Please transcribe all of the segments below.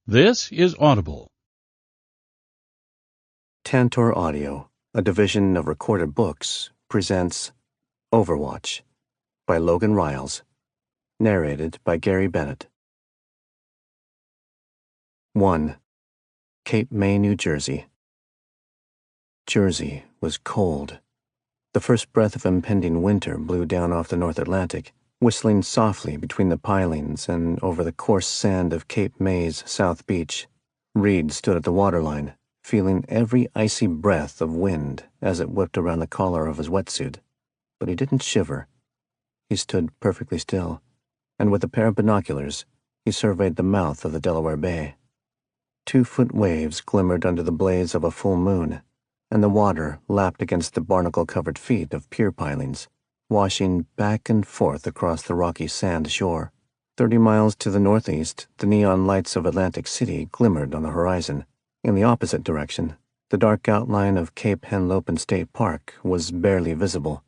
This is Audible. Tantor Audio, a division of Recorded Books, presents Overwatch by Logan Riles, narrated by Gary Bennett. 1. Cape May, New Jersey. Jersey was cold. The first breath of impending winter blew down off the North Atlantic, whistling softly between the pilings and over the coarse sand of Cape May's South Beach. Reed stood at the waterline, feeling every icy breath of wind as it whipped around the collar of his wetsuit. But he didn't shiver. He stood perfectly still, and with a pair of binoculars, he surveyed the mouth of the Delaware Bay. 2-foot waves glimmered under the blaze of a full moon, and the water lapped against the barnacle-covered feet of pier pilings, washing back and forth across the rocky sand shore. 30 miles to the northeast, the neon lights of Atlantic City glimmered on the horizon. In the opposite direction, the dark outline of Cape Henlopen State Park was barely visible,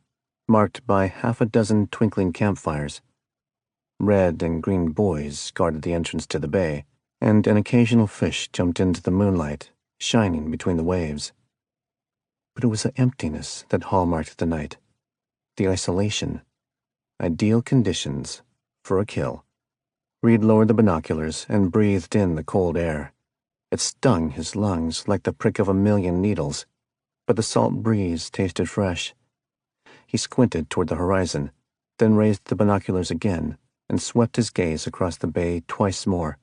marked by half a dozen twinkling campfires. Red and green buoys guarded the entrance to the bay, and an occasional fish jumped into the moonlight, shining between the waves. But it was the emptiness that hallmarked the night, the isolation, ideal conditions for a kill. Reed lowered the binoculars and breathed in the cold air. It stung his lungs like the prick of a million needles, but the salt breeze tasted fresh. He squinted toward the horizon, then raised the binoculars again and swept his gaze across the bay twice more.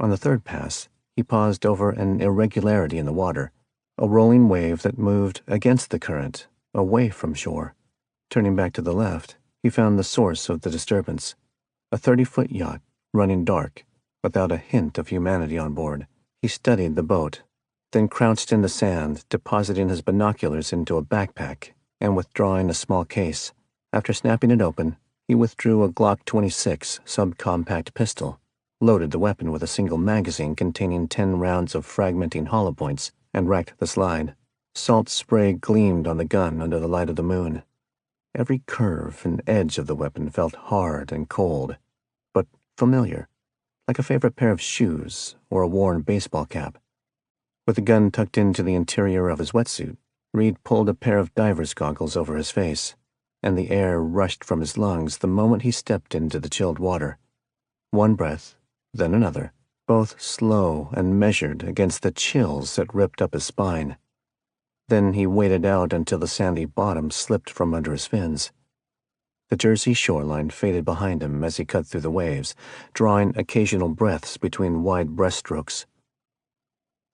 On the third pass, he paused over an irregularity in the water, a rolling wave that moved against the current, away from shore. Turning back to the left, he found the source of the disturbance, a 30-foot yacht running dark, without a hint of humanity on board. He studied the boat, then crouched in the sand, depositing his binoculars into a backpack and withdrawing a small case. After snapping it open, he withdrew a Glock 26 subcompact pistol, loaded the weapon with a single magazine containing 10 rounds of fragmenting hollow points, and racked the slide. Salt spray gleamed on the gun under the light of the moon. Every curve and edge of the weapon felt hard and cold, but familiar, like a favorite pair of shoes or a worn baseball cap. With the gun tucked into the interior of his wetsuit, Reed pulled a pair of diver's goggles over his face, and the air rushed from his lungs the moment he stepped into the chilled water. One breath, then another, both slow and measured against the chills that ripped up his spine. Then he waded out until the sandy bottom slipped from under his fins. The Jersey shoreline faded behind him as he cut through the waves, drawing occasional breaths between wide breaststrokes.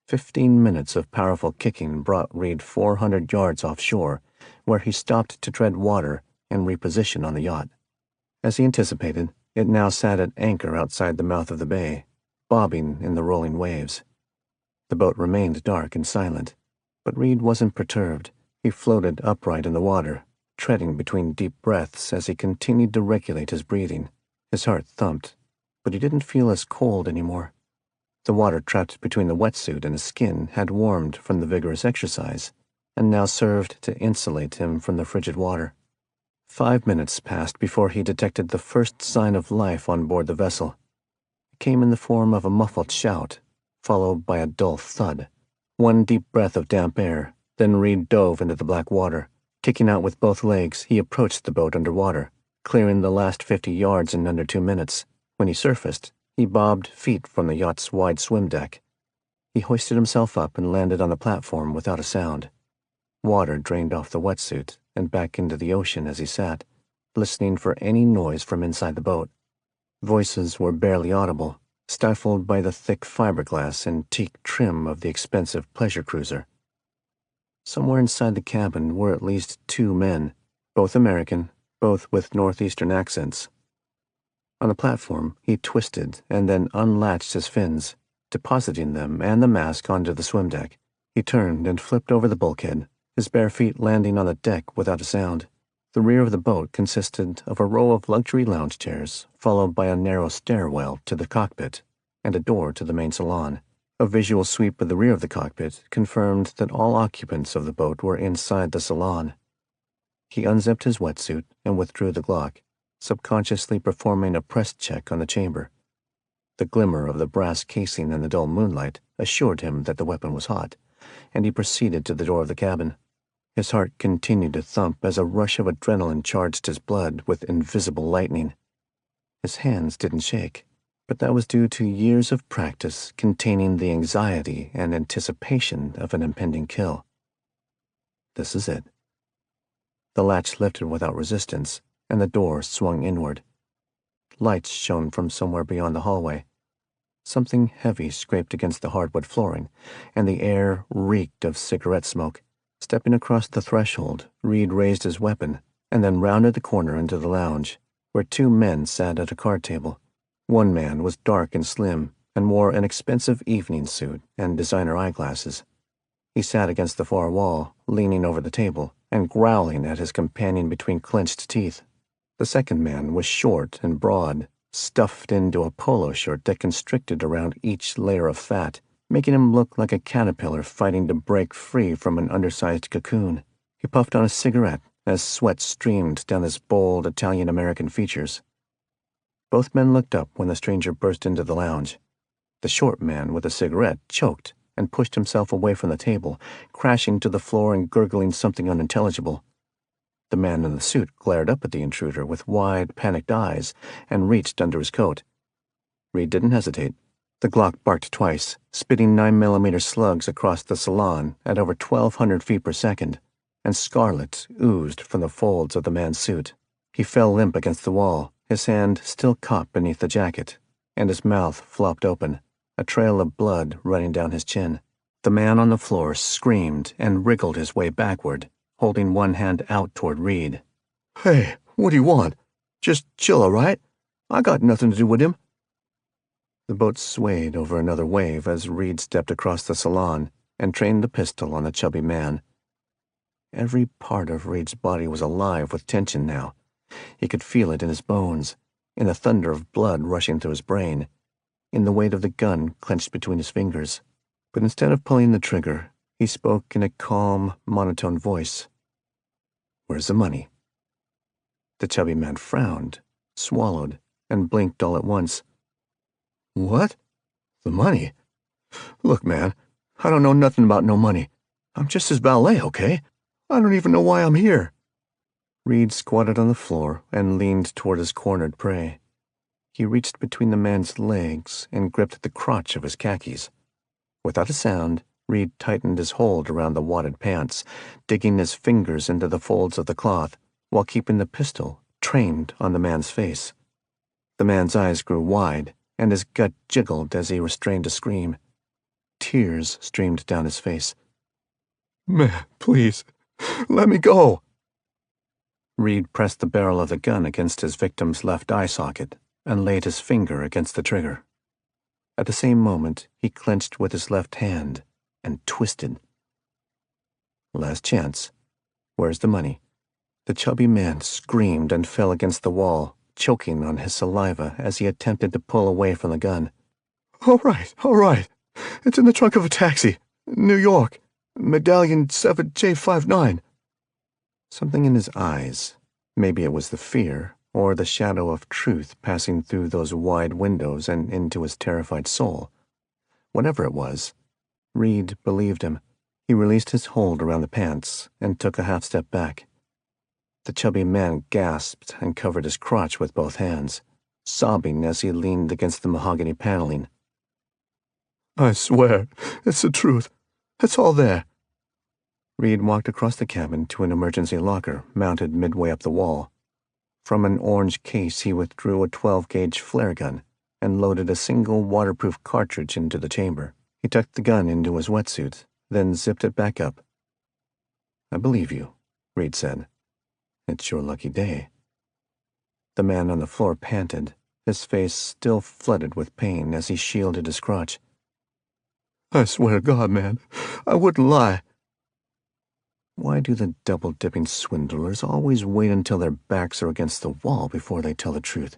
15 minutes of powerful kicking brought Reed 400 yards offshore, where he stopped to tread water and reposition on the yacht. As he anticipated, it now sat at anchor outside the mouth of the bay, bobbing in the rolling waves. The boat remained dark and silent, but Reed wasn't perturbed. He floated upright in the water, treading between deep breaths as he continued to regulate his breathing. His heart thumped, but he didn't feel as cold anymore. The water trapped between the wetsuit and his skin had warmed from the vigorous exercise, and now served to insulate him from the frigid water. 5 minutes passed before he detected the first sign of life on board the vessel. It came in the form of a muffled shout, followed by a dull thud. One deep breath of damp air, then Reed dove into the black water. Kicking out with both legs, he approached the boat underwater, clearing the last 50 yards in under 2 minutes. When he surfaced, he bobbed feet from the yacht's wide swim deck. He hoisted himself up and landed on the platform without a sound. Water drained off the wetsuit and back into the ocean as he sat, listening for any noise from inside the boat. Voices were barely audible, stifled by the thick fiberglass and teak trim of the expensive pleasure cruiser. Somewhere inside the cabin were at least 2 men, both American, both with northeastern accents. On the platform, he twisted and then unlatched his fins, depositing them and the mask onto the swim deck. He turned and flipped over the bulkhead, his bare feet landing on the deck without a sound. The rear of the boat consisted of a row of luxury lounge chairs, followed by a narrow stairwell to the cockpit and a door to the main salon. A visual sweep of the rear of the cockpit confirmed that all occupants of the boat were inside the salon. He unzipped his wetsuit and withdrew the Glock, subconsciously performing a press check on the chamber. The glimmer of the brass casing in the dull moonlight assured him that the weapon was hot, and he proceeded to the door of the cabin. His heart continued to thump as a rush of adrenaline charged his blood with invisible lightning. His hands didn't shake, but that was due to years of practice containing the anxiety and anticipation of an impending kill. This is it. The latch lifted without resistance, and the door swung inward. Lights shone from somewhere beyond the hallway. Something heavy scraped against the hardwood flooring, and the air reeked of cigarette smoke. Stepping across the threshold, Reed raised his weapon, and then rounded the corner into the lounge, where two men sat at a card table. One man was dark and slim, and wore an expensive evening suit and designer eyeglasses. He sat against the far wall, leaning over the table, and growling at his companion between clenched teeth. The second man was short and broad, stuffed into a polo shirt that constricted around each layer of fat, making him look like a caterpillar fighting to break free from an undersized cocoon. He puffed on a cigarette as sweat streamed down his bold Italian-American features. Both men looked up when the stranger burst into the lounge. The short man with the cigarette choked and pushed himself away from the table, crashing to the floor and gurgling something unintelligible. The man in the suit glared up at the intruder with wide, panicked eyes and reached under his coat. Reed didn't hesitate. The Glock barked twice, spitting 9mm slugs across the salon at over 1,200 feet per second, and scarlet oozed from the folds of the man's suit. He fell limp against the wall, his hand still caught beneath the jacket, and his mouth flopped open, a trail of blood running down his chin. The man on the floor screamed and wriggled his way backward, holding one hand out toward Reed. "Hey, what do you want? Just chill, all right? I got nothing to do with him." The boat swayed over another wave as Reed stepped across the salon and trained the pistol on the chubby man. Every part of Reed's body was alive with tension now. He could feel it in his bones, in the thunder of blood rushing through his brain, in the weight of the gun clenched between his fingers. But instead of pulling the trigger, he spoke in a calm, monotone voice. "Where's the money?" The chubby man frowned, swallowed, and blinked all at once. "What? The money? Look, man, I don't know nothing about no money. I'm just his valet, okay? I don't even know why I'm here." Reed squatted on the floor and leaned toward his cornered prey. He reached between the man's legs and gripped the crotch of his khakis. Without a sound, Reed tightened his hold around the wadded pants, digging his fingers into the folds of the cloth, while keeping the pistol trained on the man's face. The man's eyes grew wide, and his gut jiggled as he restrained a scream. Tears streamed down his face. "Man, please, let me go." Reed pressed the barrel of the gun against his victim's left eye socket and laid his finger against the trigger. At the same moment, he clenched with his left hand and twisted. Last chance. Where's the money? The chubby man screamed and fell against the wall, choking on his saliva as he attempted to pull away from the gun. All right. It's in the trunk of a taxi. New York. Medallion 7J59. Something in his eyes, maybe it was the fear or the shadow of truth passing through those wide windows and into his terrified soul. Whatever it was, Reed believed him. He released his hold around the pants and took a half step back. The chubby man gasped and covered his crotch with both hands, sobbing as he leaned against the mahogany paneling. "I swear, it's the truth. It's all there." Reed walked across the cabin to an emergency locker mounted midway up the wall. From an orange case he withdrew a 12-gauge flare gun and loaded a single waterproof cartridge into the chamber. He tucked the gun into his wetsuit, then zipped it back up. "I believe you," Reed said. "It's your lucky day." The man on the floor panted, his face still flooded with pain as he shielded his crotch. "I swear to God, man, I wouldn't lie." Why do the double-dipping swindlers always wait until their backs are against the wall before they tell the truth?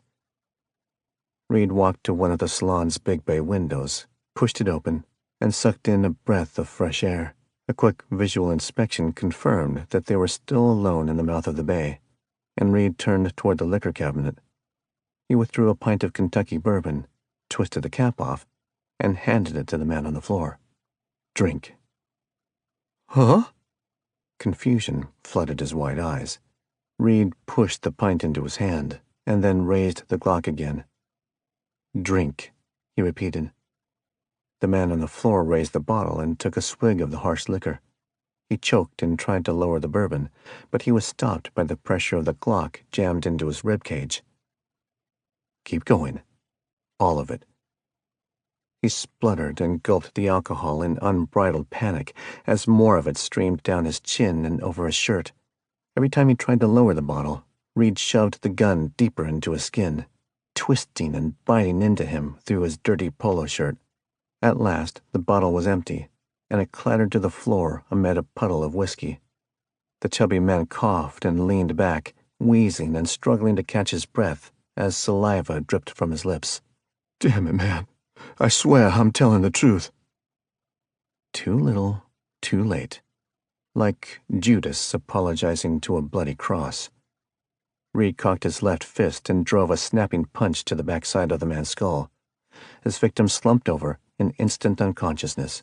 Reed walked to one of the salon's big bay windows, pushed it open, and sucked in a breath of fresh air. A quick visual inspection confirmed that they were still alone in the mouth of the bay, and Reed turned toward the liquor cabinet. He withdrew a pint of Kentucky bourbon twisted the cap off, and handed it to the man on the floor. "Drink." Huh? Confusion flooded his wide eyes. Reed pushed the pint into his hand, and then raised the Glock again. "Drink," he repeated. The man on the floor raised the bottle and took a swig of the harsh liquor. He choked and tried to lower the bourbon, but he was stopped by the pressure of the Glock jammed into his ribcage. "Keep going. All of it." He spluttered and gulped the alcohol in unbridled panic as more of it streamed down his chin and over his shirt. Every time he tried to lower the bottle, Reed shoved the gun deeper into his skin, twisting and biting into him through his dirty polo shirt. At last, the bottle was empty, and it clattered to the floor amid a puddle of whiskey. The chubby man coughed and leaned back, wheezing and struggling to catch his breath as saliva dripped from his lips. "Damn it, man. I swear I'm telling the truth." Too little, too late. Like Judas apologizing to a bloody cross. Reed cocked his left fist and drove a snapping punch to the backside of the man's skull. His victim slumped over in instant unconsciousness.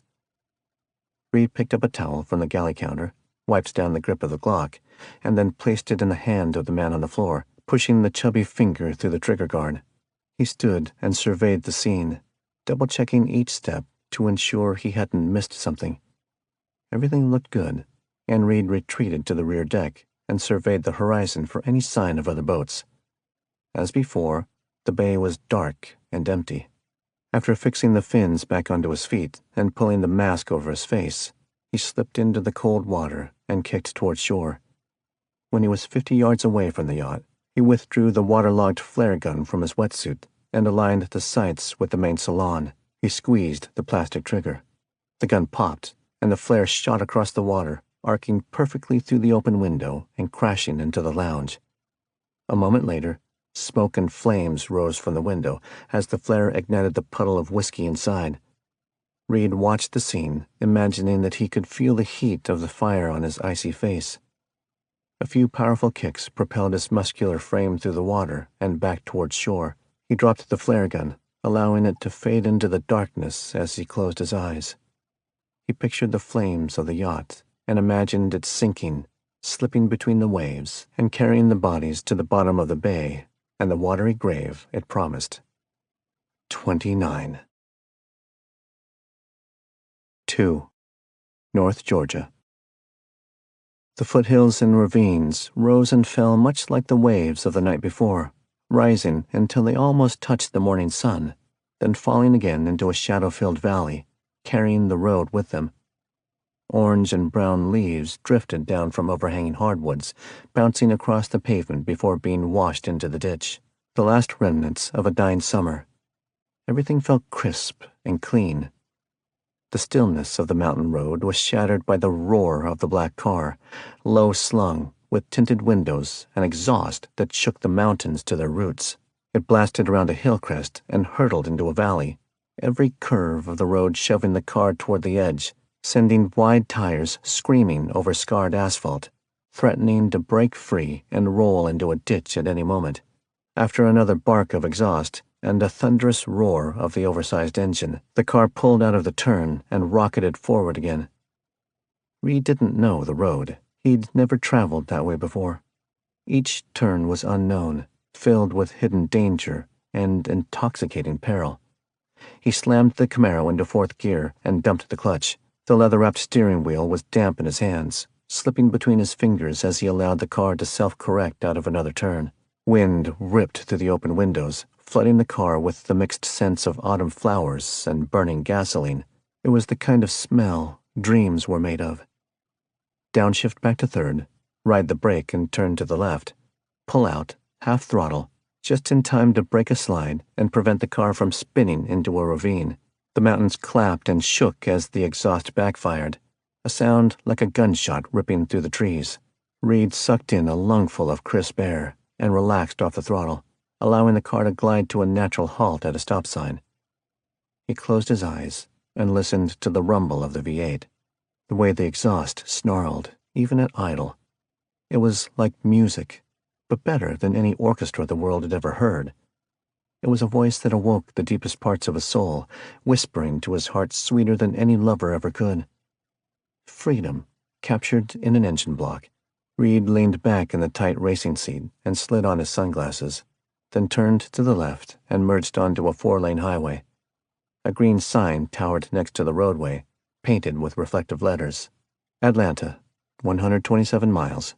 Reed picked up a towel from the galley counter, wiped down the grip of the Glock, and then placed it in the hand of the man on the floor, pushing the chubby finger through the trigger guard. He stood and surveyed the scene, double-checking each step to ensure he hadn't missed something. Everything looked good, and Reed retreated to the rear deck and surveyed the horizon for any sign of other boats. As before, the bay was dark and empty. After fixing the fins back onto his feet and pulling the mask over his face, he slipped into the cold water and kicked toward shore. When he was 50 yards away from the yacht, he withdrew the waterlogged flare gun from his wetsuit and aligned the sights with the main salon. He squeezed the plastic trigger. The gun popped, and the flare shot across the water, arcing perfectly through the open window and crashing into the lounge. A moment later, smoke and flames rose from the window as the flare ignited the puddle of whiskey inside. Reed watched the scene, imagining that he could feel the heat of the fire on his icy face. A few powerful kicks propelled his muscular frame through the water and back towards shore. He dropped the flare gun, allowing it to fade into the darkness as he closed his eyes. He pictured the flames of the yacht and imagined it sinking, slipping between the waves, and carrying the bodies to the bottom of the bay and the watery grave it promised. 29. 2. North Georgia. The foothills and ravines rose and fell much like the waves of the night before, rising until they almost touched the morning sun, then falling again into a shadow-filled valley, carrying the road with them. Orange and brown leaves drifted down from overhanging hardwoods, bouncing across the pavement before being washed into the ditch, the last remnants of a dying summer. Everything felt crisp and clean. The stillness of the mountain road was shattered by the roar of the black car, low-slung, with tinted windows and exhaust that shook the mountains to their roots. It blasted around a hill crest and hurtled into a valley, every curve of the road shoving the car toward the edge, sending wide tires screaming over scarred asphalt, threatening to break free and roll into a ditch at any moment. After another bark of exhaust and a thunderous roar of the oversized engine, the car pulled out of the turn and rocketed forward again. Reed didn't know the road. He'd never traveled that way before. Each turn was unknown, filled with hidden danger and intoxicating peril. He slammed the Camaro into fourth gear and dumped the clutch. The leather-wrapped steering wheel was damp in his hands, slipping between his fingers as he allowed the car to self-correct out of another turn. Wind ripped through the open windows, flooding the car with the mixed scents of autumn flowers and burning gasoline. It was the kind of smell dreams were made of. Downshift back to third, ride the brake and turn to the left. Pull out, half throttle, just in time to break a slide and prevent the car from spinning into a ravine. The mountains clapped and shook as the exhaust backfired, a sound like a gunshot ripping through the trees. Reed sucked in a lungful of crisp air and relaxed off the throttle, allowing the car to glide to a natural halt at a stop sign. He closed his eyes and listened to the rumble of the V8, the way the exhaust snarled, even at idle. It was like music, but better than any orchestra the world had ever heard. It was a voice that awoke the deepest parts of his soul, whispering to his heart sweeter than any lover ever could. Freedom, captured in an engine block. Reed leaned back in the tight racing seat and slid on his sunglasses, then turned to the left and merged onto a 4-lane highway. A green sign towered next to the roadway, painted with reflective letters. Atlanta, 127 miles.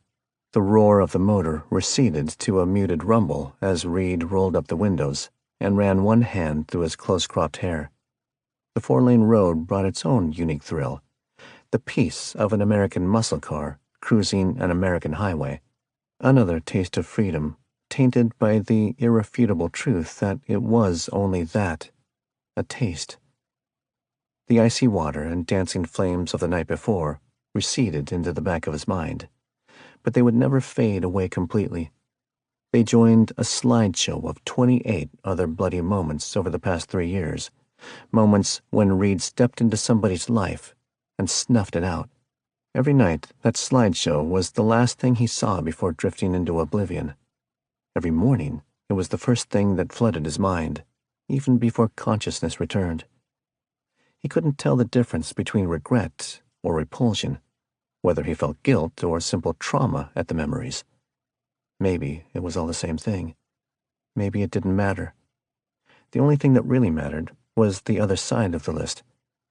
The roar of the motor receded to a muted rumble as Reed rolled up the windows and ran one hand through his close-cropped hair. The 4-lane road brought its own unique thrill, the peace of an American muscle car cruising an American highway. Another taste of freedom, tainted by the irrefutable truth that it was only that, a taste. The icy water and dancing flames of the night before receded into the back of his mind, but they would never fade away completely. They joined a slideshow of 28 other bloody moments over the past 3 years, moments when Reed stepped into somebody's life and snuffed it out. Every night, that slideshow was the last thing he saw before drifting into oblivion. Every morning, it was the first thing that flooded his mind, even before consciousness returned. He couldn't tell the difference between regret or repulsion, whether he felt guilt or simple trauma at the memories. Maybe it was all the same thing. Maybe it didn't matter. The only thing that really mattered was the other side of the list,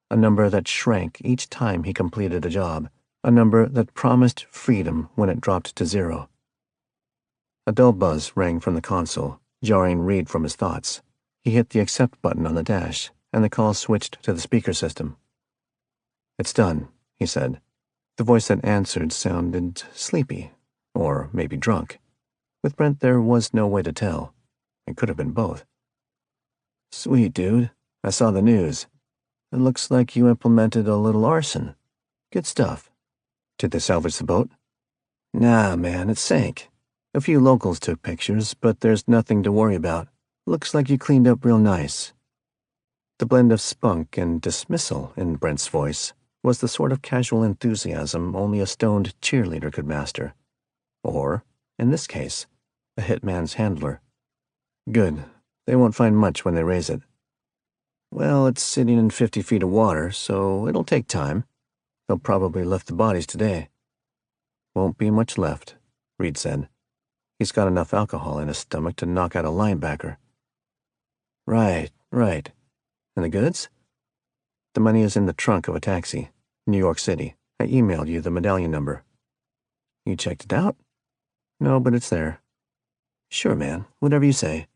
a number that shrank each time he completed a job, a number that promised freedom when it dropped to 0. A dull buzz rang from the console, jarring Reed from his thoughts. He hit the accept button on the dash, and the call switched to the speaker system. "It's done," he said. The voice that answered sounded sleepy, or maybe drunk. With Brent, there was no way to tell. It could have been both. "Sweet, dude. I saw the news. It looks like you implemented a little arson. Good stuff. Did they salvage the boat?" "Nah, man, it sank. A few locals took pictures, but there's nothing to worry about. Looks like you cleaned up real nice." The blend of spunk and dismissal in Brent's voice was the sort of casual enthusiasm only a stoned cheerleader could master. Or, in this case, a hitman's handler. "Good. They won't find much when they raise it." "Well, it's sitting in 50 feet of water, so it'll take time. They'll probably lift the bodies today." "Won't be much left," Reed said. "He's got enough alcohol in his stomach to knock out a linebacker." Right. And the goods?" "The money is in the trunk of a taxi, New York City. I emailed you the medallion number." "You checked it out?" "No, but it's there." "Sure, man. Whatever you say."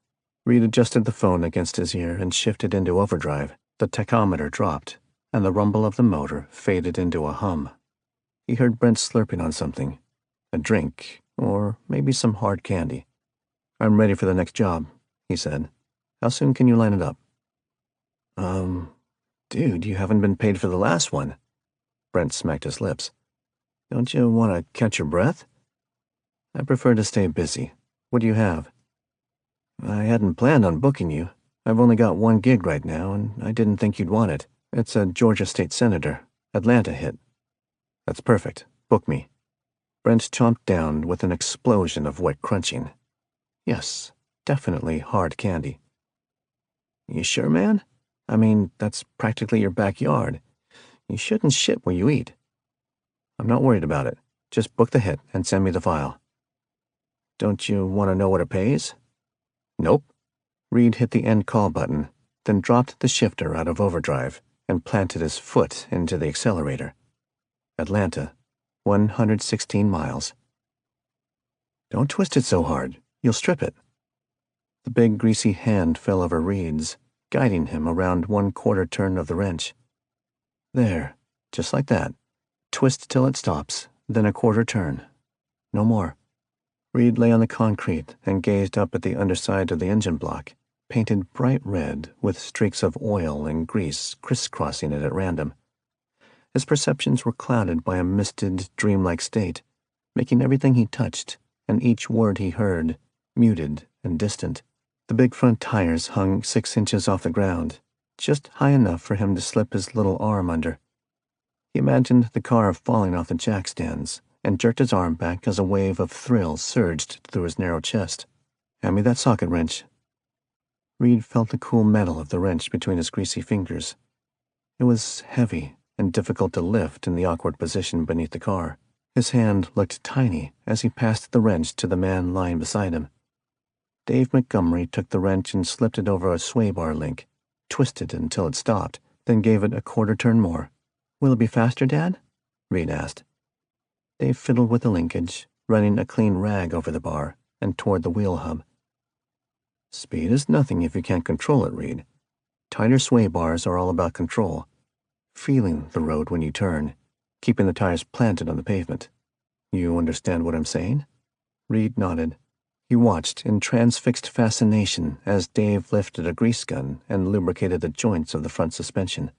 Reed adjusted the phone against his ear and shifted into overdrive. The tachometer dropped, and the rumble of the motor faded into a hum. He heard Brent slurping on something. A drink, or maybe some hard candy. "I'm ready for the next job," he said. "How soon can you line it up?" Dude, you haven't been paid for the last one." Brent smacked his lips. "Don't you want to catch your breath?" "I prefer to stay busy. What do you have?" "I hadn't planned on booking you. I've only got one gig right now, and I didn't think you'd want it. It's a Georgia state senator, Atlanta hit." "That's perfect. Book me." Brent chomped down with an explosion of wet crunching. Yes, definitely hard candy. "You sure, man? I mean, that's practically your backyard. You shouldn't shit where you eat." "I'm not worried about it. Just book the hit and send me the file." "Don't you want to know what it pays?" "Nope." Reed hit the end call button, then dropped the shifter out of overdrive and planted his foot into the accelerator. Atlanta, 116 miles. "Don't twist it so hard. You'll strip it." The big, greasy hand fell over Reed's, guiding him around 1/4 turn of the wrench. "There, just like that. Twist till it stops, then a 1/4 turn. No more." Reed lay on the concrete and gazed up at the underside of the engine block, painted bright red with streaks of oil and grease crisscrossing it at random. His perceptions were clouded by a misted, dreamlike state, making everything he touched and each word he heard muted and distant. The big front tires hung 6 inches off the ground, just high enough for him to slip his little arm under. He imagined the car falling off the jack stands and jerked his arm back as a wave of thrill surged through his narrow chest. "Hand me that socket wrench." Reed felt the cool metal of the wrench between his greasy fingers. It was heavy and difficult to lift in the awkward position beneath the car. His hand looked tiny as he passed the wrench to the man lying beside him. Dave Montgomery took the wrench and slipped it over a sway bar link, twisted until it stopped, then gave it a quarter turn more. "Will it be faster, Dad?" Reed asked. Dave fiddled with the linkage, running a clean rag over the bar and toward the wheel hub. Speed is nothing if you can't control it, Reed. Tighter sway bars are all about control, feeling the road when you turn, keeping the tires planted on the pavement. You understand what I'm saying? Reed nodded. He watched in transfixed fascination as Dave lifted a grease gun and lubricated the joints of the front suspension.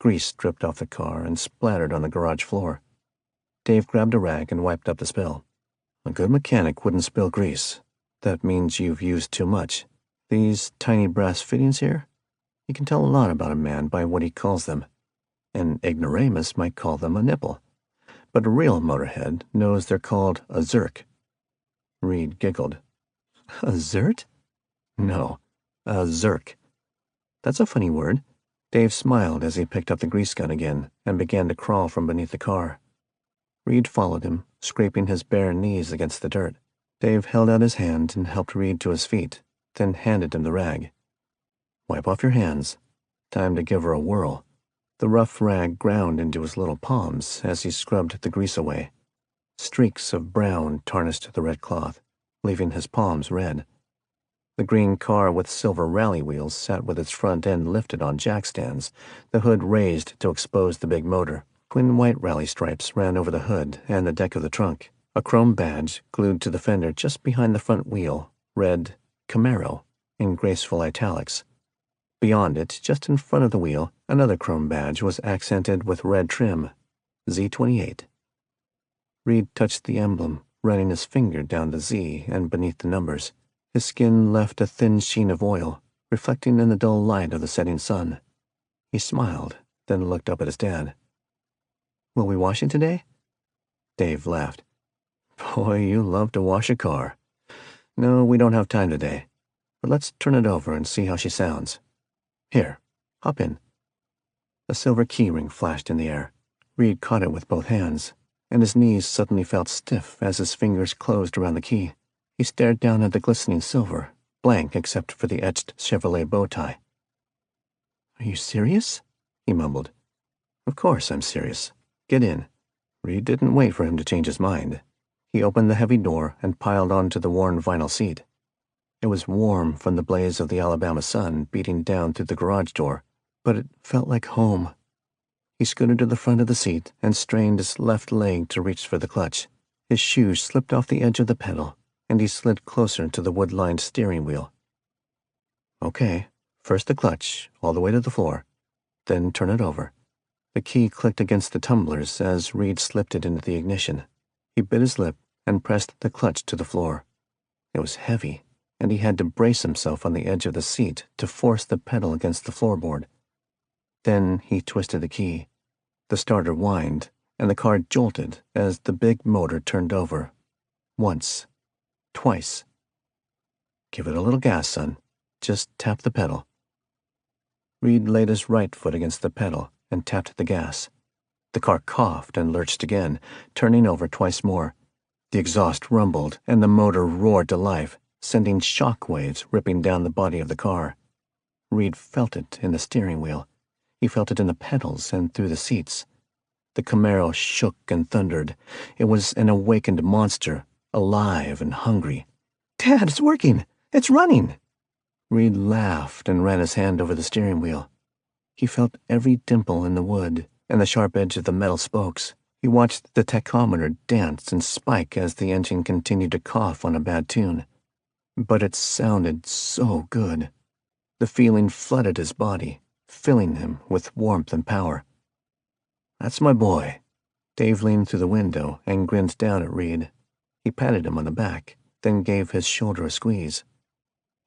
Grease dripped off the car and splattered on the garage floor. Dave grabbed a rag and wiped up the spill. A good mechanic wouldn't spill grease. That means you've used too much. These tiny brass fittings here? You can tell a lot about a man by what he calls them. An ignoramus might call them a nipple. But a real motorhead knows they're called a zerk. Reed giggled. A zert? No, a zerk. That's a funny word. Dave smiled as he picked up the grease gun again and began to crawl from beneath the car. Reed followed him, scraping his bare knees against the dirt. Dave held out his hand and helped Reed to his feet, then handed him the rag. Wipe off your hands. Time to give her a whirl. The rough rag ground into his little palms as he scrubbed the grease away. Streaks of brown tarnished the red cloth, leaving his palms red. The green car with silver rally wheels sat with its front end lifted on jack stands, the hood raised to expose the big motor. Twin white rally stripes ran over the hood and the deck of the trunk. A chrome badge glued to the fender just behind the front wheel read Camaro in graceful italics. Beyond it, just in front of the wheel, another chrome badge was accented with red trim, Z28. Reed touched the emblem, running his finger down the Z and beneath the numbers. His skin left a thin sheen of oil, reflecting in the dull light of the setting sun. He smiled, then looked up at his dad. Will we wash it today? Dave laughed. Boy, you love to wash a car. No, we don't have time today. But let's turn it over and see how she sounds. Here, hop in. A silver keyring flashed in the air. Reed caught it with both hands, and his knees suddenly felt stiff as his fingers closed around the key. He stared down at the glistening silver, blank except for the etched Chevrolet bow tie. Are you serious? He mumbled. Of course I'm serious. Get in. Reed didn't wait for him to change his mind. He opened the heavy door and piled onto the worn vinyl seat. It was warm from the blaze of the Alabama sun beating down through the garage door, but it felt like home. He scooted to the front of the seat and strained his left leg to reach for the clutch. His shoes slipped off the edge of the pedal, and he slid closer to the wood-lined steering wheel. Okay, first the clutch, all the way to the floor, then turn it over. The key clicked against the tumblers as Reed slipped it into the ignition. He bit his lip and pressed the clutch to the floor. It was heavy, and he had to brace himself on the edge of the seat to force the pedal against the floorboard. Then he twisted the key. The starter whined, and the car jolted as the big motor turned over. Once. Twice. Give it a little gas, son. Just tap the pedal. Reed laid his right foot against the pedal and tapped the gas. The car coughed and lurched again, turning over twice more. The exhaust rumbled, and the motor roared to life, sending shock waves ripping down the body of the car. Reed felt it in the steering wheel. He felt it in the pedals and through the seats. The Camaro shook and thundered. It was an awakened monster, alive and hungry. Dad, it's working! It's running! Reed laughed and ran his hand over the steering wheel. He felt every dimple in the wood and the sharp edge of the metal spokes. He watched the tachometer dance and spike as the engine continued to cough on a bad tune. But it sounded so good. The feeling flooded his body, filling him with warmth and power. That's my boy. Dave leaned through the window and grinned down at Reed. He patted him on the back, then gave his shoulder a squeeze.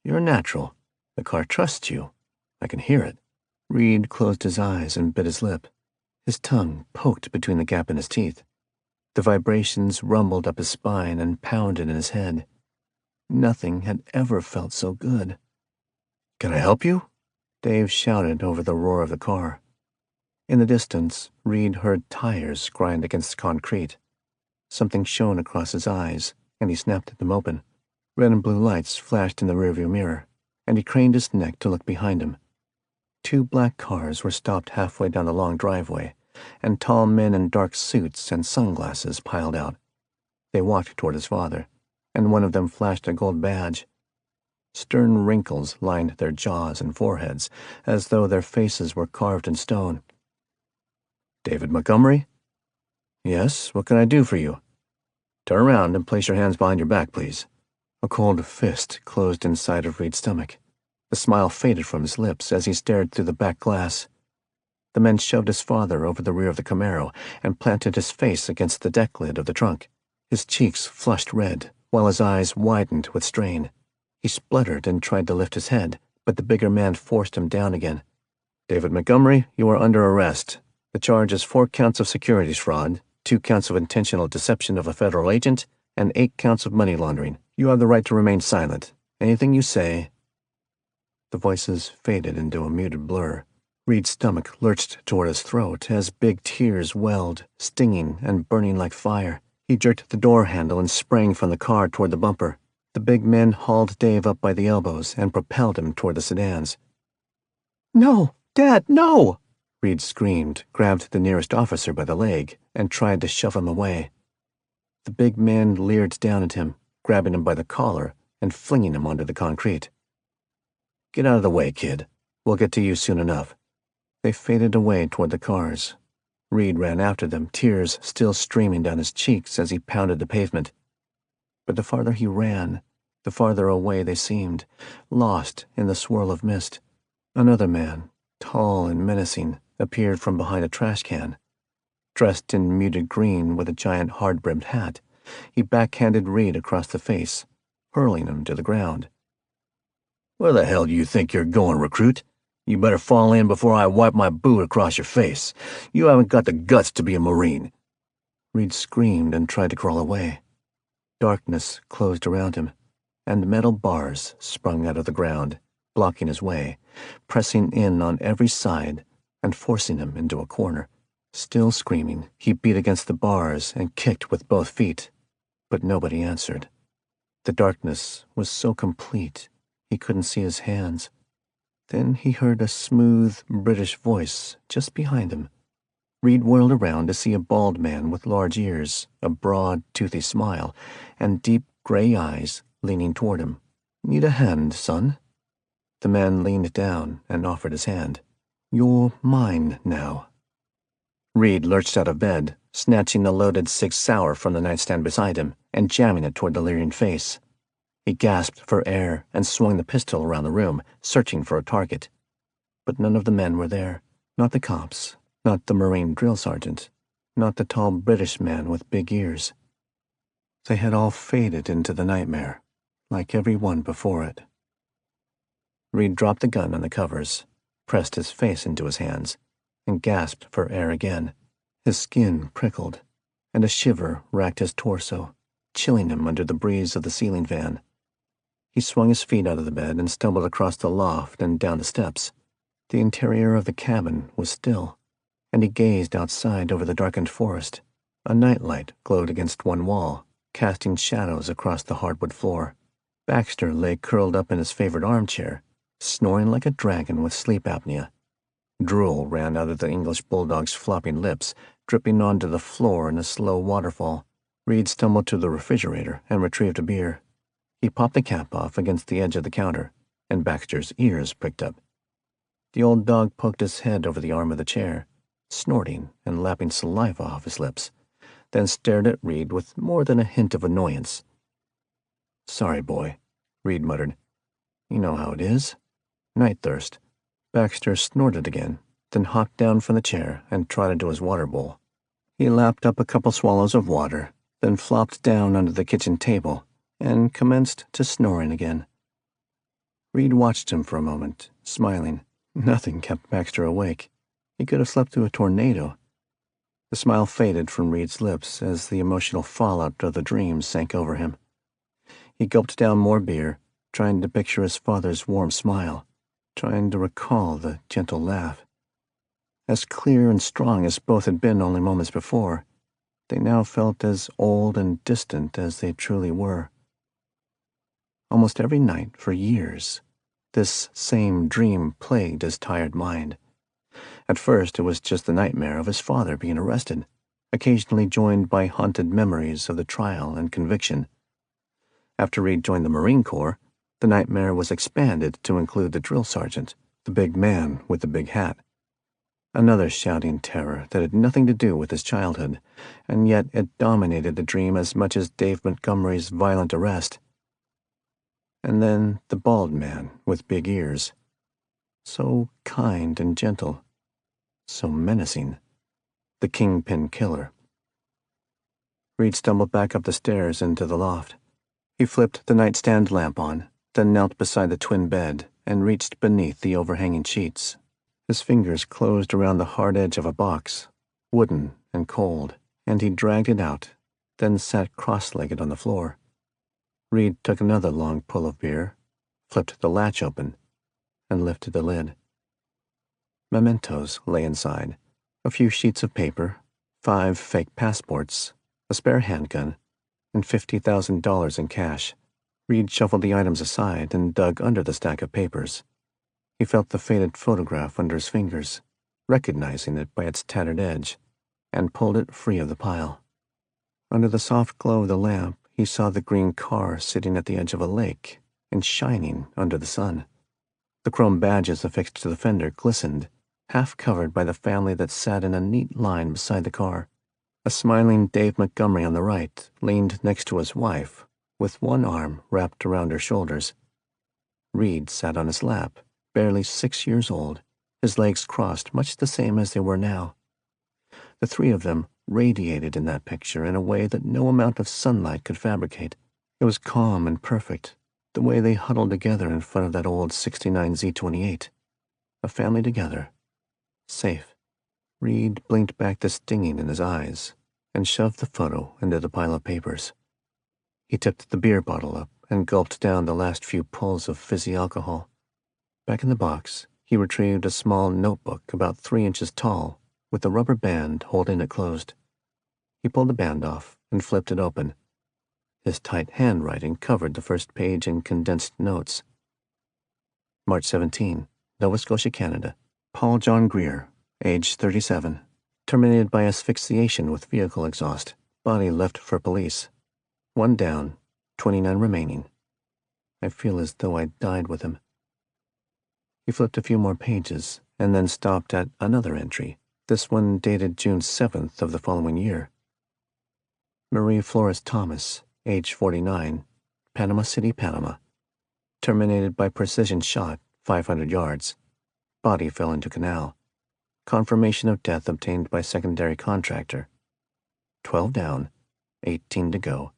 You're a natural. The car trusts you. I can hear it. Reed closed his eyes and bit his lip. His tongue poked between the gap in his teeth. The vibrations rumbled up his spine and pounded in his head. Nothing had ever felt so good. Can I help you? Dave shouted over the roar of the car. In the distance, Reed heard tires grind against concrete. Something shone across his eyes, and he snapped them open. Red and blue lights flashed in the rearview mirror, and he craned his neck to look behind him. 2 black cars were stopped halfway down the long driveway, and tall men in dark suits and sunglasses piled out. They walked toward his father, and one of them flashed a gold badge. Stern wrinkles lined their jaws and foreheads, as though their faces were carved in stone. David Montgomery? Yes, what can I do for you? Turn around and place your hands behind your back, please. A cold fist closed inside of Reed's stomach. The smile faded from his lips as he stared through the back glass. The man shoved his father over the rear of the Camaro and planted his face against the deck lid of the trunk. His cheeks flushed red, while his eyes widened with strain. He spluttered and tried to lift his head, but the bigger man forced him down again. David Montgomery, you are under arrest. The charge is 4 counts of securities fraud, 2 counts of intentional deception of a federal agent, and 8 counts of money laundering. You have the right to remain silent. Anything you say... The voices faded into a muted blur. Reed's stomach lurched toward his throat as big tears welled, stinging and burning like fire. He jerked the door handle and sprang from the car toward the bumper. The big men hauled Dave up by the elbows and propelled him toward the sedans. "No! Dad, no!" Reed screamed, grabbed the nearest officer by the leg, and tried to shove him away. The big man leered down at him, grabbing him by the collar and flinging him onto the concrete. "Get out of the way, kid. We'll get to you soon enough." They faded away toward the cars. Reed ran after them, tears still streaming down his cheeks as he pounded the pavement. But the farther he ran, the farther away they seemed, lost in the swirl of mist. Another man, tall and menacing, appeared from behind a trash can. Dressed in muted green with a giant hard-brimmed hat, he backhanded Reed across the face, hurling him to the ground. "Where the hell do you think you're going, recruit? You better fall in before I wipe my boot across your face. You haven't got the guts to be a Marine." Reed screamed and tried to crawl away. Darkness closed around him, and metal bars sprung out of the ground, blocking his way, pressing in on every side and forcing him into a corner. Still screaming, he beat against the bars and kicked with both feet, but nobody answered. The darkness was so complete he couldn't see his hands. Then he heard a smooth, British voice just behind him. Reed whirled around to see a bald man with large ears, a broad, toothy smile, and deep gray eyes leaning toward him. "Need a hand, son?" The man leaned down and offered his hand. "You're mine now." Reed lurched out of bed, snatching the loaded Sig Sauer from the nightstand beside him and jamming it toward the leering face. He gasped for air and swung the pistol around the room, searching for a target. But none of the men were there. Not the cops, not the Marine drill sergeant, not the tall British man with big ears. They had all faded into the nightmare, like every one before it. Reed dropped the gun on the covers, pressed his face into his hands, and gasped for air again. His skin prickled, and a shiver racked his torso, chilling him under the breeze of the ceiling fan. He swung his feet out of the bed and stumbled across the loft and down the steps. The interior of the cabin was still, and he gazed outside over the darkened forest. A nightlight glowed against one wall, casting shadows across the hardwood floor. Baxter lay curled up in his favorite armchair, snoring like a dragon with sleep apnea. Drool ran out of the English bulldog's flopping lips, dripping onto the floor in a slow waterfall. Reed stumbled to the refrigerator and retrieved a beer. He popped the cap off against the edge of the counter, and Baxter's ears pricked up. The old dog poked his head over the arm of the chair, snorting and lapping saliva off his lips, then stared at Reed with more than a hint of annoyance. "Sorry, boy," Reed muttered. "You know how it is. Night thirst." Baxter snorted again, then hopped down from the chair and trotted to his water bowl. He lapped up a couple swallows of water, then flopped down under the kitchen table and commenced to snoring again. Reed watched him for a moment, smiling. Nothing kept Baxter awake. He could have slept through a tornado. The smile faded from Reed's lips as the emotional fallout of the dream sank over him. He gulped down more beer, trying to picture his father's warm smile, trying to recall the gentle laugh. As clear and strong as both had been only moments before, they now felt as old and distant as they truly were. Almost every night for years, this same dream plagued his tired mind. At first, it was just the nightmare of his father being arrested, occasionally joined by haunted memories of the trial and conviction. After Reed joined the Marine Corps, the nightmare was expanded to include the drill sergeant, the big man with the big hat. Another shouting terror that had nothing to do with his childhood, and yet it dominated the dream as much as Dave Montgomery's violent arrest. And then the bald man with big ears. So kind and gentle. So menacing. The kingpin killer. Reed stumbled back up the stairs into the loft. He flipped the nightstand lamp on, then knelt beside the twin bed and reached beneath the overhanging sheets. His fingers closed around the hard edge of a box, wooden and cold, and he dragged it out, then sat cross-legged on the floor. Reed took another long pull of beer, flipped the latch open, and lifted the lid. Mementos lay inside, a few sheets of paper, 5 fake passports, a spare handgun, and $50,000 in cash. Reed shuffled the items aside and dug under the stack of papers. He felt the faded photograph under his fingers, recognizing it by its tattered edge, and pulled it free of the pile. Under the soft glow of the lamp, he saw the green car sitting at the edge of a lake and shining under the sun. The chrome badges affixed to the fender glistened, half covered by the family that sat in a neat line beside the car. A smiling Dave Montgomery on the right leaned next to his wife, with one arm wrapped around her shoulders. Reed sat on his lap, barely 6 years old, his legs crossed much the same as they were now. The three of them radiated in that picture in a way that no amount of sunlight could fabricate. It was calm and perfect, the way they huddled together in front of that old '69 Z28. A family together. Safe. Reed blinked back the stinging in his eyes and shoved the photo into the pile of papers. He tipped the beer bottle up and gulped down the last few pulls of fizzy alcohol. Back in the box, he retrieved a small notebook about 3 inches tall, with a rubber band holding it closed. He pulled the band off and flipped it open. His tight handwriting covered the first page in condensed notes. March 17, Nova Scotia, Canada. Paul John Greer, age 37. Terminated by asphyxiation with vehicle exhaust. Body left for police. 1 down, 29 remaining. I feel as though I died with him. He flipped a few more pages and then stopped at another entry, this one dated June 7th of the following year. Marie Flores Thomas, age 49, Panama City, Panama. Terminated by precision shot, 500 yards. Body fell into canal. Confirmation of death obtained by secondary contractor. 12 down, 18 to go.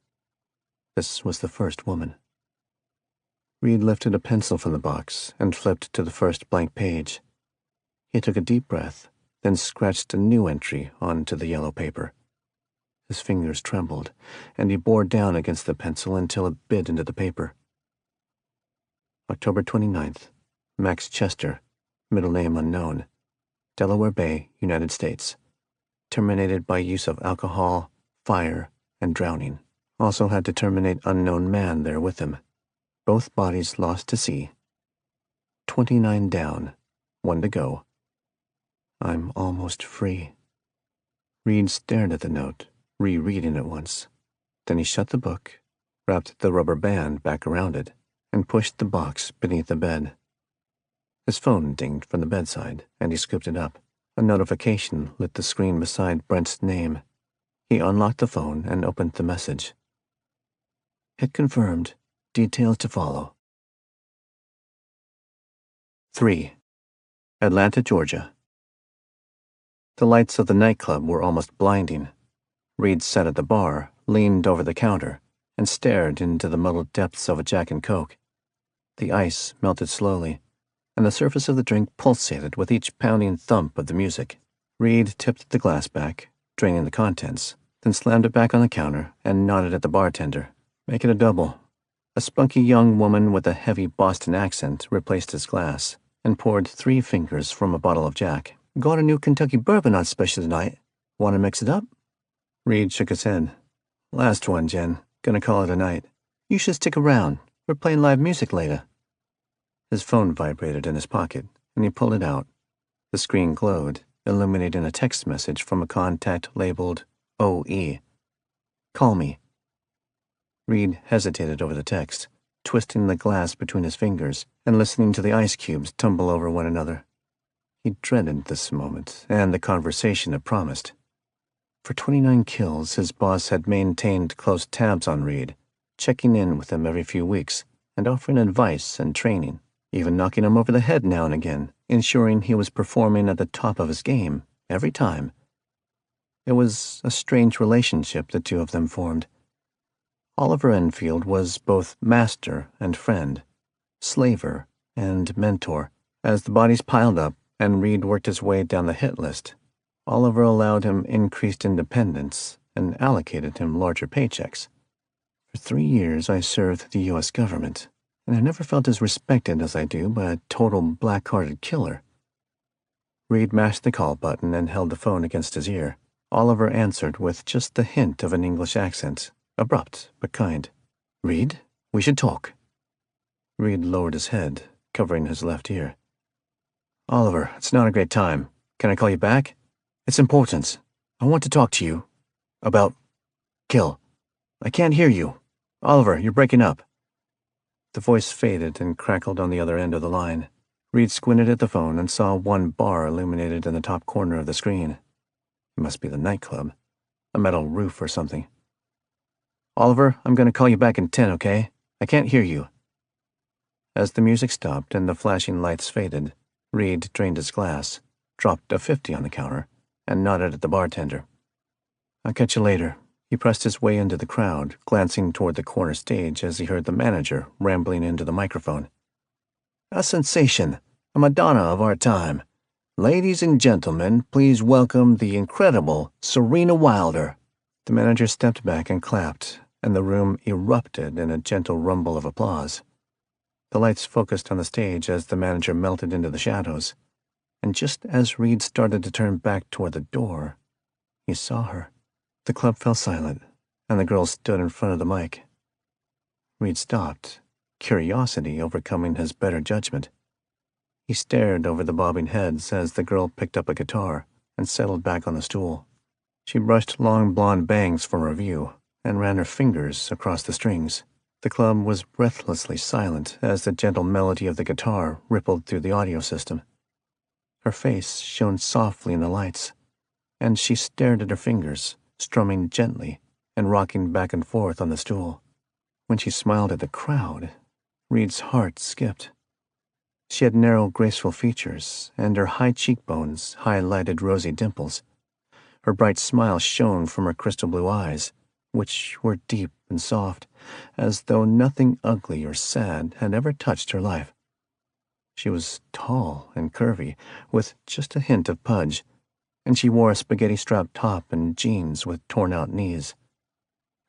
This was the first woman. Reed lifted a pencil from the box and flipped to the first blank page. He took a deep breath, then scratched a new entry onto the yellow paper. His fingers trembled, and he bore down against the pencil until it bit into the paper. October 29th, Max Chester, middle name unknown, Delaware Bay, United States. Terminated by use of alcohol, fire, and drowning. Also had to terminate unknown man there with him. Both bodies lost to sea. 29 down, 1 to go. I'm almost free. Reed stared at the note, rereading it once. Then he shut the book, wrapped the rubber band back around it, and pushed the box beneath the bed. His phone dinged from the bedside, and he scooped it up. A notification lit the screen beside Brent's name. He unlocked the phone and opened the message. Hit confirmed. Details to follow. 3. Atlanta, Georgia. The lights of the nightclub were almost blinding. Reed sat at the bar, leaned over the counter, and stared into the muddled depths of a Jack and Coke. The ice melted slowly, and the surface of the drink pulsated with each pounding thump of the music. Reed tipped the glass back, draining the contents, then slammed it back on the counter and nodded at the bartender. Make it a double. A spunky young woman with a heavy Boston accent replaced his glass. and poured 3 fingers from a bottle of Jack. Got a new Kentucky bourbon on special tonight. Want to mix it up? Reed shook his head. Last one, Jen. Gonna call it a night. You should stick around. We're playing live music later. His phone vibrated in his pocket, and he pulled it out. The screen glowed, illuminating a text message from a contact labeled OE. Call me. Reed hesitated over the text, twisting the glass between his fingers and listening to the ice cubes tumble over one another. He dreaded this moment and the conversation it promised. For 29 kills, his boss had maintained close tabs on Reed, checking in with him every few weeks and offering advice and training, even knocking him over the head now and again, ensuring he was performing at the top of his game every time. It was a strange relationship the two of them formed. Oliver Enfield was both master and friend, slaver and mentor. As the bodies piled up and Reed worked his way down the hit list, Oliver allowed him increased independence and allocated him larger paychecks. For 3 years I served the U.S. government, and I never felt as respected as I do by a total black-hearted killer. Reed mashed the call button and held the phone against his ear. Oliver answered with just the hint of an English accent, abrupt but kind. Reed, we should talk. Reed lowered his head, covering his left ear. Oliver, it's not a great time. Can I call you back? It's important. I want to talk to you. About... Kill. I can't hear you. Oliver, you're breaking up. The voice faded and crackled on the other end of the line. Reed squinted at the phone and saw one bar illuminated in the top corner of the screen. It must be the nightclub. A metal roof or something. Oliver, I'm going to call you back in 10, okay? I can't hear you. As the music stopped and the flashing lights faded, Reed drained his glass, dropped a 50 on the counter, and nodded at the bartender. I'll catch you later. He pressed his way into the crowd, glancing toward the corner stage as he heard the manager rambling into the microphone. A sensation, a Madonna of our time. Ladies and gentlemen, please welcome the incredible Serena Wilder. The manager stepped back and clapped, and the room erupted in a gentle rumble of applause. The lights focused on the stage as the manager melted into the shadows, and just as Reed started to turn back toward the door, he saw her. The club fell silent, and the girl stood in front of the mic. Reed stopped, curiosity overcoming his better judgment. He stared over the bobbing heads as the girl picked up a guitar and settled back on the stool. She brushed long blonde bangs from her view and ran her fingers across the strings. The club was breathlessly silent as the gentle melody of the guitar rippled through the audio system. Her face shone softly in the lights, and she stared at her fingers, strumming gently and rocking back and forth on the stool. When she smiled at the crowd, Reed's heart skipped. She had narrow, graceful features, and her high cheekbones highlighted rosy dimples. Her bright smile shone from her crystal blue eyes, which were deep and soft, as though nothing ugly or sad had ever touched her life. She was tall and curvy, with just a hint of pudge, and she wore a spaghetti-striped top and jeans with torn-out knees.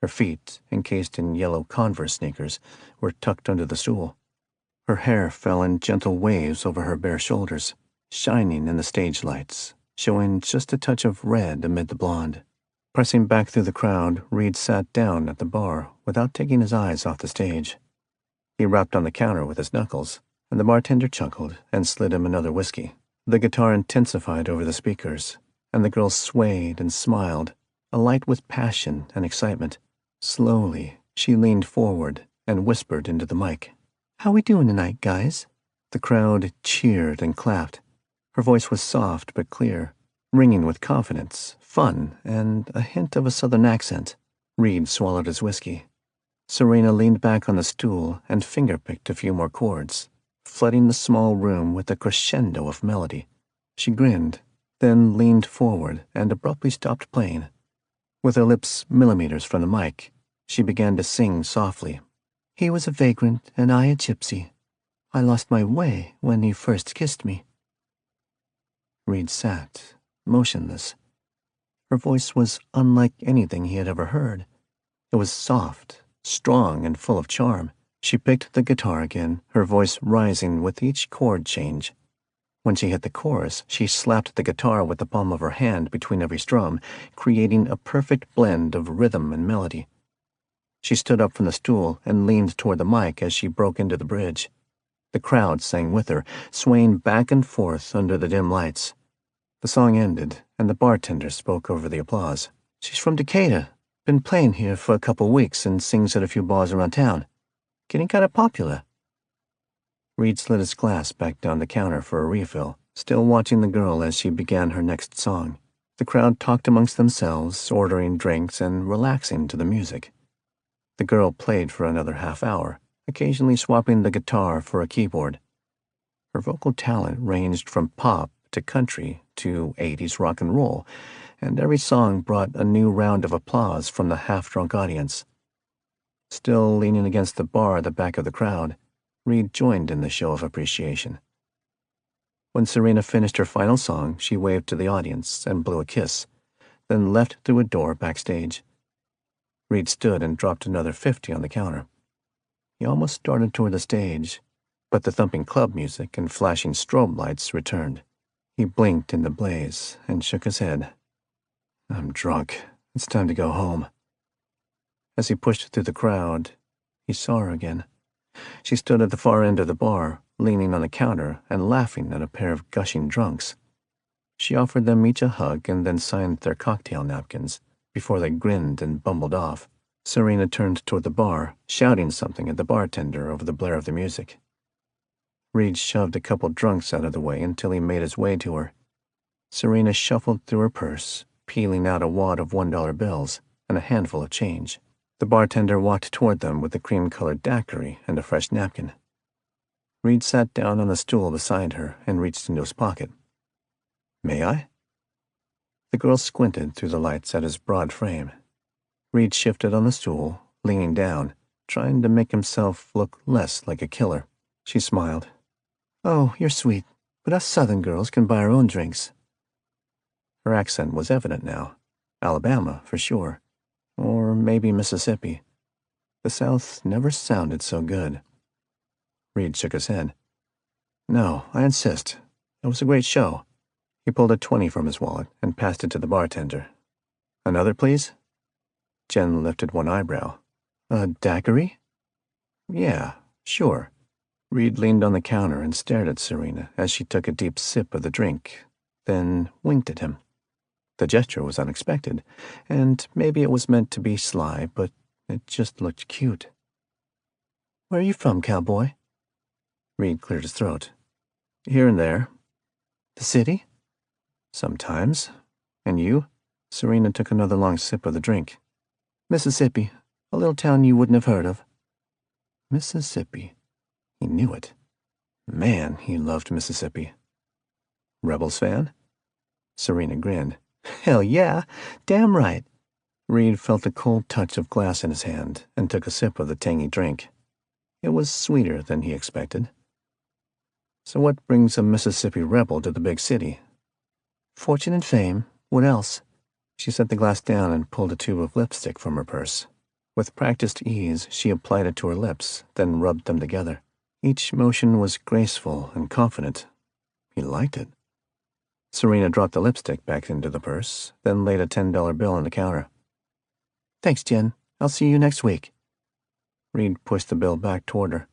Her feet, encased in yellow Converse sneakers, were tucked under the stool. Her hair fell in gentle waves over her bare shoulders, shining in the stage lights, showing just a touch of red amid the blonde. Pressing back through the crowd, Reed sat down at the bar without taking his eyes off the stage. He rapped on the counter with his knuckles, and the bartender chuckled and slid him another whiskey. The guitar intensified over the speakers, and the girl swayed and smiled, alight with passion and excitement. Slowly, she leaned forward and whispered into the mic. How we doing tonight, guys? The crowd cheered and clapped. Her voice was soft but clear, ringing with confidence, fun, and a hint of a southern accent. Reed swallowed his whiskey. Serena leaned back on the stool and finger-picked a few more chords, flooding the small room with a crescendo of melody. She grinned, then leaned forward and abruptly stopped playing. With her lips millimeters from the mic, she began to sing softly. He was a vagrant and I a gypsy. I lost my way when he first kissed me. Reed sat, motionless. Her voice was unlike anything he had ever heard. It was soft, strong, and full of charm. She picked the guitar again, her voice rising with each chord change, When she hit the chorus, she slapped the guitar with the palm of her hand between every strum, creating a perfect blend of rhythm and melody. She stood up from the stool and leaned toward the mic as she broke into the bridge. The crowd sang with her, swaying back and forth under the dim lights. The song ended, and the bartender spoke over the applause. "She's from Decatur. Been playing here for a couple weeks and sings at a few bars around town. Getting kind of popular." Reed slid his glass back down the counter for a refill, still watching the girl as she began her next song. The crowd talked amongst themselves, ordering drinks and relaxing to the music. The girl played for another half hour, occasionally swapping the guitar for a keyboard. Her vocal talent ranged from pop to country to 80s rock and roll, and every song brought a new round of applause from the half-drunk audience. Still leaning against the bar at the back of the crowd, Reed joined in the show of appreciation. When Serena finished her final song, she waved to the audience and blew a kiss, then left through a door backstage. Reed stood and dropped another 50 on the counter. He almost started toward the stage, but the thumping club music and flashing strobe lights returned. He blinked in the blaze and shook his head. "I'm drunk. It's time to go home." As he pushed through the crowd, he saw her again. She stood at the far end of the bar, leaning on the counter and laughing at a pair of gushing drunks. She offered them each a hug and then signed their cocktail napkins before they grinned and bumbled off. Serena turned toward the bar, shouting something at the bartender over the blare of the music. Reed shoved a couple drunks out of the way until he made his way to her. Serena shuffled through her purse, peeling out a wad of $1 bills and a handful of change. The bartender walked toward them with a cream-colored daiquiri and a fresh napkin. Reed sat down on a stool beside her and reached into his pocket. "May I?" The girl squinted through the lights at his broad frame. Reed shifted on the stool, leaning down, trying to make himself look less like a killer. She smiled. "Oh, you're sweet, but us Southern girls can buy our own drinks." Her accent was evident now. Alabama, for sure. Or maybe Mississippi. The South never sounded so good. Reed shook his head. "No, I insist. It was a great show." He pulled a 20 from his wallet and passed it to the bartender. "Another, please?" Jen lifted one eyebrow. "A daiquiri?" "Yeah, sure." Reed leaned on the counter and stared at Serena as she took a deep sip of the drink, then winked at him. The gesture was unexpected, and maybe it was meant to be sly, but it just looked cute. "Where are you from, cowboy?" Reed cleared his throat. "Here and there." "The city?" "Sometimes. And you?" Serena took another long sip of the drink. "Mississippi, a little town you wouldn't have heard of." Mississippi. He knew it. Man, he loved Mississippi. "Rebels fan?" Serena grinned. "Hell yeah, damn right." Reed felt a cold touch of glass in his hand and took a sip of the tangy drink. It was sweeter than he expected. "So what brings a Mississippi rebel to the big city?" "Fortune and fame. What else?" She set the glass down and pulled a tube of lipstick from her purse. With practiced ease, she applied it to her lips, then rubbed them together. Each motion was graceful and confident. He liked it. Serena dropped the lipstick back into the purse, then laid a $10 bill on the counter. "Thanks, Jen. I'll see you next week." Reed pushed the bill back toward her.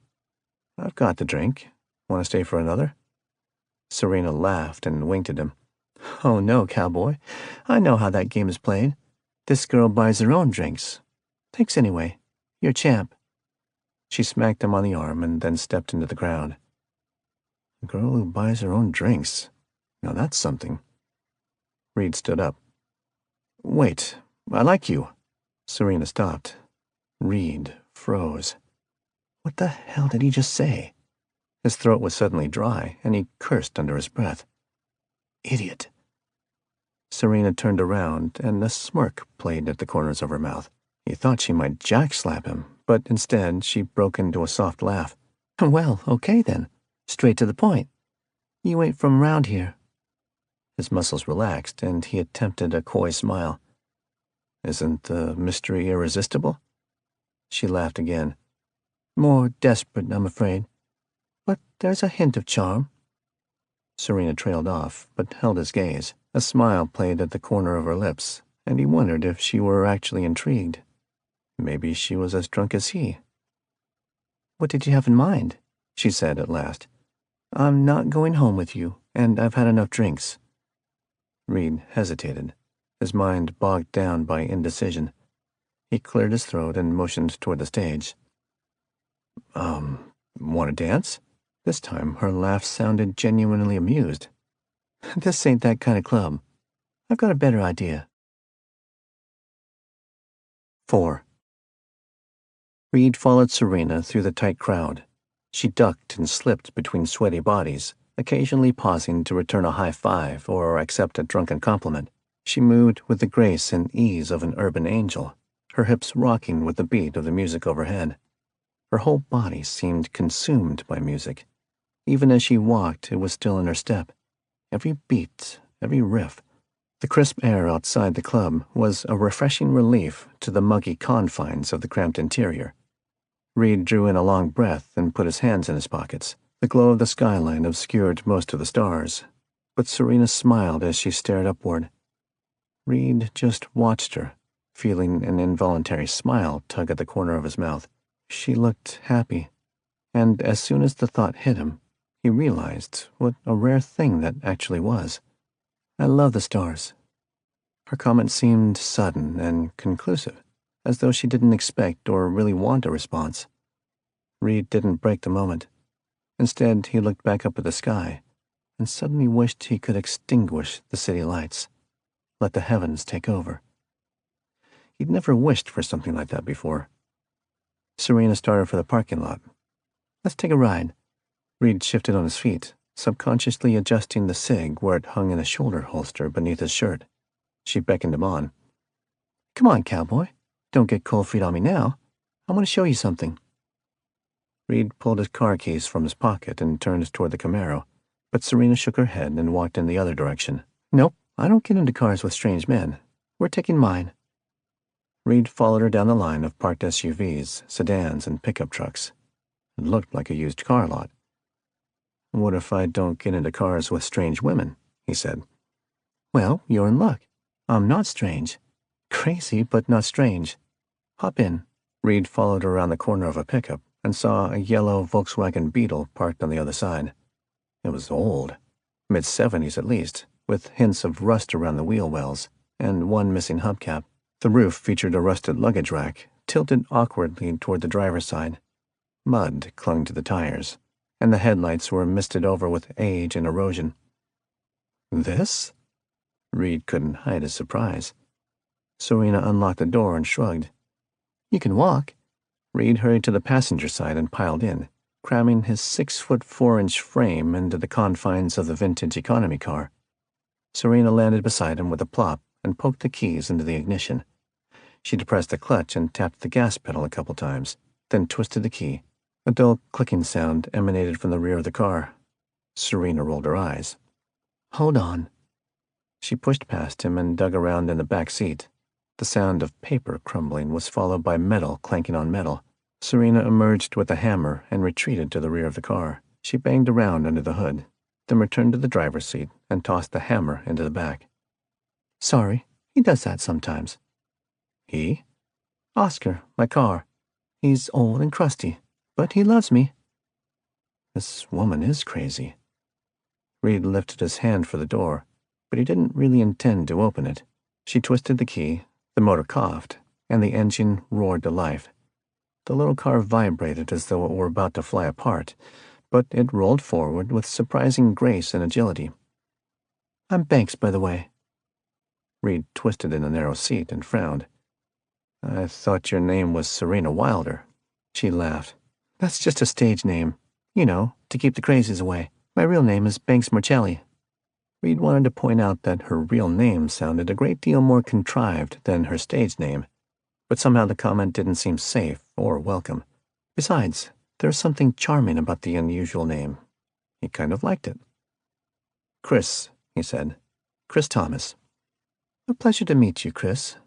"I've got the drink. Want to stay for another?" Serena laughed and winked at him. "Oh, no, cowboy. I know how that game is played. This girl buys her own drinks. Thanks anyway. You're a champ." She smacked him on the arm and then stepped into the crowd. A girl who buys her own drinks. Now that's something. Reed stood up. "Wait, I like you." Serena stopped. Reed froze. What the hell did he just say? His throat was suddenly dry, and he cursed under his breath. Idiot. Serena turned around, and a smirk played at the corners of her mouth. He thought she might jack-slap him, but instead she broke into a soft laugh. "Well, okay then. Straight to the point. You ain't from around here." His muscles relaxed, and he attempted a coy smile. "Isn't the mystery irresistible?" She laughed again. "More desperate, I'm afraid. But there's a hint of charm." Serena trailed off, but held his gaze. A smile played at the corner of her lips, and he wondered if she were actually intrigued. Maybe she was as drunk as he. "What did you have in mind?" she said at last. "I'm not going home with you, and I've had enough drinks." Reed hesitated, his mind bogged down by indecision. He cleared his throat and motioned toward the stage. Want to dance?" This time her laugh sounded genuinely amused. "This ain't that kind of club. I've got a better idea." 4. Reed followed Serena through the tight crowd. She ducked and slipped between sweaty bodies, occasionally pausing to return a high five or accept a drunken compliment. She moved with the grace and ease of an urban angel, her hips rocking with the beat of the music overhead. Her whole body seemed consumed by music. Even as she walked, it was still in her step. Every beat, every riff. The crisp air outside the club was a refreshing relief to the muggy confines of the cramped interior. Reed drew in a long breath and put his hands in his pockets. The glow of the skyline obscured most of the stars, but Serena smiled as she stared upward. Reed just watched her, feeling an involuntary smile tug at the corner of his mouth. She looked happy, and as soon as the thought hit him, he realized what a rare thing that actually was. "I love the stars." Her comment seemed sudden and conclusive, as though she didn't expect or really want a response. Reed didn't break the moment. Instead, he looked back up at the sky and suddenly wished he could extinguish the city lights, let the heavens take over. He'd never wished for something like that before. Serena started for the parking lot. "Let's take a ride." Reed shifted on his feet, subconsciously adjusting the cig where it hung in a shoulder holster beneath his shirt. She beckoned him on. "Come on, cowboy. Don't get cold feet on me now. I want to show you something." Reed pulled his car keys from his pocket and turned toward the Camaro, but Serena shook her head and walked in the other direction. "Nope, I don't get into cars with strange men. We're taking mine." Reed followed her down the line of parked SUVs, sedans, and pickup trucks. It looked like a used car lot. "What if I don't get into cars with strange women?" he said. "Well, you're in luck. I'm not strange. Crazy, but not strange. Hop in." Reed followed her around the corner of a pickup and saw a yellow Volkswagen Beetle parked on the other side. It was old, mid-70s at least, with hints of rust around the wheel wells and one missing hubcap. The roof featured a rusted luggage rack, tilted awkwardly toward the driver's side. Mud clung to the tires, and the headlights were misted over with age and erosion. "This?" Reed couldn't hide his surprise. Serena unlocked the door and shrugged. "You can walk." Reed hurried to the passenger side and piled in, cramming his 6'4" frame into the confines of the vintage economy car. Serena landed beside him with a plop and poked the keys into the ignition. She depressed the clutch and tapped the gas pedal a couple times, then twisted the key. A dull clicking sound emanated from the rear of the car. Serena rolled her eyes. "Hold on." She pushed past him and dug around in the back seat. The sound of paper crumbling was followed by metal clanking on metal. Serena emerged with a hammer and retreated to the rear of the car. She banged around under the hood, then returned to the driver's seat and tossed the hammer into the back. "Sorry, he does that sometimes." "He?" "Oscar, my car. He's old and crusty, but he loves me." This woman is crazy. Reed lifted his hand for the door, but he didn't really intend to open it. She twisted the key, the motor coughed, and the engine roared to life. The little car vibrated as though it were about to fly apart, but it rolled forward with surprising grace and agility. "I'm Banks, by the way." Reed twisted in the narrow seat and frowned. "I thought your name was Serena Wilder." She laughed. "That's just a stage name. You know, to keep the crazies away. My real name is Banks Marcelli." Reed wanted to point out that her real name sounded a great deal more contrived than her stage name, but somehow the comment didn't seem safe or welcome. Besides, there was something charming about the unusual name. He kind of liked it. "Chris," he said. "Chris Thomas." "A pleasure to meet you, Chris."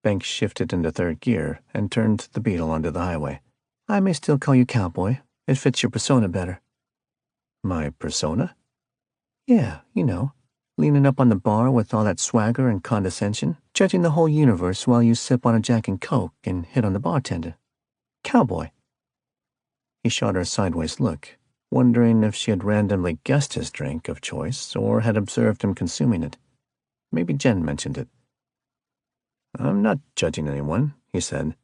Banks shifted into third gear and turned the Beetle onto the highway. "I may still call you Cowboy. It fits your persona better." "My persona?" Yeah, leaning up on the bar with all that swagger and condescension, judging the whole universe while you sip on a Jack and Coke and hit on the bartender. Cowboy. He shot her a sideways look, wondering if she had randomly guessed his drink of choice or had observed him consuming it. Maybe Jen mentioned it. I'm not judging anyone, he said.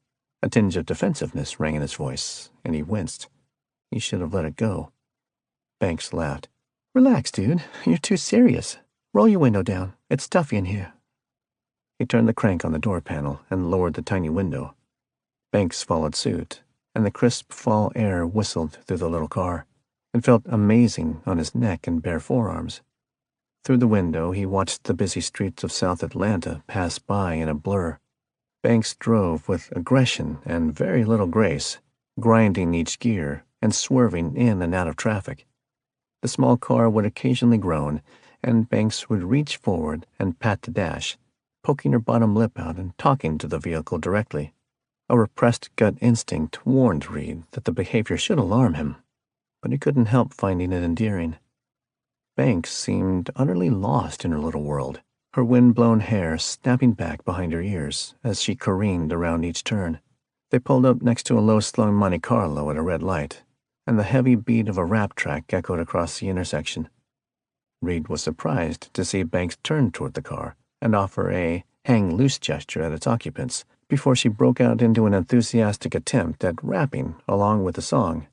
A tinge of defensiveness rang in his voice, and he winced. He should have let it go. Banks laughed. Relax, dude. You're too serious. Roll your window down. It's stuffy in here. He turned the crank on the door panel and lowered the tiny window. Banks followed suit, and the crisp fall air whistled through the little car. It felt amazing on his neck and bare forearms. Through the window, he watched the busy streets of South Atlanta pass by in a blur. Banks drove with aggression and very little grace, grinding each gear and swerving in and out of traffic. The small car would occasionally groan, and Banks would reach forward and pat the dash, poking her bottom lip out and talking to the vehicle directly. A repressed gut instinct warned Reed that the behavior should alarm him, but he couldn't help finding it endearing. Banks seemed utterly lost in her little world, her wind-blown hair snapping back behind her ears as she careened around each turn. They pulled up next to a low-slung Monte Carlo at a red light, and the heavy beat of a rap track echoed across the intersection. Reed was surprised to see Banks turn toward the car and offer a hang-loose gesture at its occupants before she broke out into an enthusiastic attempt at rapping along with the song.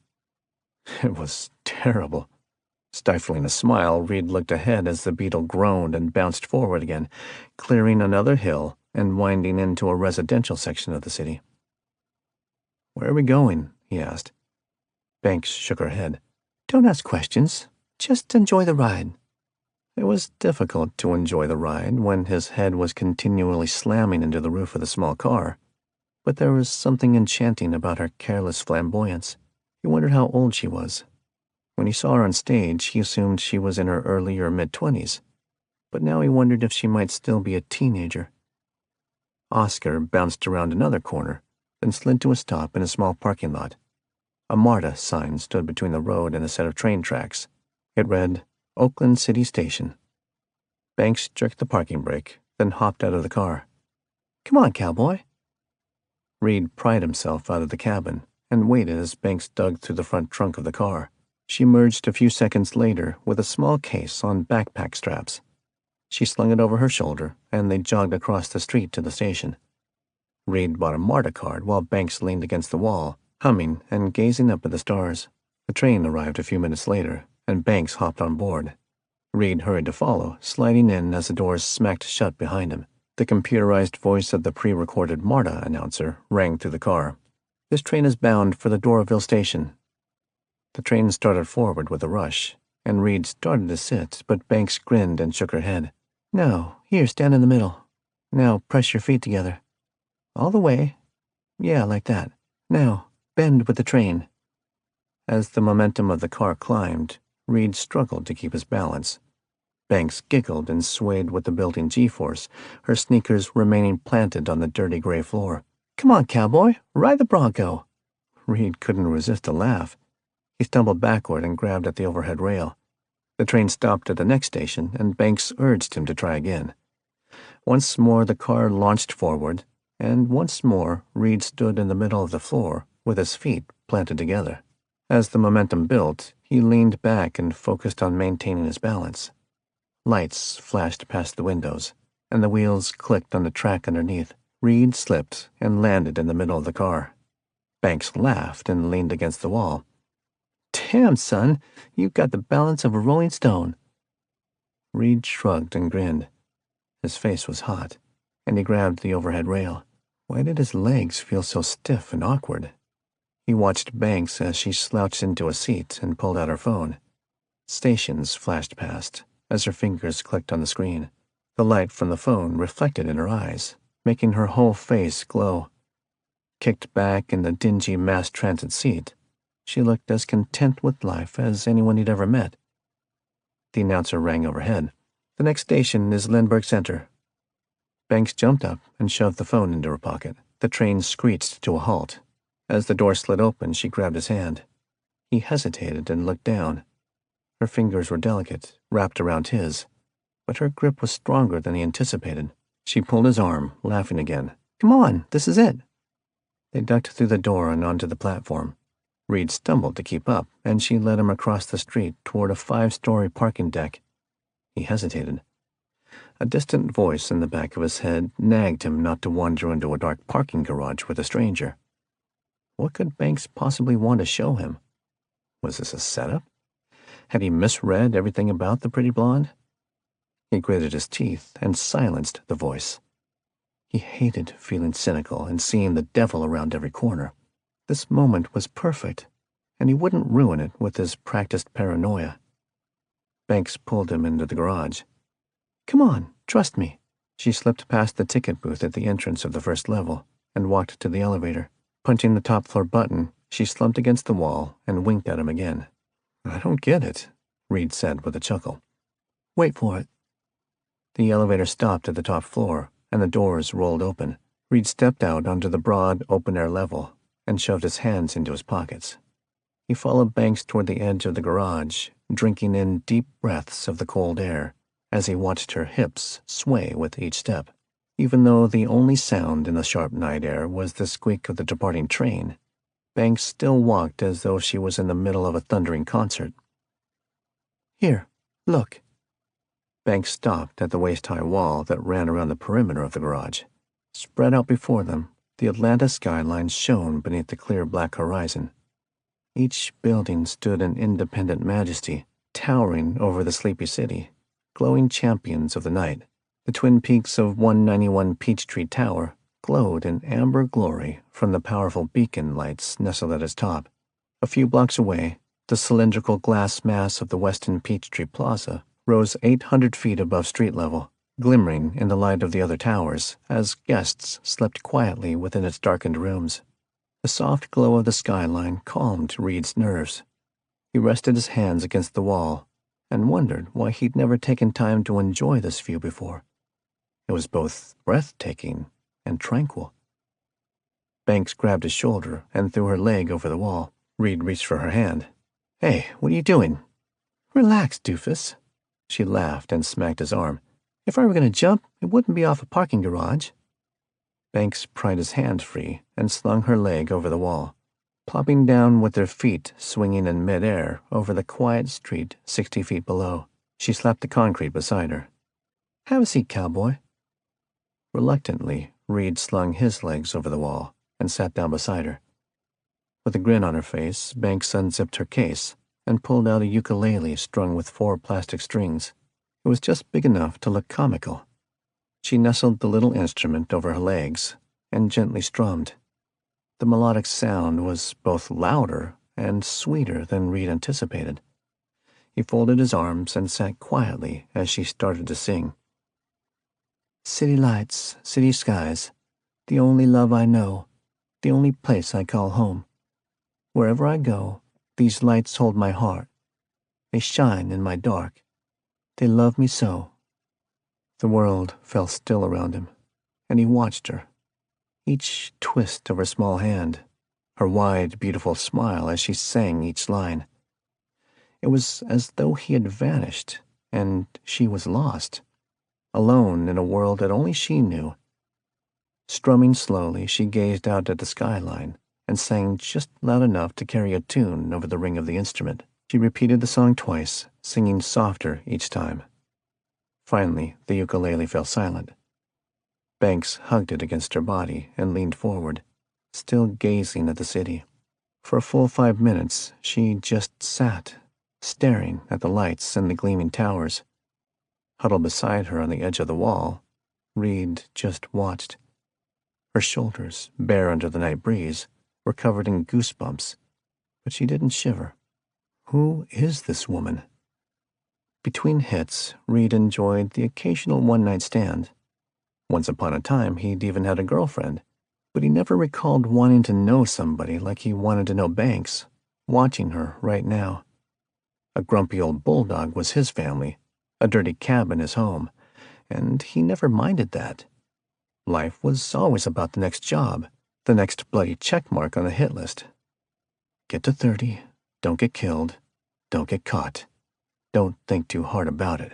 It was terrible. Stifling a smile, Reed looked ahead as the Beetle groaned and bounced forward again, clearing another hill and winding into a residential section of the city. Where are we going? He asked. Banks shook her head. Don't ask questions. Just enjoy the ride. It was difficult to enjoy the ride when his head was continually slamming into the roof of the small car, but there was something enchanting about her careless flamboyance. He wondered how old she was. When he saw her on stage, he assumed she was in her early or mid-20s, but now he wondered if she might still be a teenager. Oscar bounced around another corner, then slid to a stop in a small parking lot. A MARTA sign stood between the road and a set of train tracks. It read, Oakland City Station. Banks jerked the parking brake, then hopped out of the car. Come on, cowboy. Reed pried himself out of the cabin and waited as Banks dug through the front trunk of the car. She emerged a few seconds later with a small case on backpack straps. She slung it over her shoulder, and they jogged across the street to the station. Reed bought a MARTA card while Banks leaned against the wall, humming and gazing up at the stars. The train arrived a few minutes later, and Banks hopped on board. Reed hurried to follow, sliding in as the doors smacked shut behind him. The computerized voice of the pre-recorded MARTA announcer rang through the car. This train is bound for the Doraville station. The train started forward with a rush, and Reed started to sit, but Banks grinned and shook her head. No, here, stand in the middle. Now press your feet together. All the way. Yeah, like that. Now, bend with the train. As the momentum of the car climbed, Reed struggled to keep his balance. Banks giggled and swayed with the building G-force, her sneakers remaining planted on the dirty gray floor. Come on, cowboy, ride the Bronco. Reed couldn't resist a laugh. He stumbled backward and grabbed at the overhead rail. The train stopped at the next station, and Banks urged him to try again. Once more the car launched forward, and once more Reed stood in the middle of the floor with his feet planted together. As the momentum built, he leaned back and focused on maintaining his balance. Lights flashed past the windows, and the wheels clicked on the track underneath. Reed slipped and landed in the middle of the car. Banks laughed and leaned against the wall. Damn, son, you've got the balance of a rolling stone. Reed shrugged and grinned. His face was hot, and he grabbed the overhead rail. Why did his legs feel so stiff and awkward? He watched Banks as she slouched into a seat and pulled out her phone. Stations flashed past as her fingers clicked on the screen. The light from the phone reflected in her eyes, making her whole face glow. Kicked back in the dingy mass transit seat, she looked as content with life as anyone he'd ever met. The announcer rang overhead. The next station is Lindbergh Center. Banks jumped up and shoved the phone into her pocket. The train screeched to a halt. As the door slid open, she grabbed his hand. He hesitated and looked down. Her fingers were delicate, wrapped around his, but her grip was stronger than he anticipated. She pulled his arm, laughing again. "Come on, this is it." They ducked through the door and onto the platform. Reed stumbled to keep up, and she led him across the street toward a 5-story parking deck. He hesitated. A distant voice in the back of his head nagged him not to wander into a dark parking garage with a stranger. What could Banks possibly want to show him? Was this a setup? Had he misread everything about the pretty blonde? He gritted his teeth and silenced the voice. He hated feeling cynical and seeing the devil around every corner. This moment was perfect, and he wouldn't ruin it with his practiced paranoia. Banks pulled him into the garage. "Come on, trust me." She slipped past the ticket booth at the entrance of the first level and walked to the elevator. Punching the top-floor button, she slumped against the wall and winked at him again. "I don't get it," Reed said with a chuckle. "Wait for it." The elevator stopped at the top floor, and the doors rolled open. Reed stepped out onto the broad, open-air level and shoved his hands into his pockets. He followed Banks toward the edge of the garage, drinking in deep breaths of the cold air as he watched her hips sway with each step. Even though the only sound in the sharp night air was the squeak of the departing train, Banks still walked as though she was in the middle of a thundering concert. "Here, look." Banks stopped at the waist-high wall that ran around the perimeter of the garage. Spread out before them, the Atlanta skyline shone beneath the clear black horizon. Each building stood in independent majesty, towering over the sleepy city, glowing champions of the night. The twin peaks of 191 Peachtree Tower glowed in amber glory from the powerful beacon lights nestled at its top. A few blocks away, the cylindrical glass mass of the Westin Peachtree Plaza rose 800 feet above street level, glimmering in the light of the other towers as guests slept quietly within its darkened rooms. The soft glow of the skyline calmed Reed's nerves. He rested his hands against the wall and wondered why he'd never taken time to enjoy this view before. It was both breathtaking and tranquil. Banks grabbed his shoulder and threw her leg over the wall. Reed reached for her hand. "Hey, what are you doing?" "Relax, doofus." She laughed and smacked his arm. "If I were going to jump, it wouldn't be off a parking garage." Banks pried his hand free and slung her leg over the wall, plopping down with their feet swinging in mid-air over the quiet street 60 feet below. She slapped the concrete beside her. "Have a seat, cowboy." Reluctantly, Reed slung his legs over the wall and sat down beside her. With a grin on her face, Banks unzipped her case and pulled out a ukulele strung with 4 plastic strings. It was just big enough to look comical. She nestled the little instrument over her legs and gently strummed. The melodic sound was both louder and sweeter than Reed anticipated. He folded his arms and sat quietly as she started to sing. "City lights, city skies, the only love I know, the only place I call home. Wherever I go, these lights hold my heart. They shine in my dark. They love me so." The world fell still around him, and he watched her. Each twist of her small hand, her wide, beautiful smile as she sang each line. It was as though he had vanished, and she was lost, alone in a world that only she knew. Strumming slowly, she gazed out at the skyline and sang just loud enough to carry a tune over the ring of the instrument. She repeated the song twice, singing softer each time. Finally, the ukulele fell silent. Banks hugged it against her body and leaned forward, still gazing at the city. For a full 5 minutes, she just sat, staring at the lights and the gleaming towers. Huddled beside her on the edge of the wall, Reed just watched. Her shoulders, bare under the night breeze, were covered in goosebumps, but she didn't shiver. Who is this woman? Between hits, Reed enjoyed the occasional one-night stand. Once upon a time, he'd even had a girlfriend, but he never recalled wanting to know somebody like he wanted to know Banks, watching her right now. A grumpy old bulldog was his family, a dirty cabin his home, and he never minded that. Life was always about the next job, the next bloody checkmark on the hit list. Get to 30, don't get killed, don't get caught. Don't think too hard about it.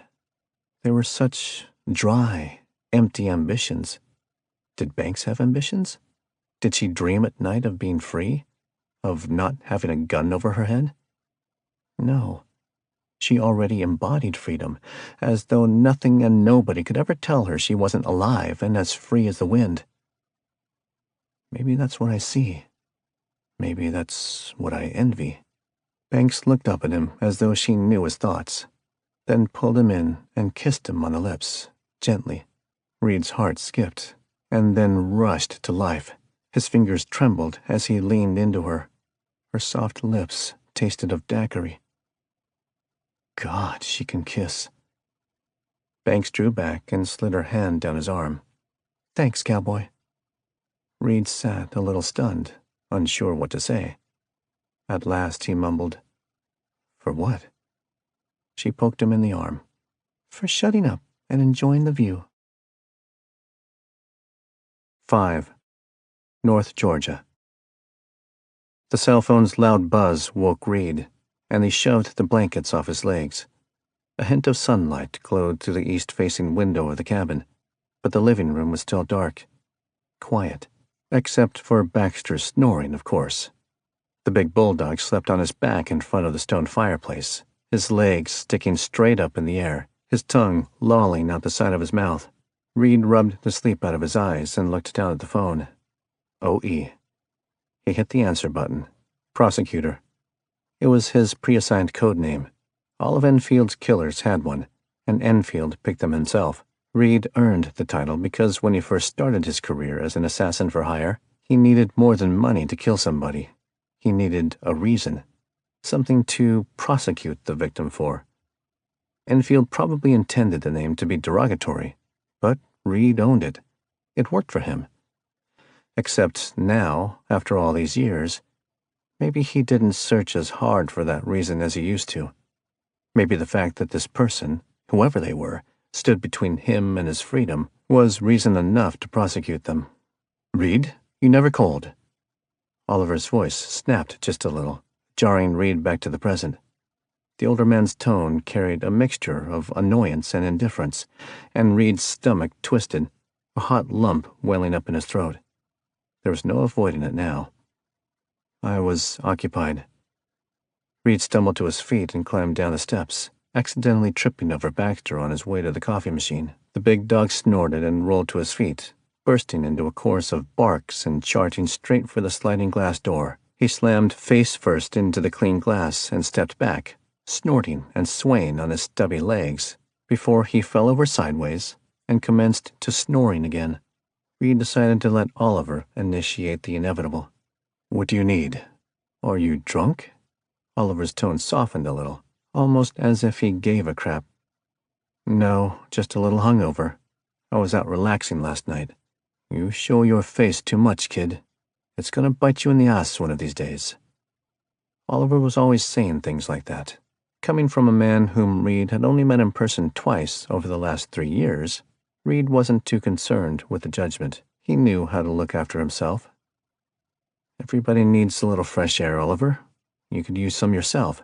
They were such dry, empty ambitions. Did Banks have ambitions? Did she dream at night of being free? Of not having a gun over her head? No. She already embodied freedom, as though nothing and nobody could ever tell her she wasn't alive and as free as the wind. Maybe that's what I see. Maybe that's what I envy. Banks looked up at him as though she knew his thoughts, then pulled him in and kissed him on the lips, gently. Reed's heart skipped, and then rushed to life. His fingers trembled as he leaned into her. Her soft lips tasted of daiquiri. God, she can kiss. Banks drew back and slid her hand down his arm. Thanks, cowboy. Reed sat a little stunned, unsure what to say. At last he mumbled, For what? She poked him in the arm. For shutting up and enjoying the view. 5. North Georgia. The cell phone's loud buzz woke Reed, and he shoved the blankets off his legs. A hint of sunlight glowed through the east-facing window of the cabin, but the living room was still dark. Quiet, except for Baxter's snoring, of course. The big bulldog slept on his back in front of the stone fireplace, his legs sticking straight up in the air, his tongue lolling out the side of his mouth. Reed rubbed the sleep out of his eyes and looked down at the phone. OE. He hit the answer button. Prosecutor. It was his pre-assigned code name. All of Enfield's killers had one, and Enfield picked them himself. Reed earned the title because when he first started his career as an assassin for hire, he needed more than money to kill somebody. He needed a reason, something to prosecute the victim for. Enfield probably intended the name to be derogatory, but Reed owned it. It worked for him. Except now, after all these years, maybe he didn't search as hard for that reason as he used to. Maybe the fact that this person, whoever they were, stood between him and his freedom was reason enough to prosecute them. Reed, you never called. Oliver's voice snapped just a little, jarring Reed back to the present. The older man's tone carried a mixture of annoyance and indifference, and Reed's stomach twisted, a hot lump welling up in his throat. There was no avoiding it now. I was occupied. Reed stumbled to his feet and climbed down the steps, accidentally tripping over Baxter on his way to the coffee machine. The big dog snorted and rolled to his feet, bursting into a chorus of barks and charging straight for the sliding glass door. He slammed face first into the clean glass and stepped back, snorting and swaying on his stubby legs, before he fell over sideways and commenced to snoring again. Reed decided to let Oliver initiate the inevitable. What do you need? Are you drunk? Oliver's tone softened a little, almost as if he gave a crap. No, just a little hungover. I was out relaxing last night. You show your face too much, kid. It's gonna bite you in the ass one of these days. Oliver was always saying things like that. Coming from a man whom Reed had only met in person twice over the last 3 years, Reed wasn't too concerned with the judgment. He knew how to look after himself. Everybody needs a little fresh air, Oliver. You could use some yourself.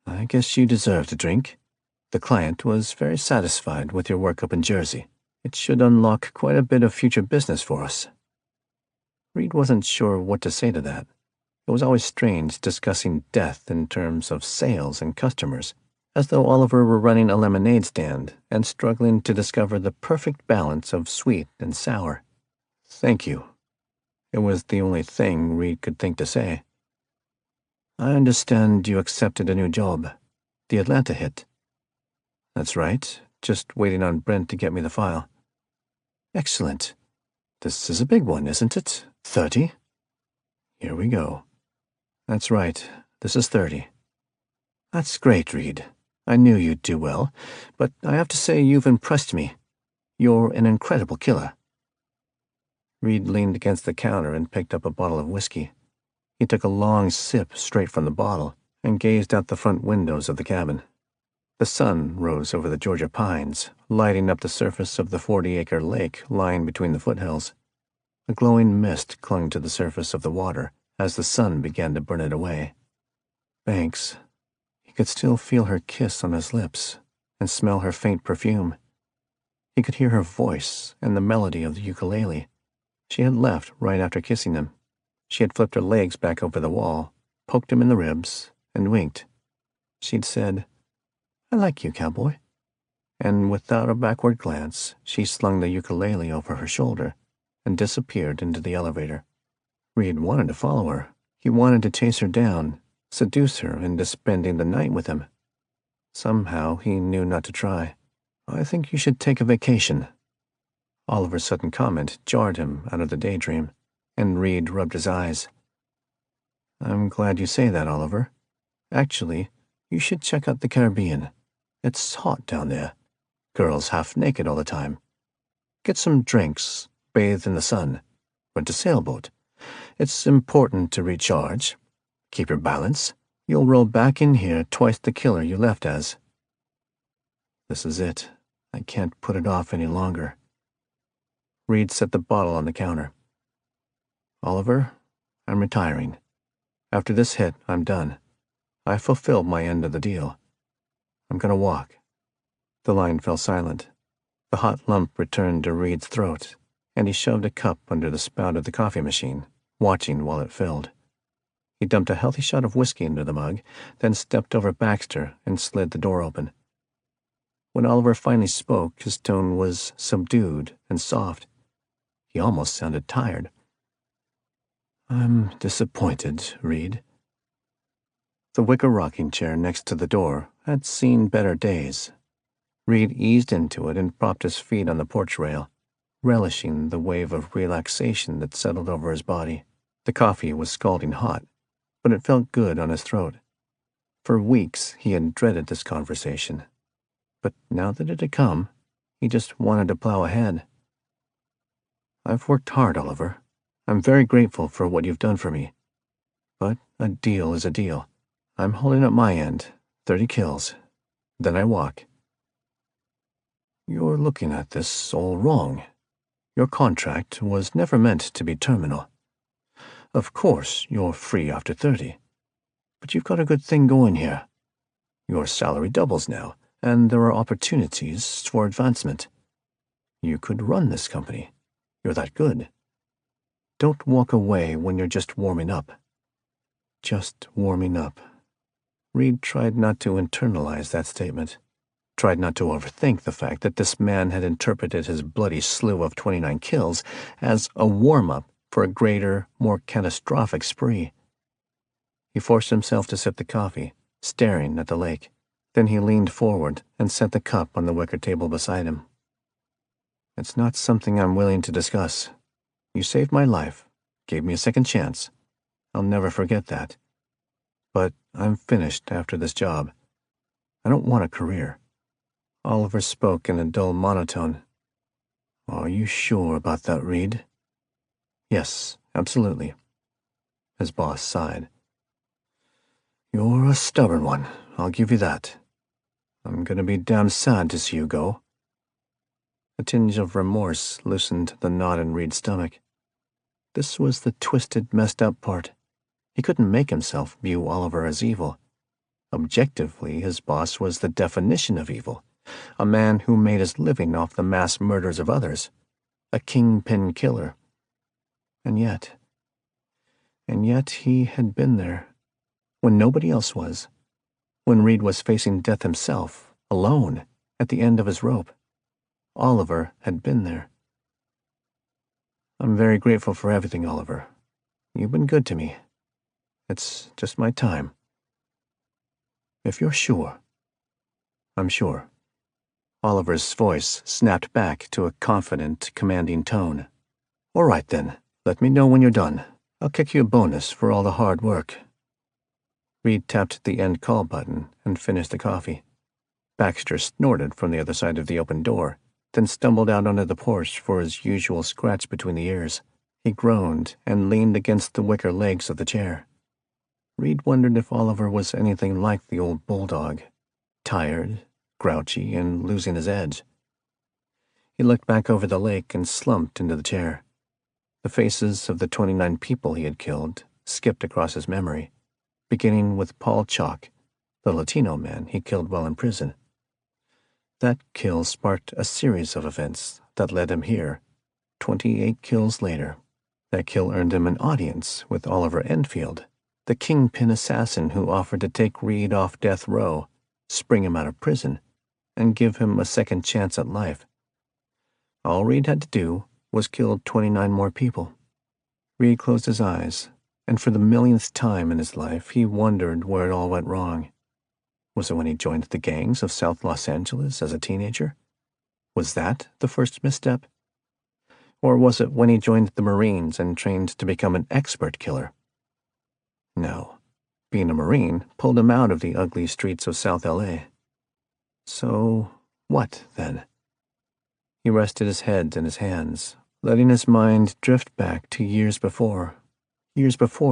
I guess you deserved a drink. The client was very satisfied with your work up in Jersey. It should unlock quite a bit of future business for us. Reed wasn't sure what to say to that. It was always strange discussing death in terms of sales and customers, as though Oliver were running a lemonade stand and struggling to discover the perfect balance of sweet and sour. Thank you. It was the only thing Reed could think to say. I understand you accepted a new job, the Atlanta hit. That's right, just waiting on Brent to get me the file. Excellent. This is a big one, isn't it? 30? Here we go. That's right, this is 30. That's great, Reed. I knew you'd do well, but I have to say you've impressed me. You're an incredible killer. Reed leaned against the counter and picked up a bottle of whiskey. He took a long sip straight from the bottle and gazed out the front windows of the cabin. The sun rose over the Georgia pines, lighting up the surface of the 40-acre lake lying between the foothills. A glowing mist clung to the surface of the water as the sun began to burn it away. Banks, he could still feel her kiss on his lips and smell her faint perfume. He could hear her voice and the melody of the ukulele. She had left right after kissing him. She had flipped her legs back over the wall, poked him in the ribs, and winked. She'd said, "I like you, cowboy." And without a backward glance, she slung the ukulele over her shoulder and disappeared into the elevator. Reed wanted to follow her. He wanted to chase her down, seduce her into spending the night with him. Somehow he knew not to try. "I think you should take a vacation." Oliver's sudden comment jarred him out of the daydream, and Reed rubbed his eyes. "I'm glad you say that, Oliver. Actually, you should check out the Caribbean. It's hot down there. Girls half naked all the time. Get some drinks, bathe in the sun, rent a sailboat. It's important to recharge. Keep your balance. You'll roll back in here twice the killer you left as." This is it. I can't put it off any longer. Reed set the bottle on the counter. "Oliver, I'm retiring. After this hit, I'm done. I fulfilled my end of the deal. I'm gonna walk." The line fell silent. The hot lump returned to Reed's throat, and he shoved a cup under the spout of the coffee machine, watching while it filled. He dumped a healthy shot of whiskey into the mug, then stepped over Baxter and slid the door open. When Oliver finally spoke, his tone was subdued and soft. He almost sounded tired. "I'm disappointed, Reed." The wicker rocking chair next to the door had seen better days. Reed eased into it and propped his feet on the porch rail, relishing the wave of relaxation that settled over his body. The coffee was scalding hot, but it felt good on his throat. For weeks he had dreaded this conversation, but now that it had come, he just wanted to plow ahead. "I've worked hard, Oliver. I'm very grateful for what you've done for me. But a deal is a deal. I'm holding up my end, 30 kills. Then I walk." "You're looking at this all wrong. Your contract was never meant to be terminal. Of course, you're free after 30. But you've got a good thing going here. Your salary doubles now, and there are opportunities for advancement. You could run this company. You're that good. Don't walk away when you're just warming up." Just warming up. Reed tried not to internalize that statement, tried not to overthink the fact that this man had interpreted his bloody slew of 29 kills as a warm-up for a greater, more catastrophic spree. He forced himself to sip the coffee, staring at the lake. Then he leaned forward and set the cup on the wicker table beside him. "It's not something I'm willing to discuss. You saved my life, gave me a second chance. I'll never forget that. But I'm finished after this job. I don't want a career." Oliver spoke in a dull monotone. "Are you sure about that, Reed?" "Yes, absolutely." His boss sighed. "You're a stubborn one, I'll give you that. I'm gonna be damn sad to see you go." A tinge of remorse loosened the knot in Reed's stomach. This was the twisted, messed up part. He couldn't make himself view Oliver as evil. Objectively, his boss was the definition of evil, a man who made his living off the mass murders of others, a kingpin killer. And yet he had been there, when nobody else was, when Reed was facing death himself, alone, at the end of his rope. Oliver had been there. "I'm very grateful for everything, Oliver. You've been good to me. It's just my time." "If you're sure." "I'm sure." Oliver's voice snapped back to a confident, commanding tone. "All right, then. Let me know when you're done. I'll kick you a bonus for all the hard work." Reed tapped the end call button and finished the coffee. Baxter snorted from the other side of the open door, then stumbled out onto the porch for his usual scratch between the ears. He groaned and leaned against the wicker legs of the chair. Reed wondered if Oliver was anything like the old bulldog, tired, grouchy, and losing his edge. He looked back over the lake and slumped into the chair. The faces of the 29 people he had killed skipped across his memory, beginning with Paul Chalk, the Latino man he killed while in prison. That kill sparked a series of events that led him here, 28 kills later. That kill earned him an audience with Oliver Enfield, the kingpin assassin who offered to take Reed off death row, spring him out of prison, and give him a second chance at life. All Reed had to do was kill 29 more people. Reed closed his eyes, and for the millionth time in his life, he wondered where it all went wrong. Was it when he joined the gangs of South Los Angeles as a teenager? Was that the first misstep? Or was it when he joined the Marines and trained to become an expert killer? No. Being a Marine pulled him out of the ugly streets of South L.A. So, what then? He rested his head in his hands, letting his mind drift back to years before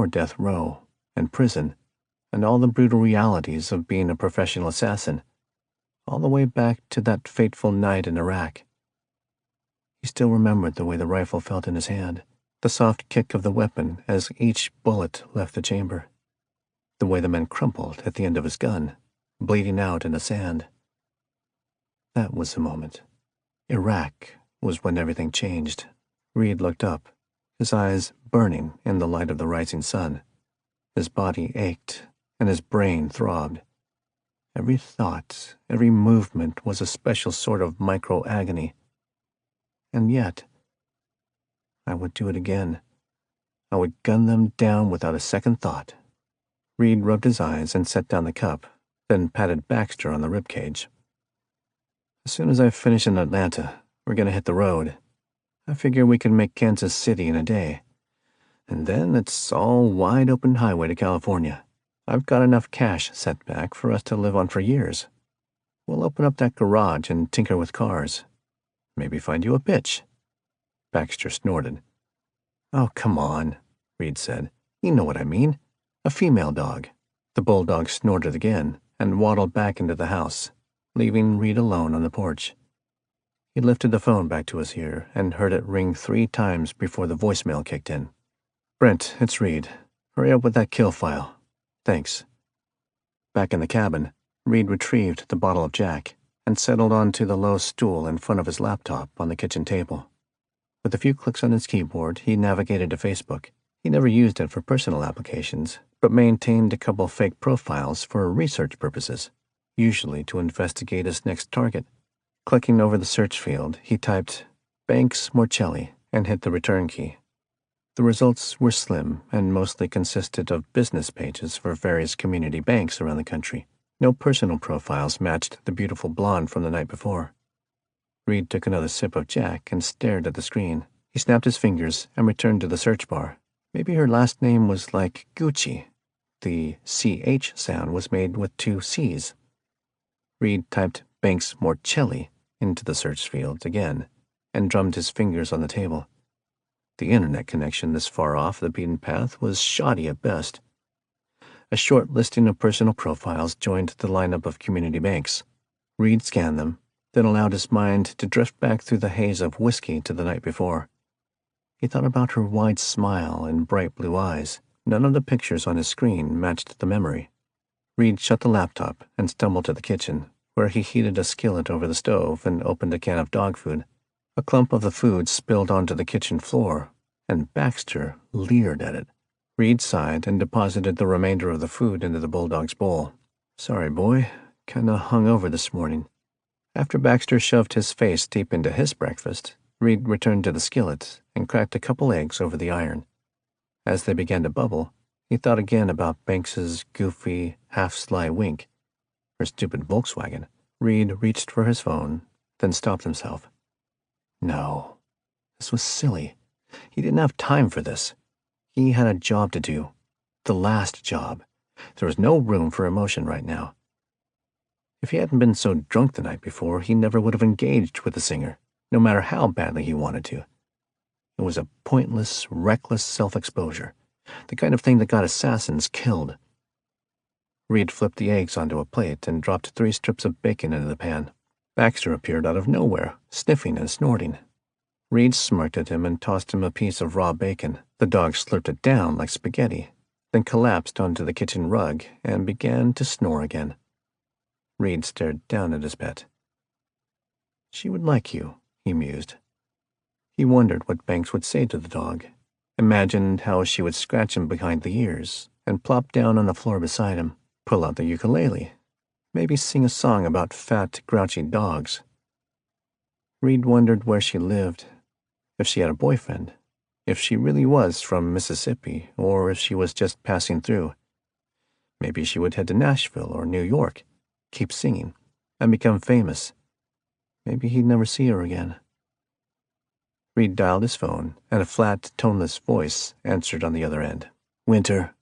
death row and prison, and all the brutal realities of being a professional assassin, all the way back to that fateful night in Iraq. He still remembered the way the rifle felt in his hand, the soft kick of the weapon as each bullet left the chamber, the way the man crumpled at the end of his gun, bleeding out in the sand. That was the moment. Iraq was when everything changed. Reed looked up, his eyes burning in the light of the rising sun. His body ached, and his brain throbbed. Every thought, every movement was a special sort of micro-agony. And yet, I would do it again. I would gun them down without a second thought. Reed rubbed his eyes and set down the cup, then patted Baxter on the ribcage. As soon as I finish in Atlanta, we're going to hit the road. I figure we can make Kansas City in a day. And then it's all wide open highway to California. I've got enough cash set back for us to live on for years. We'll open up that garage and tinker with cars. Maybe find you a bitch. Baxter snorted. Oh, come on, Reed said. You know what I mean. A female dog. The bulldog snorted again and waddled back into the house, leaving Reed alone on the porch. He lifted the phone back to his ear and heard it ring 3 times before the voicemail kicked in. Brent, it's Reed. Hurry up with that kill file. Thanks. Back in the cabin, Reed retrieved the bottle of Jack and settled onto the low stool in front of his laptop on the kitchen table. With a few clicks on his keyboard, he navigated to Facebook. He never used it for personal applications, but maintained a couple fake profiles for research purposes, usually to investigate his next target. Clicking over the search field, he typed Banks Morcelli and hit the return key. The results were slim and mostly consisted of business pages for various community banks around the country. No personal profiles matched the beautiful blonde from the night before. Reed took another sip of Jack and stared at the screen. He snapped his fingers and returned to the search bar. Maybe her last name was like Gucci. The CH sound was made with 2 C's. Reed typed Banks Morcelli into the search field again and drummed his fingers on the table. The internet connection this far off the beaten path was shoddy at best. A short listing of personal profiles joined the lineup of community banks. Reed scanned them, then allowed his mind to drift back through the haze of whiskey to the night before. He thought about her wide smile and bright blue eyes. None of the pictures on his screen matched the memory. Reed shut the laptop and stumbled to the kitchen, where he heated a skillet over the stove and opened a can of dog food. A clump of the food spilled onto the kitchen floor, and Baxter leered at it. Reed sighed and deposited the remainder of the food into the bulldog's bowl. Sorry, boy. Kinda hungover this morning. After Baxter shoved his face deep into his breakfast, Reed returned to the skillet and cracked a couple eggs over the iron. As they began to bubble, he thought again about Banks's goofy, half-sly wink. Her stupid Volkswagen. Reed reached for his phone, then stopped himself. No. This was silly. He didn't have time for this. He had a job to do. The last job. There was no room for emotion right now. If he hadn't been so drunk the night before, he never would have engaged with the singer, no matter how badly he wanted to. It was a pointless, reckless self-exposure, the kind of thing that got assassins killed. Reed flipped the eggs onto a plate and dropped 3 strips of bacon into the pan. Baxter appeared out of nowhere, sniffing and snorting. Reed smirked at him and tossed him a piece of raw bacon. The dog slurped it down like spaghetti, then collapsed onto the kitchen rug and began to snore again. Reed stared down at his pet. She would like you, he mused. He wondered what Banks would say to the dog, imagined how she would scratch him behind the ears and plop down on the floor beside him, pull out the ukulele, maybe sing a song about fat, grouchy dogs. Reed wondered where she lived, if she had a boyfriend, if she really was from Mississippi, or if she was just passing through. Maybe she would head to Nashville or New York, keep singing, and become famous. Maybe he'd never see her again. Reed dialed his phone, and a flat, toneless voice answered on the other end. Winter.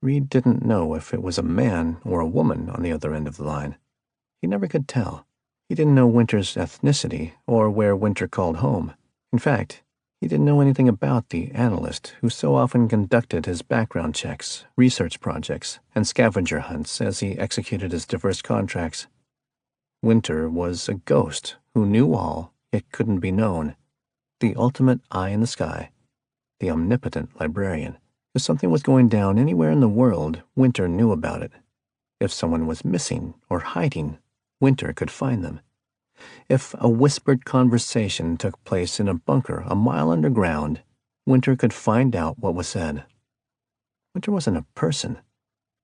Reed didn't know if it was a man or a woman on the other end of the line. He never could tell. He didn't know Winter's ethnicity or where Winter called home. In fact, he didn't know anything about the analyst who so often conducted his background checks, research projects, and scavenger hunts as he executed his diverse contracts. Winter was a ghost who knew all, yet couldn't be known. The ultimate eye in the sky. The omnipotent librarian. If something was going down anywhere in the world, Winter knew about it. If someone was missing or hiding, Winter could find them. If a whispered conversation took place in a bunker a mile underground, Winter could find out what was said. Winter wasn't a person.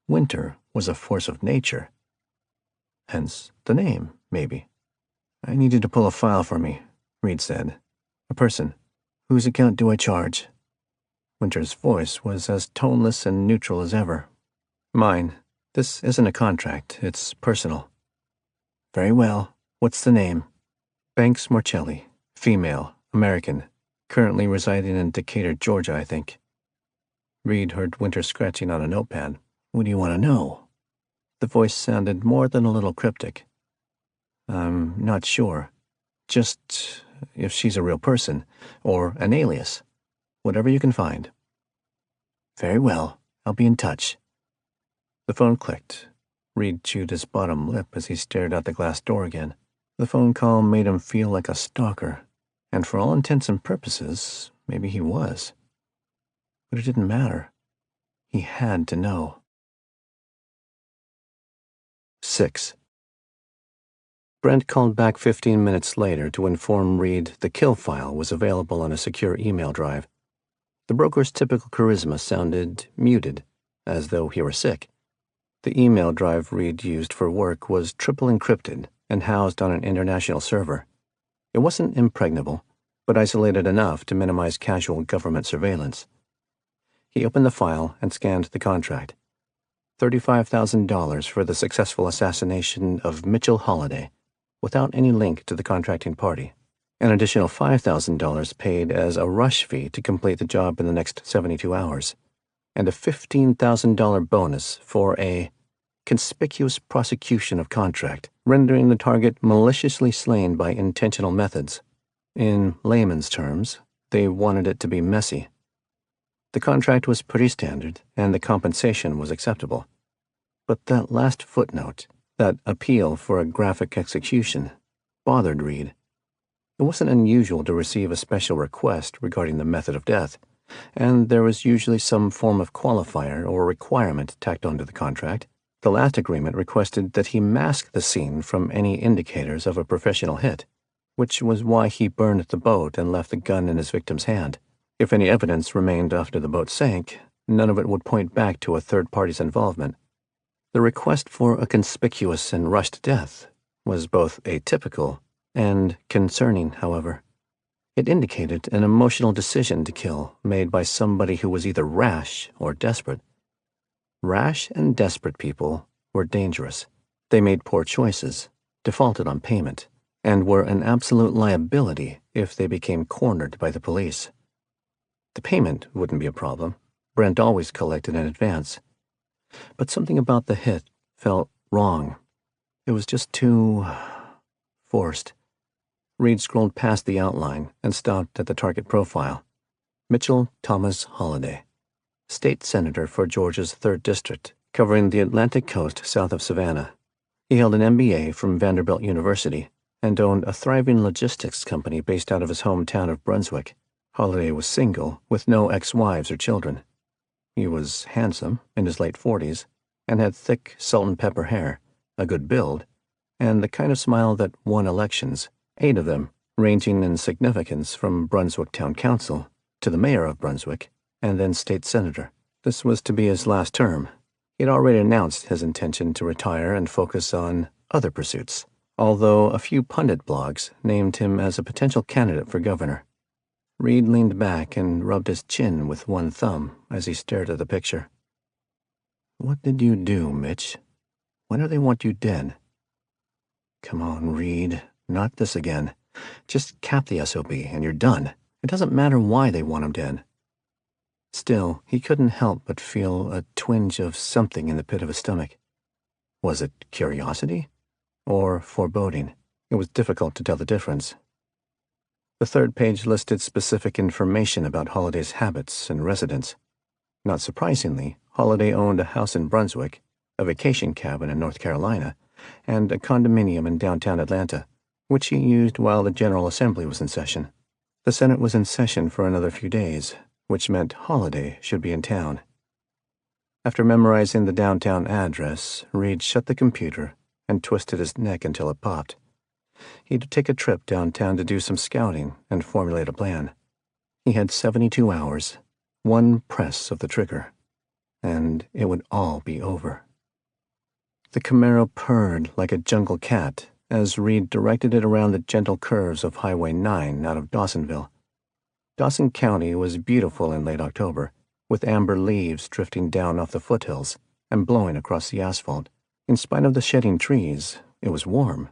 Winter was a force of nature. Hence the name, maybe. I need you to pull a file for me, Reed said. A person. Whose account do I charge? Winter's voice was as toneless and neutral as ever. Mine. This isn't a contract. It's personal. Very well. What's the name? Banks Morcelli. Female. American. Currently residing in Decatur, Georgia, I think. Reed heard Winter scratching on a notepad. What do you want to know? The voice sounded more than a little cryptic. I'm not sure. Just if she's a real person, or an alias. Whatever you can find. Very well. I'll be in touch. The phone clicked. Reed chewed his bottom lip as he stared out the glass door again. The phone call made him feel like a stalker, and for all intents and purposes, maybe he was. But it didn't matter. He had to know. 6. Brent called back 15 minutes later to inform Reed the kill file was available on a secure email drive. The broker's typical charisma sounded muted, as though he were sick. The email drive Reed used for work was triple encrypted and housed on an international server. It wasn't impregnable, but isolated enough to minimize casual government surveillance. He opened the file and scanned the contract. $35,000 for the successful assassination of Mitchell Holliday, without any link to the contracting party. An additional $5,000 paid as a rush fee to complete the job in the next 72 hours, and a $15,000 bonus for a conspicuous prosecution of contract, rendering the target maliciously slain by intentional methods. In layman's terms, they wanted it to be messy. The contract was pretty standard, and the compensation was acceptable. But that last footnote, that appeal for a graphic execution, bothered Reed. It wasn't unusual to receive a special request regarding the method of death, and there was usually some form of qualifier or requirement tacked onto the contract. The last agreement requested that he mask the scene from any indicators of a professional hit, which was why he burned the boat and left the gun in his victim's hand. If any evidence remained after the boat sank, none of it would point back to a third party's involvement. The request for a conspicuous and rushed death was both atypical and concerning, however. It indicated an emotional decision to kill made by somebody who was either rash or desperate. Rash and desperate people were dangerous. They made poor choices, defaulted on payment, and were an absolute liability if they became cornered by the police. The payment wouldn't be a problem. Brent always collected in advance. But something about the hit felt wrong. It was just too forced. Reed scrolled past the outline and stopped at the target profile. Mitchell Thomas Holliday, state senator for Georgia's 3rd District, covering the Atlantic coast south of Savannah. He held an MBA from Vanderbilt University and owned a thriving logistics company based out of his hometown of Brunswick. Holliday was single, with no ex-wives or children. He was handsome, in his late 40s, and had thick salt and pepper hair, a good build, and the kind of smile that won elections, 8 of them, ranging in significance from Brunswick Town Council to the mayor of Brunswick, and then state senator. This was to be his last term. He had already announced his intention to retire and focus on other pursuits, although a few pundit blogs named him as a potential candidate for governor. Reed leaned back and rubbed his chin with one thumb as he stared at the picture. What did you do, Mitch? When do they want you dead? Come on, Reed. Not this again. Just cap the SOB and you're done. It doesn't matter why they want him dead. Still, he couldn't help but feel a twinge of something in the pit of his stomach. Was it curiosity or foreboding? It was difficult to tell the difference. The third page listed specific information about Holliday's habits and residence. Not surprisingly, Holliday owned a house in Brunswick, a vacation cabin in North Carolina, and a condominium in downtown Atlanta, which he used while the General Assembly was in session. The Senate was in session for another few days, which meant Holliday should be in town. After memorizing the downtown address, Reed shut the computer and twisted his neck until it popped. He'd take a trip downtown to do some scouting and formulate a plan. He had 72 hours, one press of the trigger, and it would all be over. The Camaro purred like a jungle cat as Reed directed it around the gentle curves of Highway 9 out of Dawsonville. Dawson County was beautiful in late October, with amber leaves drifting down off the foothills and blowing across the asphalt. In spite of the shedding trees, it was warm,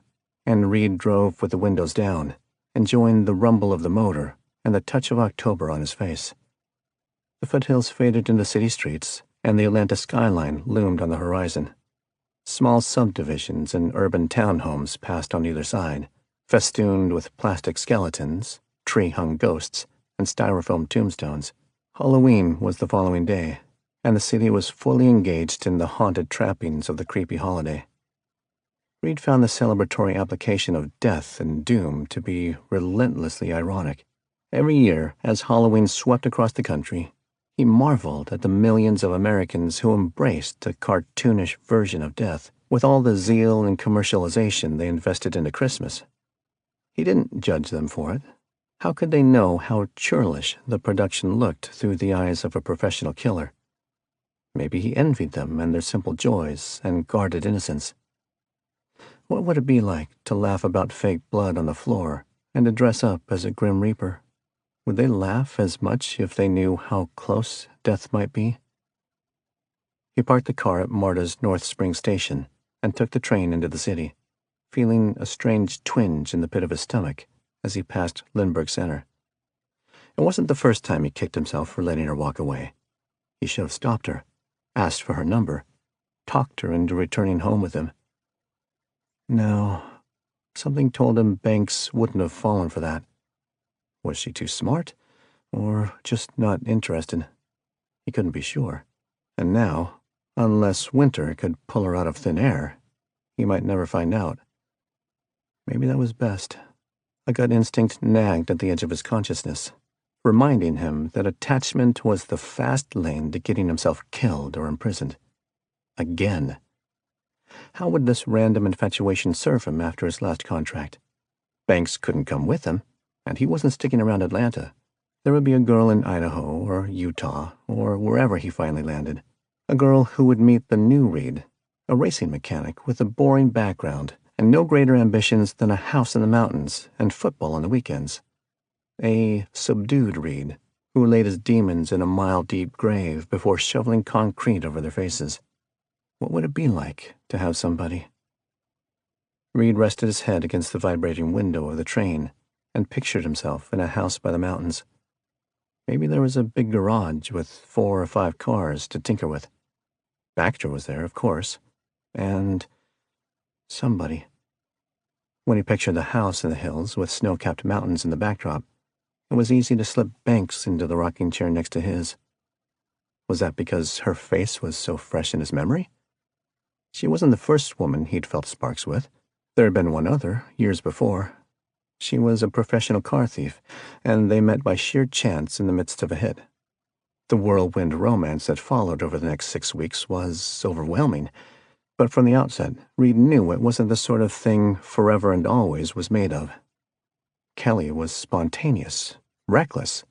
and Reed drove with the windows down, enjoying the rumble of the motor and the touch of October on his face. The foothills faded into city streets, and the Atlanta skyline loomed on the horizon. Small subdivisions and urban townhomes passed on either side, festooned with plastic skeletons, tree-hung ghosts, and styrofoam tombstones. Halloween was the following day, and the city was fully engaged in the haunted trappings of the creepy holiday. Reed found the celebratory application of death and doom to be relentlessly ironic. Every year, as Halloween swept across the country, he marveled at the millions of Americans who embraced a cartoonish version of death with all the zeal and commercialization they invested into Christmas. He didn't judge them for it. How could they know how churlish the production looked through the eyes of a professional killer? Maybe he envied them and their simple joys and guarded innocence. What would it be like to laugh about fake blood on the floor and to dress up as a Grim Reaper? Would they laugh as much if they knew how close death might be? He parked the car at Marta's North Spring Station and took the train into the city, feeling a strange twinge in the pit of his stomach as he passed Lindbergh Center. It wasn't the first time he kicked himself for letting her walk away. He should have stopped her, asked for her number, talked her into returning home with him. No, something told him Banks wouldn't have fallen for that. Was she too smart, or just not interested? He couldn't be sure. And now, unless Winter could pull her out of thin air, he might never find out. Maybe that was best. A gut instinct nagged at the edge of his consciousness, reminding him that attachment was the fast lane to getting himself killed or imprisoned. Again. How would this random infatuation serve him after his last contract? Banks couldn't come with him, and he wasn't sticking around Atlanta. There would be a girl in Idaho or Utah or wherever he finally landed. A girl who would meet the new Reed, a racing mechanic with a boring background and no greater ambitions than a house in the mountains and football on the weekends. A subdued Reed who laid his demons in a mile-deep grave before shoveling concrete over their faces. What would it be like to have somebody? Reed rested his head against the vibrating window of the train and pictured himself in a house by the mountains. Maybe there was a big garage with 4 or 5 cars to tinker with. Baxter was there, of course, and somebody. When he pictured the house in the hills with snow-capped mountains in the backdrop, it was easy to slip Banks into the rocking chair next to his. Was that because her face was so fresh in his memory? She wasn't the first woman he'd felt sparks with. There had been one other, years before. She was a professional car thief, and they met by sheer chance in the midst of a hit. The whirlwind romance that followed over the next 6 weeks was overwhelming, but from the outset, Reed knew it wasn't the sort of thing Forever and Always was made of. Kelly was spontaneous, reckless,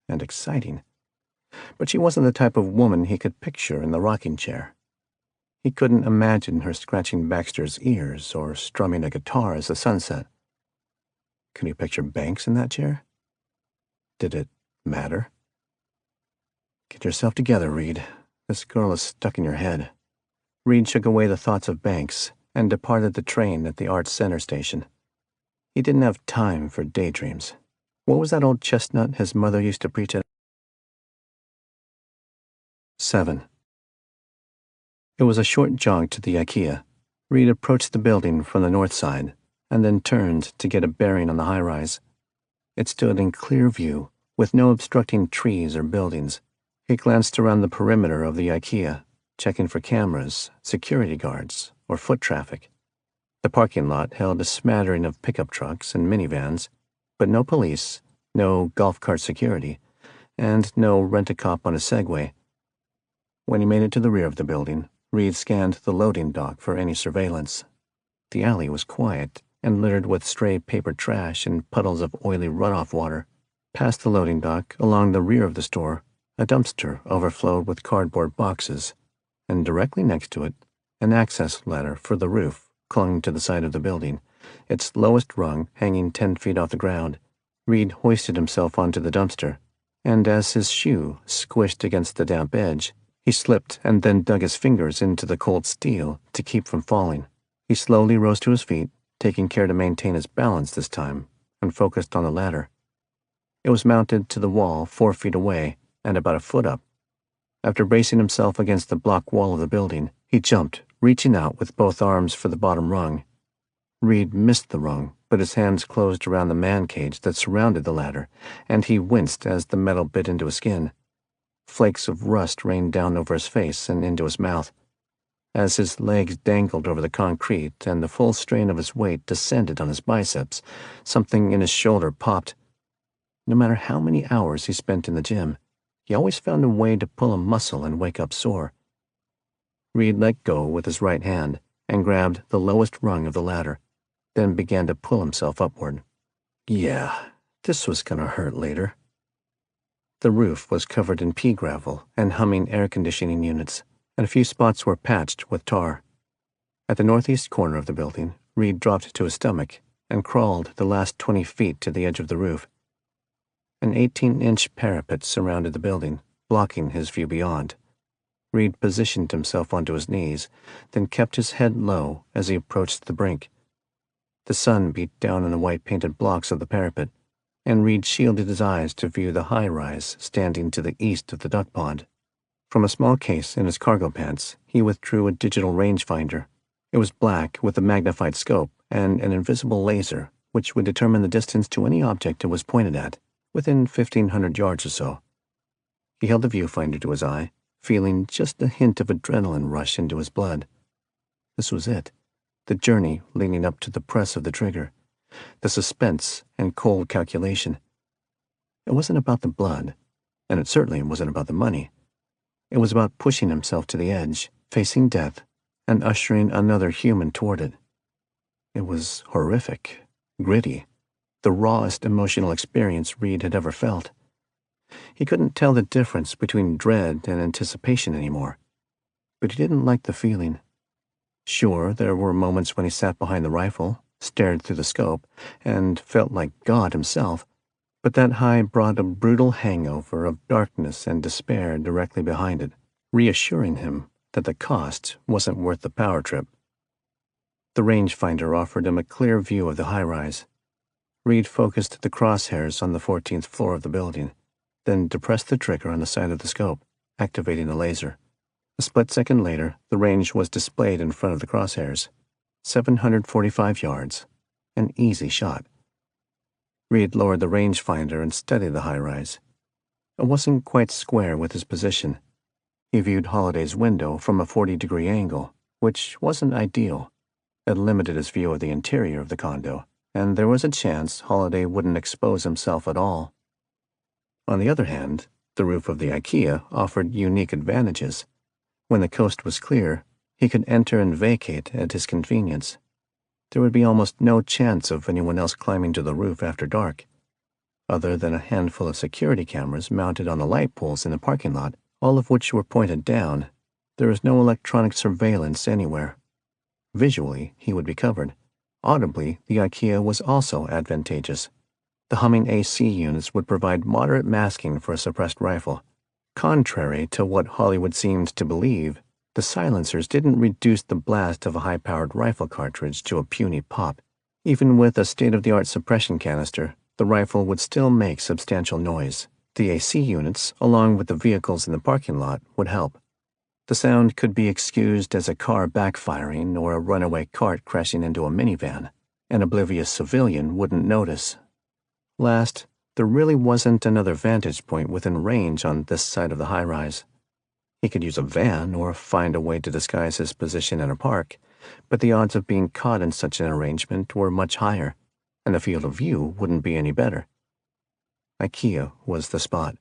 and exciting, but she wasn't the type of woman he could picture in the rocking chair. He couldn't imagine her scratching Baxter's ears or strumming a guitar as the sun set. Could he picture Banks in that chair? Did it matter? Get yourself together, Reed. This girl is stuck in your head. Reed shook away the thoughts of Banks and departed the train at the Arts Center station. He didn't have time for daydreams. What was that old chestnut his mother used to preach at? 7. It was a short jog to the IKEA. Reed approached the building from the north side and then turned to get a bearing on the high-rise. It stood in clear view, with no obstructing trees or buildings. He glanced around the perimeter of the IKEA, checking for cameras, security guards, or foot traffic. The parking lot held a smattering of pickup trucks and minivans, but no police, no golf cart security, and no rent-a-cop on a Segway. When he made it to the rear of the building, Reed scanned the loading dock for any surveillance. The alley was quiet and littered with stray paper trash and puddles of oily runoff water. Past the loading dock, along the rear of the store, a dumpster overflowed with cardboard boxes, and directly next to it, an access ladder for the roof clung to the side of the building, its lowest rung hanging 10 feet off the ground. Reed hoisted himself onto the dumpster, and as his shoe squished against the damp edge, he slipped and then dug his fingers into the cold steel to keep from falling. He slowly rose to his feet, taking care to maintain his balance this time, and focused on the ladder. It was mounted to the wall 4 feet away and about a foot up. After bracing himself against the block wall of the building, he jumped, reaching out with both arms for the bottom rung. Reed missed the rung, but his hands closed around the man cage that surrounded the ladder, and he winced as the metal bit into his skin. Flakes of rust rained down over his face and into his mouth. As his legs dangled over the concrete and the full strain of his weight descended on his biceps, something in his shoulder popped. No matter how many hours he spent in the gym, he always found a way to pull a muscle and wake up sore. Reed let go with his right hand and grabbed the lowest rung of the ladder, then began to pull himself upward. Yeah, this was gonna hurt later. The roof was covered in pea gravel and humming air conditioning units, and a few spots were patched with tar. At the northeast corner of the building, Reed dropped to his stomach and crawled the last 20 feet to the edge of the roof. An 18-inch parapet surrounded the building, blocking his view beyond. Reed positioned himself onto his knees, then kept his head low as he approached the brink. The sun beat down on the white-painted blocks of the parapet, and Reed shielded his eyes to view the high-rise standing to the east of the duck pond. From a small case in his cargo pants, he withdrew a digital rangefinder. It was black with a magnified scope and an invisible laser, which would determine the distance to any object it was pointed at, within 1,500 yards or so. He held the viewfinder to his eye, feeling just a hint of adrenaline rush into his blood. This was it, the journey leading up to the press of the trigger, the suspense and cold calculation. It wasn't about the blood, and it certainly wasn't about the money. It was about pushing himself to the edge, facing death, and ushering another human toward it. It was horrific, gritty, the rawest emotional experience Reed had ever felt. He couldn't tell the difference between dread and anticipation anymore, but he didn't like the feeling. Sure, there were moments when he sat behind the rifle, stared through the scope, and felt like God himself, but that high brought a brutal hangover of darkness and despair directly behind it, reassuring him that the cost wasn't worth the power trip. The rangefinder offered him a clear view of the high-rise. Reed focused the crosshairs on the 14th floor of the building, then depressed the trigger on the side of the scope, activating the laser. A split second later, the range was displayed in front of the crosshairs. 745 yards. An easy shot. Reed lowered the rangefinder and studied the high-rise. It wasn't quite square with his position. He viewed Holliday's window from a 40-degree angle, which wasn't ideal. It limited his view of the interior of the condo, and there was a chance Holliday wouldn't expose himself at all. On the other hand, The roof of the IKEA offered unique advantages. When the coast was clear, he could enter and vacate at his convenience. There would be almost no chance of anyone else climbing to the roof after dark. Other than a handful of security cameras mounted on the light poles in the parking lot, all of which were pointed down, there was no electronic surveillance anywhere. Visually, he would be covered. Audibly, the IKEA was also advantageous. The humming AC units would provide moderate masking for a suppressed rifle. Contrary to what Hollywood seemed to believe, the silencers didn't reduce the blast of a high-powered rifle cartridge to a puny pop. Even with a state-of-the-art suppression canister, the rifle would still make substantial noise. The AC units, along with the vehicles in the parking lot, would help. The sound could be excused as a car backfiring or a runaway cart crashing into a minivan. An oblivious civilian wouldn't notice. Last, there really wasn't another vantage point within range on this side of the high-rise. He could use a van or find a way to disguise his position in a park, but the odds of being caught in such an arrangement were much higher, and the field of view wouldn't be any better. IKEA was the spot.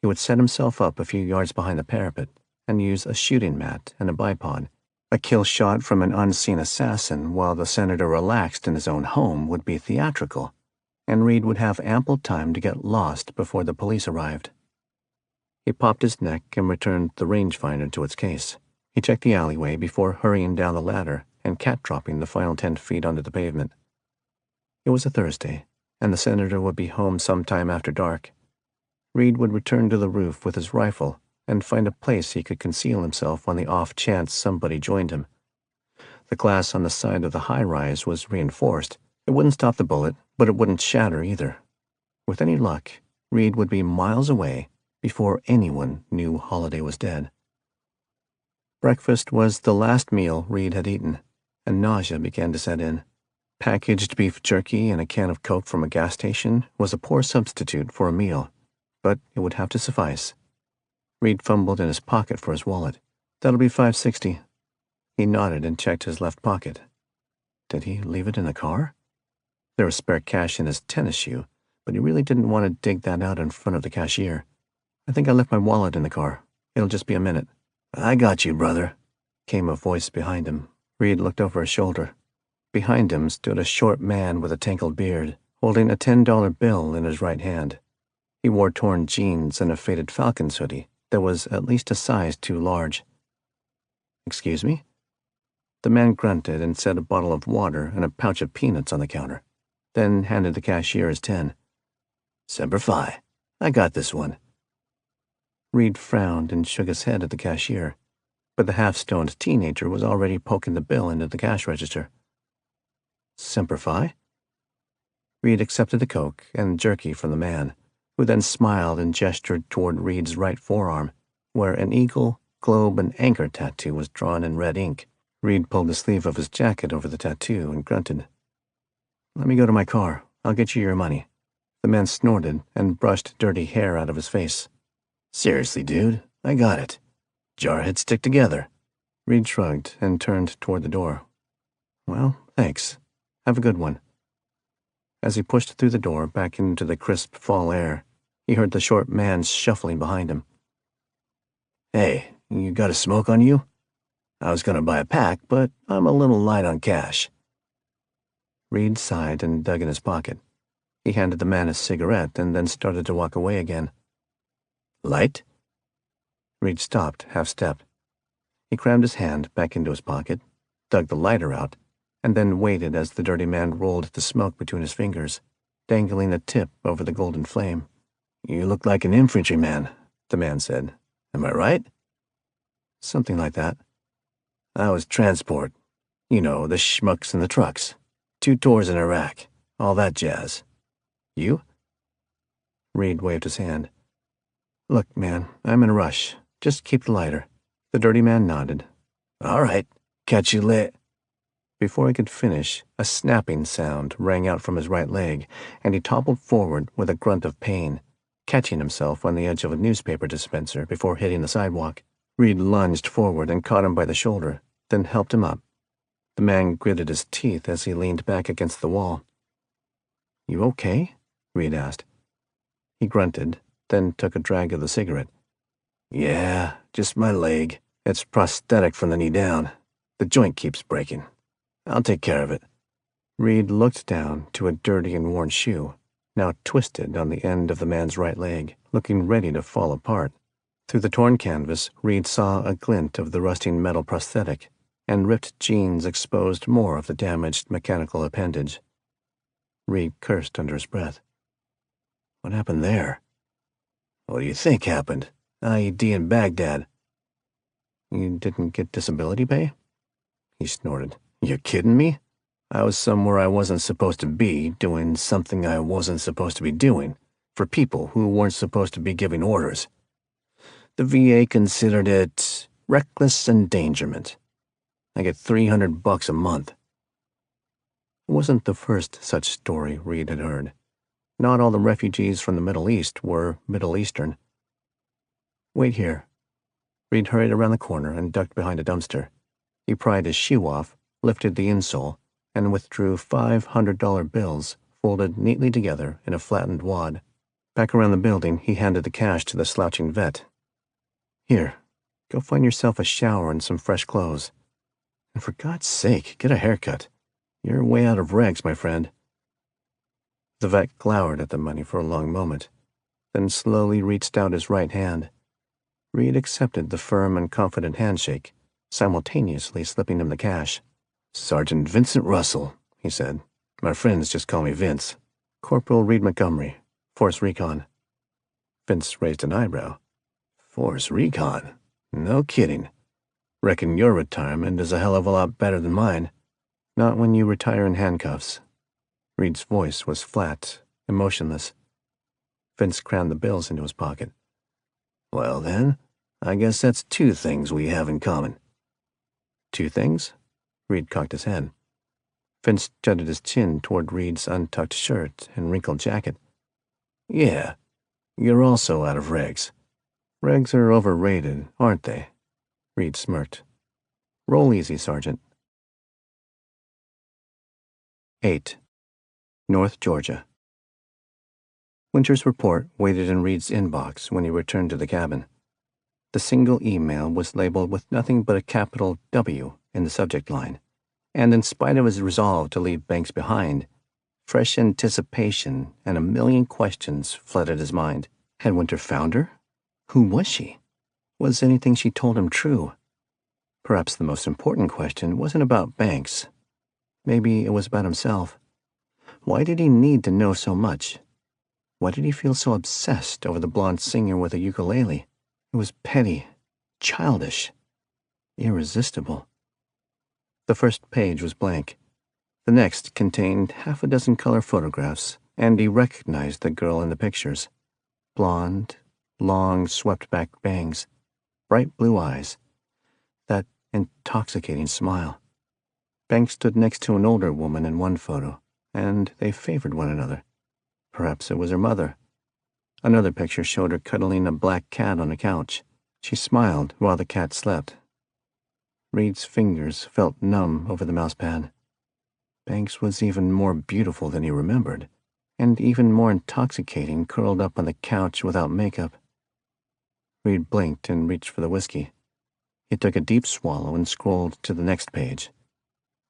He would set himself up a few yards behind the parapet and use a shooting mat and a bipod. A kill shot from an unseen assassin while the senator relaxed in his own home would be theatrical, and Reed would have ample time to get lost before the police arrived. He popped his neck and returned the rangefinder to its case. He checked the alleyway before hurrying down the ladder and cat-dropping the final 10 feet onto the pavement. It was a Thursday, and the senator would be home sometime after dark. Reed would return to the roof with his rifle and find a place he could conceal himself on the off chance somebody joined him. The glass on the side of the high-rise was reinforced. It wouldn't stop the bullet, but it wouldn't shatter either. With any luck, Reed would be miles away before anyone knew Holiday was dead. Breakfast was the last meal Reed had eaten, and nausea began to set in. Packaged beef jerky and a can of Coke from a gas station was a poor substitute for a meal, but it would have to suffice. Reed fumbled in his pocket for his wallet. "That'll be $5.60. He nodded and checked his left pocket. Did he leave it in the car? There was spare cash in his tennis shoe, but he really didn't want to dig that out in front of the cashier. "I think I left my wallet in the car. It'll just be a minute." "I got you, brother," came a voice behind him. Reed looked over his shoulder. Behind him stood a short man with a tangled beard, holding a $10 bill in his right hand. He wore torn jeans and a faded Falcons hoodie that was at least a size too large. "Excuse me?" The man grunted and set a bottle of water and a pouch of peanuts on the counter, then handed the cashier his 10. "Semper Fi. I got this one." Reed frowned and shook his head at the cashier, but the half-stoned teenager was already poking the bill into the cash register. "Semper Fi?" Reed accepted the Coke and jerky from the man, who then smiled and gestured toward Reed's right forearm, where an eagle, globe, and anchor tattoo was drawn in red ink. Reed pulled the sleeve of his jacket over the tattoo and grunted. "Let me go to my car. I'll get you your money." The man snorted and brushed dirty hair out of his face. "Seriously, dude, I got it. Jarheads stick together." Reed shrugged and turned toward the door. "Well, thanks. Have a good one." As he pushed through the door back into the crisp fall air, he heard the short man shuffling behind him. "Hey, you got a smoke on you? I was gonna buy a pack, but I'm a little light on cash." Reed sighed and dug in his pocket. He handed the man a cigarette and then started to walk away again. "Light?" Reed stopped, half-stepped. He crammed his hand back into his pocket, dug the lighter out, and then waited as the dirty man rolled the smoke between his fingers, dangling the tip over the golden flame. "You look like an infantryman," the man said. "Am I right?" "Something like that." "I was transport. You know, the schmucks and the trucks. 2 tours in Iraq. All that jazz. You?" Reed waved his hand. "Look, man, I'm in a rush. Just keep the lighter." The dirty man nodded. "All right. Catch you lit." Before he could finish, a snapping sound rang out from his right leg, and he toppled forward with a grunt of pain, catching himself on the edge of a newspaper dispenser before hitting the sidewalk. Reed lunged forward and caught him by the shoulder, then helped him up. The man gritted his teeth as he leaned back against the wall. "You okay?" Reed asked. He grunted, then took a drag of the cigarette. Yeah, just my leg. It's prosthetic from the knee down. The joint keeps breaking. I'll take care of it. Reed looked down to a dirty and worn shoe, now twisted on the end of the man's right leg, looking ready to fall apart. Through the torn canvas, Reed saw a glint of the rusting metal prosthetic, and ripped jeans exposed more of the damaged mechanical appendage. Reed cursed under his breath. What happened there? What do you think happened? IED in Baghdad. You didn't get disability pay? He snorted. You kidding me? I was somewhere I wasn't supposed to be, doing something I wasn't supposed to be doing, for people who weren't supposed to be giving orders. The VA considered it reckless endangerment. I get $300 a month. It wasn't the first such story Reed had heard. Not all the refugees from the Middle East were Middle Eastern. Wait here. Reed hurried around the corner and ducked behind a dumpster. He pried his shoe off, lifted the insole, and withdrew $500 bills folded neatly together in a flattened wad. Back around the building, he handed the cash to the slouching vet. Here, go find yourself a shower and some fresh clothes. And for God's sake, get a haircut. You're way out of regs, my friend. The vet glowered at the money for a long moment, then slowly reached out his right hand. Reed accepted the firm and confident handshake, simultaneously slipping him the cash. Sergeant Vincent Russell, he said. My friends just call me Vince. Corporal Reed Montgomery, Force Recon. Vince raised an eyebrow. Force Recon? No kidding. Reckon your retirement is a hell of a lot better than mine. Not when you retire in handcuffs. Reed's voice was flat, emotionless. Vince crammed the bills into his pocket. Well then, I guess that's two things we have in common. Two things? Reed cocked his head. Vince jutted his chin toward Reed's untucked shirt and wrinkled jacket. Yeah, you're also out of regs. Regs are overrated, aren't they? Reed smirked. Roll easy, Sergeant. 8. North Georgia. Winter's report waited in Reed's inbox when he returned to the cabin. The single email was labeled with nothing but a capital W in the subject line, and in spite of his resolve to leave Banks behind, fresh anticipation and a million questions flooded his mind. Had Winter found her? Who was she? Was anything she told him true? Perhaps the most important question wasn't about Banks. Maybe it was about himself. Why did he need to know so much? Why did he feel so obsessed over the blonde singer with a ukulele? It was petty, childish, irresistible. The first page was blank. The next contained half a dozen color photographs, and he recognized the girl in the pictures. Blonde, long swept-back bangs, bright blue eyes, that intoxicating smile. Banks stood next to an older woman in one photo, and they favored one another. Perhaps it was her mother. Another picture showed her cuddling a black cat on a couch. She smiled while the cat slept. Reed's fingers felt numb over the mousepad. Banks was even more beautiful than he remembered, and even more intoxicating curled up on the couch without makeup. Reed blinked and reached for the whiskey. He took a deep swallow and scrolled to the next page.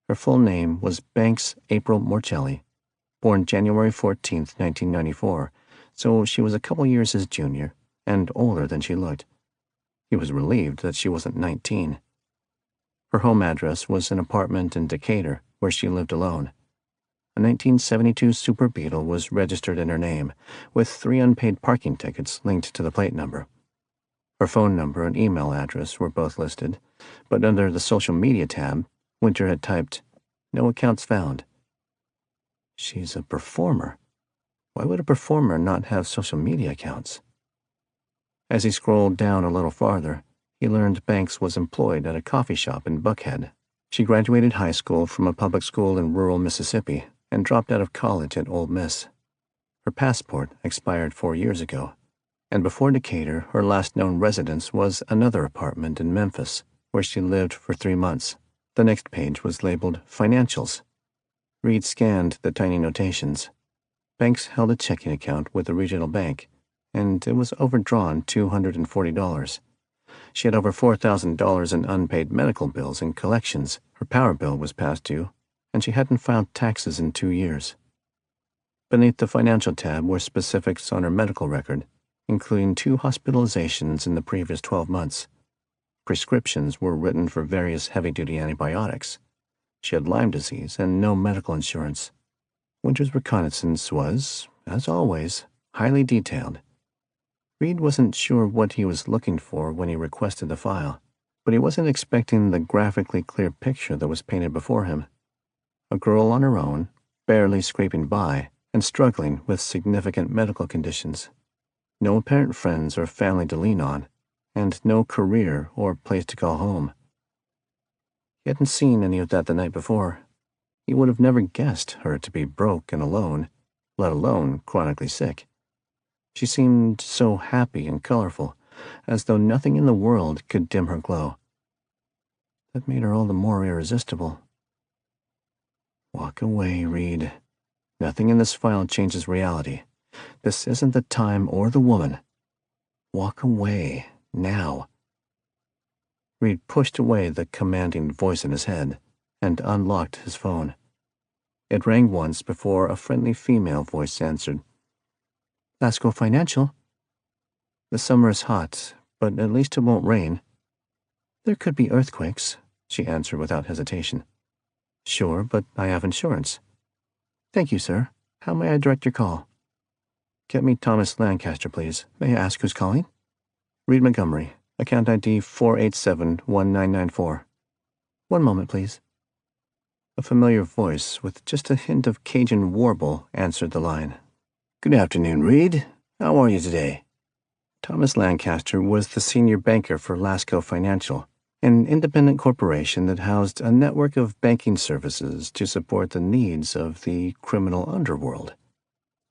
Her full name was Banks April Morcelli, born January 14th, 1994, so she was a couple years his junior and older than she looked. He was relieved that she wasn't 19. Her home address was an apartment in Decatur, where she lived alone. A 1972 Super Beetle was registered in her name, with 3 unpaid parking tickets linked to the plate number. Her phone number and email address were both listed, but under the social media tab, Winter had typed, "No accounts found." She's a performer. Why would a performer not have social media accounts? As he scrolled down a little farther, he learned Banks was employed at a coffee shop in Buckhead. She graduated high school from a public school in rural Mississippi and dropped out of college at Ole Miss. Her passport expired 4 years ago, and before Decatur, her last known residence was another apartment in Memphis, where she lived for 3 months. The next page was labeled Financials. Reed scanned the tiny notations. Banks held a checking account with a regional bank, and it was overdrawn $240. She had over $4,000 in unpaid medical bills and collections. Her power bill was past due, and she hadn't filed taxes in 2 years. Beneath the financial tab were specifics on her medical record, including 2 hospitalizations in the previous 12 months. Prescriptions were written for various heavy-duty antibiotics. She had Lyme disease and no medical insurance. Winter's reconnaissance was, as always, highly detailed. Reed wasn't sure what he was looking for when he requested the file, but he wasn't expecting the graphically clear picture that was painted before him. A girl on her own, barely scraping by, and struggling with significant medical conditions. No apparent friends or family to lean on, and no career or place to call home. He hadn't seen any of that the night before. He would have never guessed her to be broke and alone, let alone chronically sick. She seemed so happy and colorful, as though nothing in the world could dim her glow. That made her all the more irresistible. Walk away, Reed. Nothing in this file changes reality. This isn't the time or the woman. Walk away, now. Reed pushed away the commanding voice in his head and unlocked his phone. It rang once before a friendly female voice answered. Lasco Financial? The summer is hot, but at least it won't rain. There could be earthquakes, she answered without hesitation. Sure, but I have insurance. Thank you, sir. How may I direct your call? Get me Thomas Lancaster, please. May I ask who's calling? Reed Montgomery, account ID 4871994. One moment, please. A familiar voice with just a hint of Cajun warble answered the line. Good afternoon, Reed. How are you today? Thomas Lancaster was the senior banker for Lasco Financial, an independent corporation that housed a network of banking services to support the needs of the criminal underworld.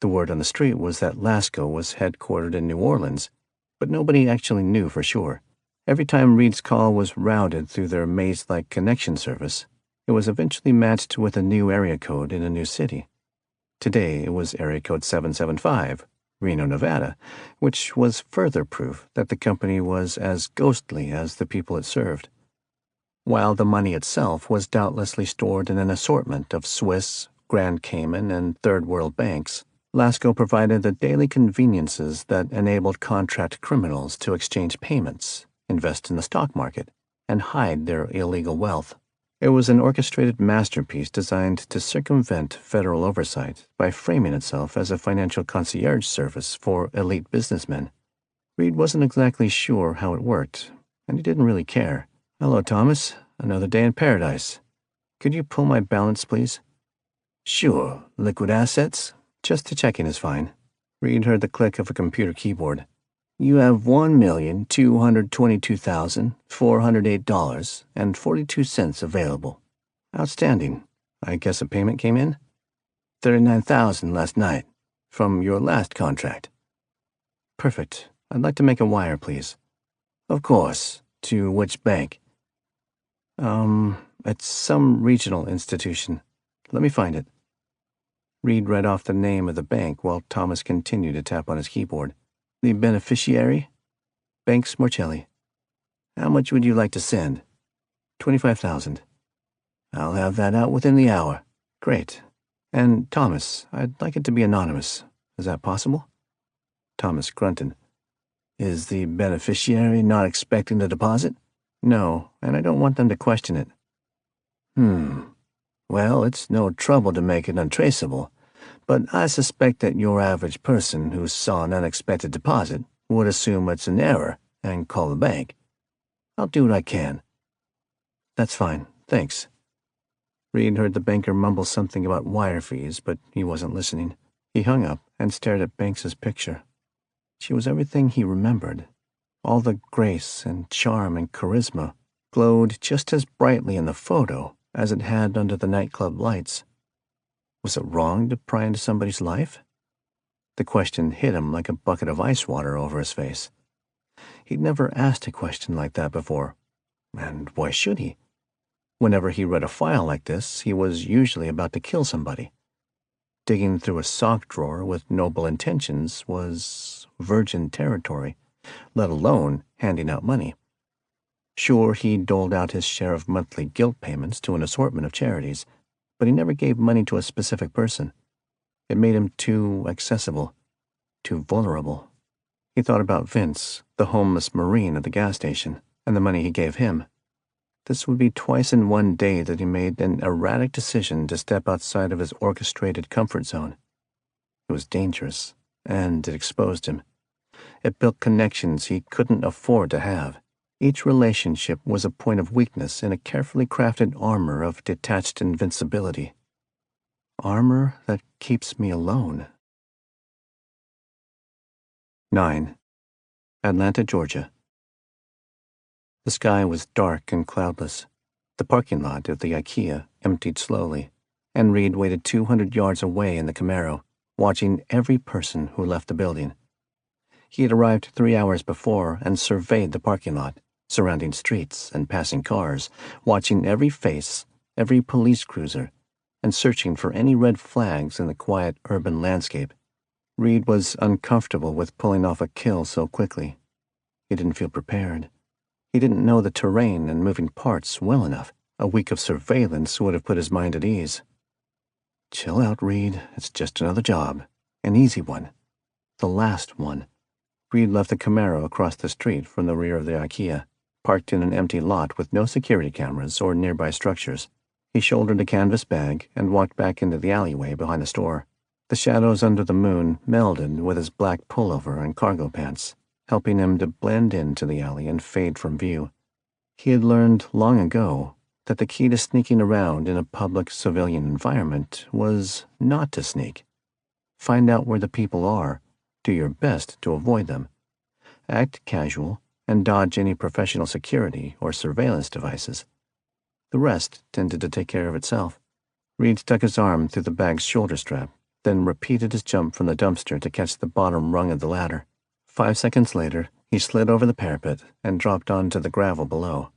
The word on the street was that Lasco was headquartered in New Orleans, but nobody actually knew for sure. Every time Reed's call was routed through their maze-like connection service, it was eventually matched with a new area code in a new city. Today it was area code 775, Reno, Nevada, which was further proof that the company was as ghostly as the people it served. While the money itself was doubtlessly stored in an assortment of Swiss, Grand Cayman, and Third World banks, Lasco provided the daily conveniences that enabled contract criminals to exchange payments, invest in the stock market, and hide their illegal wealth. It was an orchestrated masterpiece designed to circumvent federal oversight by framing itself as a financial concierge service for elite businessmen. Reed wasn't exactly sure how it worked, and he didn't really care. Hello, Thomas. Another day in paradise. Could you pull my balance, please? Sure. Liquid assets? Just a checking is fine. Reed heard the click of a computer keyboard. You have $1,222,408.42 available. Outstanding. I guess a payment came in? $39,000 last night, from your last contract. Perfect. I'd like to make a wire, please. Of course. To which bank? It's some regional institution. Let me find it. Reed read off the name of the bank while Thomas continued to tap on his keyboard. The beneficiary? Banks Morcelli. How much would you like to send? $25,000. I'll have that out within the hour. Great. And Thomas, I'd like it to be anonymous. Is that possible? Thomas grunted. Is the beneficiary not expecting the deposit? No, and I don't want them to question it. Well, it's no trouble to make it untraceable, but I suspect that your average person who saw an unexpected deposit would assume it's an error and call the bank. I'll do what I can. That's fine, thanks. Reed heard the banker mumble something about wire fees, but he wasn't listening. He hung up and stared at Banks's picture. She was everything he remembered. All the grace and charm and charisma glowed just as brightly in the photo as it had under the nightclub lights. Was it wrong to pry into somebody's life? The question hit him like a bucket of ice water over his face. He'd never asked a question like that before, and why should he? Whenever he read a file like this, he was usually about to kill somebody. Digging through a sock drawer with noble intentions was virgin territory, let alone handing out money. Sure, he doled out his share of monthly guilt payments to an assortment of charities, but he never gave money to a specific person. It made him too accessible, too vulnerable. He thought about Vince, the homeless Marine at the gas station, and the money he gave him. This would be twice in one day that he made an erratic decision to step outside of his orchestrated comfort zone. It was dangerous, and it exposed him. It built connections he couldn't afford to have. Each relationship was a point of weakness in a carefully crafted armor of detached invincibility. Armor that keeps me alone. 9. Atlanta, Georgia. The sky was dark and cloudless. The parking lot of the IKEA emptied slowly, and Reed waited 200 yards away in the Camaro, watching every person who left the building. He had arrived 3 hours before and surveyed the parking lot, surrounding streets and passing cars, watching every face, every police cruiser, and searching for any red flags in the quiet urban landscape. Reed was uncomfortable with pulling off a kill so quickly. He didn't feel prepared. He didn't know the terrain and moving parts well enough. A week of surveillance would have put his mind at ease. Chill out, Reed. It's just another job. An easy one. The last one. Reed left the Camaro across the street from the rear of the IKEA, parked in an empty lot with no security cameras or nearby structures. He shouldered a canvas bag and walked back into the alleyway behind the store. The shadows under the moon melded with his black pullover and cargo pants, helping him to blend into the alley and fade from view. He had learned long ago that the key to sneaking around in a public civilian environment was not to sneak. Find out where the people are, do your best to avoid them. Act casual, and dodge any professional security or surveillance devices. The rest tended to take care of itself. Reed stuck his arm through the bag's shoulder strap, then repeated his jump from the dumpster to catch the bottom rung of the ladder. 5 seconds later, he slid over the parapet and dropped onto the gravel below.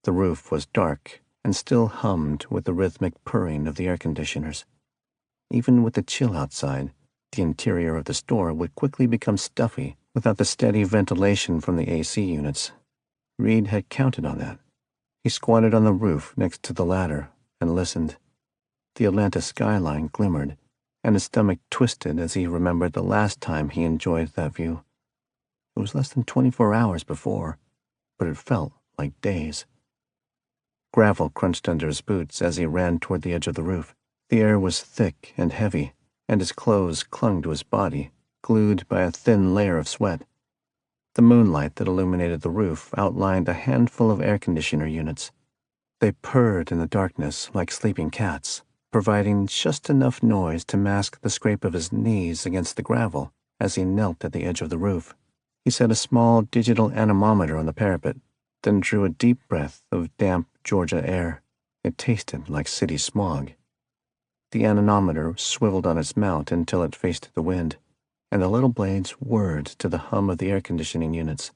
The roof was dark and still hummed with the rhythmic purring of the air conditioners. Even with the chill outside, the interior of the store would quickly become stuffy without the steady ventilation from the AC units. Reed had counted on that. He squatted on the roof next to the ladder and listened. The Atlanta skyline glimmered, and his stomach twisted as he remembered the last time he enjoyed that view. It was less than 24 hours before, but it felt like days. Gravel crunched under his boots as he ran toward the edge of the roof. The air was thick and heavy, and his clothes clung to his body, glued by a thin layer of sweat. The moonlight that illuminated the roof outlined a handful of air conditioner units. They purred in the darkness like sleeping cats, providing just enough noise to mask the scrape of his knees against the gravel as he knelt at the edge of the roof. He set a small digital anemometer on the parapet, then drew a deep breath of damp Georgia air. It tasted like city smog. The anemometer swiveled on its mount until it faced the wind, and the little blades whirred to the hum of the air conditioning units.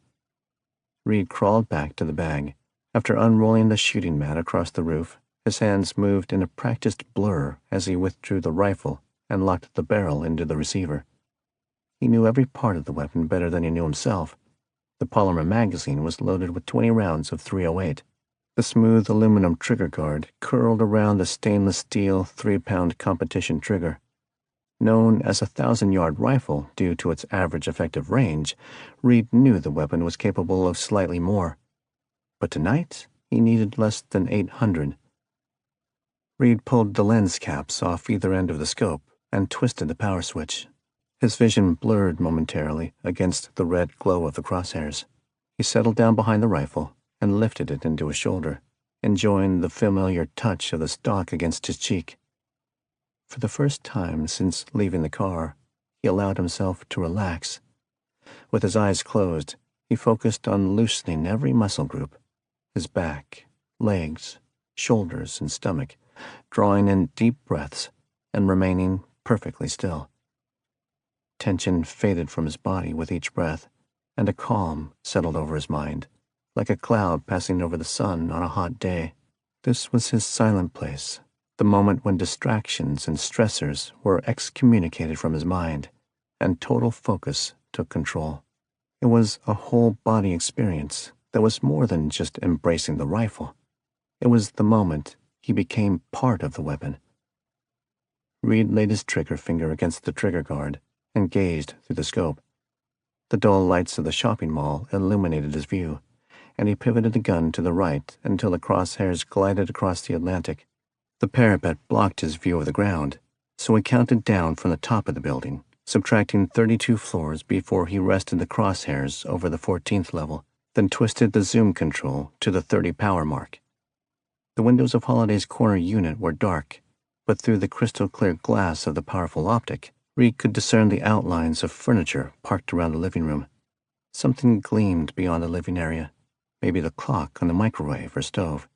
Reed crawled back to the bag. After unrolling the shooting mat across the roof, his hands moved in a practiced blur as he withdrew the rifle and locked the barrel into the receiver. He knew every part of the weapon better than he knew himself. The polymer magazine was loaded with 20 rounds of .308. The smooth aluminum trigger guard curled around the stainless steel 3-pound competition trigger. Known as a 1,000-yard rifle due to its average effective range, Reed knew the weapon was capable of slightly more. But tonight, he needed less than 800. Reed pulled the lens caps off either end of the scope and twisted the power switch. His vision blurred momentarily against the red glow of the crosshairs. He settled down behind the rifle and lifted it into his shoulder, enjoying the familiar touch of the stock against his cheek. For the first time since leaving the car, he allowed himself to relax. With his eyes closed, he focused on loosening every muscle group, his back, legs, shoulders, and stomach, drawing in deep breaths and remaining perfectly still. Tension faded from his body with each breath, and a calm settled over his mind, like a cloud passing over the sun on a hot day. This was his silent place, the moment when distractions and stressors were excommunicated from his mind, and total focus took control. It was a whole-body experience that was more than just embracing the rifle. It was the moment he became part of the weapon. Reed laid his trigger finger against the trigger guard and gazed through the scope. The dull lights of the shopping mall illuminated his view, and he pivoted the gun to the right until the crosshairs glided across the Atlantic. The parapet blocked his view of the ground, so he counted down from the top of the building, subtracting 32 floors before he rested the crosshairs over the 14th level, then twisted the zoom control to the 30 power mark. The windows of Holiday's corner unit were dark, but through the crystal-clear glass of the powerful optic, Reed could discern the outlines of furniture parked around the living room. Something gleamed beyond the living area, maybe the clock on the microwave or stove.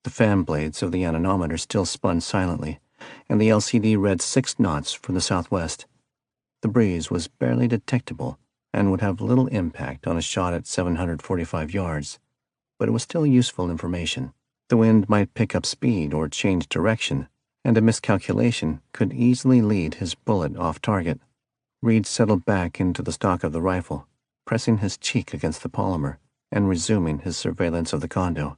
The fan blades of the anemometer still spun silently, and the LCD read 6 knots from the southwest. The breeze was barely detectable and would have little impact on a shot at 745 yards, but it was still useful information. The wind might pick up speed or change direction, and a miscalculation could easily lead his bullet off target. Reed settled back into the stock of the rifle, pressing his cheek against the polymer and resuming his surveillance of the condo.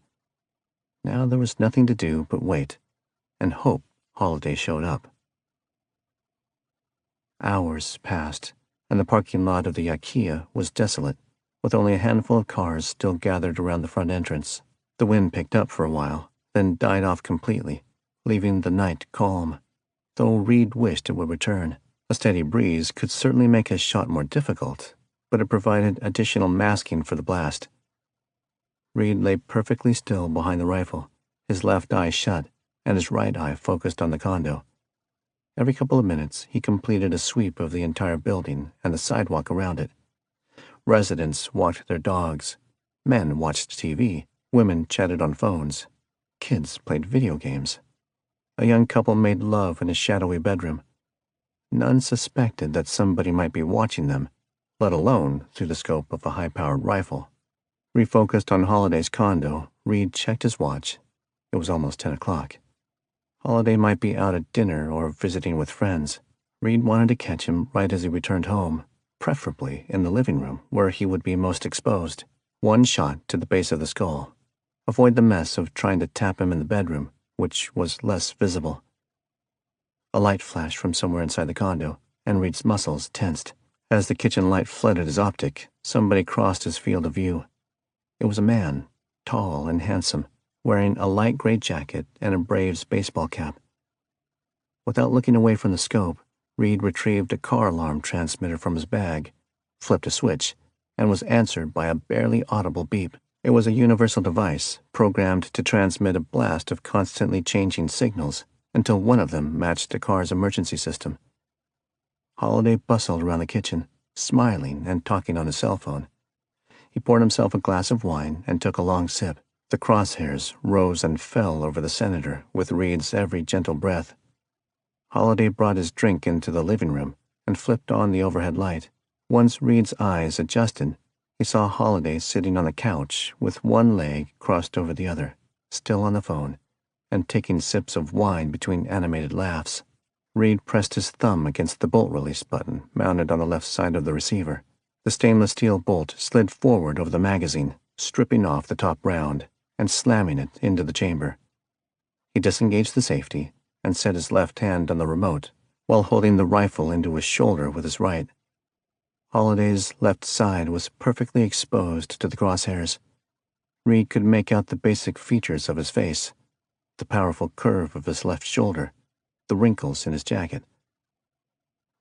Now there was nothing to do but wait, and hope Holiday showed up. Hours passed, and the parking lot of the IKEA was desolate, with only a handful of cars still gathered around the front entrance. The wind picked up for a while, then died off completely, leaving the night calm, though Reed wished it would return. A steady breeze could certainly make his shot more difficult, but it provided additional masking for the blast. Reed lay perfectly still behind the rifle, his left eye shut and his right eye focused on the condo. Every couple of minutes, he completed a sweep of the entire building and the sidewalk around it. Residents walked their dogs. Men watched TV. Women chatted on phones. Kids played video games. A young couple made love in a shadowy bedroom. None suspected that somebody might be watching them, let alone through the scope of a high-powered rifle. Refocused on Holiday's condo, Reed checked his watch. It was almost 10 o'clock. Holiday might be out at dinner or visiting with friends. Reed wanted to catch him right as he returned home, preferably in the living room where he would be most exposed. One shot to the base of the skull. Avoid the mess of trying to tap him in the bedroom, which was less visible. A light flashed from somewhere inside the condo, and Reed's muscles tensed. As the kitchen light flooded his optic, somebody crossed his field of view. It was a man, tall and handsome, wearing a light gray jacket and a Braves baseball cap. Without looking away from the scope, Reed retrieved a car alarm transmitter from his bag, flipped a switch, and was answered by a barely audible beep. It was a universal device programmed to transmit a blast of constantly changing signals until one of them matched the car's emergency system. Holiday bustled around the kitchen, smiling and talking on his cell phone. He poured himself a glass of wine and took a long sip. The crosshairs rose and fell over the senator with Reed's every gentle breath. Holiday brought his drink into the living room and flipped on the overhead light. Once Reed's eyes adjusted, he saw Holiday sitting on the couch with one leg crossed over the other, still on the phone, and taking sips of wine between animated laughs. Reed pressed his thumb against the bolt release button mounted on the left side of the receiver. The stainless steel bolt slid forward over the magazine, stripping off the top round and slamming it into the chamber. He disengaged the safety and set his left hand on the remote while holding the rifle into his shoulder with his right. Holiday's left side was perfectly exposed to the crosshairs. Reed could make out the basic features of his face, the powerful curve of his left shoulder, the wrinkles in his jacket.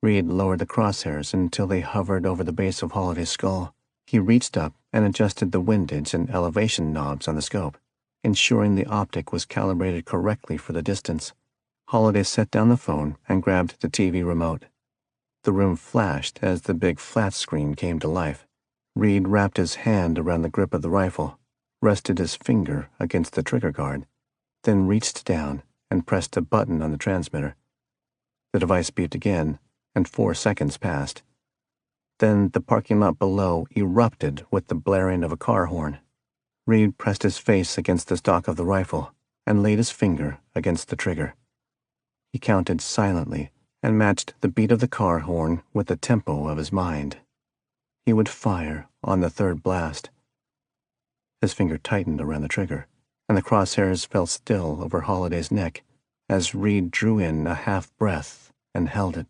Reed lowered the crosshairs until they hovered over the base of Holiday's skull. He reached up and adjusted the windage and elevation knobs on the scope, ensuring the optic was calibrated correctly for the distance. Holiday set down the phone and grabbed the TV remote. The room flashed as the big flat screen came to life. Reed wrapped his hand around the grip of the rifle, rested his finger against the trigger guard, then reached down and pressed a button on the transmitter. The device beeped again, and 4 seconds passed. Then the parking lot below erupted with the blaring of a car horn. Reed pressed his face against the stock of the rifle, and laid his finger against the trigger. He counted silently and matched the beat of the car horn with the tempo of his mind. He would fire on the third blast. His finger tightened around the trigger, and the crosshairs fell still over Holliday's neck as Reed drew in a half-breath and held it.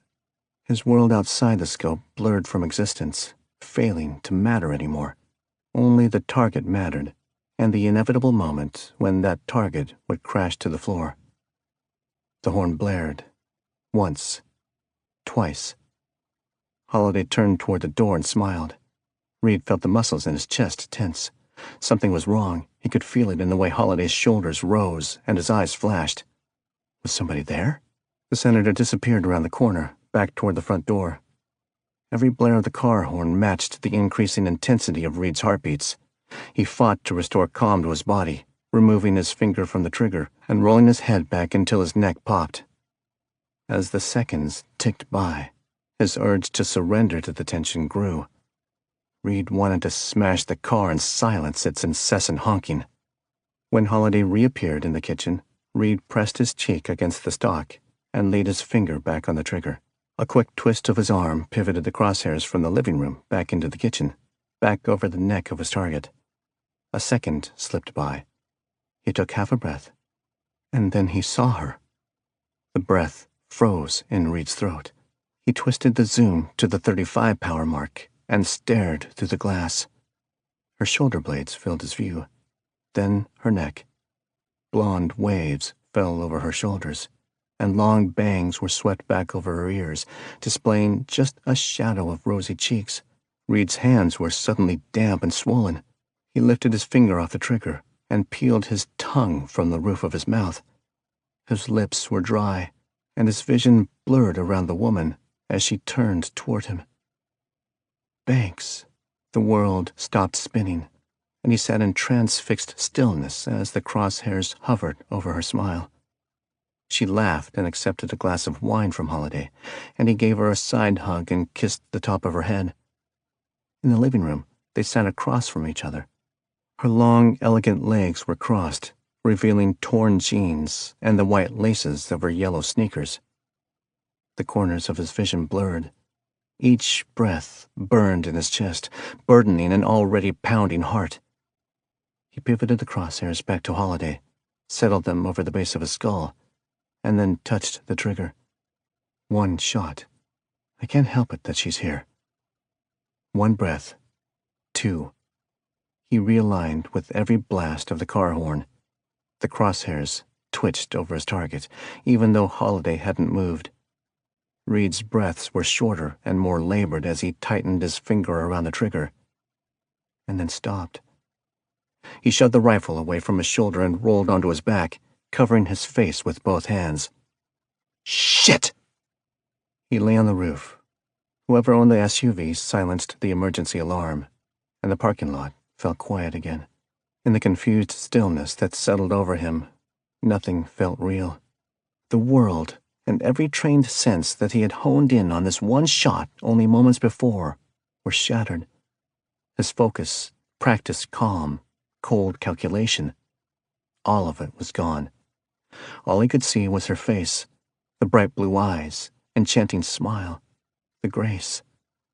His world outside the scope blurred from existence, failing to matter anymore. Only the target mattered, and the inevitable moment when that target would crash to the floor. The horn blared. Once. Twice. Holliday turned toward the door and smiled. Reed felt the muscles in his chest tense. Something was wrong. He could feel it in the way Holliday's shoulders rose and his eyes flashed. Was somebody there? The senator disappeared around the corner, back toward the front door. Every blare of the car horn matched the increasing intensity of Reed's heartbeats. He fought to restore calm to his body, removing his finger from the trigger and rolling his head back until his neck popped. As the seconds ticked by, his urge to surrender to the tension grew. Reed wanted to smash the car and silence its incessant honking. When Holliday reappeared in the kitchen, Reed pressed his cheek against the stock and laid his finger back on the trigger. A quick twist of his arm pivoted the crosshairs from the living room back into the kitchen, back over the neck of his target. A second slipped by. He took half a breath, and then he saw her. The breath froze in Reed's throat. He twisted the zoom to the 35 power mark and stared through the glass. Her shoulder blades filled his view, then her neck. Blonde waves fell over her shoulders, and long bangs were swept back over her ears, displaying just a shadow of rosy cheeks. Reed's hands were suddenly damp and swollen. He lifted his finger off the trigger and peeled his tongue from the roof of his mouth. His lips were dry, and his vision blurred around the woman as she turned toward him. Banks. The world stopped spinning, and he sat in transfixed stillness as the crosshairs hovered over her smile. She laughed and accepted a glass of wine from Holliday, and he gave her a side hug and kissed the top of her head. In the living room, they sat across from each other. Her long, elegant legs were crossed, revealing torn jeans and the white laces of her yellow sneakers. The corners of his vision blurred. Each breath burned in his chest, burdening an already pounding heart. He pivoted the crosshairs back to Holliday, settled them over the base of his skull, and then touched the trigger. One shot. I can't help it that she's here. One breath. Two. He realigned with every blast of the car horn. The crosshairs twitched over his target, even though Holliday hadn't moved. Reed's breaths were shorter and more labored as he tightened his finger around the trigger, and then stopped. He shoved the rifle away from his shoulder and rolled onto his back, covering his face with both hands. Shit! He lay on the roof. Whoever owned the SUV silenced the emergency alarm, and the parking lot fell quiet again. In the confused stillness that settled over him, nothing felt real. The world, and every trained sense that he had honed in on this one shot only moments before, were shattered. His focus, practiced calm, cold calculation, all of it was gone. All he could see was her face, the bright blue eyes, enchanting smile, the grace,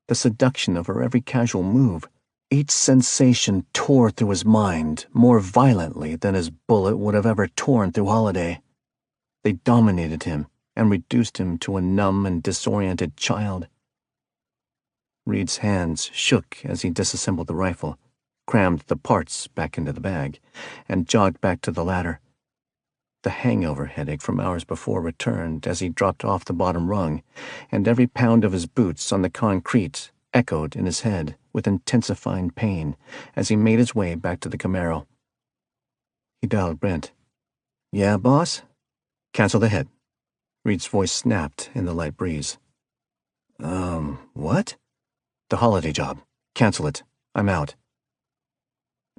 the seduction of her every casual move. Each sensation tore through his mind more violently than his bullet would have ever torn through Holliday. They dominated him and reduced him to a numb and disoriented child. Reed's hands shook as he disassembled the rifle, crammed the parts back into the bag, and jogged back to the ladder. The hangover headache from hours before returned as he dropped off the bottom rung, and every pound of his boots on the concrete echoed in his head with intensifying pain as he made his way back to the Camaro. He dialed Brent. Yeah, boss? Cancel the hit. Reed's voice snapped in the light breeze. What? The Holliday job. Cancel it. I'm out.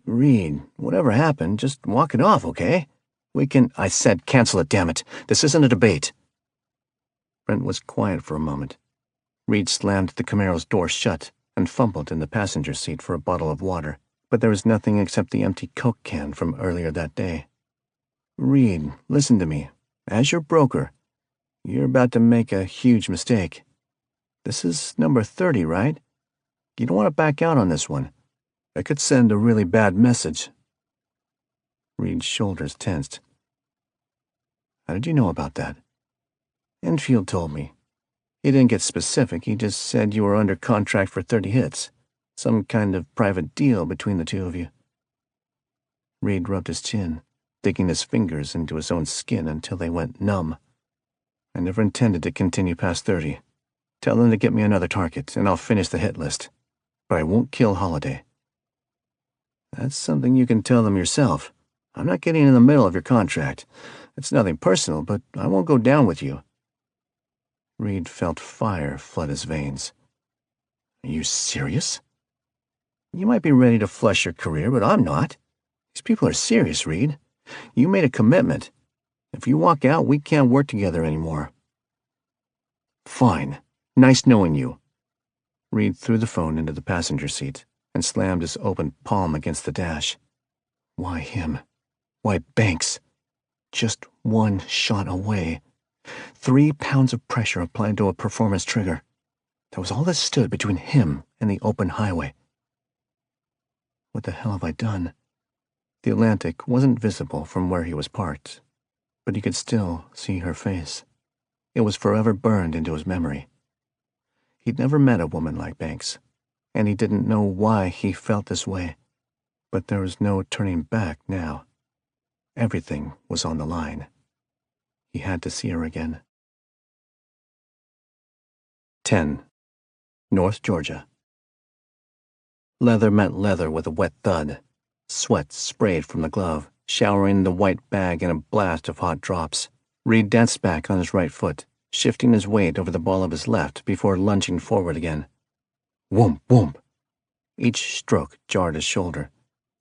Reed, whatever happened, just walk it off, okay? We can— I said cancel it, damn it. This isn't a debate. Brent was quiet for a moment. Reed slammed the Camaro's door shut and fumbled in the passenger seat for a bottle of water, but there was nothing except the empty Coke can from earlier that day. Reed, listen to me. As your broker, you're about to make a huge mistake. This is number 30, right? You don't want to back out on this one. It could send a really bad message. Reed's shoulders tensed. How did you know about that? Enfield told me. He didn't get specific, he just said you were under contract for 30 hits. Some kind of private deal between the two of you. Reed rubbed his chin, digging his fingers into his own skin until they went numb. I never intended to continue past 30. Tell them to get me another target, and I'll finish the hit list. But I won't kill Holiday. That's something you can tell them yourself. I'm not getting in the middle of your contract. It's nothing personal, but I won't go down with you. Reed felt fire flood his veins. Are you serious? You might be ready to flush your career, but I'm not. These people are serious, Reed. You made a commitment. If you walk out, we can't work together anymore. Fine. Nice knowing you. Reed threw the phone into the passenger seat and slammed his open palm against the dash. Why him? Why Banks? Just one shot away. 3 pounds of pressure applied to a performance trigger. That was all that stood between him and the open highway. What the hell have I done? The Atlantic wasn't visible from where he was parked, but he could still see her face. It was forever burned into his memory. He'd never met a woman like Banks, and he didn't know why he felt this way. But there was no turning back now. Everything was on the line. He had to see her again. 10. North Georgia. Leather met leather with a wet thud. Sweat sprayed from the glove, showering the white bag in a blast of hot drops. Reed danced back on his right foot, shifting his weight over the ball of his left before lunging forward again. Whoomp, whoomp. Each stroke jarred his shoulder.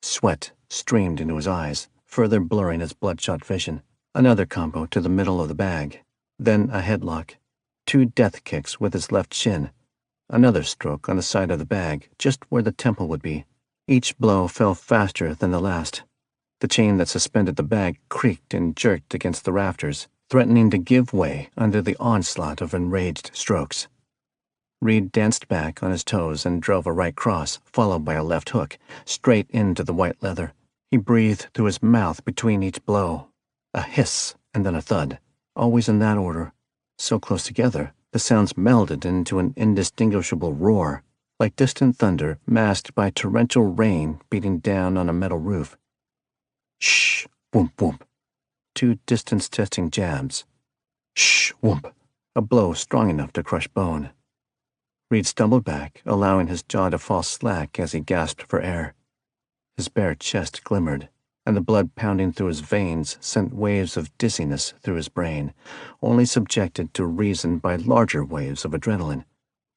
Sweat streamed into his eyes, further blurring his bloodshot vision. Another combo to the middle of the bag. Then a headlock. 2 death kicks with his left shin. Another stroke on the side of the bag, just where the temple would be. Each blow fell faster than the last. The chain that suspended the bag creaked and jerked against the rafters, threatening to give way under the onslaught of enraged strokes. Reed danced back on his toes and drove a right cross, followed by a left hook, straight into the white leather. He breathed through his mouth between each blow. A hiss and then a thud, always in that order. So close together, the sounds melded into an indistinguishable roar, like distant thunder masked by torrential rain beating down on a metal roof. Shh, whoomp, whoomp. 2 distance-testing jabs. Shh, whoomp. A blow strong enough to crush bone. Reed stumbled back, allowing his jaw to fall slack as he gasped for air. His bare chest glimmered, and the blood pounding through his veins sent waves of dizziness through his brain, only subjected to reason by larger waves of adrenaline.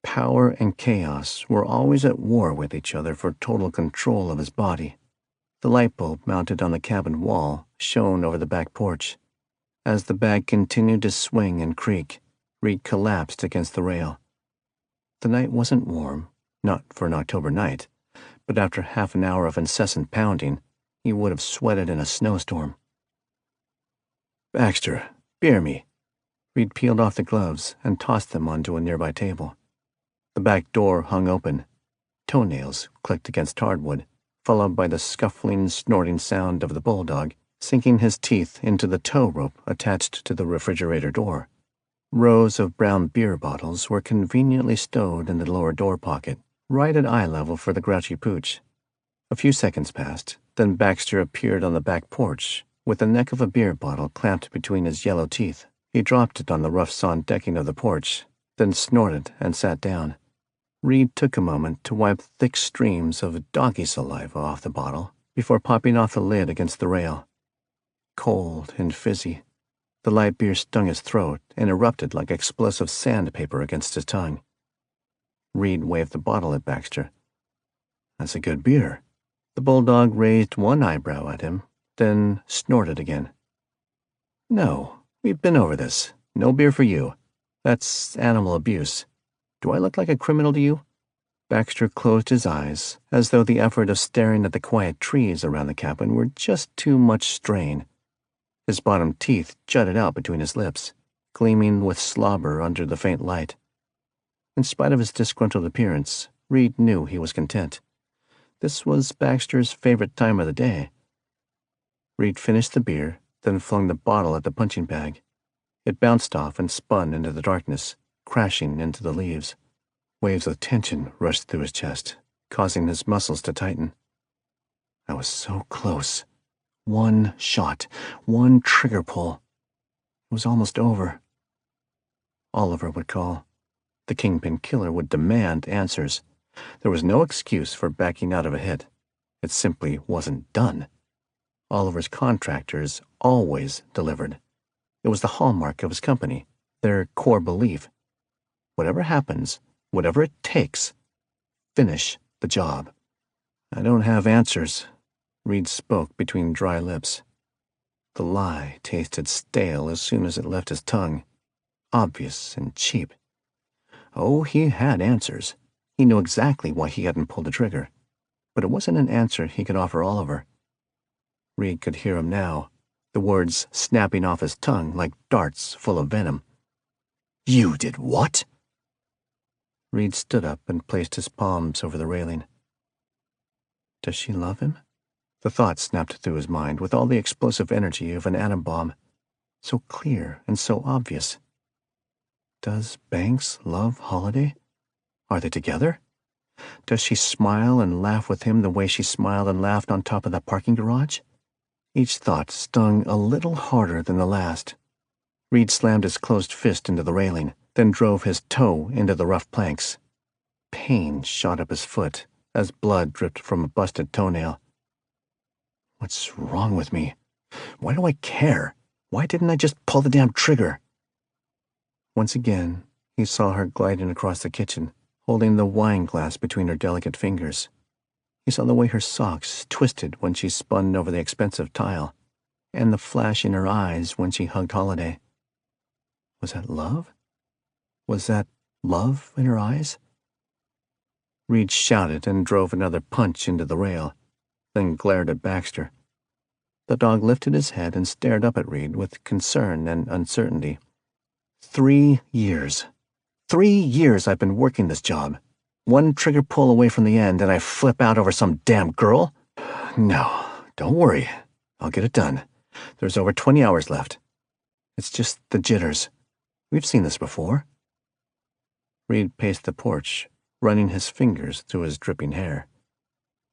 Power and chaos were always at war with each other for total control of his body. The light bulb mounted on the cabin wall shone over the back porch. As the bag continued to swing and creak, Reed collapsed against the rail. The night wasn't warm, not for an October night, but after half an hour of incessant pounding, he would have sweated in a snowstorm. Baxter, bear me. Reed peeled off the gloves and tossed them onto a nearby table. The back door hung open. Toenails clicked against hardwood, followed by the scuffling, snorting sound of the bulldog sinking his teeth into the tow rope attached to the refrigerator door. Rows of brown beer bottles were conveniently stowed in the lower door pocket, right at eye level for the grouchy pooch. A few seconds passed, then Baxter appeared on the back porch, with the neck of a beer bottle clamped between his yellow teeth. He dropped it on the rough sawn decking of the porch, then snorted and sat down. Reed took a moment to wipe thick streams of doggy saliva off the bottle before popping off the lid against the rail. Cold and fizzy, the light beer stung his throat and erupted like explosive sandpaper against his tongue. Reed waved the bottle at Baxter. That's a good beer. The bulldog raised one eyebrow at him, then snorted again. No, we've been over this. No beer for you. That's animal abuse. Do I look like a criminal to you? Baxter closed his eyes, as though the effort of staring at the quiet trees around the cabin were just too much strain. His bottom teeth jutted out between his lips, gleaming with slobber under the faint light. In spite of his disgruntled appearance, Reed knew he was content. This was Baxter's favorite time of the day. Reed finished the beer, then flung the bottle at the punching bag. It bounced off and spun into the darkness, crashing into the leaves. Waves of tension rushed through his chest, causing his muscles to tighten. I was so close. One shot, one trigger pull. It was almost over. Oliver would call. The Kingpin Killer would demand answers. There was no excuse for backing out of a hit. It simply wasn't done. Oliver's contractors always delivered. It was the hallmark of his company, their core belief. Whatever happens, whatever it takes, finish the job. I don't have answers, Reed spoke between dry lips. The lie tasted stale as soon as it left his tongue, obvious and cheap. Oh, he had answers. He knew exactly why he hadn't pulled the trigger. But it wasn't an answer he could offer Oliver. Reed could hear him now, the words snapping off his tongue like darts full of venom. You did what? Reed stood up and placed his palms over the railing. Does she love him? The thought snapped through his mind with all the explosive energy of an atom bomb, so clear and so obvious. Does Banks love Holiday? Are they together? Does she smile and laugh with him the way she smiled and laughed on top of that parking garage? Each thought stung a little harder than the last. Reed slammed his closed fist into the railing, then drove his toe into the rough planks. Pain shot up his foot as blood dripped from a busted toenail. What's wrong with me? Why do I care? Why didn't I just pull the damn trigger? Once again, he saw her gliding across the kitchen, holding the wine glass between her delicate fingers. He saw the way her socks twisted when she spun over the expensive tile, and the flash in her eyes when she hugged Holiday. Was that love? Was that love in her eyes? Reed shouted and drove another punch into the rail, then glared at Baxter. The dog lifted his head and stared up at Reed with concern and uncertainty. 3 years. 3 years I've been working this job. One trigger pull away from the end and I flip out over some damn girl? No, don't worry. I'll get it done. There's over 20 hours left. It's just the jitters. We've seen this before. Reed paced the porch, running his fingers through his dripping hair.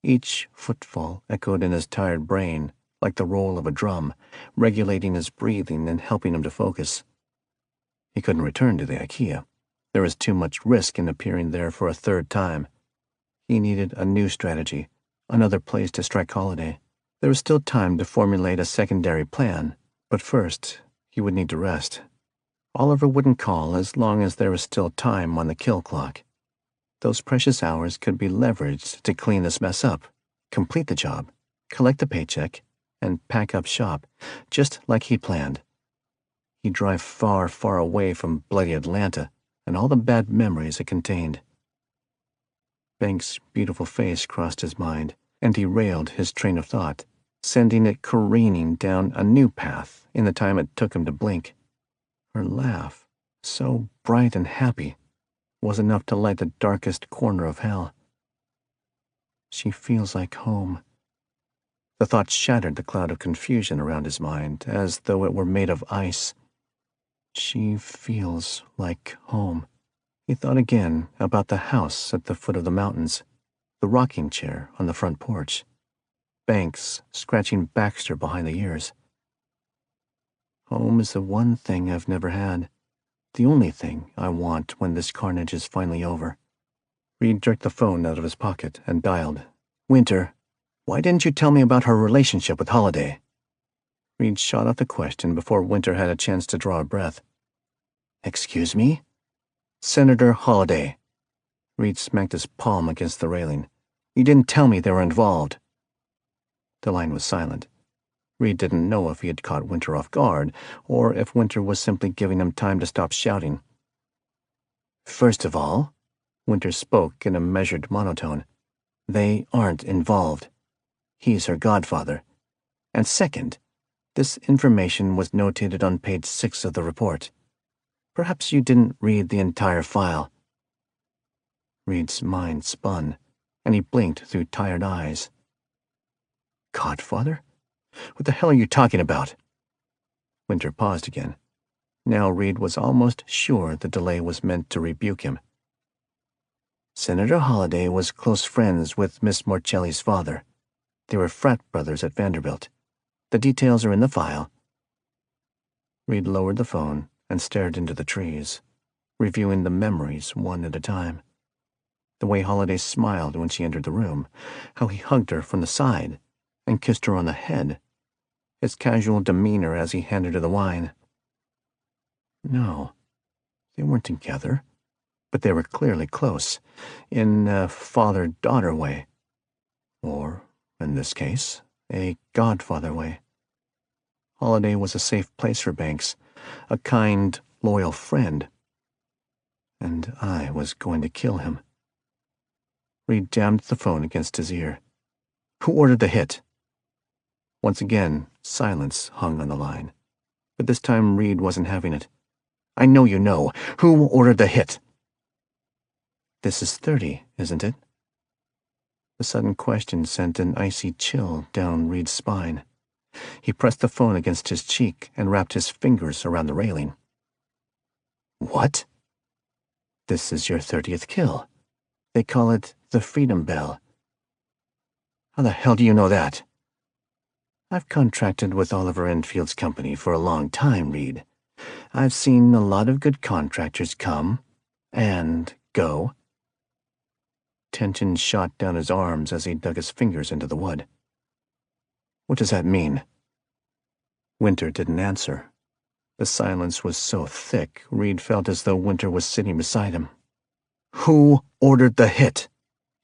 Each footfall echoed in his tired brain like the roll of a drum, regulating his breathing and helping him to focus. He couldn't return to the IKEA. There was too much risk in appearing there for a third time. He needed a new strategy, another place to strike Holiday. There was still time to formulate a secondary plan, but first he would need to rest. Oliver wouldn't call as long as there was still time on the kill clock. Those precious hours could be leveraged to clean this mess up, complete the job, collect the paycheck, and pack up shop, just like he planned. He'd drive far, far away from bloody Atlanta and all the bad memories it contained. Banks' beautiful face crossed his mind and derailed his train of thought, sending it careening down a new path in the time it took him to blink. Her laugh, so bright and happy, was enough to light the darkest corner of hell. She feels like home. The thought shattered the cloud of confusion around his mind, as though it were made of ice. She feels like home. He thought again about the house at the foot of the mountains, the rocking chair on the front porch, Banks scratching Baxter behind the ears. Home is the one thing I've never had, the only thing I want when this carnage is finally over. Reed jerked the phone out of his pocket and dialed. Winter, why didn't you tell me about her relationship with Holiday? Reed shot out the question before Winter had a chance to draw a breath. Excuse me? Senator Holiday. Reed smacked his palm against the railing. You didn't tell me they were involved. The line was silent. Reed didn't know if he had caught Winter off guard, or if Winter was simply giving him time to stop shouting. First of all, Winter spoke in a measured monotone, they aren't involved. He's her godfather. And second, This information was notated on page 6 of the report. Perhaps you didn't read the entire file." Reed's mind spun, and he blinked through tired eyes. "Godfather? What the hell are you talking about?" Winter paused again. Now Reed was almost sure the delay was meant to rebuke him. "Senator Holliday was close friends with Miss Morcelli's father. They were frat brothers at Vanderbilt. The details are in the file." Reed lowered the phone and stared into the trees, reviewing the memories one at a time. The way Holliday smiled when she entered the room, how he hugged her from the side and kissed her on the head, his casual demeanor as he handed her the wine. No, they weren't together, but they were clearly close, in a father-daughter way. Or, in this case, a godfather way. Holliday was a safe place for Banks, a kind, loyal friend. And I was going to kill him. Reed jammed the phone against his ear. "Who ordered the hit?" Once again, silence hung on the line. But this time Reed wasn't having it. "I know you know. Who ordered the hit?" "This is 30, isn't it?" The sudden question sent an icy chill down Reed's spine. He pressed the phone against his cheek and wrapped his fingers around the railing. "What?" "This is your 30th kill. They call it the Freedom Bell." "How the hell do you know that?" "I've contracted with Oliver Enfield's company for a long time, Reed. I've seen a lot of good contractors come and go." Tension shot down his arms as he dug his fingers into the wood. "What does that mean?" Winter didn't answer. The silence was so thick, Reed felt as though Winter was sitting beside him. "Who ordered the hit?"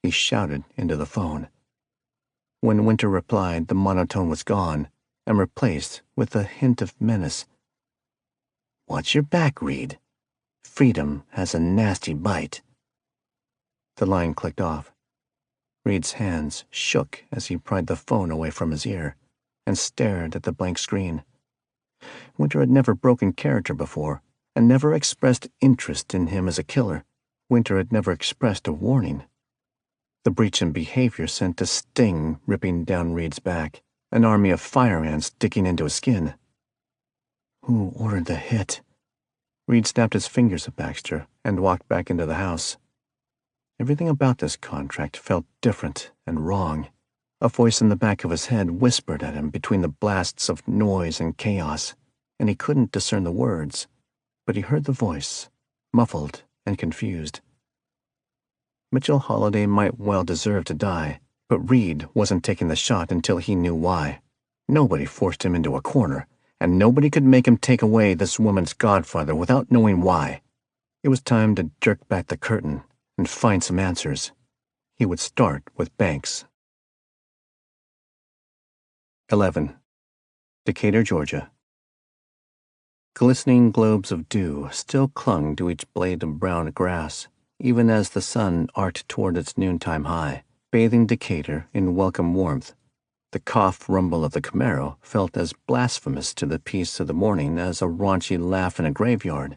he shouted into the phone. When Winter replied, the monotone was gone and replaced with a hint of menace. "Watch your back, Reed. Freedom has a nasty bite." The line clicked off. Reed's hands shook as he pried the phone away from his ear and stared at the blank screen. Winter had never broken character before and never expressed interest in him as a killer. Winter had never expressed a warning. The breach in behavior sent a sting ripping down Reed's back, an army of fire ants digging into his skin. Who ordered the hit? Reed snapped his fingers at Baxter and walked back into the house. Everything about this contract felt different and wrong. A voice in the back of his head whispered at him between the blasts of noise and chaos, and he couldn't discern the words, but he heard the voice, muffled and confused. Mitchell Holliday might well deserve to die, but Reed wasn't taking the shot until he knew why. Nobody forced him into a corner, and nobody could make him take away this woman's godfather without knowing why. It was time to jerk back the curtain and find some answers. He would start with Banks. 11. Decatur, Georgia. Glistening globes of dew still clung to each blade of brown grass, even as the sun arced toward its noontime high, bathing Decatur in welcome warmth. The cough rumble of the Camaro felt as blasphemous to the peace of the morning as a raunchy laugh in a graveyard,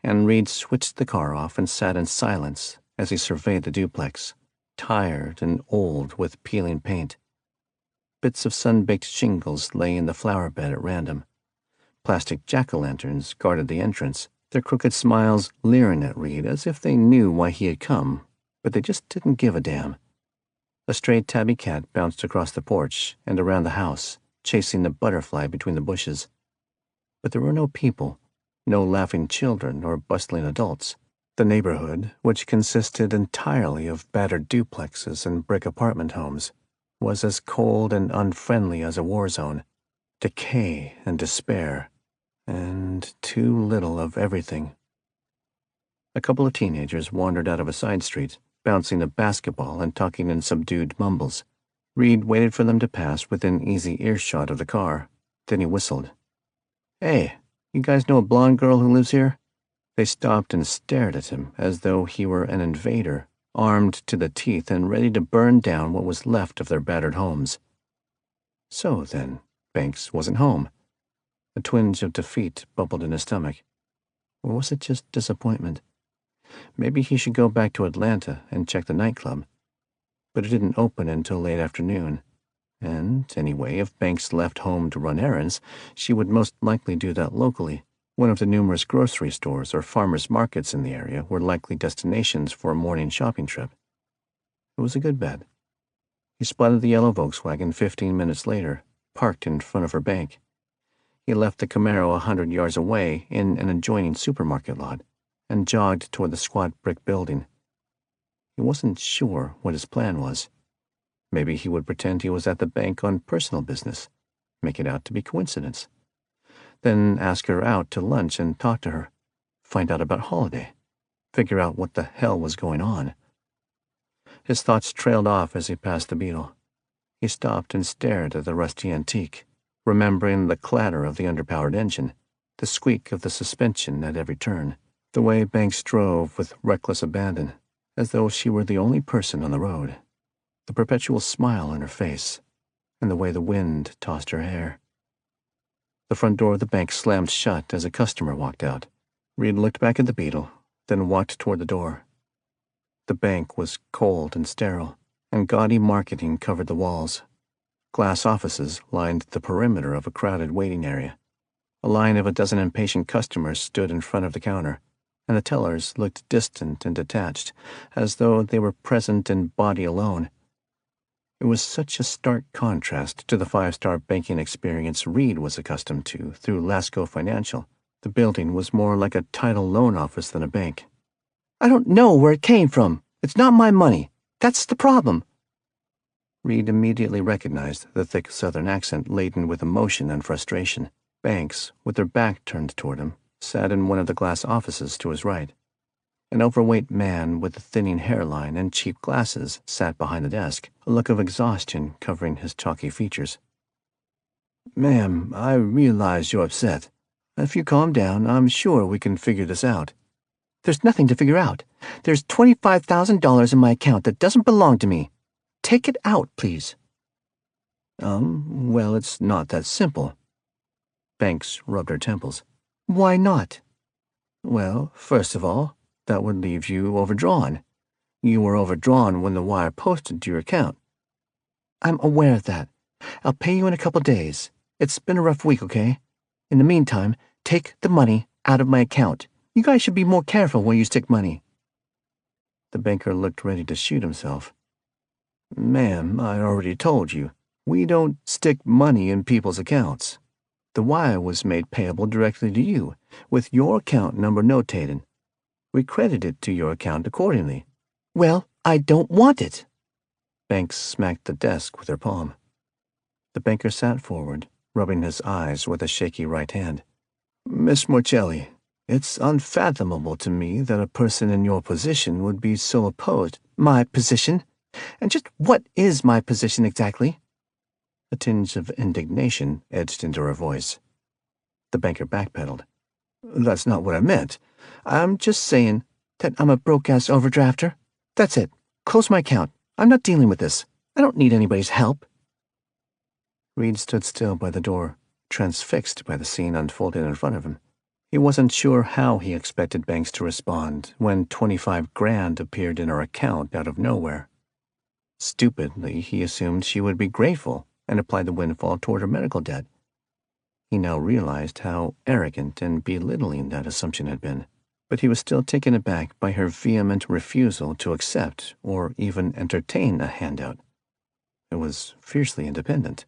and Reed switched the car off and sat in silence as he surveyed the duplex, tired and old with peeling paint. Bits of sun-baked shingles lay in the flower bed at random. Plastic jack-o'-lanterns guarded the entrance, their crooked smiles leering at Reed as if they knew why he had come, but they just didn't give a damn. A stray tabby cat bounced across the porch and around the house, chasing the butterfly between the bushes. But there were no people, no laughing children or bustling adults. The neighborhood, which consisted entirely of battered duplexes and brick apartment homes, was as cold and unfriendly as a war zone. Decay and despair, and too little of everything. A couple of teenagers wandered out of a side street, bouncing a basketball and talking in subdued mumbles. Reed waited for them to pass within easy earshot of the car. Then he whistled. "Hey, you guys know a blonde girl who lives here?" They stopped and stared at him as though he were an invader, armed to the teeth and ready to burn down what was left of their battered homes. So then, Banks wasn't home. A twinge of defeat bubbled in his stomach. Or was it just disappointment? Maybe he should go back to Atlanta and check the nightclub. But it didn't open until late afternoon. And, anyway, if Banks left home to run errands, she would most likely do that locally. One of the numerous grocery stores or farmers' markets in the area were likely destinations for a morning shopping trip. It was a good bet. He spotted the yellow Volkswagen 15 minutes later, parked in front of her bank. He left the Camaro 100 yards away in an adjoining supermarket lot and jogged toward the squat brick building. He wasn't sure what his plan was. Maybe he would pretend he was at the bank on personal business, make it out to be coincidence. Then ask her out to lunch and talk to her, find out about Holiday, figure out what the hell was going on. His thoughts trailed off as he passed the Beetle. He stopped and stared at the rusty antique, remembering the clatter of the underpowered engine, the squeak of the suspension at every turn, the way Banks drove with reckless abandon, as though she were the only person on the road, the perpetual smile on her face, and the way the wind tossed her hair. The front door of the bank slammed shut as a customer walked out. Reed looked back at the Beetle, then walked toward the door. The bank was cold and sterile, and gaudy marketing covered the walls. Glass offices lined the perimeter of a crowded waiting area. A line of a dozen impatient customers stood in front of the counter, and the tellers looked distant and detached, as though they were present in body alone. It was such a stark contrast to the five-star banking experience Reed was accustomed to through Lasco Financial. The building was more like a title loan office than a bank. "I don't know where it came from. It's not my money. That's the problem." Reed immediately recognized the thick Southern accent laden with emotion and frustration. Banks, with their back turned toward him, sat in one of the glass offices to his right. An overweight man with a thinning hairline and cheap glasses sat behind the desk, a look of exhaustion covering his chalky features. "Ma'am, I realize you're upset. If you calm down, I'm sure we can figure this out." "There's nothing to figure out. There's $25,000 in my account that doesn't belong to me. Take it out, please." Well, it's not that simple." Banks rubbed her temples. "Why not?" "Well, first of all, that would leave you overdrawn. You were overdrawn when the wire posted to your account." "I'm aware of that. I'll pay you in a couple days. It's been a rough week, okay? In the meantime, take the money out of my account. You guys should be more careful where you stick money." The banker looked ready to shoot himself. "Ma'am, I already told you, we don't stick money in people's accounts. The wire was made payable directly to you, with your account number notated. We credit it to your account accordingly." "Well, I don't want it." Banks smacked the desk with her palm. The banker sat forward, rubbing his eyes with a shaky right hand. "Miss Morcelli, it's unfathomable to me that a person in your position would be so opposed." "My position? And just what is my position exactly?" A tinge of indignation edged into her voice. The banker backpedaled. "That's not what I meant. I'm just saying that I'm a broke-ass overdrafter. That's it. Close my account. I'm not dealing with this. I don't need anybody's help." Reed stood still by the door, transfixed by the scene unfolding in front of him. He wasn't sure how he expected Banks to respond when 25 grand appeared in her account out of nowhere. Stupidly, he assumed she would be grateful and apply the windfall toward her medical debt. He now realized how arrogant and belittling that assumption had been, but he was still taken aback by her vehement refusal to accept or even entertain a handout. It was fiercely independent,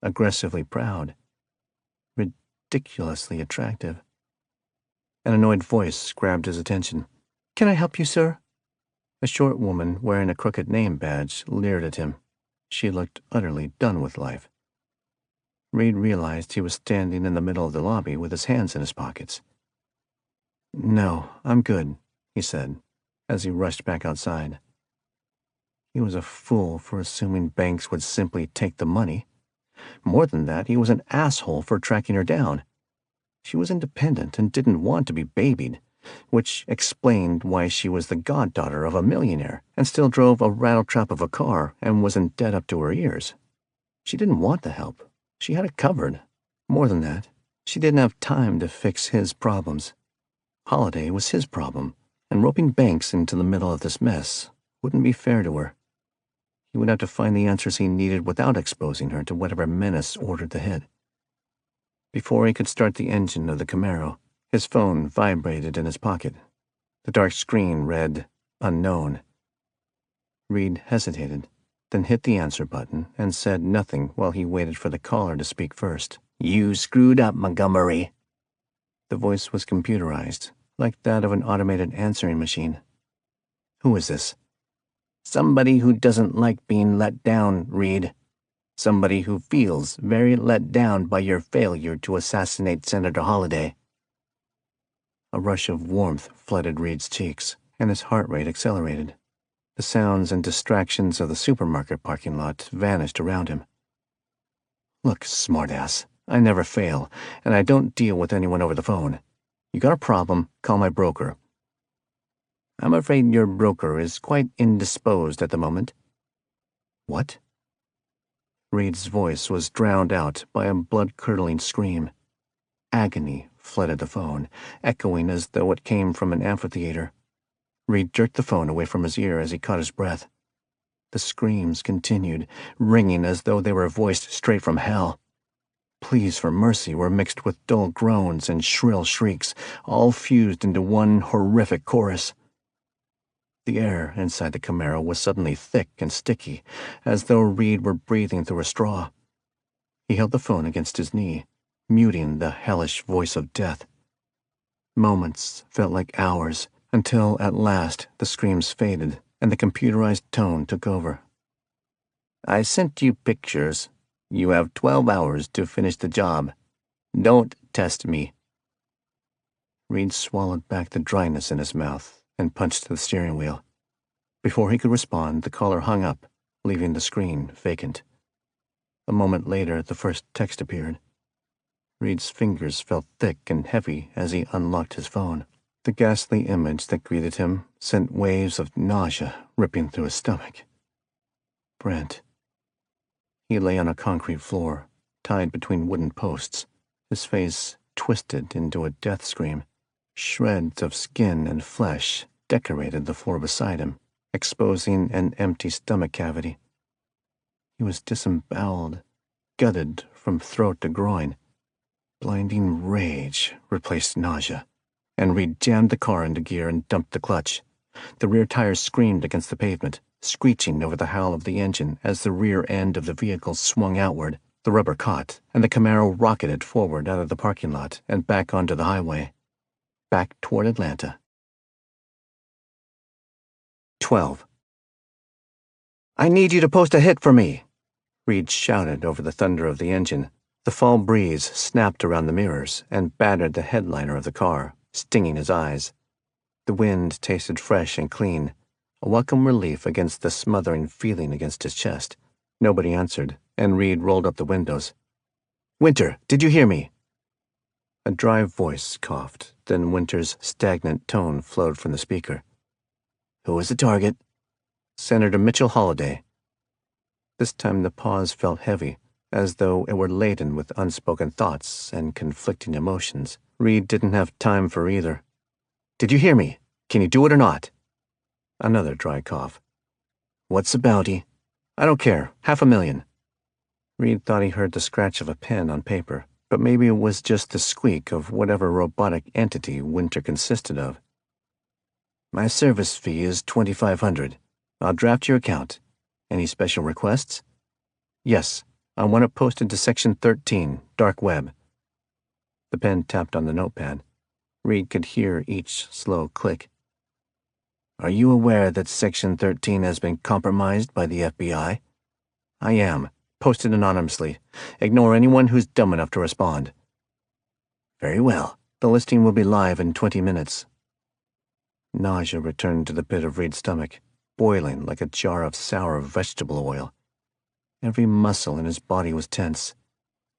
aggressively proud, ridiculously attractive. An annoyed voice grabbed his attention. "Can I help you, sir?" A short woman wearing a crooked name badge leered at him. She looked utterly done with life. Reed realized he was standing in the middle of the lobby with his hands in his pockets. "No, I'm good," he said, as he rushed back outside. He was a fool for assuming Banks would simply take the money. More than that, he was an asshole for tracking her down. She was independent and didn't want to be babied, which explained why she was the goddaughter of a millionaire and still drove a rattletrap of a car and was in debt up to her ears. She didn't want the help. She had it covered. More than that, She didn't have time to fix his problems. Holiday was his problem, and roping Banks into the middle of this mess wouldn't be fair to her. He would have to find the answers he needed without exposing her to whatever menace ordered the hit. Before he could start the engine of the Camaro, his phone vibrated in his pocket. The dark screen read, "Unknown." Reed hesitated, then hit the answer button and said nothing while he waited for the caller to speak first. "You screwed up, Montgomery." The voice was computerized, like that of an automated answering machine. "Who is this?" "Somebody who doesn't like being let down, Reed. Somebody who feels very let down by your failure to assassinate Senator Holiday." A rush of warmth flooded Reed's cheeks, and his heart rate accelerated. The sounds and distractions of the supermarket parking lot vanished around him. "Look, smartass, I never fail, and I don't deal with anyone over the phone. You got a problem, call my broker." "I'm afraid your broker is quite indisposed at the moment." "What?" Reed's voice was drowned out by a blood-curdling scream. Agony flooded the phone, echoing as though it came from an amphitheater. Reed jerked the phone away from his ear as he caught his breath. The screams continued, ringing as though they were voiced straight from hell. Pleas for mercy were mixed with dull groans and shrill shrieks, all fused into one horrific chorus. The air inside the Camaro was suddenly thick and sticky, as though Reed were breathing through a straw. He held the phone against his knee, muting the hellish voice of death. Moments felt like hours, until at last the screams faded and the computerized tone took over. "I sent you pictures. You have 12 hours to finish the job. Don't test me." Reed swallowed back the dryness in his mouth and punched the steering wheel. Before he could respond, the caller hung up, leaving the screen vacant. A moment later, the first text appeared. Reed's fingers felt thick and heavy as he unlocked his phone. The ghastly image that greeted him sent waves of nausea ripping through his stomach. Brent. He lay on a concrete floor, tied between wooden posts, his face twisted into a death scream. Shreds of skin and flesh decorated the floor beside him, exposing an empty stomach cavity. He was disemboweled, gutted from throat to groin. Blinding rage replaced nausea, and Reed jammed the car into gear and dumped the clutch. The rear tires screamed against the pavement, screeching over the howl of the engine as the rear end of the vehicle swung outward. The rubber caught, and the Camaro rocketed forward out of the parking lot and back onto the highway. Back toward Atlanta. 12. "I need you to post a hit for me," Reed shouted over the thunder of the engine. The fall breeze snapped around the mirrors and battered the headliner of the car, stinging his eyes. The wind tasted fresh and clean, a welcome relief against the smothering feeling against his chest. Nobody answered, and Reed rolled up the windows. "Winter, did you hear me?" A dry voice coughed, then Winter's stagnant tone flowed from the speaker. "Who is the target?" "Senator Mitchell Holiday." This time the pause felt heavy, as though it were laden with unspoken thoughts and conflicting emotions. Reed didn't have time for either. "Did you hear me? Can you do it or not?" Another dry cough. "What's the bounty?" "I don't care. $500,000. Reed thought he heard the scratch of a pen on paper, but maybe it was just the squeak of whatever robotic entity Winter consisted of. "My service fee is $2,500. I'll draft your account. Any special requests?" "Yes. I want it posted to Section 13, Dark Web." The pen tapped on the notepad. Reed could hear each slow click. "Are you aware that Section 13 has been compromised by the FBI?" "I am. Posted anonymously. Ignore anyone who's dumb enough to respond." "Very well. The listing will be live in 20 minutes. Nausea returned to the pit of Reed's stomach, boiling like a jar of sour vegetable oil. Every muscle in his body was tense.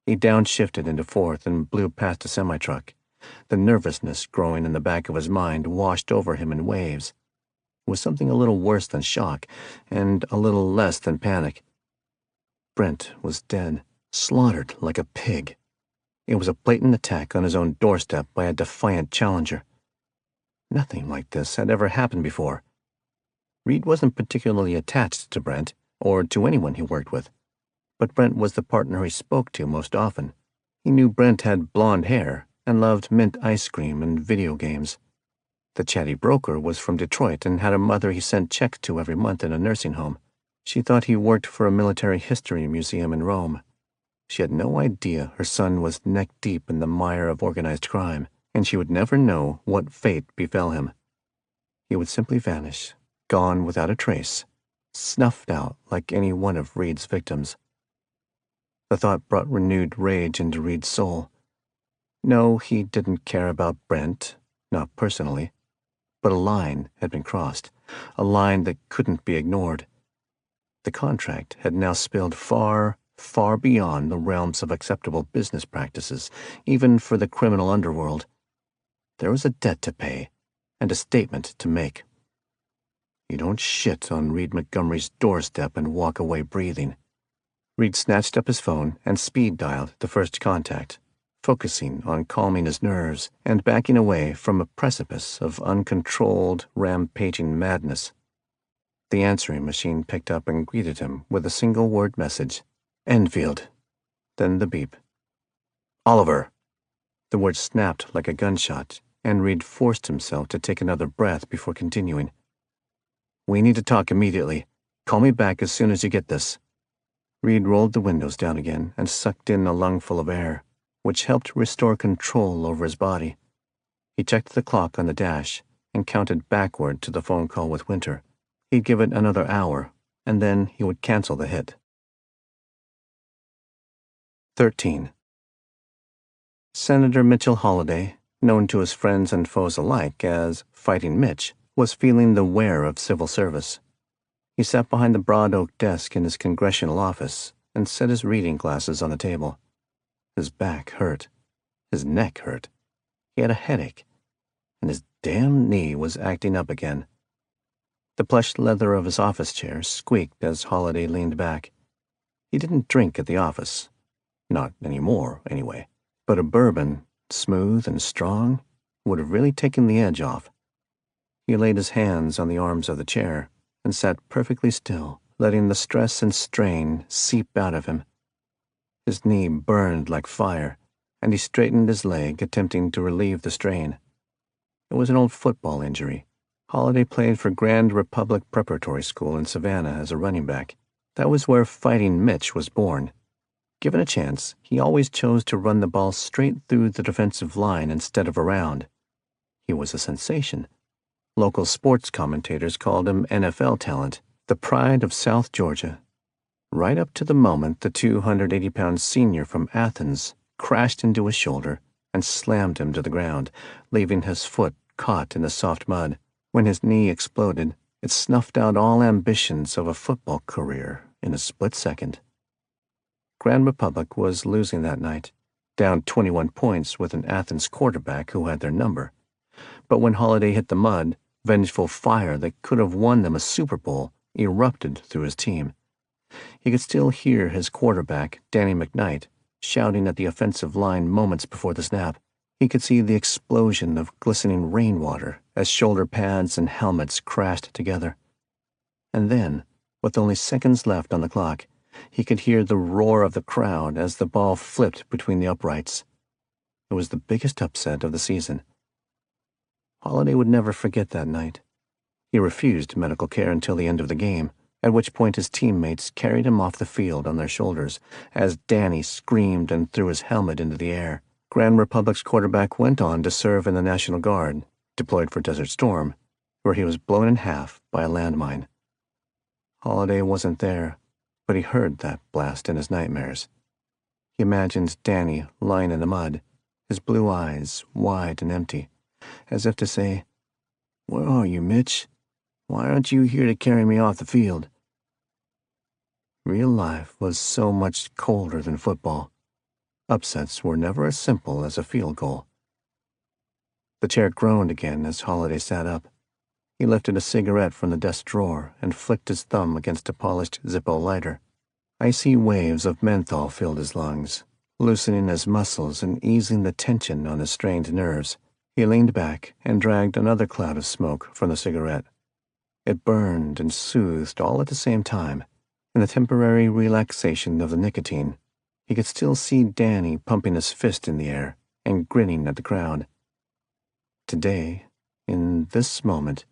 He downshifted into fourth and blew past a semi-truck. The nervousness growing in the back of his mind washed over him in waves. It was something a little worse than shock, and a little less than panic. Brent was dead, slaughtered like a pig. It was a blatant attack on his own doorstep by a defiant challenger. Nothing like this had ever happened before. Reed wasn't particularly attached to Brent, or to anyone he worked with, but Brent was the partner he spoke to most often. He knew Brent had blonde hair and loved mint ice cream and video games. The chatty broker was from Detroit and had a mother he sent checks to every month in a nursing home. She thought he worked for a military history museum in Rome. She had no idea her son was neck-deep in the mire of organized crime, and she would never know what fate befell him. He would simply vanish, gone without a trace, snuffed out like any one of Reed's victims. The thought brought renewed rage into Reed's soul. No, he didn't care about Brent, not personally, but a line had been crossed, a line that couldn't be ignored. The contract had now spilled far, far beyond the realms of acceptable business practices, even for the criminal underworld. There was a debt to pay, and a statement to make. You don't shit on Reed Montgomery's doorstep and walk away breathing. Reed snatched up his phone and speed-dialed the first contact, focusing on calming his nerves and backing away from a precipice of uncontrolled, rampaging madness. The answering machine picked up and greeted him with a single-word message. Enfield. Then the beep. Oliver. The word snapped like a gunshot, and Reed forced himself to take another breath before continuing. We need to talk immediately. Call me back as soon as you get this. Reed rolled the windows down again and sucked in a lungful of air, which helped restore control over his body. He checked the clock on the dash and counted backward to the phone call with Winter. He'd give it another hour, and then he would cancel the hit. 13. Senator Mitchell Holliday, known to his friends and foes alike as Fighting Mitch, was feeling the wear of civil service. He sat behind the broad oak desk in his congressional office and set his reading glasses on the table. His back hurt. His neck hurt. He had a headache. And his damn knee was acting up again. The plush leather of his office chair squeaked as Holliday leaned back. He didn't drink at the office. Not anymore, anyway. But a bourbon, smooth and strong, would have really taken the edge off. He laid his hands on the arms of the chair and sat perfectly still, letting the stress and strain seep out of him. His knee burned like fire, and he straightened his leg, attempting to relieve the strain. It was an old football injury. Holliday played for Grand Republic Preparatory School in Savannah as a running back. That was where Fighting Mitch was born. Given a chance, he always chose to run the ball straight through the defensive line instead of around. He was a sensation. Local sports commentators called him NFL talent, the pride of South Georgia. Right up to the moment the 280-pound senior from Athens crashed into his shoulder and slammed him to the ground, leaving his foot caught in the soft mud. When his knee exploded, it snuffed out all ambitions of a football career in a split second. Grand Republic was losing that night, down 21 points with an Athens quarterback who had their number. But when Holliday hit the mud, vengeful fire that could have won them a Super Bowl erupted through his team. He could still hear his quarterback, Danny McKnight, shouting at the offensive line moments before the snap. He could see the explosion of glistening rainwater as shoulder pads and helmets crashed together. And then, with only seconds left on the clock, he could hear the roar of the crowd as the ball flipped between the uprights. It was the biggest upset of the season. Holliday would never forget that night. He refused medical care until the end of the game, at which point his teammates carried him off the field on their shoulders as Danny screamed and threw his helmet into the air. Grand Republic's quarterback went on to serve in the National Guard, deployed for Desert Storm, where he was blown in half by a landmine. Holliday wasn't there, but he heard that blast in his nightmares. He imagined Danny lying in the mud, his blue eyes wide and empty, as if to say, "Where are you, Mitch? Why aren't you here to carry me off the field?" Real life was so much colder than football. Upsets were never as simple as a field goal. The chair groaned again as Holliday sat up. He lifted a cigarette from the desk drawer and flicked his thumb against a polished Zippo lighter. Icy waves of menthol filled his lungs, Loosening his muscles and easing the tension on his strained nerves, he leaned back and dragged another cloud of smoke from the cigarette. It burned and soothed all at the same time. In the temporary relaxation of the nicotine, he could still see Danny pumping his fist in the air and grinning at the crowd. Today, in this moment,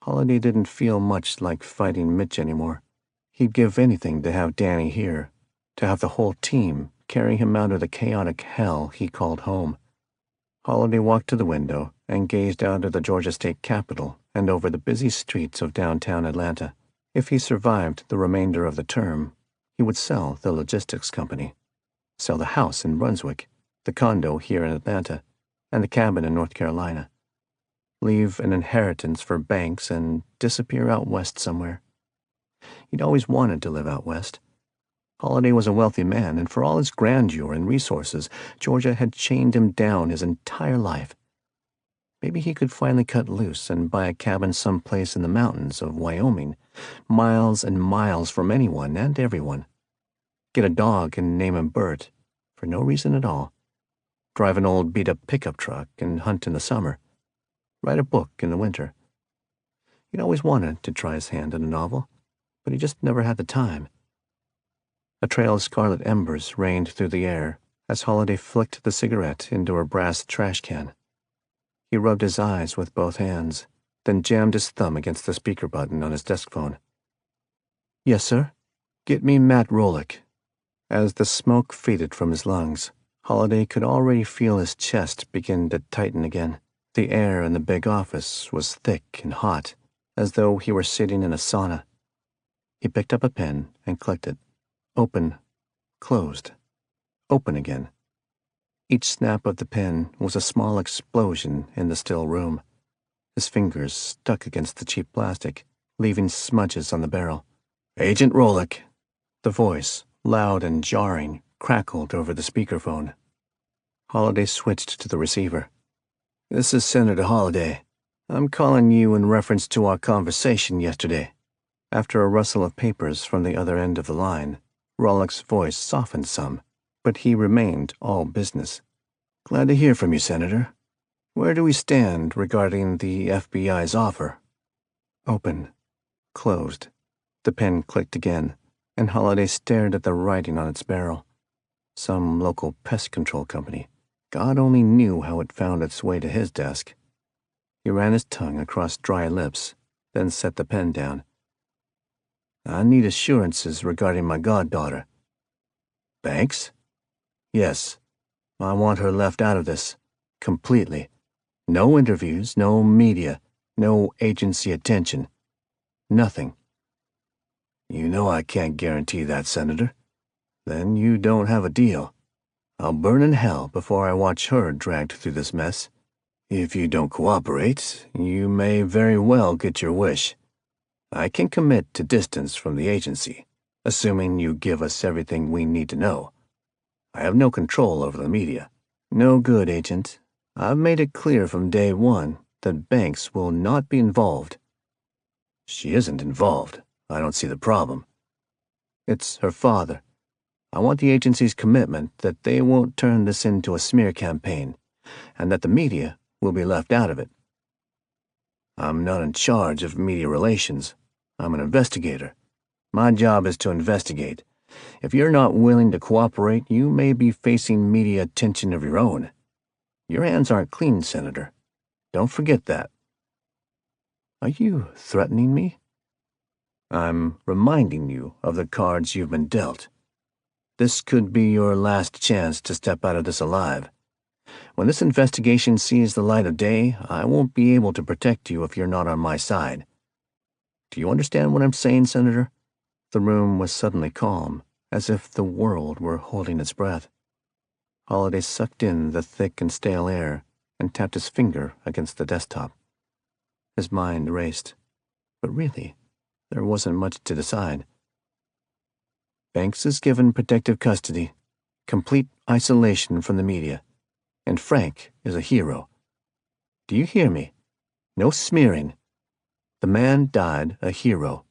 Holiday didn't feel much like fighting Mitch anymore. He'd give anything to have Danny here, to have the whole team carry him out of the chaotic hell he called home. Holiday walked to the window and gazed out at the Georgia State Capitol and over the busy streets of downtown Atlanta. If he survived the remainder of the term, he would sell the logistics company, sell the house in Brunswick, the condo here in Atlanta, and the cabin in North Carolina, leave an inheritance for Banks and disappear out west somewhere. He'd always wanted to live out west. Holiday was a wealthy man, and for all his grandeur and resources, Georgia had chained him down his entire life. Maybe he could finally cut loose and buy a cabin someplace in the mountains of Wyoming, miles and miles from anyone and everyone. Get a dog and name him Bert, for no reason at all. Drive an old beat-up pickup truck and hunt in the summer. Write a book in the winter. He'd always wanted to try his hand at a novel, but he just never had the time. A trail of scarlet embers rained through the air as Holiday flicked the cigarette into a brass trash can. He rubbed his eyes with both hands, then jammed his thumb against the speaker button on his desk phone. "Yes, sir? Get me Matt Rolick." As the smoke faded from his lungs, Holiday could already feel his chest begin to tighten again. The air in the big office was thick and hot, as though he were sitting in a sauna. He picked up a pen and clicked it. Open, closed, open again. Each snap of the pen was a small explosion in the still room. His fingers stuck against the cheap plastic, leaving smudges on the barrel. "Agent Rolick." The voice, loud and jarring, crackled over the speakerphone. Holiday switched to the receiver. "This is Senator Holiday. I'm calling you in reference to our conversation yesterday." After a rustle of papers from the other end of the line, Rollick's voice softened some, but he remained all business. "Glad to hear from you, Senator. Where do we stand regarding the FBI's offer?" Open. Closed. The pen clicked again, and Holiday stared at the writing on its barrel. Some local pest control company. God only knew how it found its way to his desk. He ran his tongue across dry lips, then set the pen down. "I need assurances regarding my goddaughter." "Banks?" "Yes. I want her left out of this. Completely. No interviews, no media, no agency attention. Nothing." "You know I can't guarantee that, Senator. Then you don't have a deal. I'll burn in hell before I watch her dragged through this mess. If you don't cooperate, you may very well get your wish. I can commit to distance from the agency, assuming you give us everything we need to know. I have no control over the media." "No good, Agent. I've made it clear from day one that Banks will not be involved." "She isn't involved. I don't see the problem." "It's her father. I want the agency's commitment that they won't turn this into a smear campaign, and that the media will be left out of it." "I'm not in charge of media relations. I'm an investigator. My job is to investigate. If you're not willing to cooperate, you may be facing media attention of your own. Your hands aren't clean, Senator. Don't forget that." "Are you threatening me?" "I'm reminding you of the cards you've been dealt. This could be your last chance to step out of this alive. When this investigation sees the light of day, I won't be able to protect you if you're not on my side. Do you understand what I'm saying, Senator?" The room was suddenly calm, as if the world were holding its breath. Holiday sucked in the thick and stale air and tapped his finger against the desktop. His mind raced. But really, there wasn't much to decide. Banks is given protective custody, complete isolation from the media, and Frank is a hero. Do you hear me? No smearing. The man died a hero.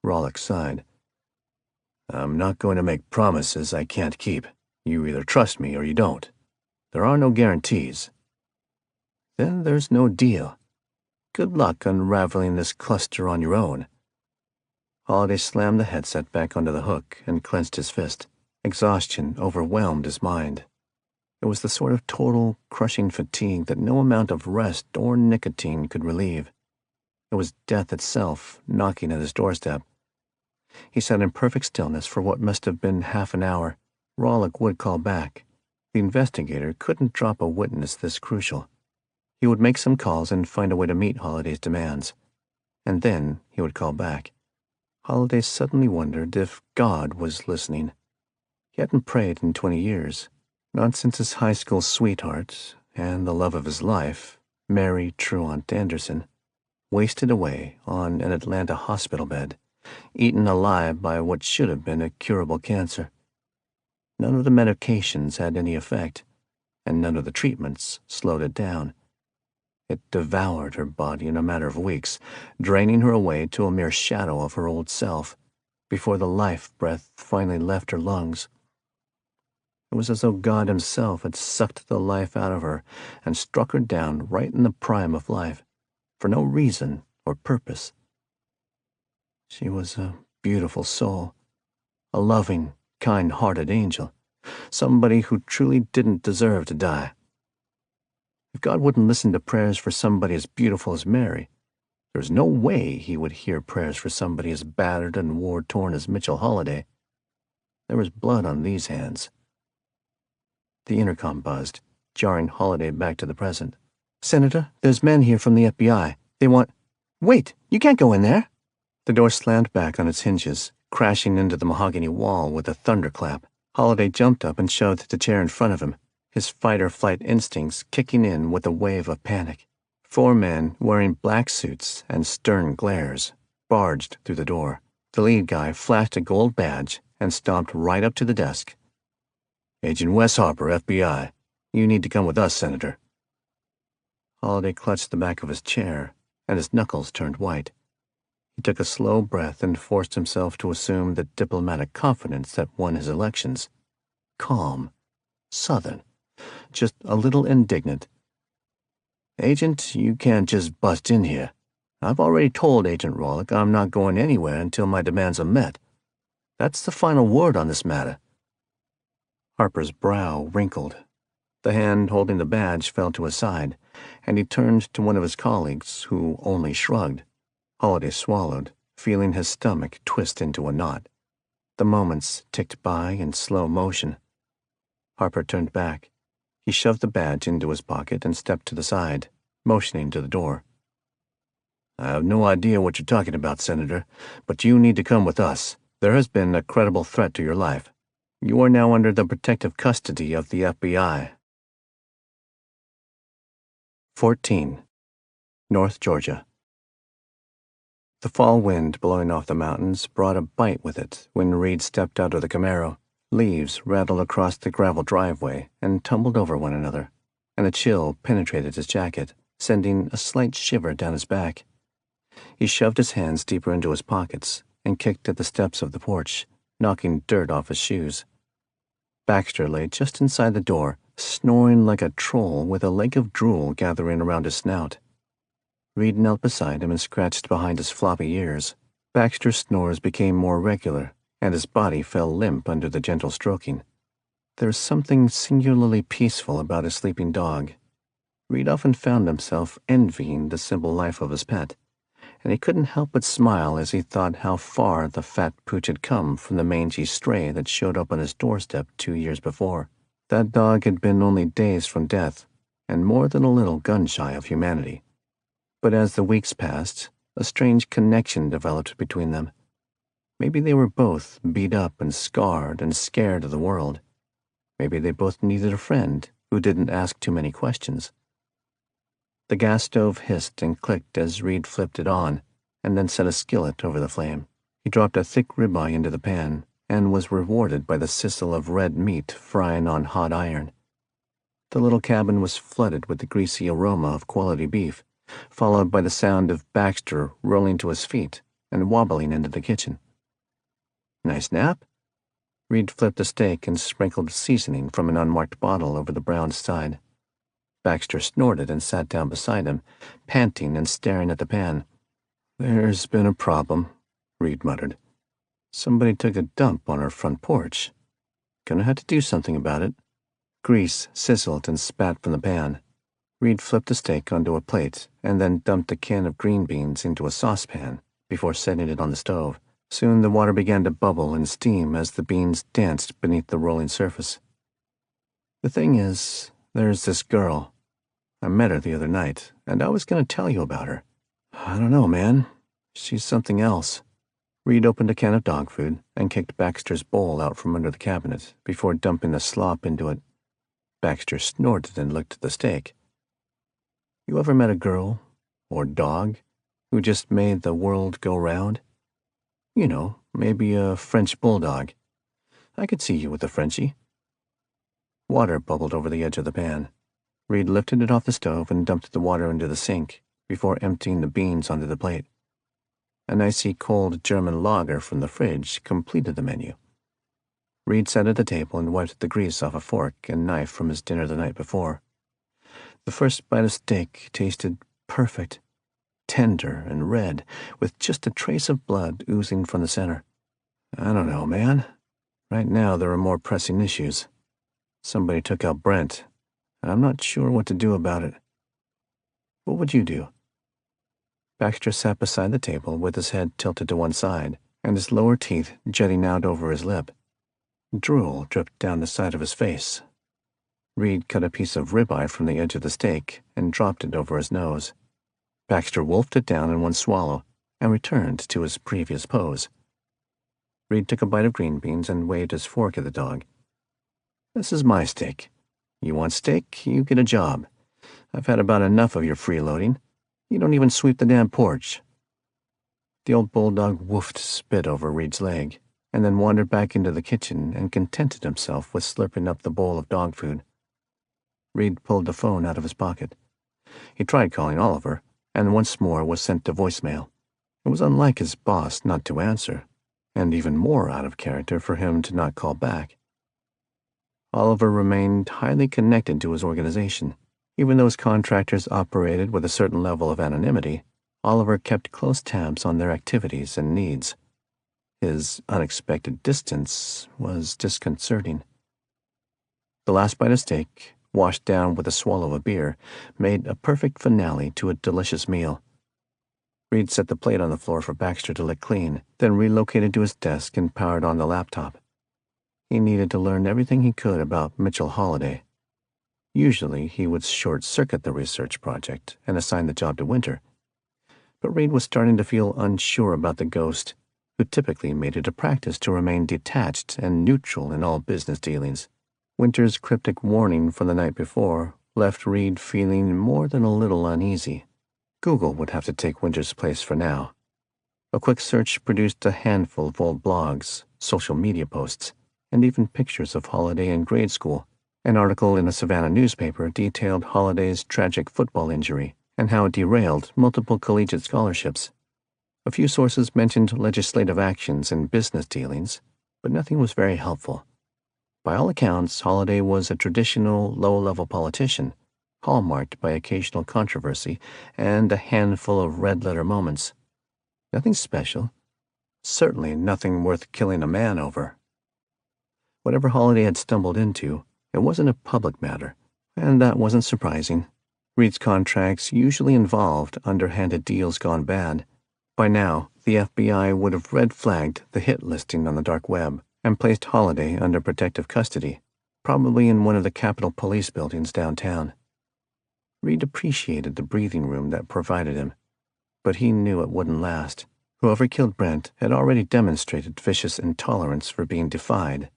Rollick sighed. "I'm not going to make promises I can't keep." You either trust me or you don't. There are no guarantees. Then there's no deal. Good luck unraveling this cluster on your own. Holiday slammed the headset back onto the hook and clenched his fist. Exhaustion overwhelmed his mind. It was the sort of total, crushing fatigue that no amount of rest or nicotine could relieve. It was death itself knocking at his doorstep. He sat in perfect stillness for what must have been half an hour. Rawlik would call back. The investigator couldn't drop a witness this crucial. He would make some calls and find a way to meet Holiday's demands. And then he would call back. Holiday suddenly wondered if God was listening. He hadn't prayed in 20 years, not since his high school sweetheart and the love of his life, Mary Truant Anderson, wasted away on an Atlanta hospital bed, eaten alive by what should have been a curable cancer. None of the medications had any effect, and none of the treatments slowed it down. It devoured her body in a matter of weeks, draining her away to a mere shadow of her old self, before the life breath finally left her lungs. It was as though God himself had sucked the life out of her and struck her down right in the prime of life, for no reason or purpose. She was a beautiful soul, a loving, kind-hearted angel, somebody who truly didn't deserve to die. If God wouldn't listen to prayers for somebody as beautiful as Mary, there's no way he would hear prayers for somebody as battered and war-torn as Mitchell Holiday. There was blood on these hands. The intercom buzzed, jarring Holiday back to the present. "Senator, there's men here from the FBI. They want—" "Wait! You can't go in there!" The door slammed back on its hinges, crashing into the mahogany wall with a thunderclap. Holiday jumped up and shoved the chair in front of him, his fight-or-flight instincts kicking in with a wave of panic. 4 men, wearing black suits and stern glares, barged through the door. The lead guy flashed a gold badge and stomped right up to the desk. "Agent Wes Harper, FBI. You need to come with us, Senator." Holiday clutched the back of his chair, and his knuckles turned white. He took a slow breath and forced himself to assume the diplomatic confidence that won his elections. Calm. Southern. Just a little indignant. "Agent, you can't just bust in here. I've already told Agent Rawlik I'm not going anywhere until my demands are met. That's the final word on this matter." Harper's brow wrinkled. The hand holding the badge fell to his side, and he turned to one of his colleagues, who only shrugged. Holiday swallowed, feeling his stomach twist into a knot. The moments ticked by in slow motion. Harper turned back. He shoved the badge into his pocket and stepped to the side, motioning to the door. "I have no idea what you're talking about, Senator, but you need to come with us. There has been a credible threat to your life. You are now under the protective custody of the FBI." 14. North Georgia. The fall wind blowing off the mountains brought a bite with it when Reed stepped out of the Camaro. Leaves rattled across the gravel driveway and tumbled over one another, and a chill penetrated his jacket, sending a slight shiver down his back. He shoved his hands deeper into his pockets and kicked at the steps of the porch, knocking dirt off his shoes. Baxter lay just inside the door, snoring like a troll with a lake of drool gathering around his snout. Reed knelt beside him and scratched behind his floppy ears. Baxter's snores became more regular, and his body fell limp under the gentle stroking. There was something singularly peaceful about his sleeping dog. Reed often found himself envying the simple life of his pet, and he couldn't help but smile as he thought how far the fat pooch had come from the mangy stray that showed up on his doorstep 2 years before. That dog had been only days from death, and more than a little gun-shy of humanity. But as the weeks passed, a strange connection developed between them. Maybe they were both beat up and scarred and scared of the world. Maybe they both needed a friend who didn't ask too many questions. The gas stove hissed and clicked as Reed flipped it on, and then set a skillet over the flame. He dropped a thick ribeye into the pan, and was rewarded by the sizzle of red meat frying on hot iron. The little cabin was flooded with the greasy aroma of quality beef, followed by the sound of Baxter rolling to his feet and wobbling into the kitchen. "Nice nap?" Reed flipped a steak and sprinkled seasoning from an unmarked bottle over the brown side. Baxter snorted and sat down beside him, panting and staring at the pan. "There's been a problem," Reed muttered. "Somebody took a dump on our front porch. Gonna have to do something about it." Grease sizzled and spat from the pan. Reed flipped the steak onto a plate and then dumped a can of green beans into a saucepan before setting it on the stove. Soon the water began to bubble and steam as the beans danced beneath the rolling surface. "The thing is, there's this girl. I met her the other night, and I was going to tell you about her. I don't know, man. She's something else." Reed opened a can of dog food and kicked Baxter's bowl out from under the cabinet before dumping the slop into it. Baxter snorted and looked at the steak. "You ever met a girl, or dog, who just made the world go round? You know, maybe a French bulldog. I could see you with a Frenchie." Water bubbled over the edge of the pan. Reed lifted it off the stove and dumped the water into the sink before emptying the beans onto the plate. An icy cold German lager from the fridge completed the menu. Reed sat at the table and wiped the grease off a fork and knife from his dinner the night before. The first bite of steak tasted perfect, tender and red, with just a trace of blood oozing from the center. "I don't know, man. Right now there are more pressing issues. Somebody took out Brent, and I'm not sure what to do about it. What would you do?" Baxter sat beside the table with his head tilted to one side and his lower teeth jutting out over his lip. Drool dripped down the side of his face. Reed cut a piece of ribeye from the edge of the steak and dropped it over his nose. Baxter wolfed it down in one swallow and returned to his previous pose. Reed took a bite of green beans and waved his fork at the dog. "This is my steak. You want steak, you get a job. I've had about enough of your freeloading. You don't even sweep the damn porch." The old bulldog woofed spit over Reed's leg, and then wandered back into the kitchen and contented himself with slurping up the bowl of dog food. Reed pulled the phone out of his pocket. He tried calling Oliver, and once more was sent to voicemail. It was unlike his boss not to answer, and even more out of character for him to not call back. Oliver remained highly connected to his organization. Even though his contractors operated with a certain level of anonymity, Oliver kept close tabs on their activities and needs. His unexpected distance was disconcerting. The last bite of steak, washed down with a swallow of beer, made a perfect finale to a delicious meal. Reed set the plate on the floor for Baxter to lick clean, then relocated to his desk and powered on the laptop. He needed to learn everything he could about Mitchell Holliday. Usually, he would short-circuit the research project and assign the job to Winter. But Reed was starting to feel unsure about the ghost, who typically made it a practice to remain detached and neutral in all business dealings. Winter's cryptic warning from the night before left Reed feeling more than a little uneasy. Google would have to take Winter's place for now. A quick search produced a handful of old blogs, social media posts, and even pictures of Holliday in grade school. An article in a Savannah newspaper detailed Holliday's tragic football injury and how it derailed multiple collegiate scholarships. A few sources mentioned legislative actions and business dealings, but nothing was very helpful. By all accounts, Holliday was a traditional low-level politician, hallmarked by occasional controversy and a handful of red-letter moments. Nothing special. Certainly nothing worth killing a man over. Whatever Holliday had stumbled into, it wasn't a public matter, and that wasn't surprising. Reed's contracts usually involved underhanded deals gone bad. By now, the FBI would have red-flagged the hit listing on the dark web and placed Holliday under protective custody, probably in one of the Capitol Police buildings downtown. Reed appreciated the breathing room that provided him, but he knew it wouldn't last. Whoever killed Brent had already demonstrated vicious intolerance for being defied,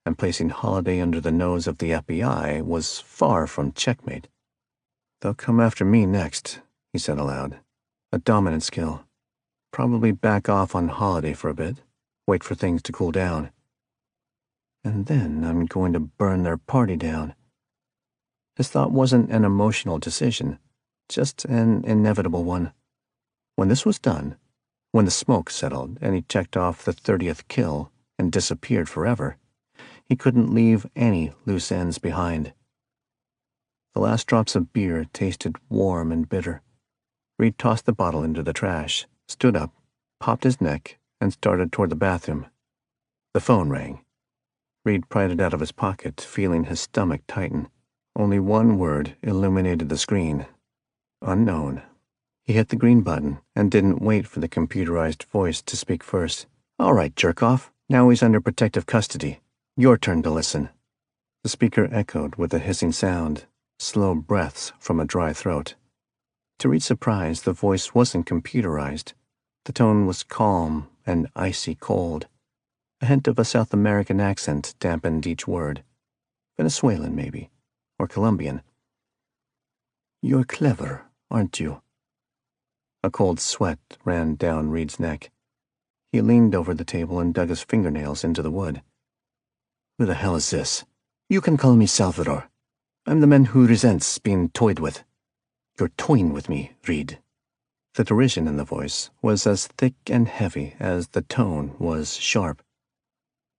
and placing Holliday under the nose of the FBI was far from checkmate. "They'll come after me next," he said aloud. "A dominant skill. Probably back off on Holliday for a bit, wait for things to cool down. And then I'm going to burn their party down." His thought wasn't an emotional decision, just an inevitable one. When this was done, when the smoke settled and he checked off the 30th kill and disappeared forever, He couldn't leave any loose ends behind. The last drops of beer tasted warm and bitter. Reed tossed the bottle into the trash, stood up, popped his neck, and started toward the bathroom. The phone rang. Reed pried it out of his pocket, feeling his stomach tighten. Only one word illuminated the screen. Unknown. He hit the green button and didn't wait for the computerized voice to speak first. "All right, jerk-off. Now he's under protective custody. Your turn to listen." The speaker echoed with a hissing sound, slow breaths from a dry throat. To Reed's surprise, the voice wasn't computerized. The tone was calm and icy cold. A hint of a South American accent dampened each word. Venezuelan, maybe, or Colombian. "You're clever, aren't you?" A cold sweat ran down Reed's neck. He leaned over the table and dug his fingernails into the wood. "Who the hell is this? You can call me Salvador. I'm the man who resents being toyed with. You're toying with me, Reed." The derision in the voice was as thick and heavy as the tone was sharp.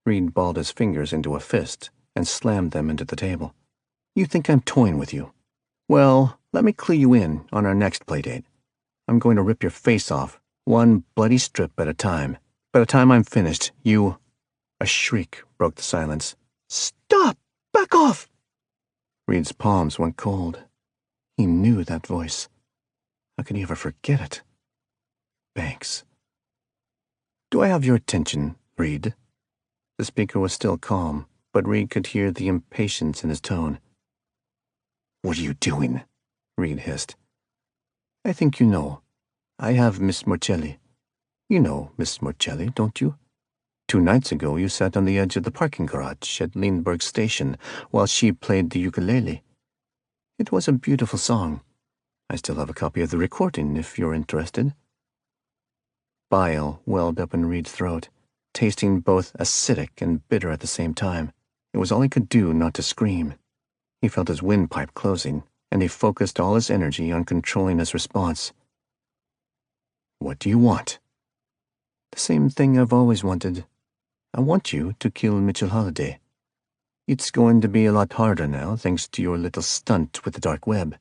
Reed balled his fingers into a fist and slammed them into the table. "You think I'm toying with you? Well, let me clue you in on our next playdate. I'm going to rip your face off, one bloody strip at a time. By the time I'm finished, you—" A shriek broke the silence. "Stop! Back off!" Reed's palms went cold. He knew that voice. How could he ever forget it? Banks. "Do I have your attention, Reed?" The speaker was still calm, but Reed could hear the impatience in his tone. "What are you doing?" Reed hissed. "I think you know. I have Miss Morcelli. You know Miss Morcelli, don't you? 2 nights ago you sat on the edge of the parking garage at Lindbergh Station while she played the ukulele. It was a beautiful song. I still have a copy of the recording if you're interested." Bile welled up in Reed's throat, tasting both acidic and bitter at the same time. It was all he could do not to scream. He felt his windpipe closing, and he focused all his energy on controlling his response. "What do you want?" "The same thing I've always wanted. I want you to kill Mitchell Holliday. It's going to be a lot harder now, thanks to your little stunt with the dark web.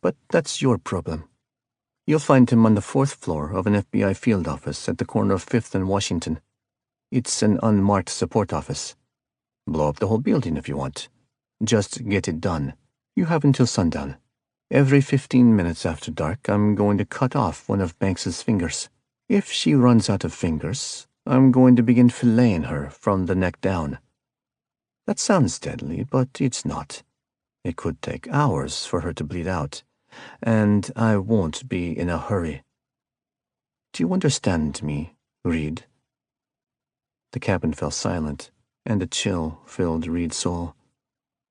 But that's your problem. You'll find him on the 4th floor of an FBI field office at the corner of 5th and Washington. It's an unmarked support office. Blow up the whole building if you want. Just get it done. You have until sundown. Every 15 minutes after dark, I'm going to cut off one of Banks's fingers. If she runs out of fingers, I'm going to begin filleting her from the neck down. That sounds deadly, but it's not. It could take hours for her to bleed out, and I won't be in a hurry. Do you understand me, Reed?" The cabin fell silent, and a chill filled Reed's soul.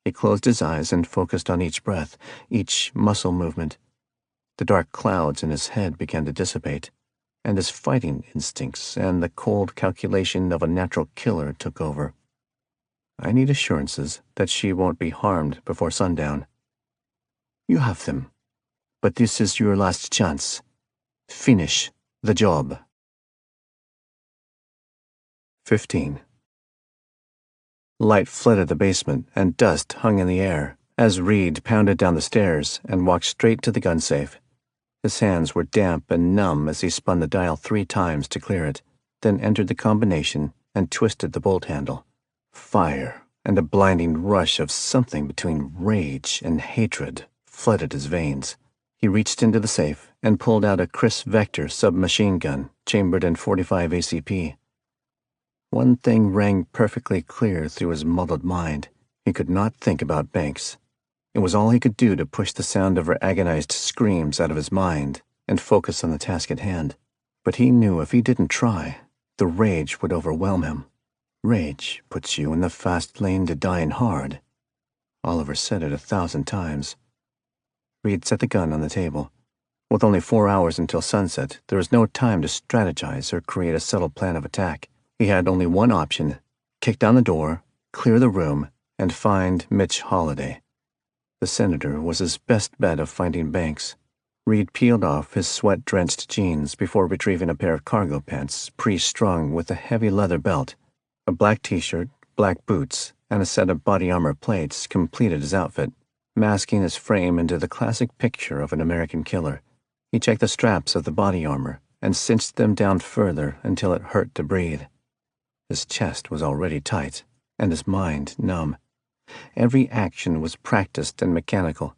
He closed his eyes and focused on each breath, each muscle movement. The dark clouds in his head began to dissipate, and his fighting instincts and the cold calculation of a natural killer took over. "I need assurances that she won't be harmed before sundown." "You have them, but this is your last chance. Finish the job." 15. Light flooded the basement, and dust hung in the air as Reed pounded down the stairs and walked straight to the gun safe. His hands were damp and numb as he spun the dial 3 times to clear it, then entered the combination and twisted the bolt handle. Fire and a blinding rush of something between rage and hatred flooded his veins. He reached into the safe and pulled out a Chris Vector submachine gun chambered in .45 ACP. One thing rang perfectly clear through his muddled mind. He could not think about Banks. It was all he could do to push the sound of her agonized screams out of his mind and focus on the task at hand. But he knew if he didn't try, the rage would overwhelm him. Rage puts you in the fast lane to dying hard. Oliver said it 1,000 times. Reed set the gun on the table. With only 4 hours until sunset, there was no time to strategize or create a subtle plan of attack. He had only one option: kick down the door, clear the room, and find Mitch Holliday. The senator was his best bet of finding Banks. Reed peeled off his sweat-drenched jeans before retrieving a pair of cargo pants pre-strung with a heavy leather belt, a black t-shirt, black boots, and a set of body armor plates completed his outfit, masking his frame into the classic picture of an American killer. He checked the straps of the body armor and cinched them down further until it hurt to breathe. His chest was already tight, and his mind numb. Every action was practiced and mechanical.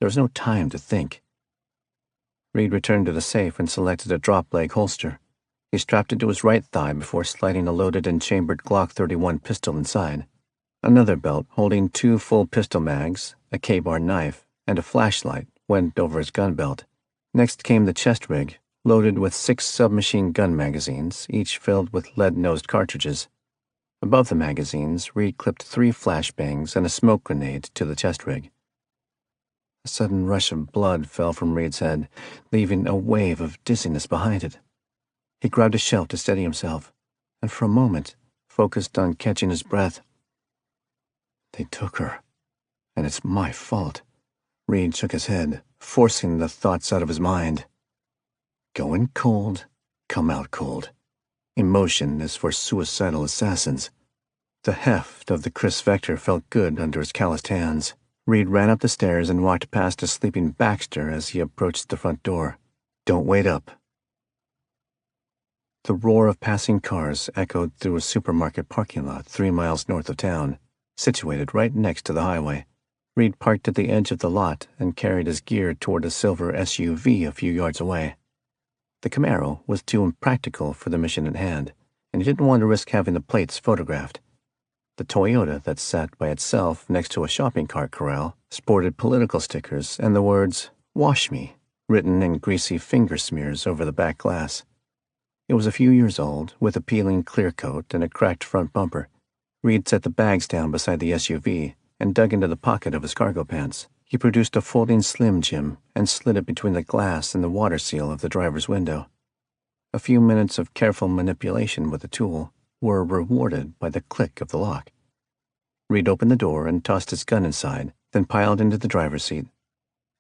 There was no time to think. Reed returned to the safe and selected a drop-leg holster. He strapped it to his right thigh before sliding a loaded and chambered Glock 31 pistol inside. Another belt holding 2 full pistol mags, a K-bar knife, and a flashlight went over his gun belt. Next came the chest rig, loaded with 6 submachine gun magazines, each filled with lead-nosed cartridges. Above the magazines, Reed clipped 3 flashbangs and a smoke grenade to the chest rig. A sudden rush of blood fell from Reed's head, leaving a wave of dizziness behind it. He grabbed a shelf to steady himself, and for a moment focused on catching his breath. They took her, and it's my fault. Reed shook his head, forcing the thoughts out of his mind. Go in cold, come out cold. Emotion is for suicidal assassins. The heft of the Chris Vector felt good under his calloused hands. Reed ran up the stairs and walked past a sleeping Baxter as he approached the front door. Don't wait up. The roar of passing cars echoed through a supermarket parking lot 3 miles north of town, situated right next to the highway. Reed parked at the edge of the lot and carried his gear toward a silver SUV a few yards away. The Camaro was too impractical for the mission at hand, and he didn't want to risk having the plates photographed. The Toyota that sat by itself next to a shopping cart corral sported political stickers and the words, "Wash me," written in greasy finger smears over the back glass. It was a few years old, with a peeling clear coat and a cracked front bumper. Reed set the bags down beside the SUV and dug into the pocket of his cargo pants. He produced a folding Slim Jim and slid it between the glass and the water seal of the driver's window. A few minutes of careful manipulation with the tool were rewarded by the click of the lock. Reed opened the door and tossed his gun inside, then piled into the driver's seat.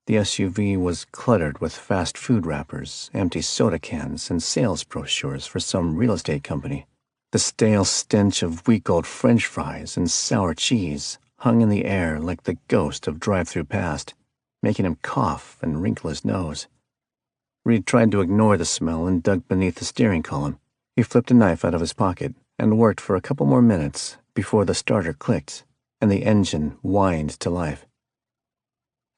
The SUV was cluttered with fast food wrappers, empty soda cans, and sales brochures for some real estate company. The stale stench of week-old French fries and sour cheese hung in the air like the ghost of drive-through past, making him cough and wrinkle his nose. Reed tried to ignore the smell and dug beneath the steering column. He flipped a knife out of his pocket and worked for a couple more minutes before the starter clicked and the engine whined to life.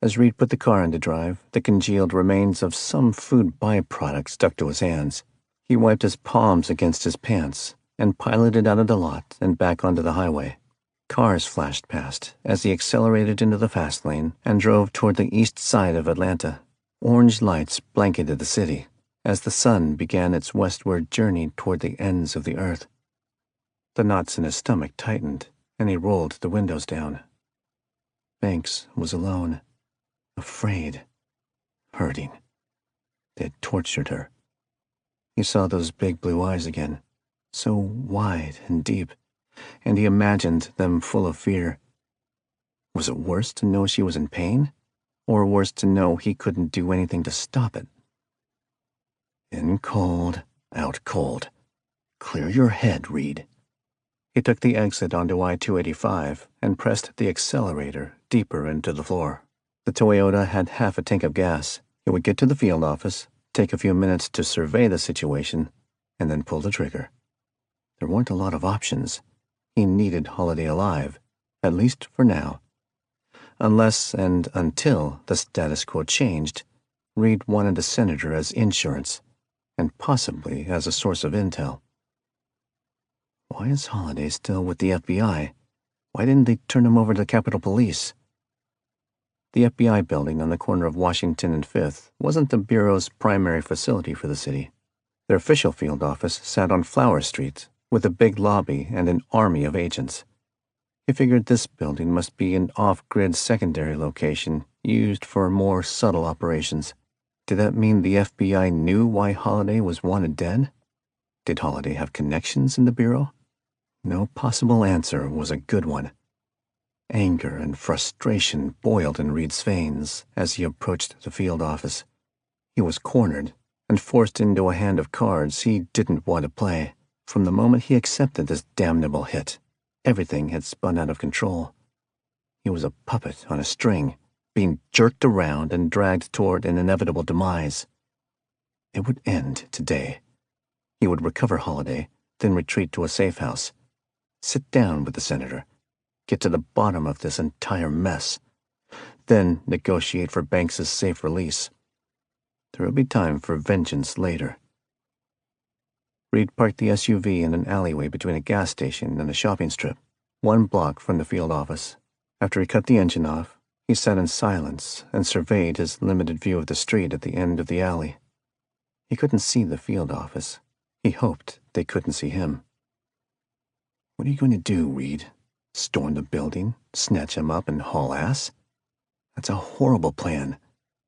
As Reed put the car into drive, the congealed remains of some food byproduct stuck to his hands. He wiped his palms against his pants and piloted out of the lot and back onto the highway. Cars flashed past as he accelerated into the fast lane and drove toward the east side of Atlanta. Orange lights blanketed the city as the sun began its westward journey toward the ends of the earth. The knots in his stomach tightened, and he rolled the windows down. Banks was alone, afraid, hurting. They had tortured her. He saw those big blue eyes again, so wide and deep, and he imagined them full of fear. Was it worse to know she was in pain, or worse to know he couldn't do anything to stop it? In cold, out cold. Clear your head, Reed. He took the exit onto I-285 and pressed the accelerator deeper into the floor. The Toyota had half a tank of gas. He would get to the field office, take a few minutes to survey the situation, and then pull the trigger. There weren't a lot of options. He needed Holiday alive, at least for now. Unless and until the status quo changed, Reed wanted a senator as insurance, and possibly as a source of intel. Why is Holiday still with the FBI? Why didn't they turn him over to the Capitol Police? The FBI building on the corner of Washington and 5th wasn't the Bureau's primary facility for the city. Their official field office sat on Flower Street, with a big lobby and an army of agents. He figured this building must be an off-grid secondary location used for more subtle operations. Did that mean the FBI knew why Holiday was wanted dead? Did Holiday have connections in the Bureau? No possible answer was a good one. Anger and frustration boiled in Reed's veins as he approached the field office. He was cornered and forced into a hand of cards he didn't want to play from the moment he accepted this damnable hit. Everything had spun out of control. He was a puppet on a string, being jerked around and dragged toward an inevitable demise. It would end today. He would recover Holiday, then retreat to a safe house. Sit down with the senator. Get to the bottom of this entire mess. Then negotiate for Banks's safe release. There would be time for vengeance later. Reed parked the SUV in an alleyway between a gas station and a shopping strip, 1 block from the field office. After he cut the engine off, he sat in silence and surveyed his limited view of the street at the end of the alley. He couldn't see the field office. He hoped they couldn't see him. What are you going to do, Reed? Storm the building, snatch him up, and haul ass? That's a horrible plan.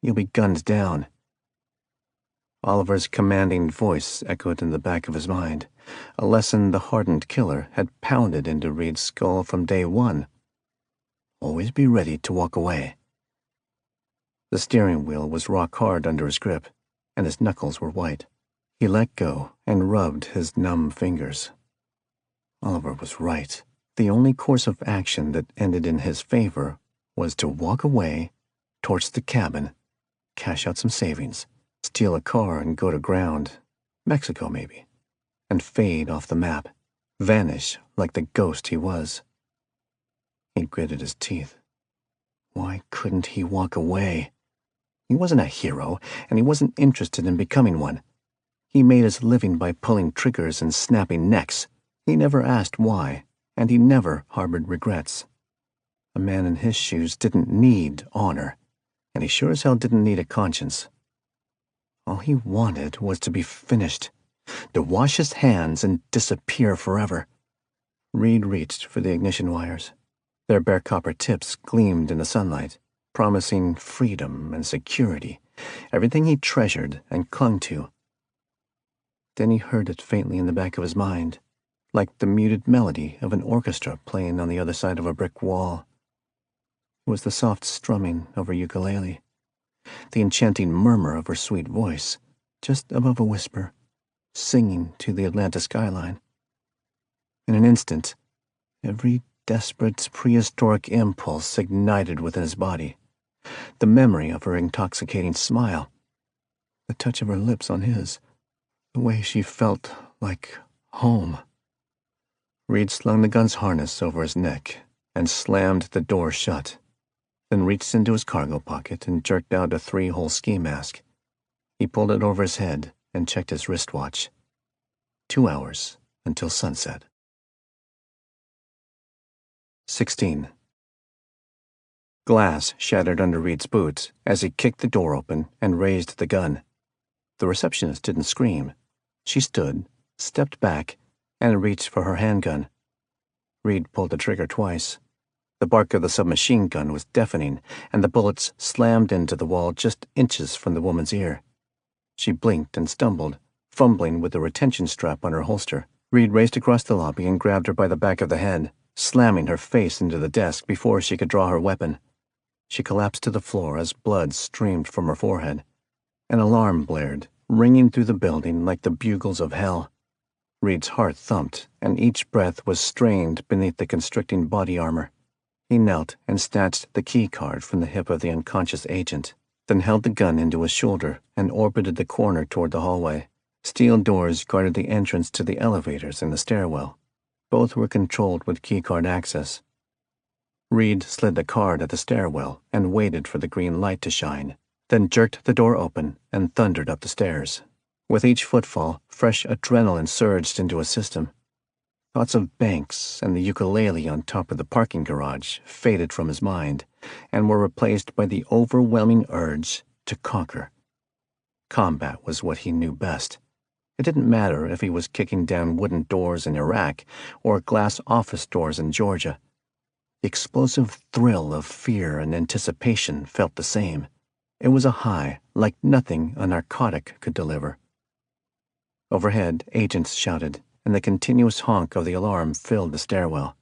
You'll be gunned down. Oliver's commanding voice echoed in the back of his mind, a lesson the hardened killer had pounded into Reed's skull from day one. Always be ready to walk away. The steering wheel was rock hard under his grip, and his knuckles were white. He let go and rubbed his numb fingers. Oliver was right. The only course of action that ended in his favor was to walk away, torch the cabin, cash out some savings, steal a car and go to ground, Mexico maybe, and fade off the map, vanish like the ghost he was. He gritted his teeth. Why couldn't he walk away? He wasn't a hero, and he wasn't interested in becoming one. He made his living by pulling triggers and snapping necks. He never asked why, and he never harbored regrets. A man in his shoes didn't need honor, and he sure as hell didn't need a conscience. All he wanted was to be finished, to wash his hands and disappear forever. Reed reached for the ignition wires. Their bare copper tips gleamed in the sunlight, promising freedom and security, everything he treasured and clung to. Then he heard it faintly in the back of his mind, like the muted melody of an orchestra playing on the other side of a brick wall. It was the soft strumming of her ukulele, the enchanting murmur of her sweet voice, just above a whisper, singing to the Atlanta skyline. In an instant, every desperate, prehistoric impulse ignited within his body. The memory of her intoxicating smile, the touch of her lips on his, the way she felt like home. Reed slung the gun's harness over his neck and slammed the door shut, then reached into his cargo pocket and jerked out a 3-hole ski mask. He pulled it over his head and checked his wristwatch. 2 hours until sunset. 16. Glass shattered under Reed's boots as he kicked the door open and raised the gun. The receptionist didn't scream. She stood, stepped back, and reached for her handgun. Reed pulled the trigger twice. The bark of the submachine gun was deafening, and the bullets slammed into the wall just inches from the woman's ear. She blinked and stumbled, fumbling with the retention strap on her holster. Reed raced across the lobby and grabbed her by the back of the head, slamming her face into the desk before she could draw her weapon. She collapsed to the floor as blood streamed from her forehead. An alarm blared, ringing through the building like the bugles of hell. Reed's heart thumped, and each breath was strained beneath the constricting body armor. He knelt and snatched the key card from the hip of the unconscious agent, then held the gun into his shoulder and orbited the corner toward the hallway. Steel doors guarded the entrance to the elevators and the stairwell. Both were controlled with keycard access. Reed slid the card at the stairwell and waited for the green light to shine, then jerked the door open and thundered up the stairs. With each footfall, fresh adrenaline surged into his system. Thoughts of Banks and the ukulele on top of the parking garage faded from his mind and were replaced by the overwhelming urge to conquer. Combat was what he knew best. It didn't matter if he was kicking down wooden doors in Iraq or glass office doors in Georgia. The explosive thrill of fear and anticipation felt the same. It was a high like nothing a narcotic could deliver. Overhead, agents shouted, and the continuous honk of the alarm filled the stairwell.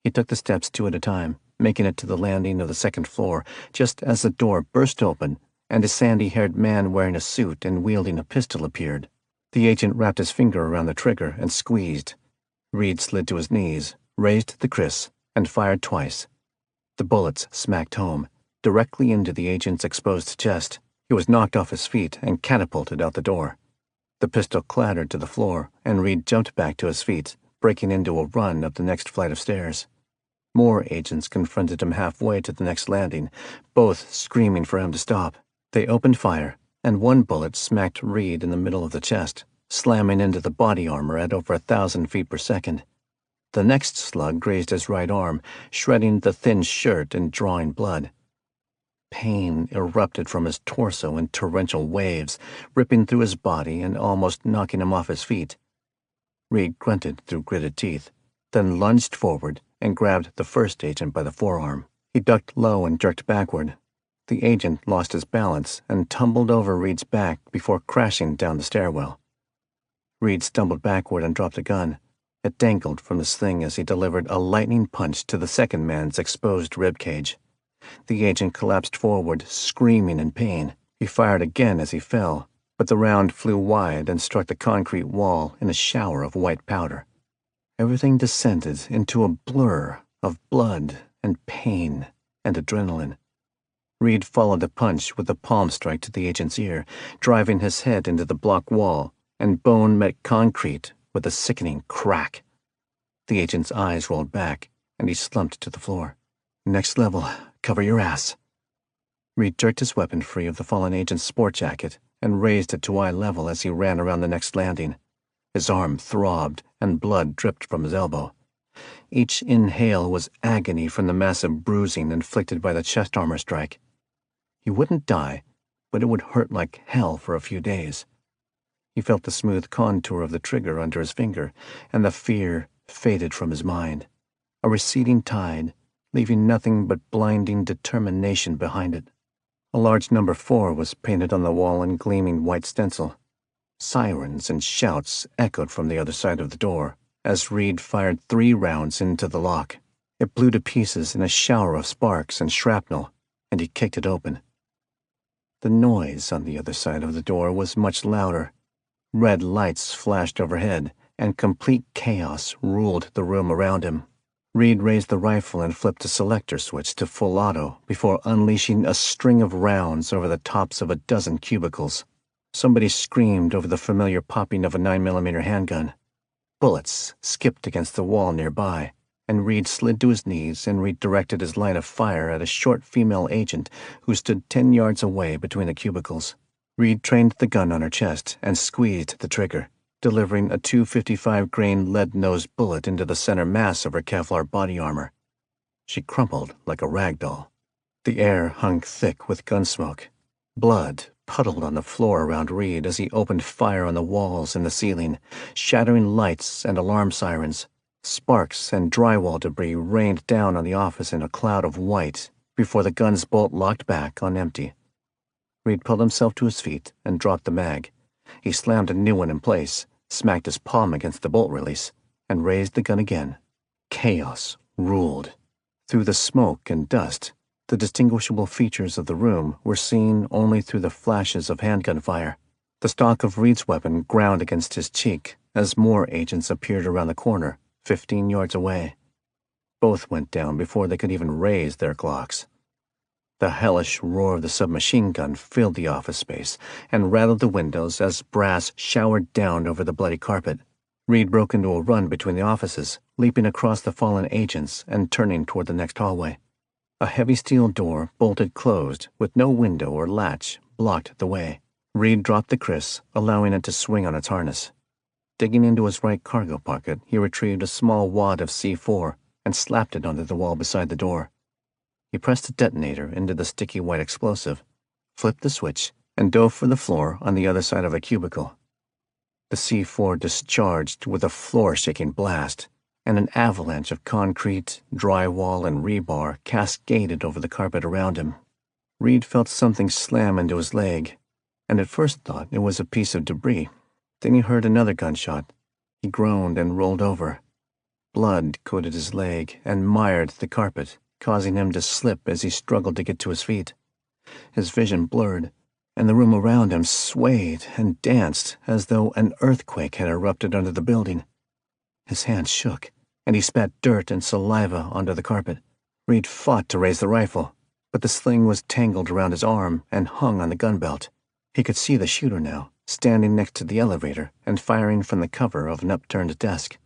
He took the steps 2 at a time, making it to the landing of the second floor, just as the door burst open and a sandy-haired man wearing a suit and wielding a pistol appeared. The agent wrapped his finger around the trigger and squeezed. Reed slid to his knees, raised the kris, and fired twice. The bullets smacked home, directly into the agent's exposed chest. He was knocked off his feet and catapulted out the door. The pistol clattered to the floor, and Reed jumped back to his feet, breaking into a run up the next flight of stairs. More agents confronted him halfway to the next landing, both screaming for him to stop. They opened fire, and one bullet smacked Reed in the middle of the chest, slamming into the body armor at over 1,000 feet per second. The next slug grazed his right arm, shredding the thin shirt and drawing blood. Pain erupted from his torso in torrential waves, ripping through his body and almost knocking him off his feet. Reed grunted through gritted teeth, then lunged forward and grabbed the first agent by the forearm. He ducked low and jerked backward. The agent lost his balance and tumbled over Reed's back before crashing down the stairwell. Reed stumbled backward and dropped the gun. It dangled from the sling as he delivered a lightning punch to the second man's exposed ribcage. The agent collapsed forward, screaming in pain. He fired again as he fell, but the round flew wide and struck the concrete wall in a shower of white powder. Everything descended into a blur of blood and pain and adrenaline. Reed followed the punch with a palm strike to the agent's ear, driving his head into the block wall, and bone met concrete with a sickening crack. The agent's eyes rolled back, and he slumped to the floor. "Next level, cover your ass." Reed jerked his weapon free of the fallen agent's sport jacket and raised it to eye level as he ran around the next landing. His arm throbbed, and blood dripped from his elbow. Each inhale was agony from the massive bruising inflicted by the chest armor strike. He wouldn't die, but it would hurt like hell for a few days. He felt the smooth contour of the trigger under his finger, and the fear faded from his mind. A receding tide, leaving nothing but blinding determination behind it. A large number 4 was painted on the wall in gleaming white stencil. Sirens and shouts echoed from the other side of the door as Reed fired 3 rounds into the lock. It blew to pieces in a shower of sparks and shrapnel, and he kicked it open. The noise on the other side of the door was much louder. Red lights flashed overhead, and complete chaos ruled the room around him. Reed raised the rifle and flipped a selector switch to full auto before unleashing a string of rounds over the tops of a dozen cubicles. Somebody screamed over the familiar popping of a 9mm handgun. Bullets skipped against the wall nearby, and Reed slid to his knees and redirected his line of fire at a short female agent who stood 10 yards away between the cubicles. Reed trained the gun on her chest and squeezed the trigger, delivering a .255 grain lead-nosed bullet into the center mass of her Kevlar body armor. She crumpled like a rag doll. The air hung thick with gun smoke. Blood puddled on the floor around Reed as he opened fire on the walls and the ceiling, shattering lights and alarm sirens. Sparks and drywall debris rained down on the office in a cloud of white before the gun's bolt locked back on empty. Reed pulled himself to his feet and dropped the mag. He slammed a new one in place, smacked his palm against the bolt release, and raised the gun again. Chaos ruled. Through the smoke and dust, the distinguishable features of the room were seen only through the flashes of handgun fire. The stock of Reed's weapon ground against his cheek as more agents appeared around the corner, 15 yards away. Both went down before they could even raise their Glocks. The hellish roar of the submachine gun filled the office space and rattled the windows as brass showered down over the bloody carpet. Reed broke into a run between the offices, leaping across the fallen agents and turning toward the next hallway. A heavy steel door, bolted closed, with no window or latch, blocked the way. Reed dropped the kris, allowing it to swing on its harness. Digging into his right cargo pocket, he retrieved a small wad of C4 and slapped it onto the wall beside the door. He pressed the detonator into the sticky white explosive, flipped the switch, and dove for the floor on the other side of a cubicle. The C4 discharged with a floor-shaking blast, and an avalanche of concrete, drywall, and rebar cascaded over the carpet around him. Reed felt something slam into his leg, and at first thought it was a piece of debris. Then he heard another gunshot. He groaned and rolled over. Blood coated his leg and mired the carpet, causing him to slip as he struggled to get to his feet. His vision blurred, and the room around him swayed and danced as though an earthquake had erupted under the building. His hands shook, and he spat dirt and saliva onto the carpet. Reed fought to raise the rifle, but the sling was tangled around his arm and hung on the gun belt. He could see the shooter now, standing next to the elevator and firing from the cover of an upturned desk.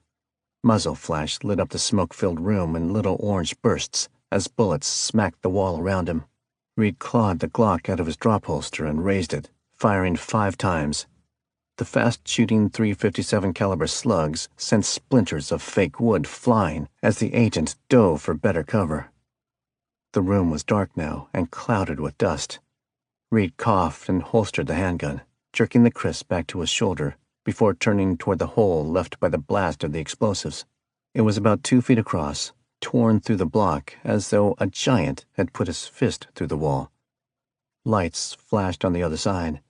Muzzle flash lit up the smoke-filled room in little orange bursts as bullets smacked the wall around him. Reed clawed the Glock out of his drop holster and raised it, firing 5 times. The fast-shooting .357 caliber slugs sent splinters of fake wood flying as the agent dove for better cover. The room was dark now and clouded with dust. Reed coughed and holstered the handgun, jerking the Chris back to his shoulder before turning toward the hole left by the blast of the explosives. It was about 2 feet across, torn through the block as though a giant had put his fist through the wall. Lights flashed on the other side.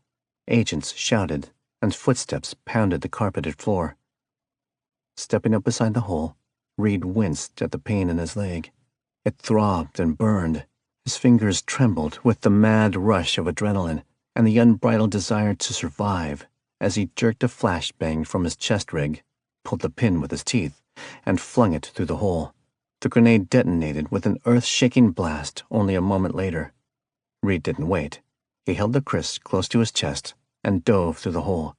Agents shouted, and footsteps pounded the carpeted floor. Stepping up beside the hole, Reed winced at the pain in his leg. It throbbed and burned. His fingers trembled with the mad rush of adrenaline and the unbridled desire to survive as he jerked a flashbang from his chest rig, pulled the pin with his teeth, and flung it through the hole. The grenade detonated with an earth-shaking blast only a moment later. Reed didn't wait. He held the Chris close to his chest and dove through the hole.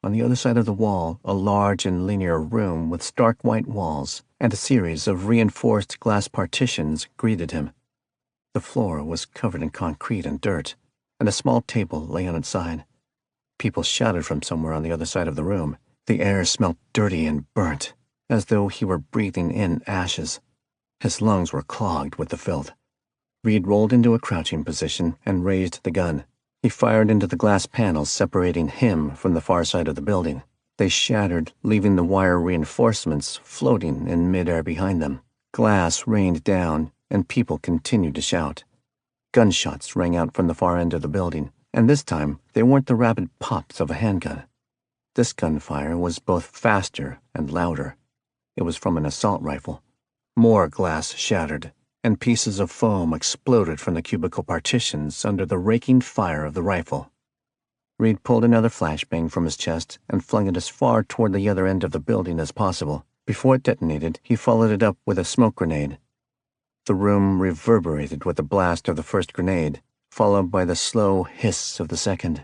On the other side of the wall, a large and linear room with stark white walls and a series of reinforced glass partitions greeted him. The floor was covered in concrete and dirt, and a small table lay on its side. People shouted from somewhere on the other side of the room. The air smelt dirty and burnt, as though he were breathing in ashes. His lungs were clogged with the filth. Reed rolled into a crouching position and raised the gun. He fired into the glass panels separating him from the far side of the building. They shattered, leaving the wire reinforcements floating in midair behind them. Glass rained down, and people continued to shout. Gunshots rang out from the far end of the building, and this time they weren't the rapid pops of a handgun. This gunfire was both faster and louder. It was from an assault rifle. More glass shattered, and pieces of foam exploded from the cubicle partitions under the raking fire of the rifle. Reed pulled another flashbang from his chest and flung it as far toward the other end of the building as possible. Before it detonated, he followed it up with a smoke grenade. The room reverberated with the blast of the first grenade, followed by the slow hiss of the second.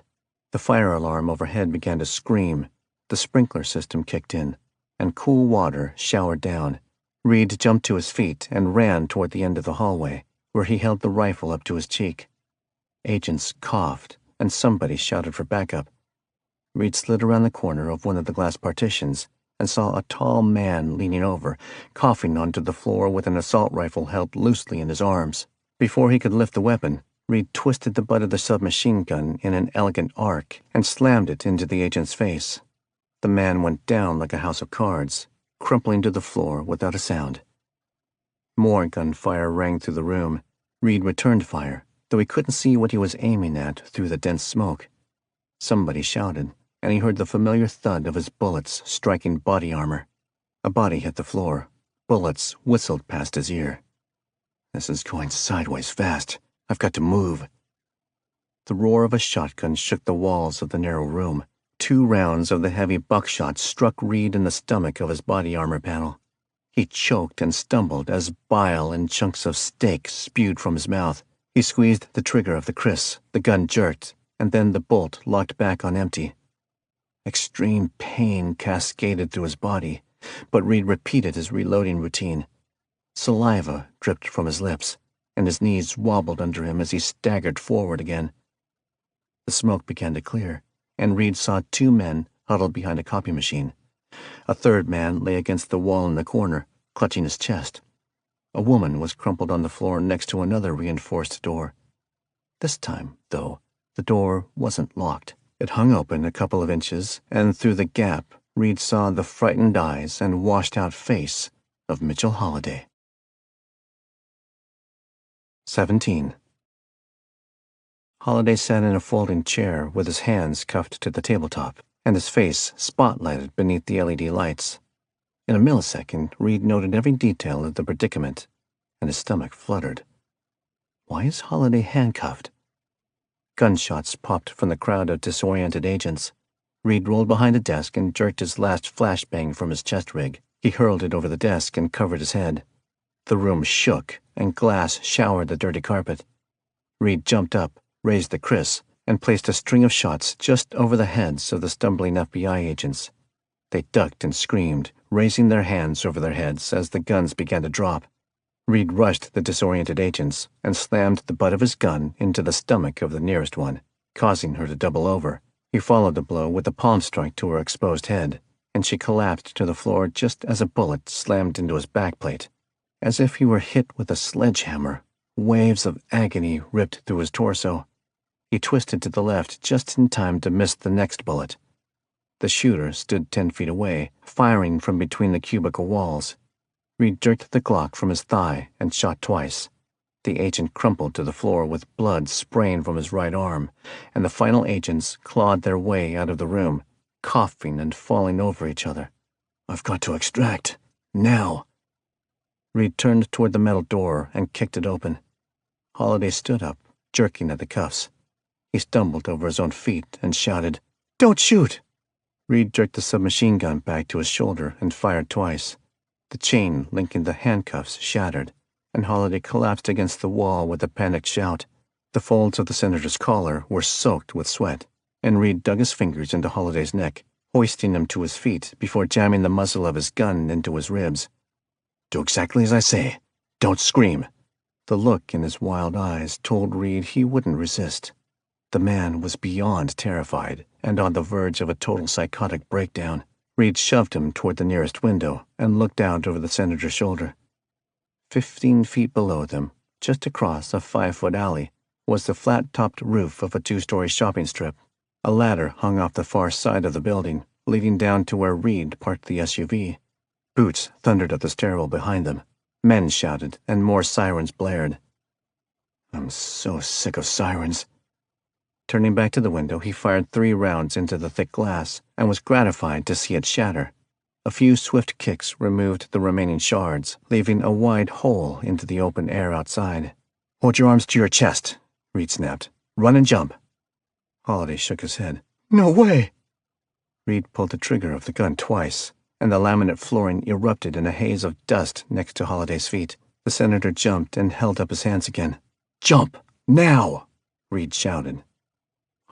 The fire alarm overhead began to scream. The sprinkler system kicked in, and cool water showered down. Reed jumped to his feet and ran toward the end of the hallway, where he held the rifle up to his cheek. Agents coughed, and somebody shouted for backup. Reed slid around the corner of one of the glass partitions and saw a tall man leaning over, coughing onto the floor with an assault rifle held loosely in his arms. Before he could lift the weapon, Reed twisted the butt of the submachine gun in an elegant arc and slammed it into the agent's face. The man went down like a house of cards, crumpling to the floor without a sound. More gunfire rang through the room. Reed returned fire, though he couldn't see what he was aiming at through the dense smoke. Somebody shouted, and he heard the familiar thud of his bullets striking body armor. A body hit the floor. Bullets whistled past his ear. This is going sideways fast. I've got to move. The roar of a shotgun shook the walls of the narrow room. 2 rounds of the heavy buckshot struck Reed in the stomach of his body armor panel. He choked and stumbled as bile and chunks of steak spewed from his mouth. He squeezed the trigger of the Chris. The gun jerked, and then the bolt locked back on empty. Extreme pain cascaded through his body, but Reed repeated his reloading routine. Saliva dripped from his lips, and his knees wobbled under him as he staggered forward again. The smoke began to clear, and Reed saw 2 men huddled behind a copy machine. A third man lay against the wall in the corner, clutching his chest. A woman was crumpled on the floor next to another reinforced door. This time, though, the door wasn't locked. It hung open a couple of inches, and through the gap, Reed saw the frightened eyes and washed-out face of Mitchell Holliday. 17. Holliday sat in a folding chair with his hands cuffed to the tabletop, and his face spotlighted beneath the LED lights. In a millisecond, Reed noted every detail of the predicament, and his stomach fluttered. Why is Holliday handcuffed? Gunshots popped from the crowd of disoriented agents. Reed rolled behind a desk and jerked his last flashbang from his chest rig. He hurled it over the desk and covered his head. The room shook, and glass showered the dirty carpet. Reed jumped up, raised the kris, and placed a string of shots just over the heads of the stumbling FBI agents. They ducked and screamed, raising their hands over their heads as the guns began to drop. Reed rushed the disoriented agents and slammed the butt of his gun into the stomach of the nearest one, causing her to double over. He followed the blow with a palm strike to her exposed head, and she collapsed to the floor just as a bullet slammed into his backplate. As if he were hit with a sledgehammer, waves of agony ripped through his torso. He twisted to the left just in time to miss the next bullet. The shooter stood 10 feet away, firing from between the cubicle walls. Reed jerked the Glock from his thigh and shot twice. The agent crumpled to the floor with blood spraying from his right arm, and the final agents clawed their way out of the room, coughing and falling over each other. "I've got to extract. Now." Reed turned toward the metal door and kicked it open. Holiday stood up, jerking at the cuffs. He stumbled over his own feet and shouted, "Don't shoot!" Reed jerked the submachine gun back to his shoulder and fired twice. The chain linking the handcuffs shattered, and Holiday collapsed against the wall with a panicked shout. The folds of the senator's collar were soaked with sweat, and Reed dug his fingers into Holiday's neck, hoisting him to his feet before jamming the muzzle of his gun into his ribs. "Do exactly as I say. Don't scream." The look in his wild eyes told Reed he wouldn't resist. The man was beyond terrified and on the verge of a total psychotic breakdown. Reed shoved him toward the nearest window and looked out over the senator's shoulder. 15 feet below them, just across a 5-foot alley, was the flat-topped roof of a 2-story shopping strip. A ladder hung off the far side of the building, leading down to where Reed parked the SUV. Boots thundered at the stairwell behind them. Men shouted, and more sirens blared. "I'm so sick of sirens." Turning back to the window, he fired 3 rounds into the thick glass and was gratified to see it shatter. A few swift kicks removed the remaining shards, leaving a wide hole into the open air outside. "Hold your arms to your chest," Reed snapped. "Run and jump." Holiday shook his head. "No way." Reed pulled the trigger of the gun twice, and the laminate flooring erupted in a haze of dust next to Holiday's feet. The senator jumped and held up his hands again. "Jump! Now!" Reed shouted.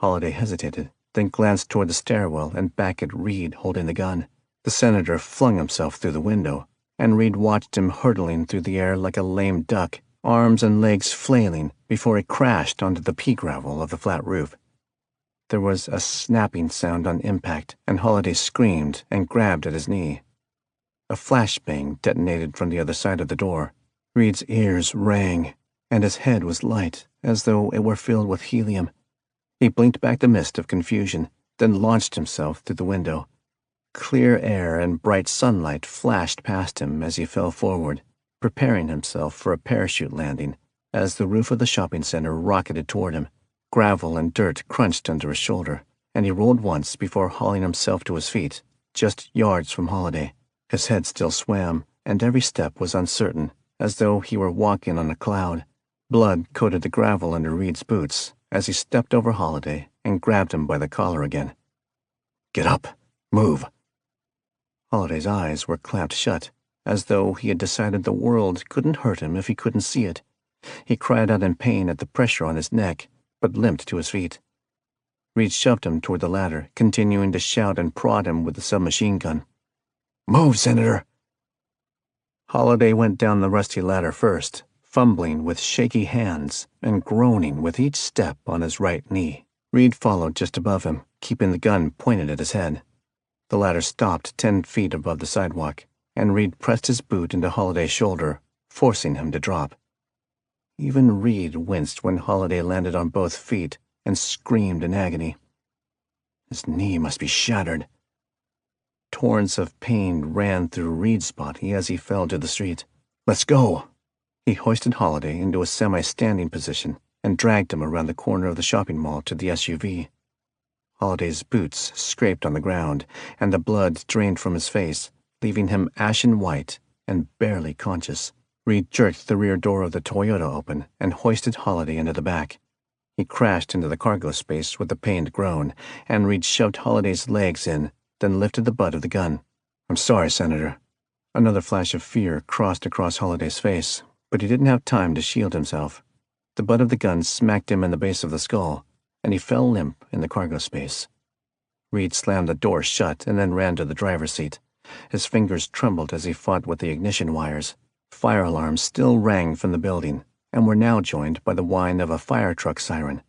Holiday hesitated, then glanced toward the stairwell and back at Reed holding the gun. The senator flung himself through the window, and Reed watched him hurtling through the air like a lame duck, arms and legs flailing, before he crashed onto the pea gravel of the flat roof. There was a snapping sound on impact, and Holiday screamed and grabbed at his knee. A flashbang detonated from the other side of the door. Reed's ears rang, and his head was light, as though it were filled with helium. He blinked back the mist of confusion, then launched himself through the window. Clear air and bright sunlight flashed past him as he fell forward, preparing himself for a parachute landing as the roof of the shopping center rocketed toward him. Gravel and dirt crunched under his shoulder, and he rolled once before hauling himself to his feet, just yards from Holiday. His head still swam, and every step was uncertain, as though he were walking on a cloud. Blood coated the gravel under Reed's boots as he stepped over Holiday and grabbed him by the collar again. "Get up! Move!" Holiday's eyes were clamped shut, as though he had decided the world couldn't hurt him if he couldn't see it. He cried out in pain at the pressure on his neck, but limped to his feet. Reed shoved him toward the ladder, continuing to shout and prod him with the submachine gun. "Move, Senator!" Holiday went down the rusty ladder first, fumbling with shaky hands and groaning with each step on his right knee. Reed followed just above him, keeping the gun pointed at his head. The ladder stopped 10 feet above the sidewalk, and Reed pressed his boot into Holiday's shoulder, forcing him to drop. Even Reed winced when Holiday landed on both feet and screamed in agony. His knee must be shattered. Torrents of pain ran through Reed's body as he fell to the street. "Let's go!" He hoisted Holiday into a semi-standing position and dragged him around the corner of the shopping mall to the SUV. Holiday's boots scraped on the ground, and the blood drained from his face, leaving him ashen white and barely conscious. Reed jerked the rear door of the Toyota open and hoisted Holiday into the back. He crashed into the cargo space with a pained groan, and Reed shoved Holiday's legs in, then lifted the butt of the gun. "I'm sorry, Senator." Another flash of fear crossed across Holliday's face, but he didn't have time to shield himself. The butt of the gun smacked him in the base of the skull, and he fell limp in the cargo space. Reed slammed the door shut and then ran to the driver's seat. His fingers trembled as he fought with the ignition wires. Fire alarms still rang from the building, and were now joined by the whine of a fire truck siren.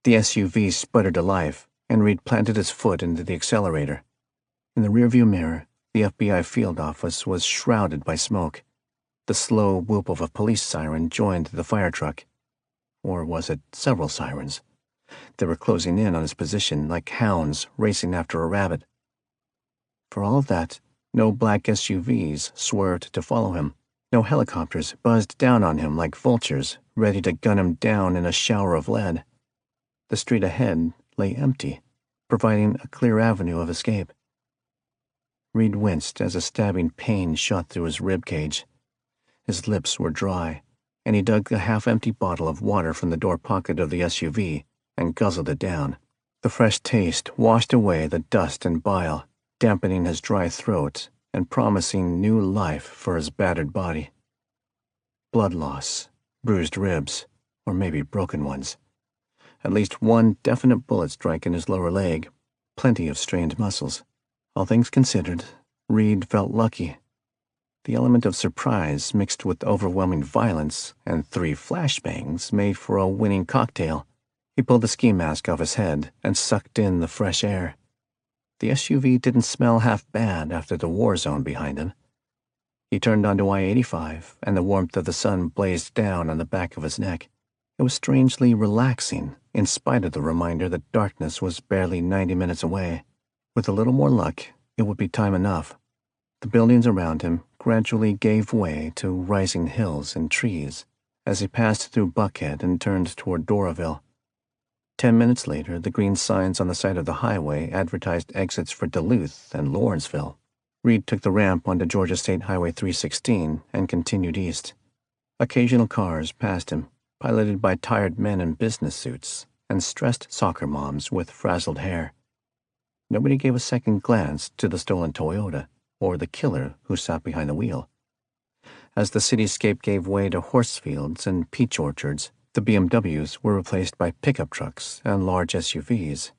The SUV sputtered to life, and Reed planted his foot into the accelerator. In the rearview mirror, the FBI field office was shrouded by smoke. The slow whoop of a police siren joined the fire truck. Or was it several sirens? They were closing in on his position like hounds racing after a rabbit. For all of that, no black SUVs swerved to follow him. No helicopters buzzed down on him like vultures, ready to gun him down in a shower of lead. The street ahead lay empty, providing a clear avenue of escape. Reed winced as a stabbing pain shot through his rib cage. His lips were dry, and he dug a half-empty bottle of water from the door pocket of the SUV and guzzled it down. The fresh taste washed away the dust and bile, dampening his dry throat and promising new life for his battered body. Blood loss, bruised ribs, or maybe broken ones. At least one definite bullet strike in his lower leg, plenty of strained muscles. All things considered, Reed felt lucky. The element of surprise mixed with overwhelming violence and 3 flashbangs made for a winning cocktail. He pulled the ski mask off his head and sucked in the fresh air. The SUV didn't smell half bad after the war zone behind him. He turned onto I-85, and the warmth of the sun blazed down on the back of his neck. It was strangely relaxing, in spite of the reminder that darkness was barely 90 minutes away. With a little more luck, it would be time enough. The buildings around him gradually gave way to rising hills and trees as he passed through Buckhead and turned toward Doraville. 10 minutes later, the green signs on the side of the highway advertised exits for Duluth and Lawrenceville. Reed took the ramp onto Georgia State Highway 316 and continued east. Occasional cars passed him, piloted by tired men in business suits and stressed soccer moms with frazzled hair. Nobody gave a second glance to the stolen Toyota or the killer who sat behind the wheel. As the cityscape gave way to horse fields and peach orchards, the BMWs were replaced by pickup trucks and large SUVs,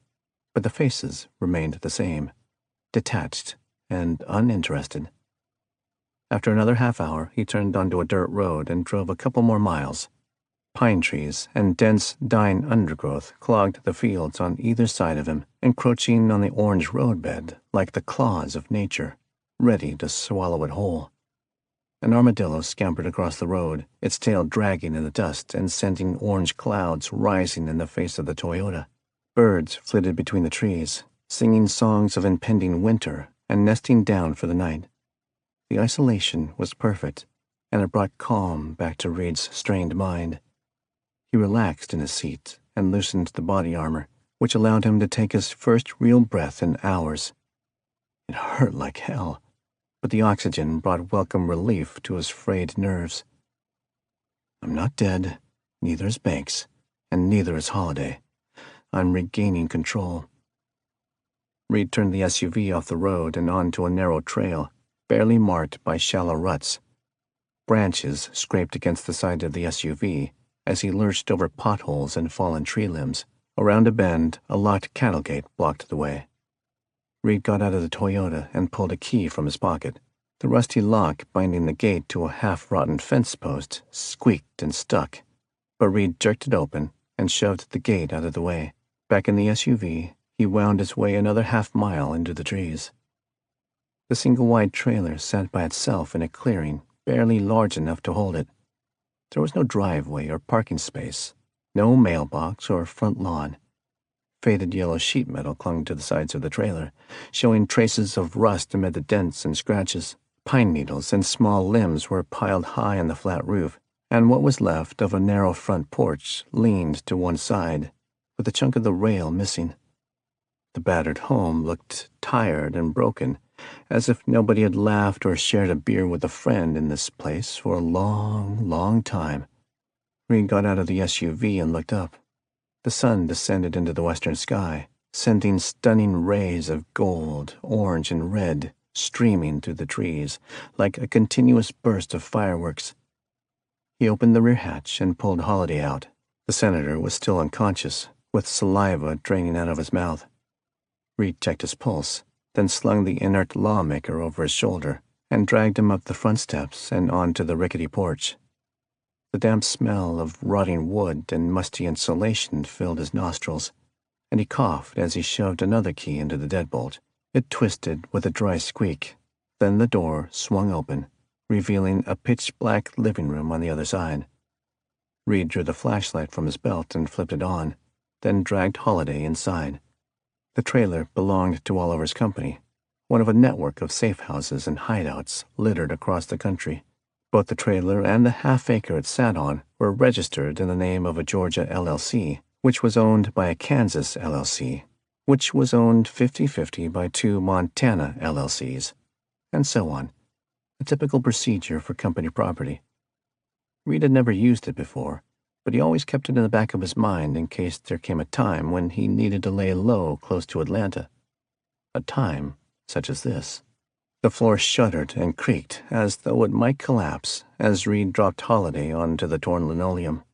but the faces remained the same, detached and uninterested. After another half hour, he turned onto a dirt road and drove a couple more miles. Pine trees and dense, dying undergrowth clogged the fields on either side of him, encroaching on the orange roadbed like the claws of nature, ready to swallow it whole. An armadillo scampered across the road, its tail dragging in the dust and sending orange clouds rising in the face of the Toyota. Birds flitted between the trees, singing songs of impending winter and nesting down for the night. The isolation was perfect, and it brought calm back to Reed's strained mind. He relaxed in his seat and loosened the body armor, which allowed him to take his first real breath in hours. It hurt like hell, but the oxygen brought welcome relief to his frayed nerves. I'm not dead, neither is Banks, and neither is Holliday. I'm regaining control. Reed turned the SUV off the road and onto a narrow trail, barely marked by shallow ruts. Branches scraped against the side of the SUV as he lurched over potholes and fallen tree limbs. Around a bend, a locked cattle gate blocked the way. Reed got out of the Toyota and pulled a key from his pocket. The rusty lock binding the gate to a half-rotten fence post squeaked and stuck, but Reed jerked it open and shoved the gate out of the way. Back in the SUV, he wound his way another half-mile into the trees. The single-wide trailer sat by itself in a clearing barely large enough to hold it. There was no driveway or parking space, no mailbox or front lawn. Faded yellow sheet metal clung to the sides of the trailer, showing traces of rust amid the dents and scratches. Pine needles and small limbs were piled high on the flat roof, and what was left of a narrow front porch leaned to one side, with a chunk of the rail missing. The battered home looked tired and broken, as if nobody had laughed or shared a beer with a friend in this place for a long, long time. Reed got out of the SUV and looked up. The sun descended into the western sky, sending stunning rays of gold, orange, and red streaming through the trees, like a continuous burst of fireworks. He opened the rear hatch and pulled Holiday out. The senator was still unconscious, with saliva draining out of his mouth. Reed checked his pulse, then slung the inert lawmaker over his shoulder and dragged him up the front steps and onto the rickety porch. The damp smell of rotting wood and musty insulation filled his nostrils, and he coughed as he shoved another key into the deadbolt. It twisted with a dry squeak. Then the door swung open, revealing a pitch-black living room on the other side. Reed drew the flashlight from his belt and flipped it on, then dragged Holiday inside. The trailer belonged to Oliver's company, one of a network of safe houses and hideouts littered across the country. Both the trailer and the half-acre it sat on were registered in the name of a Georgia LLC, which was owned by a Kansas LLC, which was owned 50-50 by two Montana LLCs, and so on. A typical procedure for company property. Reed had never used it before, but he always kept it in the back of his mind in case there came a time when he needed to lay low close to Atlanta. A time such as this. The floor shuddered and creaked as though it might collapse as Reed dropped Holiday onto the torn linoleum.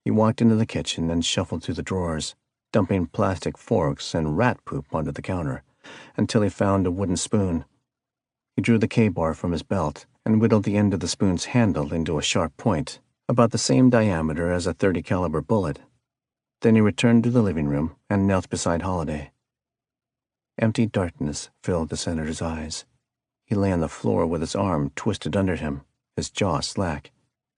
He walked into the kitchen and shuffled through the drawers, dumping plastic forks and rat poop onto the counter, until he found a wooden spoon. He drew the K-bar from his belt and whittled the end of the spoon's handle into a sharp point, about the same diameter as a .30 caliber bullet. Then he returned to the living room and knelt beside Holiday. Empty darkness filled the senator's eyes. He lay on the floor with his arm twisted under him, his jaw slack.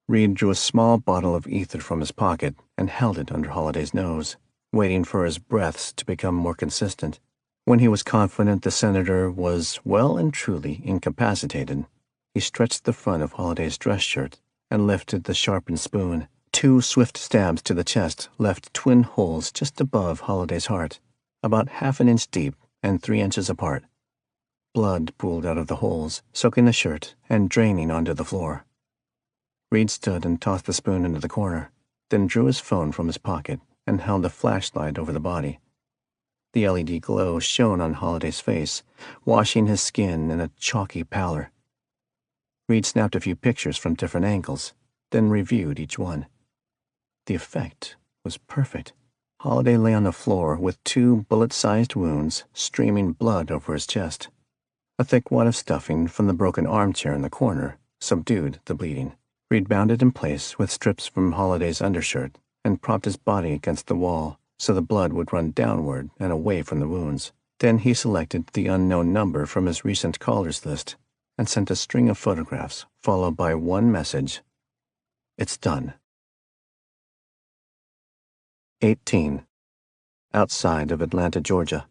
Reed drew a small bottle of ether from his pocket and held it under Holiday's nose, waiting for his breaths to become more consistent. When he was confident the senator was well and truly incapacitated, he stretched the front of Holiday's dress shirt and lifted the sharpened spoon. 2 swift stabs to the chest left twin holes just above Holiday's heart, about half an inch deep and 3 inches apart. Blood pooled out of the holes, soaking the shirt and draining onto the floor. Reed stood and tossed the spoon into the corner, then drew his phone from his pocket and held the flashlight over the body. The LED glow shone on Holiday's face, washing his skin in a chalky pallor. Reed snapped a few pictures from different angles, then reviewed each one. The effect was perfect. Holiday lay on the floor with 2 bullet-sized wounds streaming blood over his chest. A thick wad of stuffing from the broken armchair in the corner subdued the bleeding. Reed bound it in place with strips from Holiday's undershirt and propped his body against the wall so the blood would run downward and away from the wounds. Then he selected the unknown number from his recent callers list and sent a string of photographs, followed by one message. It's done. 18. Outside of Atlanta, Georgia.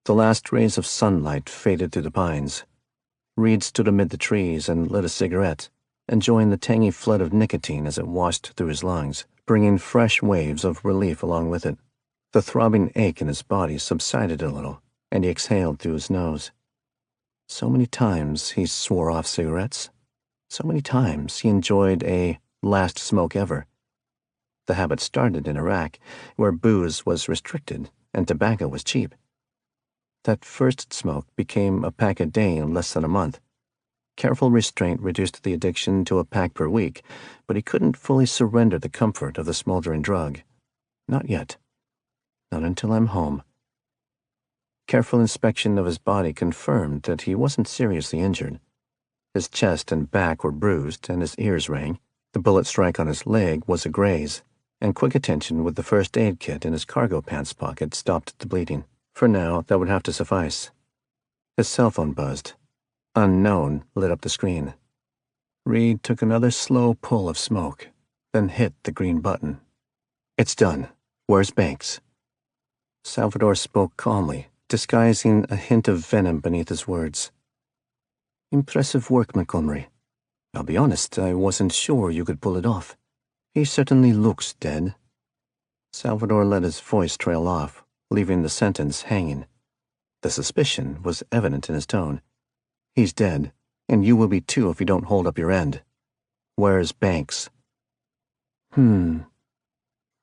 The last rays of sunlight faded through the pines. Reed stood amid the trees and lit a cigarette, enjoying the tangy flood of nicotine as it washed through his lungs, bringing fresh waves of relief along with it. The throbbing ache in his body subsided a little, and he exhaled through his nose. So many times he swore off cigarettes. So many times he enjoyed a last smoke ever. The habit started in Iraq, where booze was restricted and tobacco was cheap. That first smoke became a pack a day in less than a month. Careful restraint reduced the addiction to a pack per week, but he couldn't fully surrender the comfort of the smoldering drug. Not yet. Not until I'm home. Careful inspection of his body confirmed that he wasn't seriously injured. His chest and back were bruised, and his ears rang. The bullet strike on his leg was a graze, and quick attention with the first aid kit in his cargo pants pocket stopped the bleeding. For now, that would have to suffice. His cell phone buzzed. Unknown lit up the screen. Reed took another slow pull of smoke, then hit the green button. It's done. Where's Banks? Salvador spoke calmly, disguising a hint of venom beneath his words. Impressive work, Montgomery. I'll be honest, I wasn't sure you could pull it off. He certainly looks dead. Salvador let his voice trail off, leaving the sentence hanging. The suspicion was evident in his tone. He's dead, and you will be too if you don't hold up your end. Where's Banks?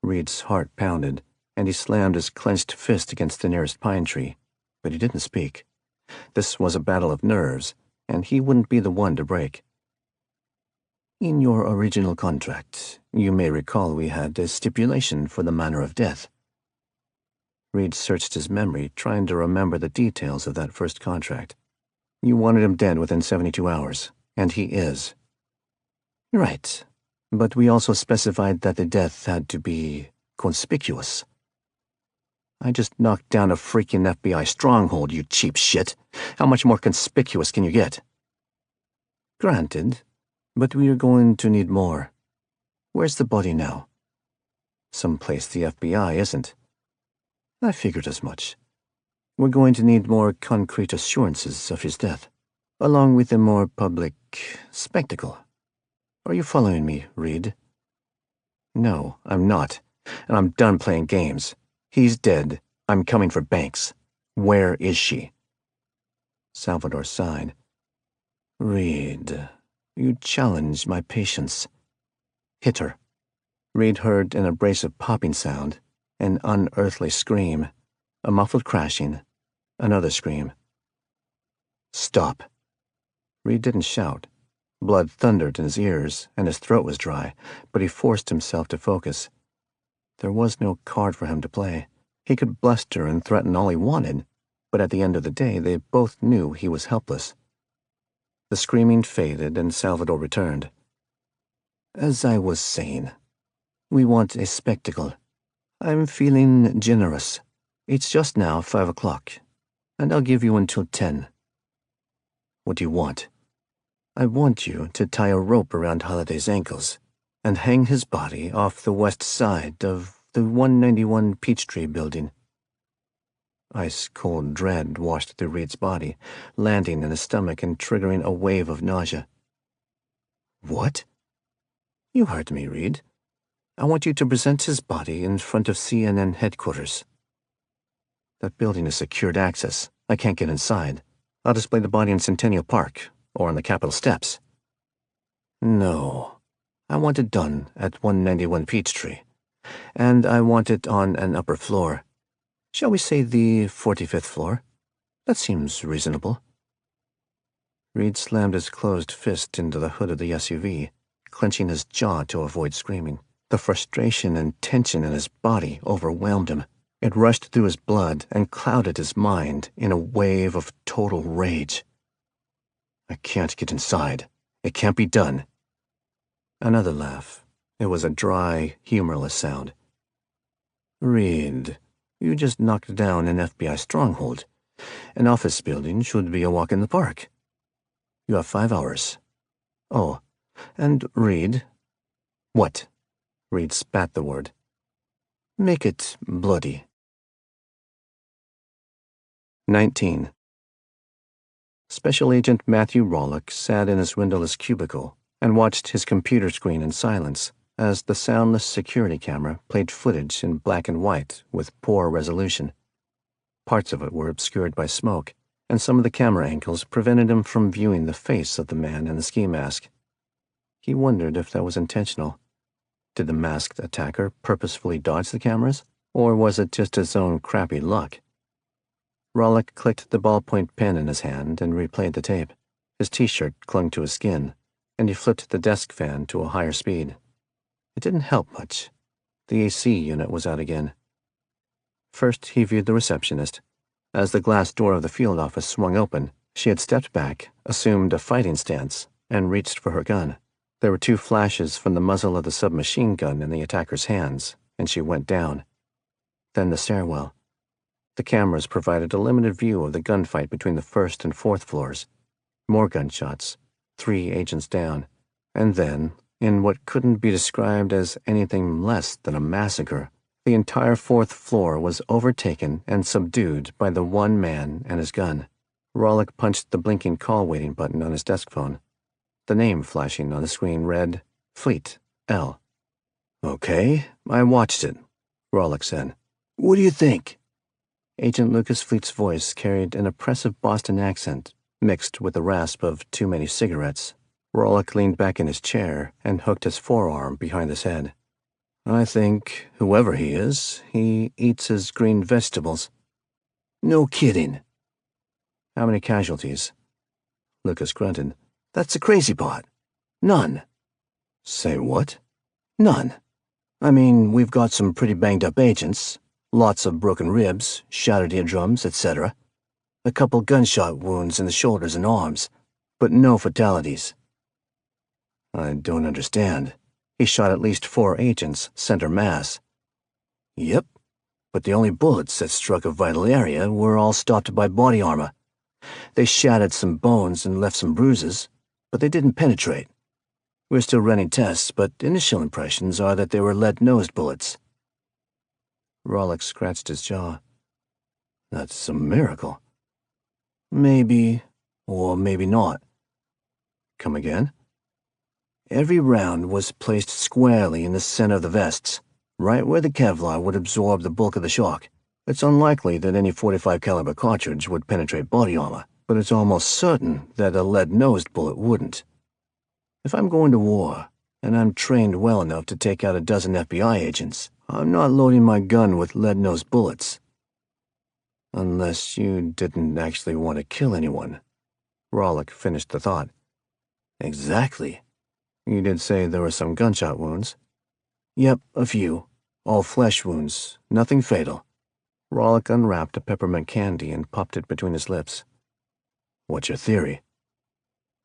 Reed's heart pounded, and he slammed his clenched fist against the nearest pine tree, but he didn't speak. This was a battle of nerves, and he wouldn't be the one to break. In your original contract, you may recall we had a stipulation for the manner of death. Reed searched his memory, trying to remember the details of that first contract. You wanted him dead within 72 hours, and he is. Right, but we also specified that the death had to be conspicuous. I just knocked down a freaking FBI stronghold, you cheap shit. How much more conspicuous can you get? Granted, but we are going to need more. Where's the body now? Someplace the FBI isn't. I figured as much. We're going to need more concrete assurances of his death, along with a more public spectacle. Are you following me, Reed? No, I'm not, and I'm done playing games. He's dead. I'm coming for Banks. Where is she? Salvador sighed. Reed, you challenge my patience. Hit her. Reed heard an abrasive popping sound, an unearthly scream, a muffled crashing, another scream. Stop. Reed didn't shout. Blood thundered in his ears, and his throat was dry, but he forced himself to focus. There was no card for him to play. He could bluster and threaten all he wanted, but at the end of the day they both knew he was helpless. The screaming faded, and Salvador returned. As I was saying, we want a spectacle. I'm feeling generous. It's just now 5 o'clock, and I'll give you until 10. What do you want? I want you to tie a rope around Holliday's ankles and hang his body off the west side of the 191 Peachtree building. Ice-cold dread washed through Reed's body, landing in his stomach and triggering a wave of nausea. What? You heard me, Reed. I want you to present his body in front of CNN headquarters. That building is secured access. I can't get inside. I'll display the body in Centennial Park, or on the Capitol steps. No. I want it done at 191 Peachtree, and I want it on an upper floor. Shall we say the 45th floor? That seems reasonable. Reed slammed his closed fist into the hood of the SUV, clenching his jaw to avoid screaming. The frustration and tension in his body overwhelmed him. It rushed through his blood and clouded his mind in a wave of total rage. I can't get inside. It can't be done. Another laugh. It was a dry, humorless sound. Reed, you just knocked down an FBI stronghold. An office building should be a walk in the park. You have 5 hours. Oh, and Reed. What? Reed spat the word. Make it bloody. 19. Special Agent Matthew Rawlett sat in his windowless cubicle and watched his computer screen in silence as the soundless security camera played footage in black and white with poor resolution. Parts of it were obscured by smoke, and some of the camera angles prevented him from viewing the face of the man in the ski mask. He wondered if that was intentional. Did the masked attacker purposefully dodge the cameras, or was it just his own crappy luck? Rawlett clicked the ballpoint pen in his hand and replayed the tape. His t-shirt clung to his skin, and he flipped the desk fan to a higher speed. It didn't help much. The AC unit was out again. First, he viewed the receptionist. As the glass door of the field office swung open, she had stepped back, assumed a fighting stance, and reached for her gun. There were 2 flashes from the muzzle of the submachine gun in the attacker's hands, and she went down. Then the stairwell. The cameras provided a limited view of the gunfight between the 1st and 4th floors. More gunshots, 3 agents down, and then, in what couldn't be described as anything less than a massacre, the entire 4th floor was overtaken and subdued by the one man and his gun. Rawlett punched the blinking call waiting button on his desk phone. The name flashing on the screen read, Fleet, L. Okay, I watched it, Rawlett said. What do you think? Agent Lucas Fleet's voice carried an oppressive Boston accent, mixed with the rasp of too many cigarettes. Rawlett leaned back in his chair and hooked his forearm behind his head. I think, whoever he is, he eats his green vegetables. No kidding. How many casualties? Lucas grunted. That's the crazy part. None. Say what? None. I mean, we've got some pretty banged-up agents. Lots of broken ribs, shattered eardrums, etc. A couple gunshot wounds in the shoulders and arms, but no fatalities. I don't understand. He shot at least 4 agents, center mass. Yep, but the only bullets that struck a vital area were all stopped by body armor. They shattered some bones and left some bruises, but they didn't penetrate. We're still running tests, but initial impressions are that they were lead-nosed bullets. Rawlix scratched his jaw. That's a miracle. Maybe, or maybe not. Come again? Every round was placed squarely in the center of the vests, right where the Kevlar would absorb the bulk of the shock. It's unlikely that any .45 caliber cartridge would penetrate body armor, but it's almost certain that a lead-nosed bullet wouldn't. If I'm going to war, and I'm trained well enough to take out a dozen FBI agents, I'm not loading my gun with lead-nosed bullets. Unless you didn't actually want to kill anyone. Rawlix finished the thought. Exactly. You did say there were some gunshot wounds. Yep, a few. All flesh wounds, nothing fatal. Rawlix unwrapped a peppermint candy and popped it between his lips. What's your theory?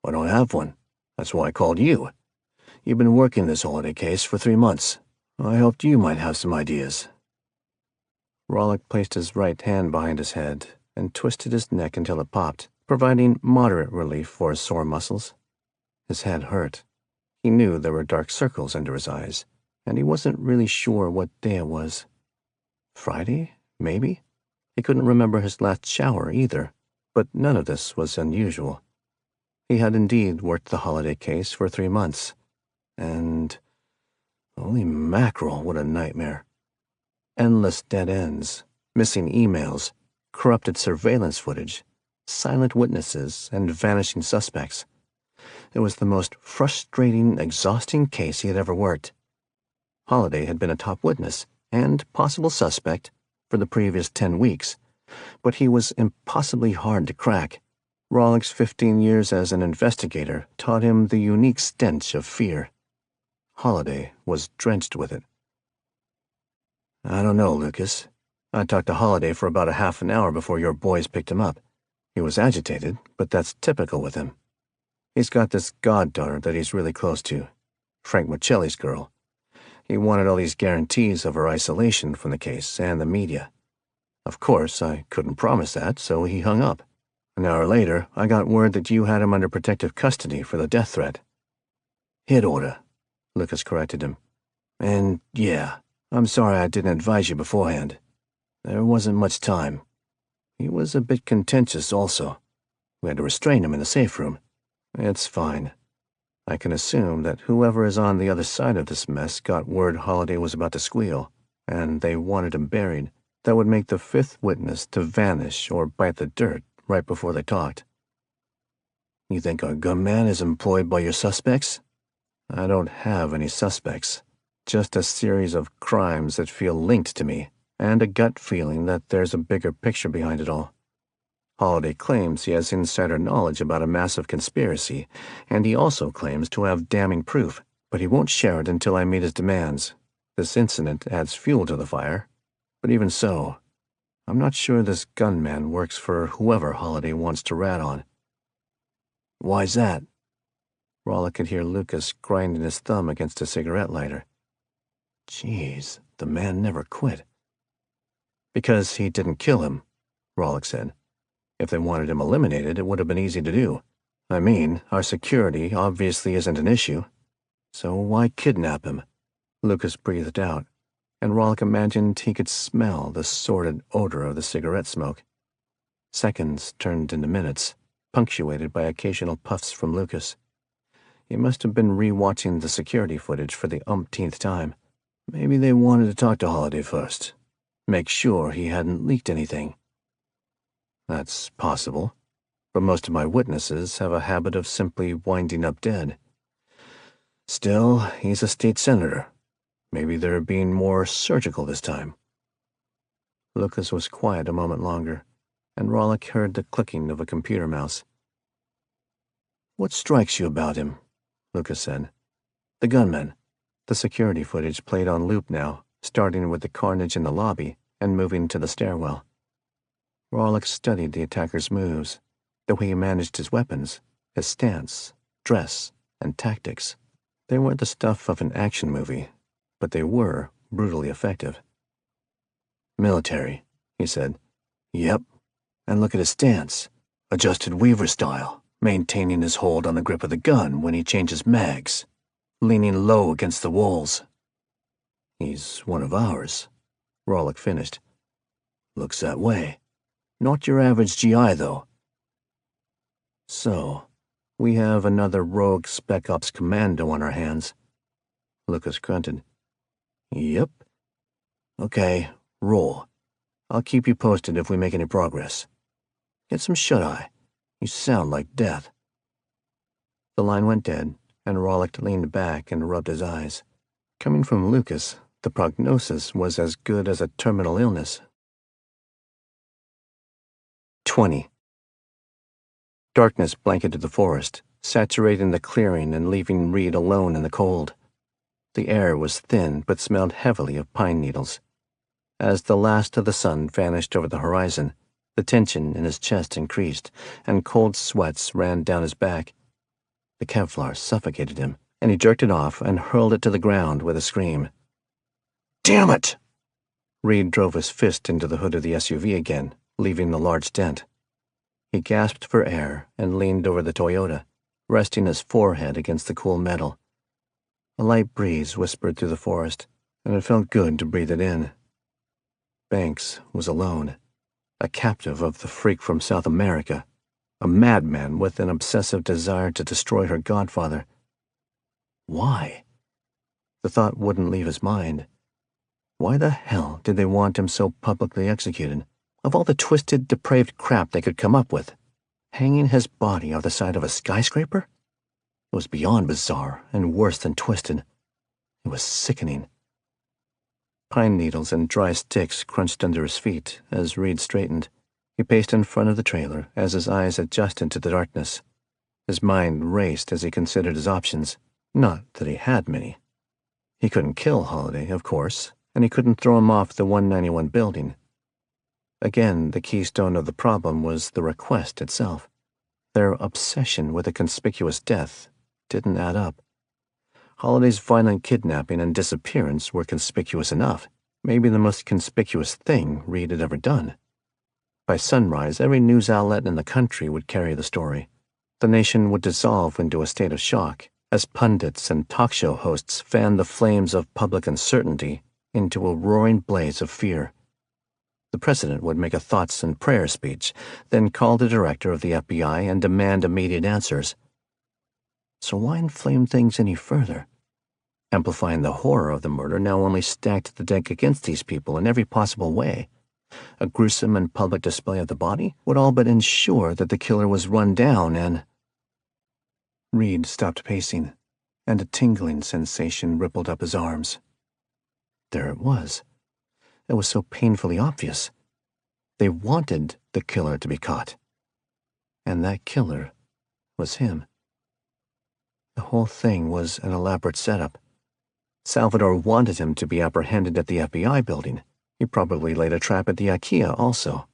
I don't have one. That's why I called you. You've been working this holiday case for 3 months. I hoped you might have some ideas. Rawlix placed his right hand behind his head and twisted his neck until it popped, providing moderate relief for his sore muscles. His head hurt. He knew there were dark circles under his eyes, and he wasn't really sure what day it was. Friday, maybe? He couldn't remember his last shower either, but none of this was unusual. He had indeed worked the holiday case for 3 months, and holy mackerel, what a nightmare. Endless dead ends, missing emails, corrupted surveillance footage, silent witnesses, and vanishing suspects. It was the most frustrating, exhausting case he had ever worked. Holliday had been a top witness and possible suspect for the previous 10 weeks, but he was impossibly hard to crack. Rawlix's 15 years as an investigator taught him the unique stench of fear. Holliday was drenched with it. I don't know, Lucas. I talked to Holliday for about a half an hour before your boys picked him up. He was agitated, but that's typical with him. He's got this goddaughter that he's really close to, Frank Michelli's girl. He wanted all these guarantees of her isolation from the case and the media. Of course, I couldn't promise that, so he hung up. An hour later, I got word that you had him under protective custody for the death threat. Hit order, Lucas corrected him. And yeah, I'm sorry I didn't advise you beforehand. There wasn't much time. He was a bit contentious also. We had to restrain him in the safe room. It's fine. I can assume that whoever is on the other side of this mess got word Holliday was about to squeal, and they wanted him buried. That would make the 5th witness to vanish or bite the dirt right before they talked. You think our gunman is employed by your suspects? I don't have any suspects. Just a series of crimes that feel linked to me, and a gut feeling that there's a bigger picture behind it all. Holliday claims he has insider knowledge about a massive conspiracy, and he also claims to have damning proof, but he won't share it until I meet his demands. This incident adds fuel to the fire, but even so, I'm not sure this gunman works for whoever Holliday wants to rat on. Why's that? Rawlix could hear Lucas grinding his thumb against a cigarette lighter. Jeez, the man never quit. Because he didn't kill him, Rawlix said. If they wanted him eliminated, it would have been easy to do. I mean, our security obviously isn't an issue. So why kidnap him? Lucas breathed out, and Rawlix imagined he could smell the sordid odor of the cigarette smoke. Seconds turned into minutes, punctuated by occasional puffs from Lucas. He must have been re-watching the security footage for the umpteenth time. Maybe they wanted to talk to Holliday first. Make sure he hadn't leaked anything. That's possible, but most of my witnesses have a habit of simply winding up dead. Still, he's a state senator. Maybe they're being more surgical this time. Lucas was quiet a moment longer, and Rawlik heard the clicking of a computer mouse. "What strikes you about him?" Lucas said. "The gunman." The security footage played on loop now, starting with the carnage in the lobby and moving to the stairwell. Rawlik studied the attacker's moves, the way he managed his weapons, his stance, dress, and tactics. They weren't the stuff of an action movie, but they were brutally effective. "Military," he said. "Yep. And look at his stance. Adjusted Weaver style, maintaining his hold on the grip of the gun when he changes mags, leaning low against the walls." "He's one of ours," Rawlik finished. "Looks that way. Not your average GI, though." "So, we have another rogue Spec Ops commando on our hands." Lucas grunted. "Yep. Okay, roll. I'll keep you posted if we make any progress. Get some shut-eye. You sound like death." The line went dead, and Rawlik leaned back and rubbed his eyes. Coming from Lucas, the prognosis was as good as a terminal illness. 20. Darkness blanketed the forest, saturating the clearing and leaving Reed alone in the cold. The air was thin but smelled heavily of pine needles. As the last of the sun vanished over the horizon, the tension in his chest increased, and cold sweats ran down his back. The Kevlar suffocated him, and he jerked it off and hurled it to the ground with a scream. "Damn it!" Reed drove his fist into the hood of the SUV again, leaving the large dent. He gasped for air and leaned over the Toyota, resting his forehead against the cool metal. A light breeze whispered through the forest, and it felt good to breathe it in. Banks was alone, a captive of the freak from South America, a madman with an obsessive desire to destroy her godfather. Why? The thought wouldn't leave his mind. Why the hell did they want him so publicly executed? Of all the twisted, depraved crap they could come up with, hanging his body off the side of a skyscraper? It was beyond bizarre and worse than twisted. It was sickening. Pine needles and dry sticks crunched under his feet as Reed straightened. He paced in front of the trailer as his eyes adjusted to the darkness. His mind raced as he considered his options. Not that he had many. He couldn't kill Holiday, of course, and he couldn't throw him off the 191 building. Again, the keystone of the problem was the request itself. Their obsession with a conspicuous death didn't add up. Holiday's violent kidnapping and disappearance were conspicuous enough, maybe the most conspicuous thing Reed had ever done. By sunrise, every news outlet in the country would carry the story. The nation would dissolve into a state of shock as pundits and talk show hosts fanned the flames of public uncertainty into a roaring blaze of fear. The president would make a thoughts and prayers speech, then call the director of the FBI and demand immediate answers. So why inflame things any further? Amplifying the horror of the murder now only stacked the deck against these people in every possible way. A gruesome and public display of the body would all but ensure that the killer was run down and... Reed stopped pacing, and a tingling sensation rippled up his arms. There it was. It was so painfully obvious. They wanted the killer to be caught. And that killer was him. The whole thing was an elaborate setup. Salvador wanted him to be apprehended at the FBI building. He probably laid a trap at the IKEA also.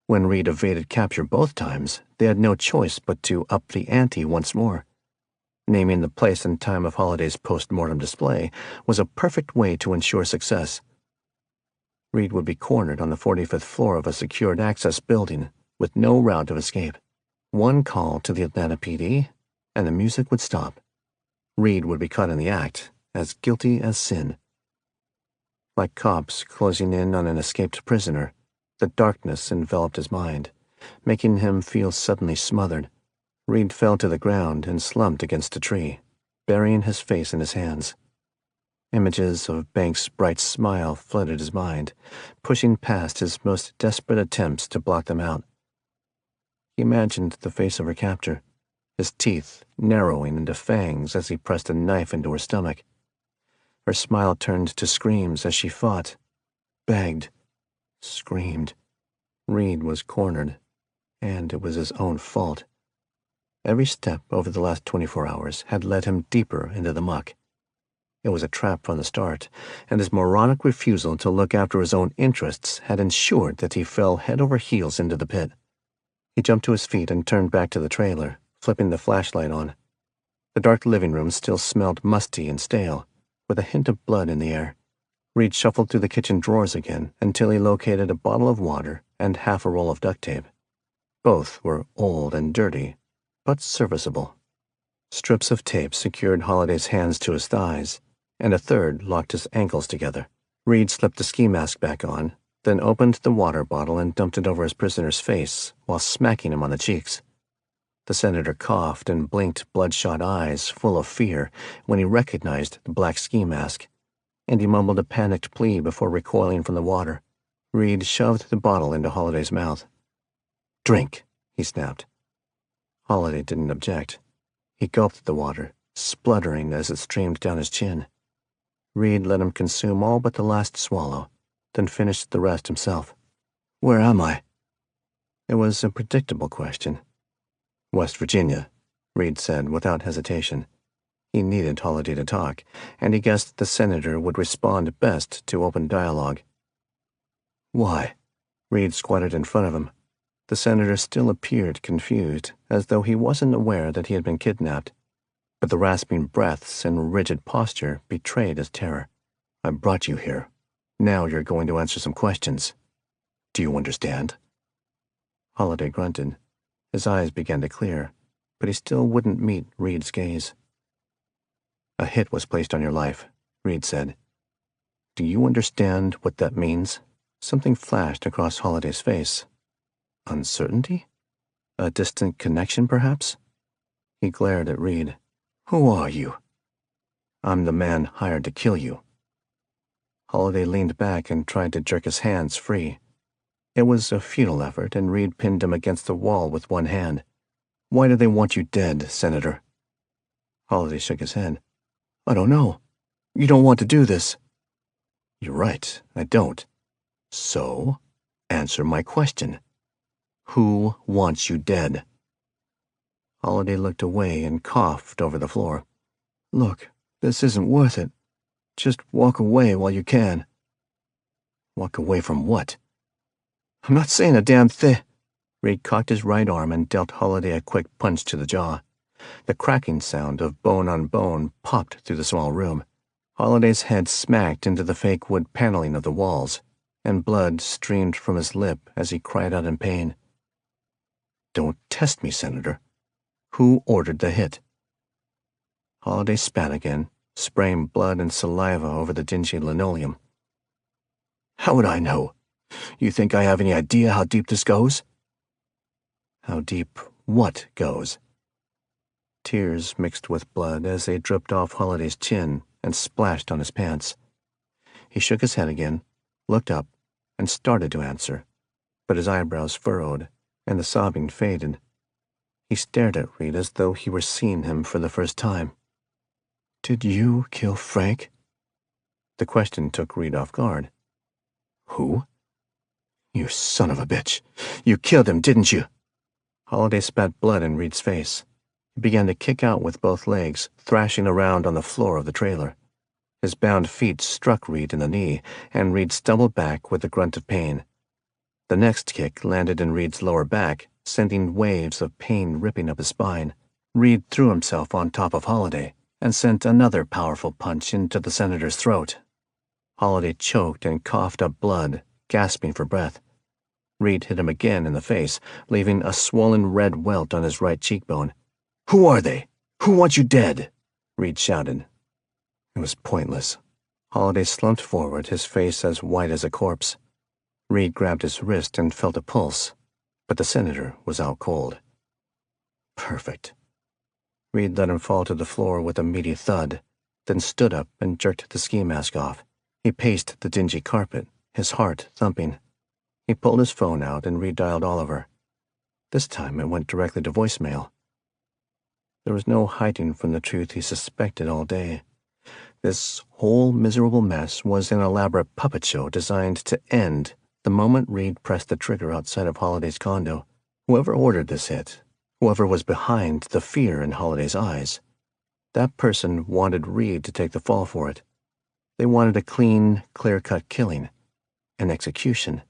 When Reed evaded capture both times, they had no choice but to up the ante once more. Naming the place and time of Holiday's post-mortem display was a perfect way to ensure success. Reed would be cornered on the 45th floor of a secured access building with no route of escape. One call to the Atlanta PD, and the music would stop. Reed would be caught in the act, as guilty as sin. Like cops closing in on an escaped prisoner, the darkness enveloped his mind, making him feel suddenly smothered. Reed fell to the ground and slumped against a tree, burying his face in his hands. Images of Banks' bright smile flooded his mind, pushing past his most desperate attempts to block them out. He imagined the face of her captor, his teeth narrowing into fangs as he pressed a knife into her stomach. Her smile turned to screams as she fought, begged, screamed. Reed was cornered, And it was his own fault. Every step over the last 24 hours had led him deeper into the muck. It was a trap from the start, and his moronic refusal to look after his own interests had ensured that he fell head over heels into the pit. He jumped to his feet and turned back to the trailer, flipping the flashlight on. The dark living room still smelled musty and stale, with a hint of blood in the air. Reed shuffled through the kitchen drawers again until he located a bottle of water and half a roll of duct tape. Both were old and dirty, but serviceable. Strips of tape secured Holliday's hands to his thighs, and a third locked his ankles together. Reed slipped the ski mask back on, then opened the water bottle and dumped it over his prisoner's face while smacking him on the cheeks. The senator coughed and blinked bloodshot eyes full of fear when he recognized the black ski mask, and he mumbled a panicked plea before recoiling from the water. Reed shoved the bottle into Holliday's mouth. "Drink," he snapped. Holliday didn't object. He gulped the water, spluttering as it streamed down his chin. Reed let him consume all but the last swallow, then finished the rest himself. "Where am I?" It was a predictable question. "West Virginia," Reed said without hesitation. He needed Holliday to talk, and he guessed the senator would respond best to open dialogue. "Why?" Reed squatted in front of him. The senator still appeared confused, as though he wasn't aware that he had been kidnapped, but the rasping breaths and rigid posture betrayed his terror. "I brought you here. Now you're going to answer some questions. Do you understand?" Holliday grunted. His eyes began to clear, but he still wouldn't meet Reed's gaze. "A hit was placed on your life," Reed said. "Do you understand what that means?" Something flashed across Holliday's face. Uncertainty? A distant connection, perhaps? He glared at Reed. "Who are you?" "I'm the man hired to kill you." Holliday leaned back and tried to jerk his hands free. It was a futile effort, and Reed pinned him against the wall with one hand. "Why do they want you dead, Senator?" Holliday shook his head. "I don't know. You don't want to do this." "You're right, I don't. So, answer my question. Who wants you dead?" Holliday looked away and coughed over the floor. "Look, this isn't worth it. Just walk away while you can." "Walk away from what?" "I'm not saying a damn thing." Reed cocked his right arm and dealt Holliday a quick punch to the jaw. The cracking sound of bone on bone popped through the small room. Holliday's head smacked into the fake wood paneling of the walls, and blood streamed from his lip as he cried out in pain. "Don't test me, Senator. Who ordered the hit?" Holliday spat again, spraying blood and saliva over the dingy linoleum. "How would I know? You think I have any idea how deep this goes?" "How deep what goes?" Tears mixed with blood as they dripped off Holliday's chin and splashed on his pants. He shook his head again, looked up, and started to answer, but his eyebrows furrowed, and the sobbing faded. He stared at Reed as though he were seeing him for the first time. "Did you kill Frank?" The question took Reed off guard. "Who?" "You son of a bitch. You killed him, didn't you?" Holliday spat blood in Reed's face. He began to kick out with both legs, thrashing around on the floor of the trailer. His bound feet struck Reed in the knee, and Reed stumbled back with a grunt of pain. The next kick landed in Reed's lower back, sending waves of pain ripping up his spine. Reed threw himself on top of Holliday and sent another powerful punch into the senator's throat. Holliday choked and coughed up blood, gasping for breath. Reed hit him again in the face, leaving a swollen red welt on his right cheekbone. "Who are they? Who wants you dead?" Reed shouted. It was pointless. Holliday slumped forward, his face as white as a corpse. Reed grabbed his wrist and felt a pulse, but the senator was out cold. Perfect. Reed let him fall to the floor with a meaty thud, then stood up and jerked the ski mask off. He paced the dingy carpet, his heart thumping. He pulled his phone out and redialed Oliver. This time it went directly to voicemail. There was no hiding from the truth he suspected all day. This whole miserable mess was an elaborate puppet show designed to end the moment Reed pressed the trigger outside of Holliday's condo. Whoever ordered this hit, whoever was behind the fear in Holliday's eyes, that person wanted Reed to take the fall for it. They wanted a clean, clear-cut killing, an execution.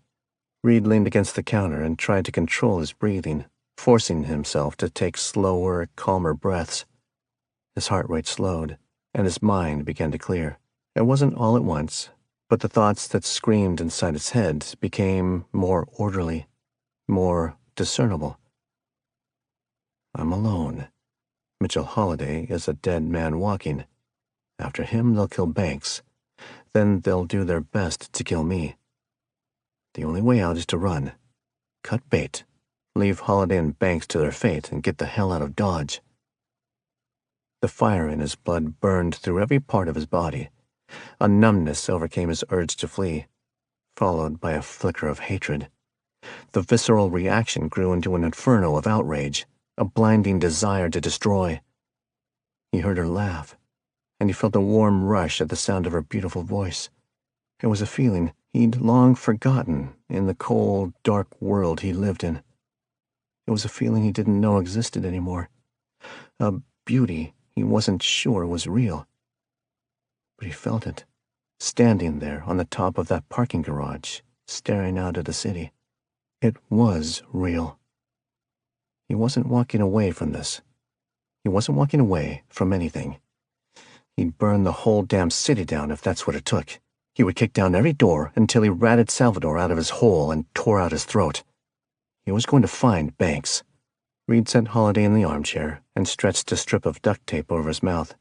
Reed leaned against the counter and tried to control his breathing, forcing himself to take slower, calmer breaths. His heart rate slowed, and his mind began to clear. It wasn't all at once, but the thoughts that screamed inside his head became more orderly, more discernible. I'm alone. Mitchell Holliday is a dead man walking. After him, they'll kill Banks. Then they'll do their best to kill me. The only way out is to run. Cut bait. Leave Holliday and Banks to their fate and get the hell out of Dodge. The fire in his blood burned through every part of his body. A numbness overcame his urge to flee, followed by a flicker of hatred. The visceral reaction grew into an inferno of outrage, a blinding desire to destroy. He heard her laugh, and he felt a warm rush at the sound of her beautiful voice. It was a feeling he'd long forgotten in the cold, dark world he lived in. It was a feeling he didn't know existed anymore, a beauty he wasn't sure was real. But he felt it, standing there on the top of that parking garage, staring out at the city. It was real. He wasn't walking away from this. He wasn't walking away from anything. He'd burn the whole damn city down if that's what it took. He would kick down every door until he ratted Salvador out of his hole and tore out his throat. He was going to find Banks. Reed set Holliday in the armchair and stretched a strip of duct tape over his mouth.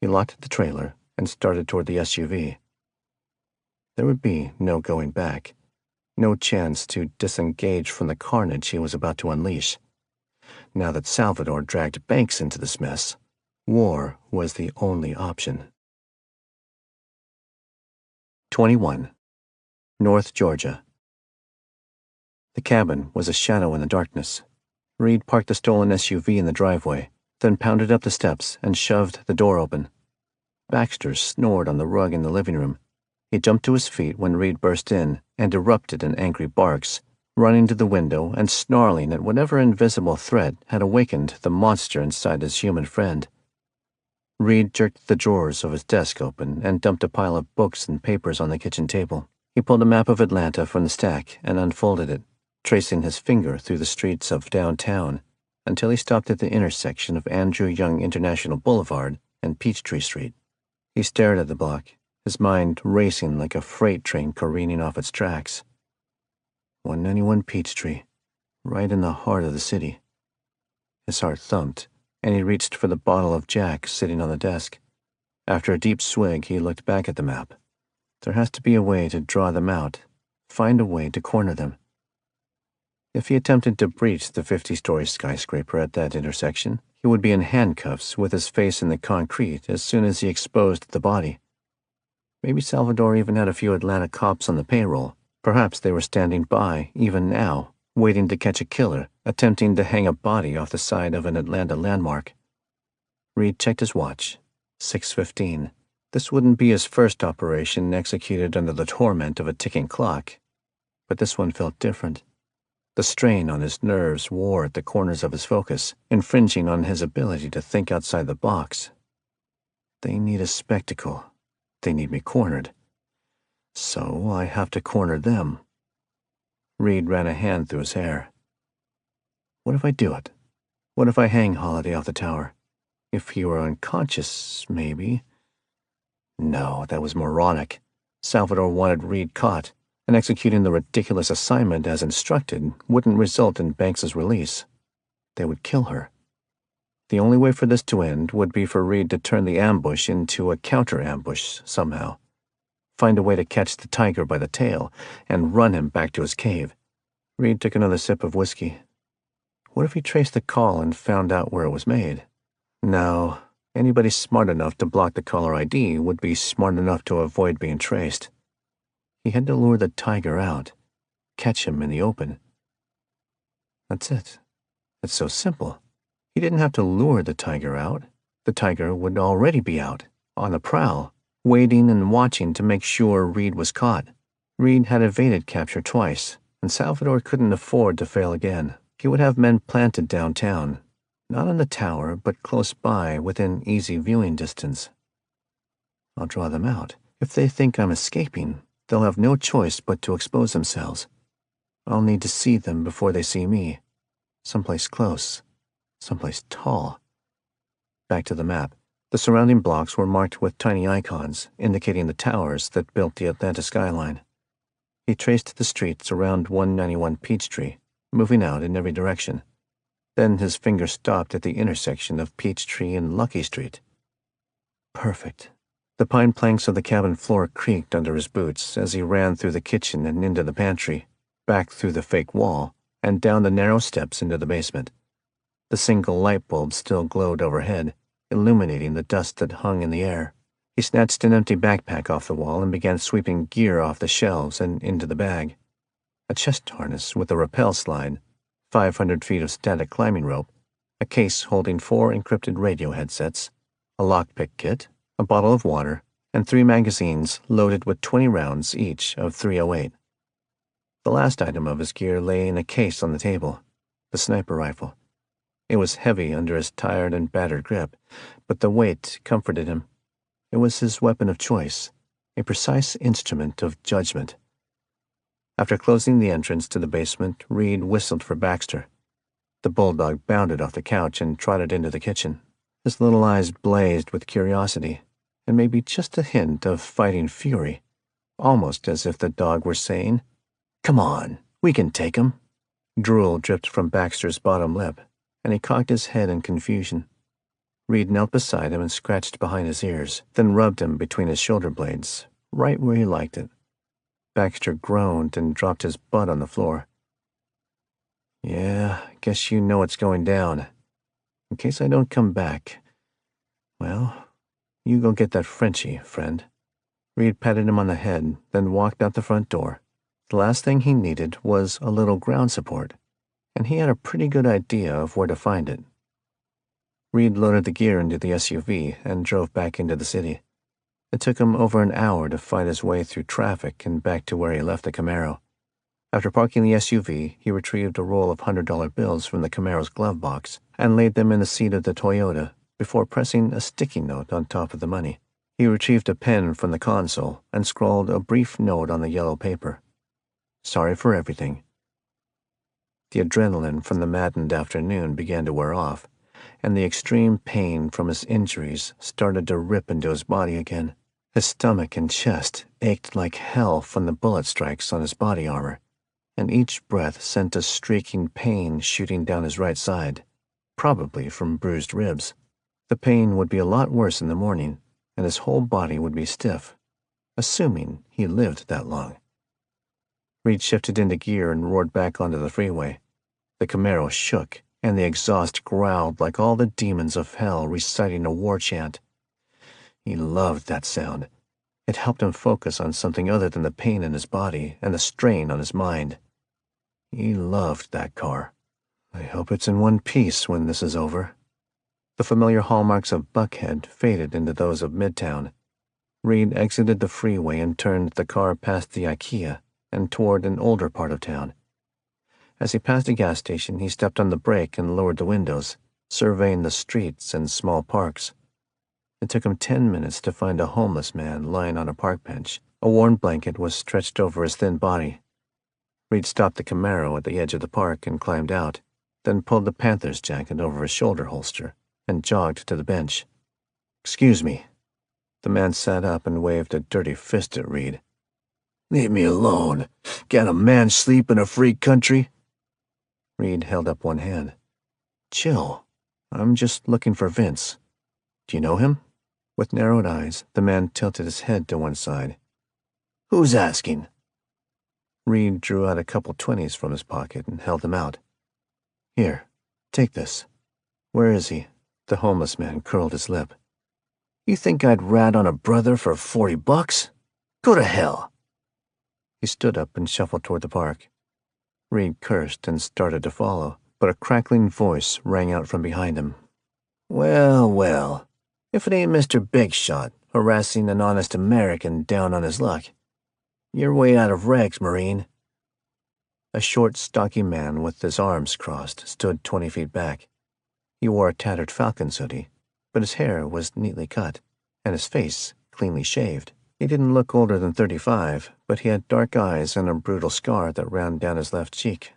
He locked the trailer and started toward the SUV. There would be no going back, no chance to disengage from the carnage he was about to unleash. Now that Salvador dragged Banks into this mess, war was the only option. 21. North Georgia. The cabin was a shadow in the darkness. Reed parked the stolen SUV in the driveway, then pounded up the steps and shoved the door open. Baxter snored on the rug in the living room. He jumped to his feet when Reed burst in and erupted in angry barks, running to the window and snarling at whatever invisible threat had awakened the monster inside his human friend. Reed jerked the drawers of his desk open and dumped a pile of books and papers on the kitchen table. He pulled a map of Atlanta from the stack and unfolded it, tracing his finger through the streets of downtown until he stopped at the intersection of Andrew Young International Boulevard and Peachtree Street. He stared at the block, his mind racing like a freight train careening off its tracks. 191 Peachtree, right in the heart of the city. His heart thumped, and he reached for the bottle of Jack sitting on the desk. After a deep swig, he looked back at the map. There has to be a way to draw them out, find a way to corner them. If he attempted to breach the 50-story skyscraper at that intersection, he would be in handcuffs with his face in the concrete as soon as he exposed the body. Maybe Salvador even had a few Atlanta cops on the payroll. Perhaps they were standing by, even now, waiting to catch a killer, attempting to hang a body off the side of an Atlanta landmark. Reed checked his watch. 6:15. This wouldn't be his first operation executed under the torment of a ticking clock, but this one felt different. The strain on his nerves wore at the corners of his focus, infringing on his ability to think outside the box. They need a spectacle. They need me cornered. So I have to corner them. Reed ran a hand through his hair. What if I do it? What if I hang Holliday off the tower? If he were unconscious, maybe. No, that was moronic. Salvador wanted Reed caught, and executing the ridiculous assignment as instructed wouldn't result in Banks's release. They would kill her. The only way for this to end would be for Reed to turn the ambush into a counter-ambush somehow. Find a way to catch the tiger by the tail and run him back to his cave. Reed took another sip of whiskey. What if he traced the call and found out where it was made? No, anybody smart enough to block the caller ID would be smart enough to avoid being traced. He had to lure the tiger out, catch him in the open. That's it. It's so simple. He didn't have to lure the tiger out. The tiger would already be out, on the prowl, waiting and watching to make sure Reed was caught. Reed had evaded capture twice, and Salvador couldn't afford to fail again. He would have men planted downtown, not on the tower, but close by, within easy viewing distance. I'll draw them out. If they think I'm escaping, they'll have no choice but to expose themselves. I'll need to see them before they see me. Someplace close. Someplace tall. Back to the map. The surrounding blocks were marked with tiny icons, indicating the towers that built the Atlanta skyline. He traced the streets around 191 Peachtree, moving out in every direction. Then his finger stopped at the intersection of Peachtree and Lucky Street. Perfect. The pine planks of the cabin floor creaked under his boots as he ran through the kitchen and into the pantry, back through the fake wall, and down the narrow steps into the basement. The single light bulb still glowed overhead, illuminating the dust that hung in the air. He snatched an empty backpack off the wall and began sweeping gear off the shelves and into the bag. A chest harness with a rappel slide, 500 feet of static climbing rope, a case holding 4 encrypted radio headsets, a lockpick kit, a bottle of water, and 3 magazines loaded with 20 rounds each of .308. The last item of his gear lay in a case on the table, the sniper rifle. It was heavy under his tired and battered grip, but the weight comforted him. It was his weapon of choice, a precise instrument of judgment. After closing the entrance to the basement, Reed whistled for Baxter. The bulldog bounded off the couch and trotted into the kitchen. His little eyes blazed with curiosity, and maybe just a hint of fighting fury, almost as if the dog were saying, "Come on, we can take him." Drool dripped from Baxter's bottom lip, and he cocked his head in confusion. Reed knelt beside him and scratched behind his ears, then rubbed him between his shoulder blades, right where he liked it. Baxter groaned and dropped his butt on the floor. "Yeah, guess you know what's going down. In case I don't come back, well, you go get that Frenchie, friend." Reed patted him on the head, then walked out the front door. The last thing he needed was a little ground support, and he had a pretty good idea of where to find it. Reed loaded the gear into the SUV and drove back into the city. It took him over an hour to fight his way through traffic and back to where he left the Camaro. After parking the SUV, he retrieved a roll of $100 bills from the Camaro's glove box and laid them in the seat of the Toyota before pressing a sticky note on top of the money. He retrieved a pen from the console and scrawled a brief note on the yellow paper. "Sorry for everything." The adrenaline from the maddened afternoon began to wear off, and the extreme pain from his injuries started to rip into his body again. His stomach and chest ached like hell from the bullet strikes on his body armor, and each breath sent a streaking pain shooting down his right side, probably from bruised ribs. The pain would be a lot worse in the morning, and his whole body would be stiff, assuming he lived that long. Reed shifted into gear and roared back onto the freeway. The Camaro shook, and the exhaust growled like all the demons of hell reciting a war chant. He loved that sound. It helped him focus on something other than the pain in his body and the strain on his mind. He loved that car. "I hope it's in one piece when this is over." The familiar hallmarks of Buckhead faded into those of Midtown. Reed exited the freeway and turned the car past the IKEA and toward an older part of town. As he passed a gas station, he stepped on the brake and lowered the windows, surveying the streets and small parks. It took him 10 minutes to find a homeless man lying on a park bench. A worn blanket was stretched over his thin body. Reed stopped the Camaro at the edge of the park and climbed out, then pulled the Panther's jacket over his shoulder holster and jogged to the bench. "Excuse me." The man sat up and waved a dirty fist at Reed. "Leave me alone. Can't a man sleep in a free country?" Reed held up one hand. "Chill. I'm just looking for Vince. Do you know him?" With narrowed eyes, the man tilted his head to one side. "Who's asking?" Reed drew out a couple 20s from his pocket and held them out. "Here, take this." "Where is he?" The homeless man curled his lip. "You think I'd rat on a brother for $40? Go to hell." He stood up and shuffled toward the park. Reed cursed and started to follow, but a crackling voice rang out from behind him. "Well, well, if it ain't Mr. Big Shot harassing an honest American down on his luck. You're way out of rags, Marine." A short, stocky man with his arms crossed stood 20 feet back. He wore a tattered Falcons hoodie, but his hair was neatly cut, and his face cleanly shaved. He didn't look older than 35, but he had dark eyes and a brutal scar that ran down his left cheek.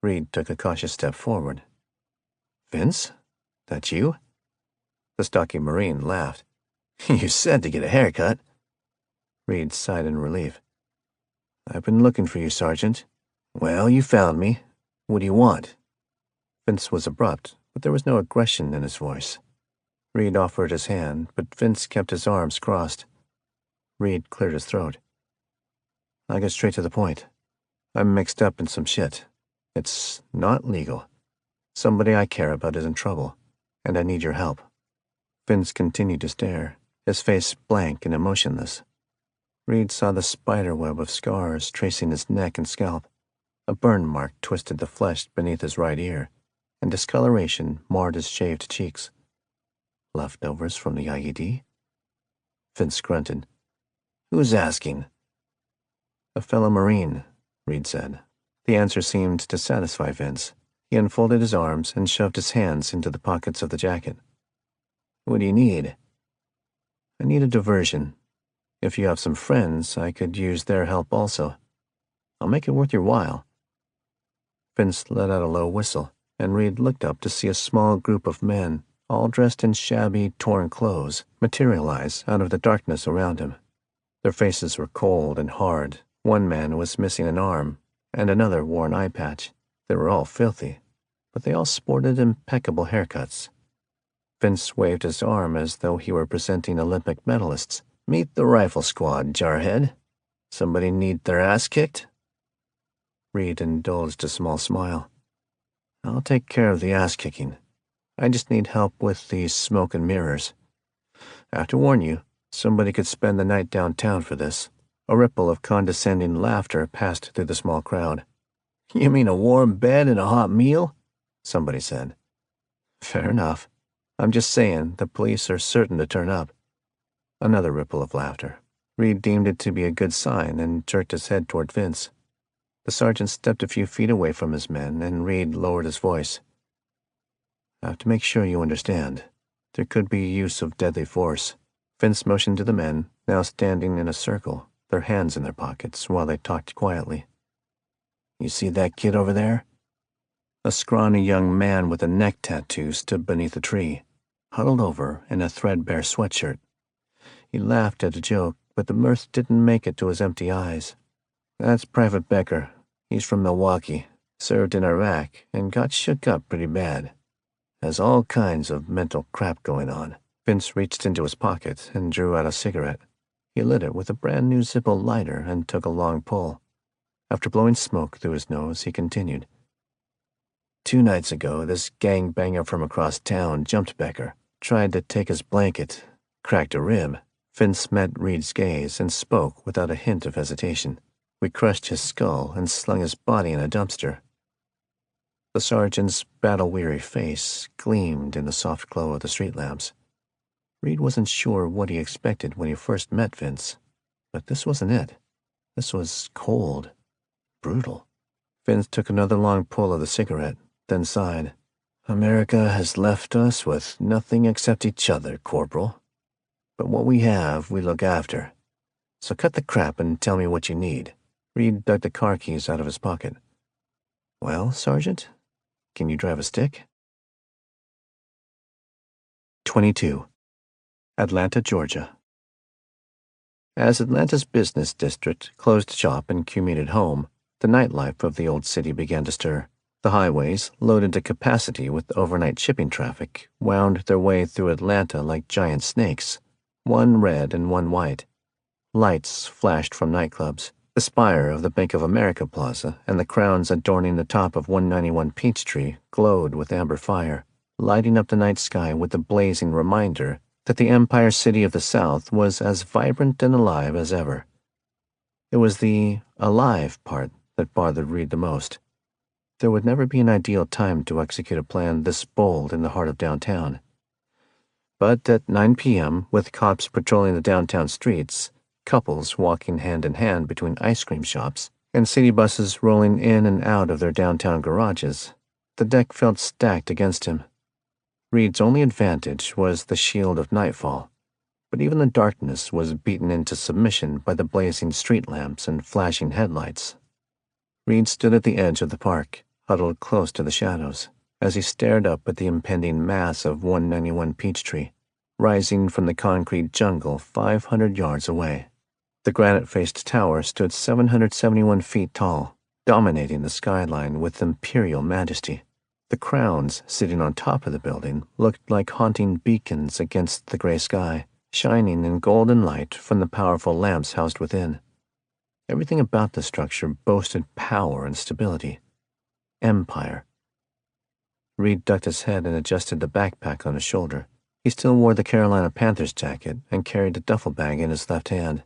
Reed took a cautious step forward. "Vince? That you?" The stocky Marine laughed. "You said to get a haircut." Reed sighed in relief. "I've been looking for you, Sergeant." "Well, you found me. What do you want?" Vince was abrupt, but there was no aggression in his voice. Reed offered his hand, but Vince kept his arms crossed. Reed cleared his throat. "I'll get straight to the point. I'm mixed up in some shit. It's not legal. Somebody I care about is in trouble, and I need your help." Vince continued to stare, his face blank and emotionless. Reed saw the spider web of scars tracing his neck and scalp. A burn mark twisted the flesh beneath his right ear, and discoloration marred his shaved cheeks. Leftovers from the IED? Vince grunted. "Who's asking?" "A fellow Marine," Reed said. The answer seemed to satisfy Vince. He unfolded his arms and shoved his hands into the pockets of the jacket. "What do you need?" "I need a diversion. If you have some friends, I could use their help also. I'll make it worth your while." Vince let out a low whistle, and Reed looked up to see a small group of men, all dressed in shabby, torn clothes, materialize out of the darkness around him. Their faces were cold and hard. One man was missing an arm, and another wore an eye patch. They were all filthy, but they all sported impeccable haircuts. Vince waved his arm as though he were presenting Olympic medalists. "Meet the rifle squad, jarhead. Somebody need their ass kicked?" Reed indulged a small smile. "I'll take care of the ass kicking. I just need help with these smoke and mirrors. I have to warn you, somebody could spend the night downtown for this." A ripple of condescending laughter passed through the small crowd. "You mean a warm bed and a hot meal?" somebody said. "Fair enough. I'm just saying the police are certain to turn up." Another ripple of laughter. Reed deemed it to be a good sign and jerked his head toward Vince. The sergeant stepped a few feet away from his men, and Reed lowered his voice. "I have to make sure you understand. There could be use of deadly force." Vince motioned to the men, now standing in a circle, their hands in their pockets, while they talked quietly. "You see that kid over there?" A scrawny young man with a neck tattoo stood beneath a tree, huddled over in a threadbare sweatshirt. He laughed at a joke, but the mirth didn't make it to his empty eyes. "That's Private Becker. He's from Milwaukee, served in Iraq, and got shook up pretty bad. Has all kinds of mental crap going on." Vince reached into his pocket and drew out a cigarette. He lit it with a brand-new Zippo lighter and took a long pull. After blowing smoke through his nose, he continued. 2 nights ago, this gangbanger from across town jumped Becker, tried to take his blanket, cracked a rib. Vince met Reed's gaze and spoke without a hint of hesitation. "We crushed his skull and slung his body in a dumpster." The sergeant's battle-weary face gleamed in the soft glow of the street lamps. Reed wasn't sure what he expected when he first met Vince, but this wasn't it. This was cold, brutal. Vince took another long pull of the cigarette, then sighed. "America has left us with nothing except each other, Corporal. But what we have, we look after. So cut the crap and tell me what you need." Reed dug the car keys out of his pocket. "Well, Sergeant, can you drive a stick?" 22. Atlanta, Georgia. As Atlanta's business district closed shop and commuted home, the nightlife of the old city began to stir. The highways, loaded to capacity with overnight shipping traffic, wound their way through Atlanta like giant snakes, one red and one white. Lights flashed from nightclubs. The spire of the Bank of America Plaza and the crowns adorning the top of 191 Peachtree glowed with amber fire, lighting up the night sky with the blazing reminder that the Empire City of the South was as vibrant and alive as ever. It was the alive part that bothered Reed the most. There would never be an ideal time to execute a plan this bold in the heart of downtown. But at 9 p.m., with cops patrolling the downtown streets, couples walking hand in hand between ice cream shops, and city buses rolling in and out of their downtown garages, the deck felt stacked against him. Reed's only advantage was the shield of nightfall, but even the darkness was beaten into submission by the blazing street lamps and flashing headlights. Reed stood at the edge of the park, huddled close to the shadows, as he stared up at the impending mass of 191 Peachtree, rising from the concrete jungle 500 yards away. The granite-faced tower stood 771 feet tall, dominating the skyline with imperial majesty. The crowns sitting on top of the building looked like haunting beacons against the gray sky, shining in golden light from the powerful lamps housed within. Everything about the structure boasted power and stability. Empire. Reed ducked his head and adjusted the backpack on his shoulder. He still wore the Carolina Panthers jacket and carried a duffel bag in his left hand.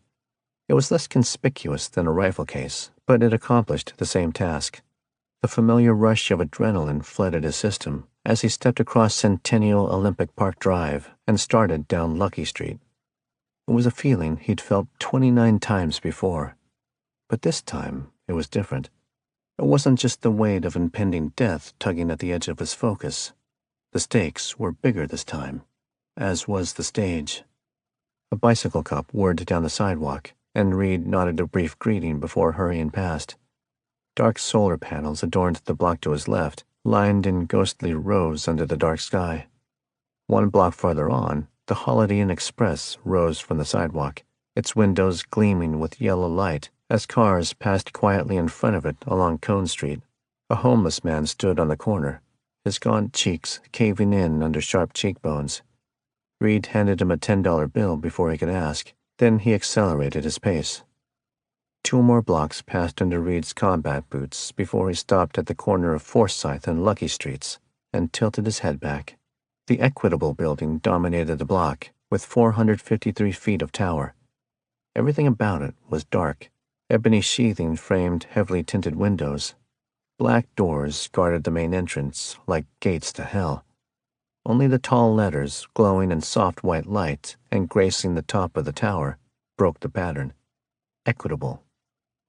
It was less conspicuous than a rifle case, but it accomplished the same task. The familiar rush of adrenaline flooded his system as he stepped across Centennial Olympic Park Drive and started down Lucky Street. It was a feeling he'd felt 29 times before, but this time it was different. It wasn't just the weight of impending death tugging at the edge of his focus. The stakes were bigger this time, as was the stage. A bicycle cop whirred down the sidewalk, and Reed nodded a brief greeting before hurrying past. Dark solar panels adorned the block to his left, lined in ghostly rows under the dark sky. 1 block farther on, the Holiday Inn Express rose from the sidewalk, its windows gleaming with yellow light as cars passed quietly in front of it along Cone Street. A homeless man stood on the corner, his gaunt cheeks caving in under sharp cheekbones. Reed handed him a $10 bill before he could ask. Then he accelerated his pace. 2 more blocks passed under Reed's combat boots before he stopped at the corner of Forsyth and Lucky Streets and tilted his head back. The Equitable Building dominated the block, with 453 feet of tower. Everything about it was dark. Ebony sheathing framed heavily tinted windows. Black doors guarded the main entrance like gates to hell. Only the tall letters, glowing in soft white light and gracing the top of the tower, broke the pattern. Equitable.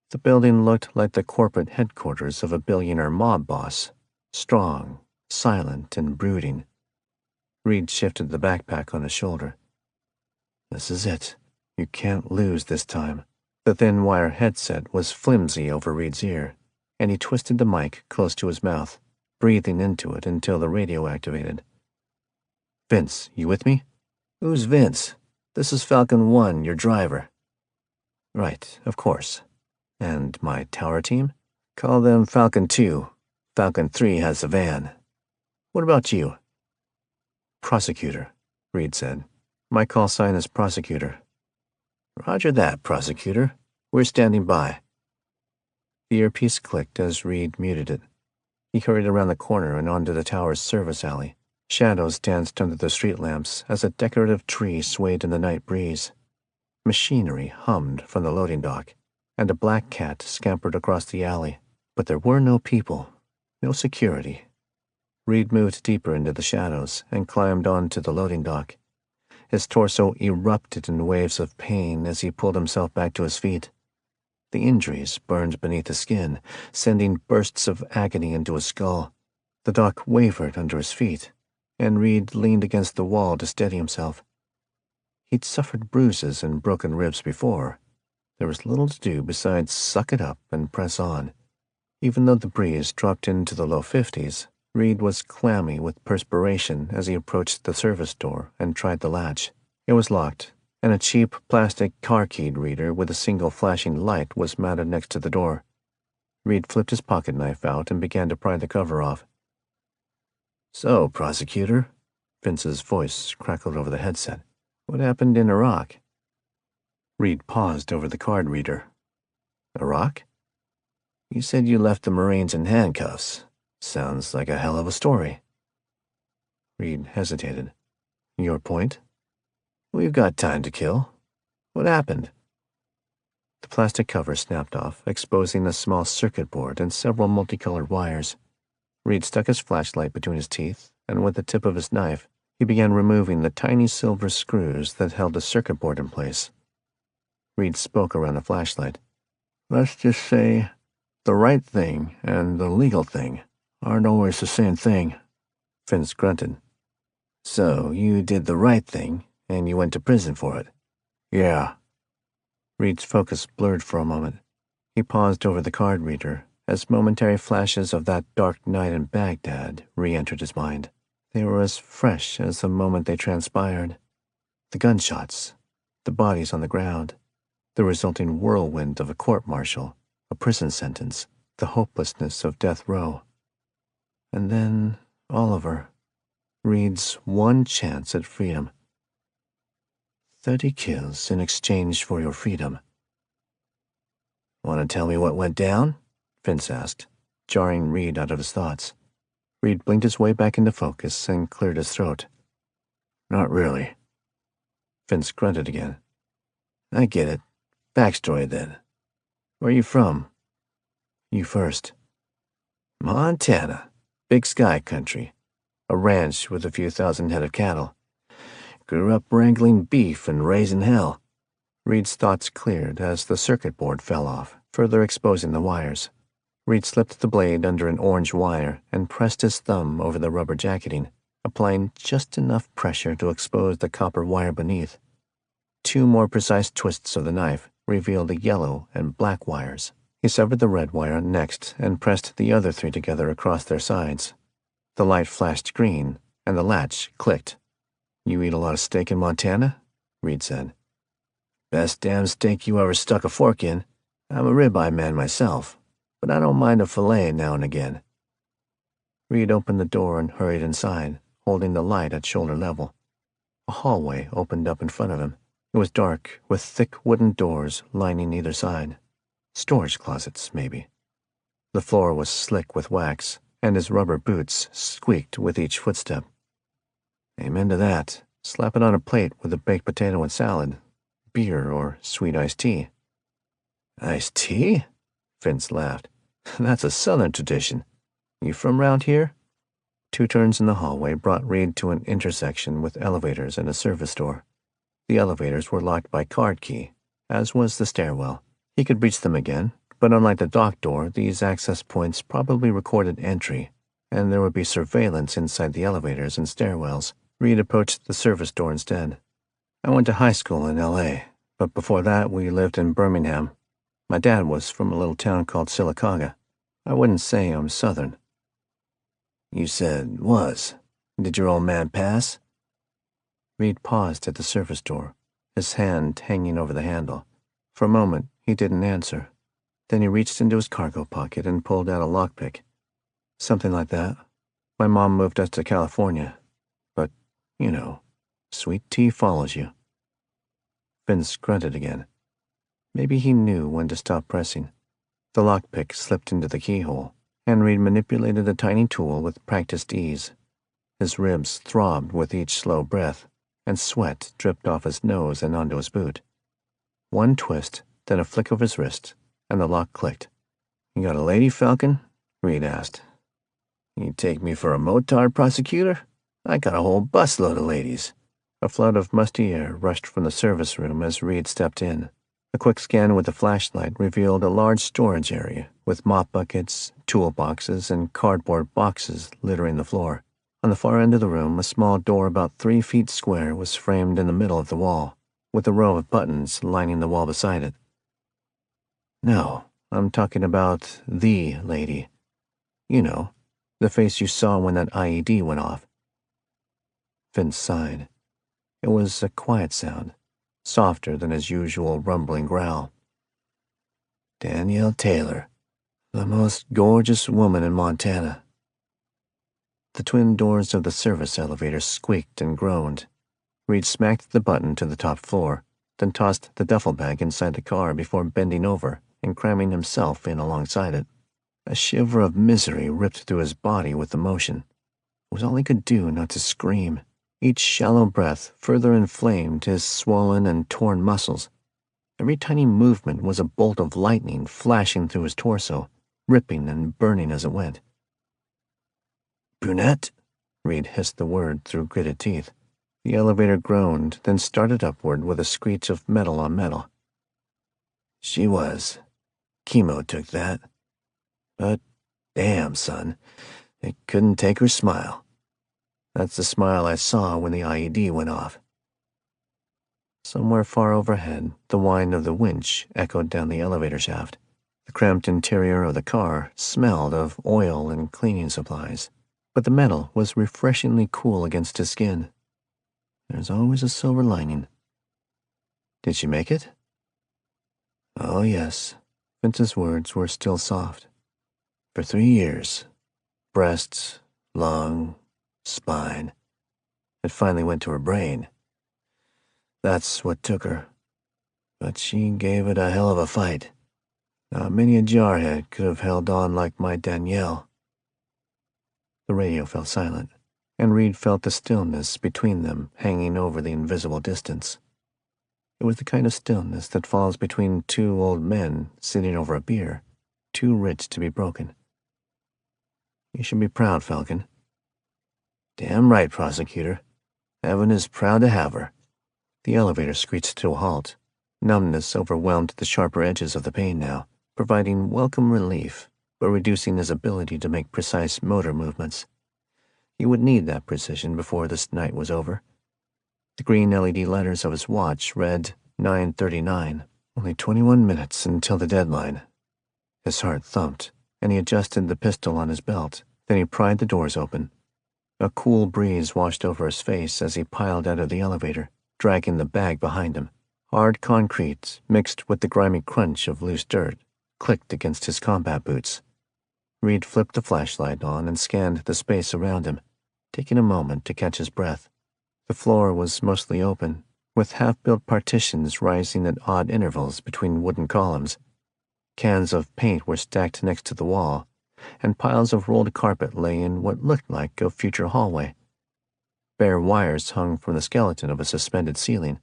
The building looked like the corporate headquarters of a billionaire mob boss, strong, silent, and brooding. Reed shifted the backpack on his shoulder. This is it. You can't lose this time. The thin wire headset was flimsy over Reed's ear, and he twisted the mic close to his mouth, breathing into it until the radio activated. Vince, you with me? Who's Vince? This is Falcon 1, your driver. Right, of course. And my tower team? Call them Falcon 2. Falcon 3 has a van. What about you? Prosecutor, Reed said. My call sign is Prosecutor. Roger that, Prosecutor. We're standing by. The earpiece clicked as Reed muted it. He hurried around the corner and onto the tower's service alley. Shadows danced under the street lamps as a decorative tree swayed in the night breeze. Machinery hummed from the loading dock, and a black cat scampered across the alley. But there were no people, no security. Reed moved deeper into the shadows and climbed onto the loading dock. His torso erupted in waves of pain as he pulled himself back to his feet. The injuries burned beneath the skin, sending bursts of agony into his skull. The dock wavered under his feet, and Reed leaned against the wall to steady himself. He'd suffered bruises and broken ribs before. There was little to do besides suck it up and press on. Even though the breeze dropped into the low 50s, Reed was clammy with perspiration as he approached the service door and tried the latch. It was locked, and a cheap plastic car-keyed reader with a single flashing light was mounted next to the door. Reed flipped his pocket knife out and began to pry the cover off. So, Prosecutor, Vince's voice crackled over the headset. What happened in Iraq? Reed paused over the card reader. Iraq? You said you left the Marines in handcuffs. Sounds like a hell of a story. Reed hesitated. Your point? We've got time to kill. What happened? The plastic cover snapped off, exposing a small circuit board and several multicolored wires. Reed stuck his flashlight between his teeth, and with the tip of his knife, he began removing the tiny silver screws that held the circuit board in place. Reed spoke around the flashlight. Let's just say The right thing and the legal thing aren't always the same thing, Vince grunted. So, you did the right thing, and you went to prison for it? Yeah. Reed's focus blurred for a moment. He paused over the card reader as momentary flashes of that dark night in Baghdad re-entered his mind. They were as fresh as the moment they transpired. The gunshots, the bodies on the ground, the resulting whirlwind of a court-martial, a prison sentence, the hopelessness of death row. And then Oliver, Reed's one chance at freedom. 30 kills in exchange for your freedom. Want to tell me what went down? Vince asked, jarring Reed out of his thoughts. Reed blinked his way back into focus and cleared his throat. Not really. Vince grunted again. I get it. Backstory then. Where are you from? You first. Montana. Big sky country. A ranch with a few thousand head of cattle. Grew up wrangling beef and raising hell. Reed's thoughts cleared as the circuit board fell off, further exposing the wires. Reed slipped the blade under an orange wire and pressed his thumb over the rubber jacketing, applying just enough pressure to expose the copper wire beneath. 2 more precise twists of the knife revealed the yellow and black wires. He severed the red wire next and pressed the other 3 together across their sides. The light flashed green, and the latch clicked. You eat a lot of steak in Montana? Reed said. Best damn steak you ever stuck a fork in. I'm a ribeye man myself, but I don't mind a fillet now and again. Reed opened the door and hurried inside, holding the light at shoulder level. A hallway opened up in front of him. It was dark, with thick wooden doors lining either side. Storage closets, maybe. The floor was slick with wax, and his rubber boots squeaked with each footstep. Amen to that. Slap it on a plate with a baked potato and salad. Beer or sweet iced tea. Iced tea? Vince laughed. That's a southern tradition. You from round here? 2 turns in the hallway brought Reed to an intersection with elevators and a service door. The elevators were locked by card key, as was the stairwell. He could reach them again, but unlike the dock door, these access points probably recorded entry, and there would be surveillance inside the elevators and stairwells. Reed approached the service door instead. I went to high school in L.A., but before that we lived in Birmingham. My dad was from a little town called Sylacauga. I wouldn't say I'm Southern. You said was. Did your old man pass? Reed paused at the service door, his hand hanging over the handle. For a moment, he didn't answer. Then he reached into his cargo pocket and pulled out a lockpick. Something like that. My mom moved us to California. But, you know, sweet tea follows you. Vince grunted again. Maybe he knew when to stop pressing. The lockpick slipped into the keyhole, and Reed manipulated the tiny tool with practiced ease. His ribs throbbed with each slow breath, and sweat dripped off his nose and onto his boot. One twist, then a flick of his wrist, and the lock clicked. You got a lady, Falcon? Reed asked. You take me for a motard prosecutor? I got a whole busload of ladies. A flood of musty air rushed from the service room as Reed stepped in. A quick scan with the flashlight revealed a large storage area with mop buckets, toolboxes, and cardboard boxes littering the floor. On the far end of the room, a small door about 3 feet square was framed in the middle of the wall, with a row of buttons lining the wall beside it. No, I'm talking about the lady. You know, the face you saw when that IED went off. Vince sighed. It was a quiet sound, softer than his usual rumbling growl. Danielle Taylor, the most gorgeous woman in Montana. The twin doors of the service elevator squeaked and groaned. Reed smacked the button to the top floor, then tossed the duffel bag inside the car before bending over and cramming himself in alongside it. A shiver of misery ripped through his body with the motion. It was all he could do not to scream. Each shallow breath further inflamed his swollen and torn muscles. Every tiny movement was a bolt of lightning flashing through his torso, ripping and burning as it went. Brunette? Reed hissed the word through gritted teeth. The elevator groaned, then started upward with a screech of metal on metal. She was. Chemo took that. But damn, son, it couldn't take her smile. That's the smile I saw when the IED went off. Somewhere far overhead, the whine of the winch echoed down the elevator shaft. The cramped interior of the car smelled of oil and cleaning supplies, but the metal was refreshingly cool against his skin. There's always a silver lining. Did she make it? Oh, yes. Vince's words were still soft. For 3 years. Breast, lung, spine. It finally went to her brain. That's what took her. But she gave it a hell of a fight. Not many a jarhead could have held on like my Danielle. The radio fell silent, and Reed felt the stillness between them hanging over the invisible distance. It was the kind of stillness that falls between two old men sitting over a beer, too rich to be broken. You should be proud, Falcon. Damn right, prosecutor. Heaven is proud to have her. The elevator screeched to a halt. Numbness overwhelmed the sharper edges of the pain now, providing welcome relief, but reducing his ability to make precise motor movements. He would need that precision before this night was over. The green LED letters of his watch read 9:39, only 21 minutes until the deadline. His heart thumped, and he adjusted the pistol on his belt. Then he pried the doors open. A cool breeze washed over his face as he piled out of the elevator, dragging the bag behind him. Hard concrete, mixed with the grimy crunch of loose dirt, clicked against his combat boots. Reed flipped the flashlight on and scanned the space around him, taking a moment to catch his breath. The floor was mostly open, with half-built partitions rising at odd intervals between wooden columns. Cans of paint were stacked next to the wall, and piles of rolled carpet lay in what looked like a future hallway. Bare wires hung from the skeleton of a suspended ceiling.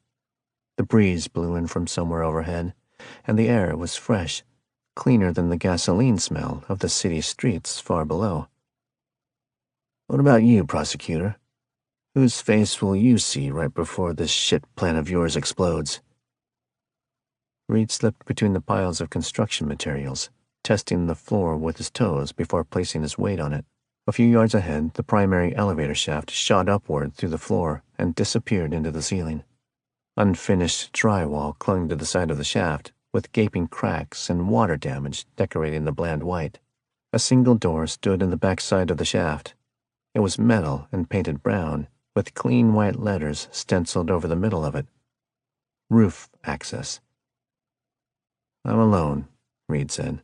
The breeze blew in from somewhere overhead, and the air was fresh, cleaner than the gasoline smell of the city streets far below. What about you, prosecutor? Whose face will you see right before this shit plan of yours explodes? Reed slipped between the piles of construction materials, testing the floor with his toes before placing his weight on it. A few yards ahead, the primary elevator shaft shot upward through the floor and disappeared into the ceiling. Unfinished drywall clung to the side of the shaft, with gaping cracks and water damage decorating the bland white. A single door stood in the back side of the shaft. It was metal and painted brown, with clean white letters stenciled over the middle of it. Roof access. I'm alone, Reed said.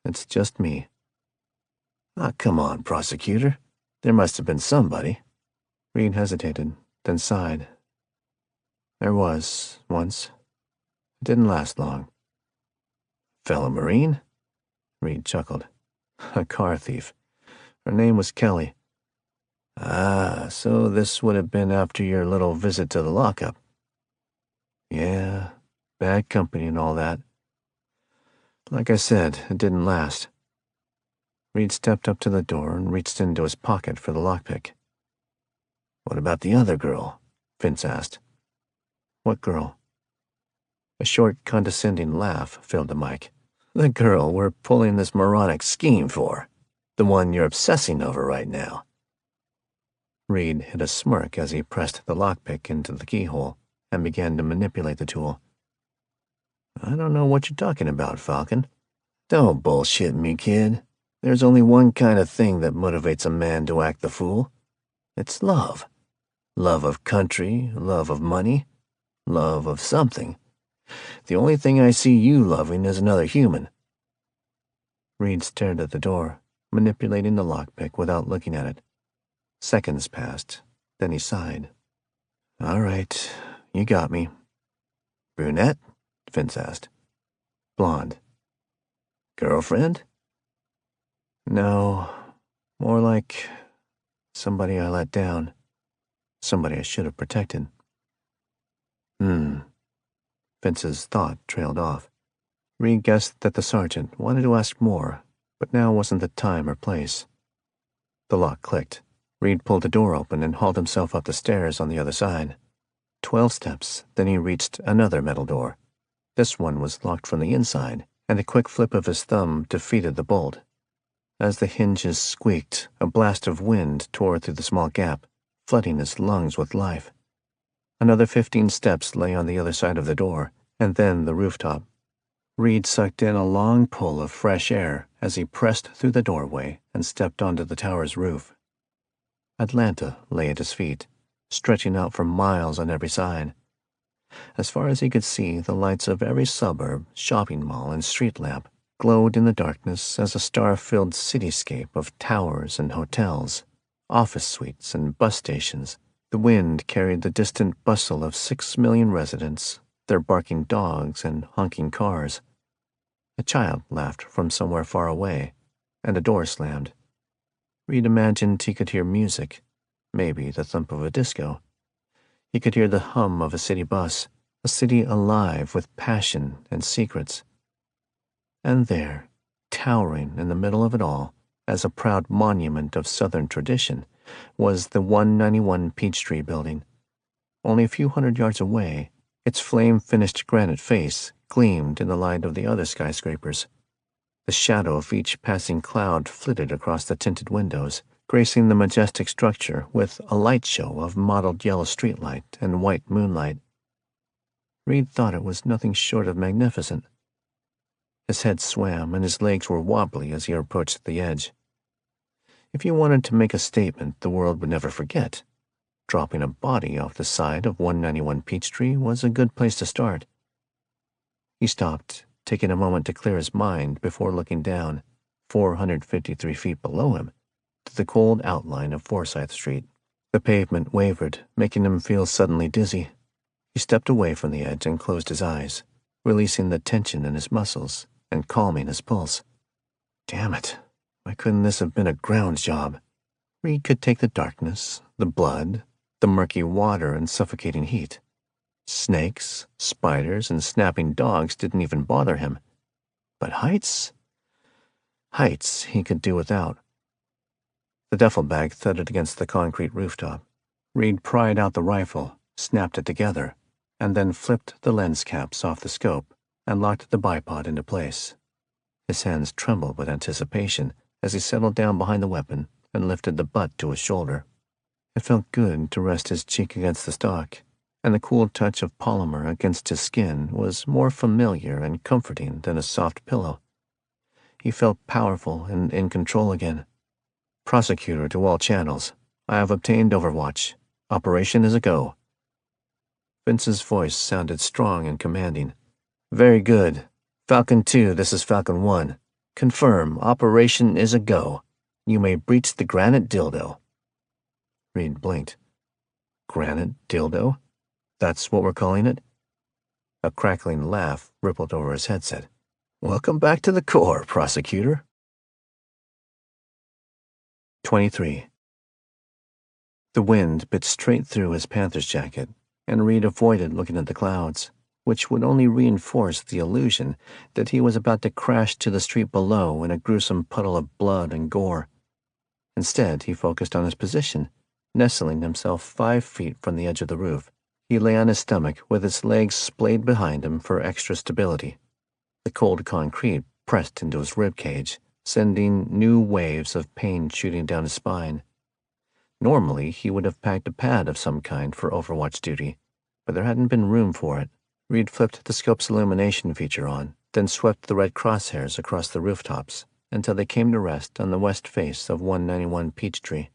It's just me. Ah, come on, prosecutor. There must have been somebody. Reed hesitated, then sighed. There was, once. It didn't last long. Fellow Marine? Reed chuckled. A car thief. Her name was Kelly. Ah, so this would have been after your little visit to the lockup. Yeah, bad company and all that. Like I said, it didn't last. Reed stepped up to the door and reached into his pocket for the lockpick. What about the other girl? Vince asked. What girl? A short, condescending laugh filled the mic. The girl we're pulling this moronic scheme for. The one you're obsessing over right now. Reed hid a smirk as he pressed the lockpick into the keyhole and began to manipulate the tool. I don't know what you're talking about, Falcon. Don't bullshit me, kid. There's only one kind of thing that motivates a man to act the fool. It's love. Love of country, love of money, love of something. The only thing I see you loving is another human. Reed stared at the door, manipulating the lockpick without looking at it. Seconds passed, then he sighed. All right, you got me. Brunette? Vince asked. Blonde. Girlfriend? No, more like somebody I let down. Somebody I should have protected. Vince's thought trailed off. Reed guessed that the sergeant wanted to ask more, but now wasn't the time or place. The lock clicked. Reed pulled the door open and hauled himself up the stairs on the other side. 12 steps, then he reached another metal door. This one was locked from the inside, and a quick flip of his thumb defeated the bolt. As the hinges squeaked, a blast of wind tore through the small gap, flooding his lungs with life. Another 15 steps lay on the other side of the door, and then the rooftop. Reed sucked in a long pull of fresh air as he pressed through the doorway and stepped onto the tower's roof. Atlanta lay at his feet, stretching out for miles on every side. As far as he could see, the lights of every suburb, shopping mall, and street lamp glowed in the darkness as a star-filled cityscape of towers and hotels, office suites and bus stations. The wind carried the distant bustle of 6 million residents, their barking dogs and honking cars. A child laughed from somewhere far away, and a door slammed. Reed imagined he could hear music, maybe the thump of a disco. He could hear the hum of a city bus, a city alive with passion and secrets. And there, towering in the middle of it all, as a proud monument of Southern tradition, was the 191 Peachtree Building. Only a few hundred yards away, its flame-finished granite face gleamed in the light of the other skyscrapers. The shadow of each passing cloud flitted across the tinted windows, gracing the majestic structure with a light show of mottled yellow streetlight and white moonlight. Reed thought it was nothing short of magnificent. His head swam and his legs were wobbly as he approached the edge. If you wanted to make a statement the world would never forget, dropping a body off the side of 191 Peachtree was a good place to start. He stopped, taking a moment to clear his mind before looking down, 453 feet below him, to the cold outline of Forsyth Street. The pavement wavered, making him feel suddenly dizzy. He stepped away from the edge and closed his eyes, releasing the tension in his muscles and calming his pulse. Damn it, why couldn't this have been a ground job? Reed could take the darkness, the blood, the murky water and suffocating heat. Snakes, spiders, and snapping dogs didn't even bother him. But heights? Heights he could do without. The duffel bag thudded against the concrete rooftop. Reed pried out the rifle, snapped it together, and then flipped the lens caps off the scope and locked the bipod into place. His hands trembled with anticipation as he settled down behind the weapon and lifted the butt to his shoulder. It felt good to rest his cheek against the stock, and the cool touch of polymer against his skin was more familiar and comforting than a soft pillow. He felt powerful and in control again. Prosecutor to all channels. I have obtained Overwatch. Operation is a go. Vince's voice sounded strong and commanding. Very good. Falcon 2, this is Falcon 1. Confirm, operation is a go. You may breach the granite dildo. Reed blinked. Granite dildo? That's what we're calling it? A crackling laugh rippled over his headset. Welcome back to the Corps, prosecutor. 23. The wind bit straight through his Panther's jacket, and Reed avoided looking at the clouds, which would only reinforce the illusion that he was about to crash to the street below in a gruesome puddle of blood and gore. Instead, he focused on his position, nestling himself 5 feet from the edge of the roof. He lay on his stomach with his legs splayed behind him for extra stability. The cold concrete pressed into his rib cage, sending new waves of pain shooting down his spine. Normally, he would have packed a pad of some kind for Overwatch duty, but there hadn't been room for it. Reed flipped the scope's illumination feature on, then swept the red crosshairs across the rooftops until they came to rest on the west face of 191 Peachtree.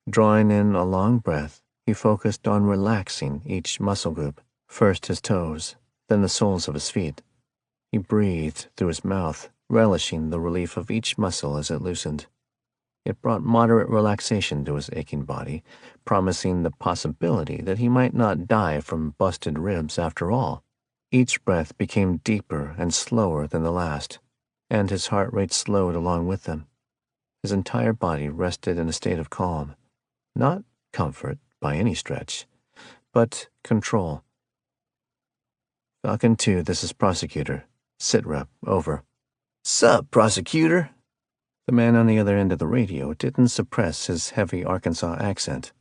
Drawing in a long breath, he focused on relaxing each muscle group, first his toes, then the soles of his feet. He breathed through his mouth, relishing the relief of each muscle as it loosened. It brought moderate relaxation to his aching body, promising the possibility that he might not die from busted ribs after all. Each breath became deeper and slower than the last, and his heart rate slowed along with them. His entire body rested in a state of calm. Not comfort by any stretch, but control. Falcon 2, this is Prosecutor. Sitrep, over. Sup, Prosecutor? The man on the other end of the radio didn't suppress his heavy Arkansas accent.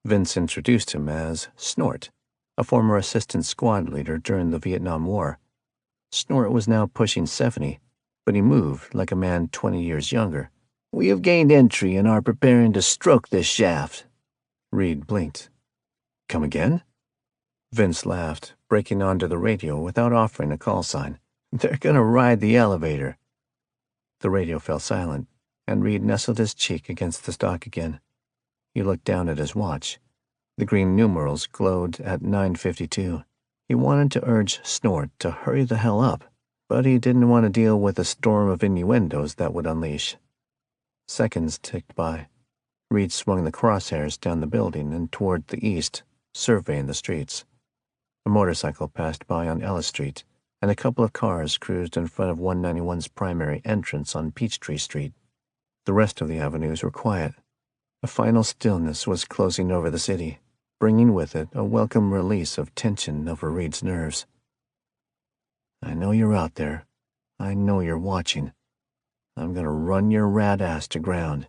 Vince introduced him as Snort, a former assistant squad leader during the Vietnam War. Snort was now pushing 70, but he moved like a man 20 years younger. We have gained entry and are preparing to stroke this shaft. Reed blinked. Come again? Vince laughed, breaking onto the radio without offering a call sign. They're gonna ride the elevator. The radio fell silent, and Reed nestled his cheek against the stock again. He looked down at his watch. The green numerals glowed at 9:52. He wanted to urge Snort to hurry the hell up, but he didn't want to deal with a storm of innuendos that would unleash. Seconds ticked by. Reed swung the crosshairs down the building and toward the east, surveying the streets. A motorcycle passed by on Ellis Street, and a couple of cars cruised in front of 191's primary entrance on Peachtree Street. The rest of the avenues were quiet. A final stillness was closing over the city, bringing with it a welcome release of tension over Reed's nerves. I know you're out there. I know you're watching. I'm gonna run your rat ass to ground.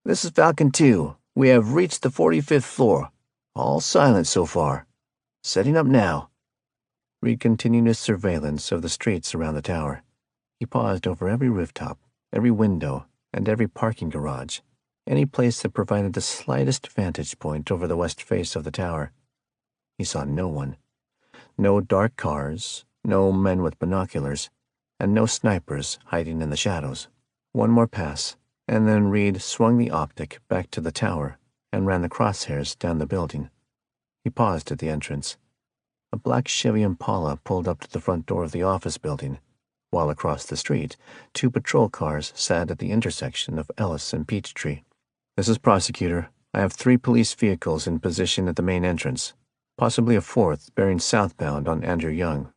This is Falcon 2. We have reached the 45th floor. All silent so far. Setting up now. Reed continued his surveillance of the streets around the tower. He paused over every rooftop, every window, and every parking garage, any place that provided the slightest vantage point over the west face of the tower. He saw no one. No dark cars, no men with binoculars, and no snipers hiding in the shadows. One more pass, and then Reed swung the optic back to the tower and ran the crosshairs down the building. He paused at the entrance. A black Chevy Impala pulled up to the front door of the office building, while across the street, 2 patrol cars sat at the intersection of Ellis and Peachtree. This is Prosecutor. I have 3 police vehicles in position at the main entrance, possibly a 4th bearing southbound on Andrew Young.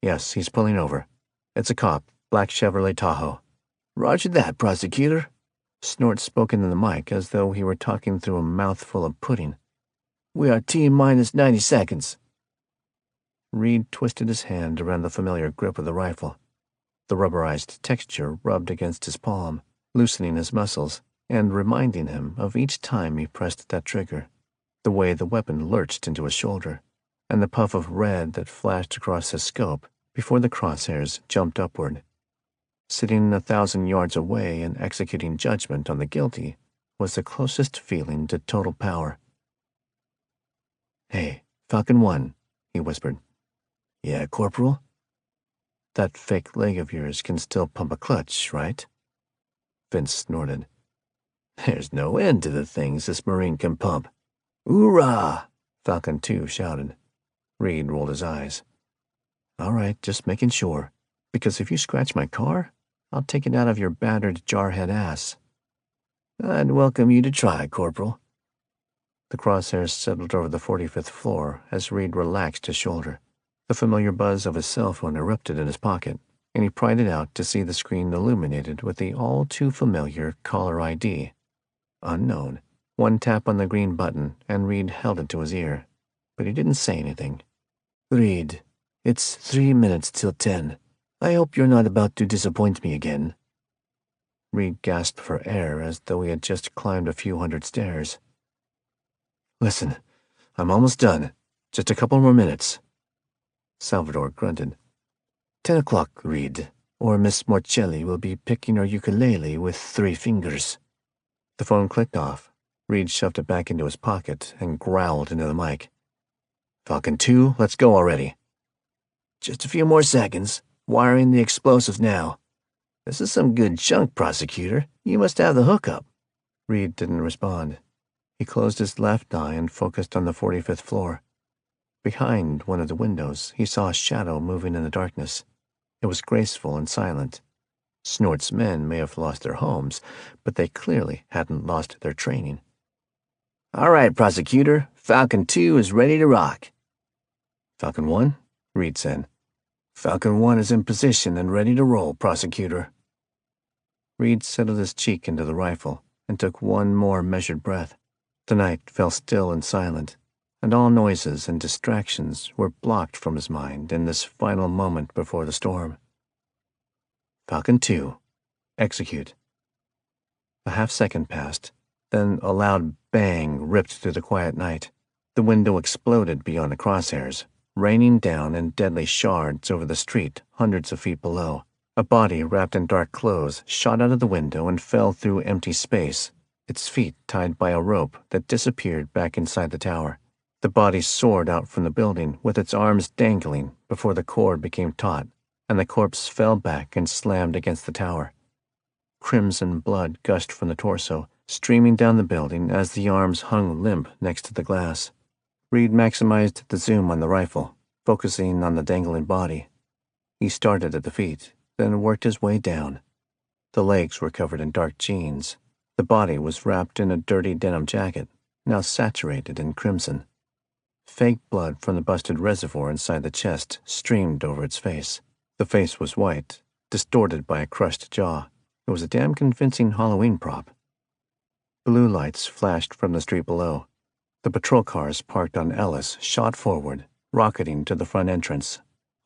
Yes, he's pulling over. It's a cop, black Chevrolet Tahoe. Roger that, Prosecutor. Snort spoke into the mic as though he were talking through a mouthful of pudding. We are T-minus 90 seconds. Reed twisted his hand around the familiar grip of the rifle. The rubberized texture rubbed against his palm, loosening his muscles and reminding him of each time he pressed that trigger, the way the weapon lurched into his shoulder, and the puff of red that flashed across his scope before the crosshairs jumped upward. Sitting 1,000 yards away and executing judgment on the guilty was the closest feeling to total power. Hey, Falcon 1, he whispered. Yeah, Corporal? That fake leg of yours can still pump a clutch, right? Vince snorted. There's no end to the things this Marine can pump. Hoorah! Falcon 2 shouted. Reed rolled his eyes. All right, just making sure, because if you scratch my car, I'll take it out of your battered jarhead ass. I'd welcome you to try, Corporal. The crosshairs settled over the 45th floor as Reed relaxed his shoulder. The familiar buzz of his cell phone erupted in his pocket, and he pried it out to see the screen illuminated with the all-too-familiar caller ID. Unknown. One tap on the green button, and Reed held it to his ear, but he didn't say anything. Reed, it's 3 minutes till 10. I hope you're not about to disappoint me again. Reed gasped for air as though he had just climbed a few hundred stairs. Listen, I'm almost done. Just a couple more minutes. Salvador grunted. 10 o'clock, Reed, or Miss Morcelli will be picking her ukulele with 3 fingers. The phone clicked off. Reed shoved it back into his pocket and growled into the mic. Falcon 2, let's go already. Just a few more seconds. Wiring the explosives now. This is some good junk, Prosecutor. You must have the hookup. Reed didn't respond. He closed his left eye and focused on the 45th floor. Behind one of the windows, he saw a shadow moving in the darkness. It was graceful and silent. Snort's men may have lost their homes, but they clearly hadn't lost their training. All right, Prosecutor. Falcon 2 is ready to rock. Falcon 1? Reed said. Falcon 1 is in position and ready to roll, Prosecutor. Reed settled his cheek into the rifle and took one more measured breath. The night fell still and silent, and all noises and distractions were blocked from his mind in this final moment before the storm. Falcon 2. Execute. A half-second passed, then a loud bang ripped through the quiet night. The window exploded beyond the crosshairs, raining down in deadly shards over the street hundreds of feet below. A body wrapped in dark clothes shot out of the window and fell through empty space, its feet tied by a rope that disappeared back inside the tower. The body soared out from the building with its arms dangling before the cord became taut, and the corpse fell back and slammed against the tower. Crimson blood gushed from the torso, streaming down the building as the arms hung limp next to the glass. Reed maximized the zoom on the rifle, focusing on the dangling body. He started at the feet, then worked his way down. The legs were covered in dark jeans. The body was wrapped in a dirty denim jacket, now saturated in crimson. Fake blood from the busted reservoir inside the chest streamed over its face. The face was white, distorted by a crushed jaw. It was a damn convincing Halloween prop. Blue lights flashed from the street below. The patrol cars parked on Ellis shot forward, rocketing to the front entrance.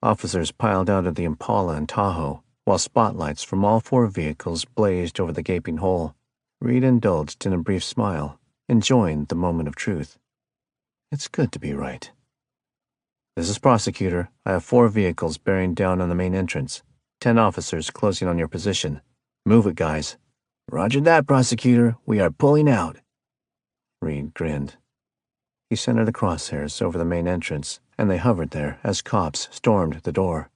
Officers piled out of the Impala and Tahoe, while spotlights from all four vehicles blazed over the gaping hole. Reed indulged in a brief smile, enjoying the moment of truth. It's good to be right. This is Prosecutor. I have 4 vehicles bearing down on the main entrance. 10 officers closing on your position. Move it, guys. Roger that, Prosecutor. We are pulling out. Reed grinned. He centered the crosshairs over the main entrance, and they hovered there as cops stormed the door.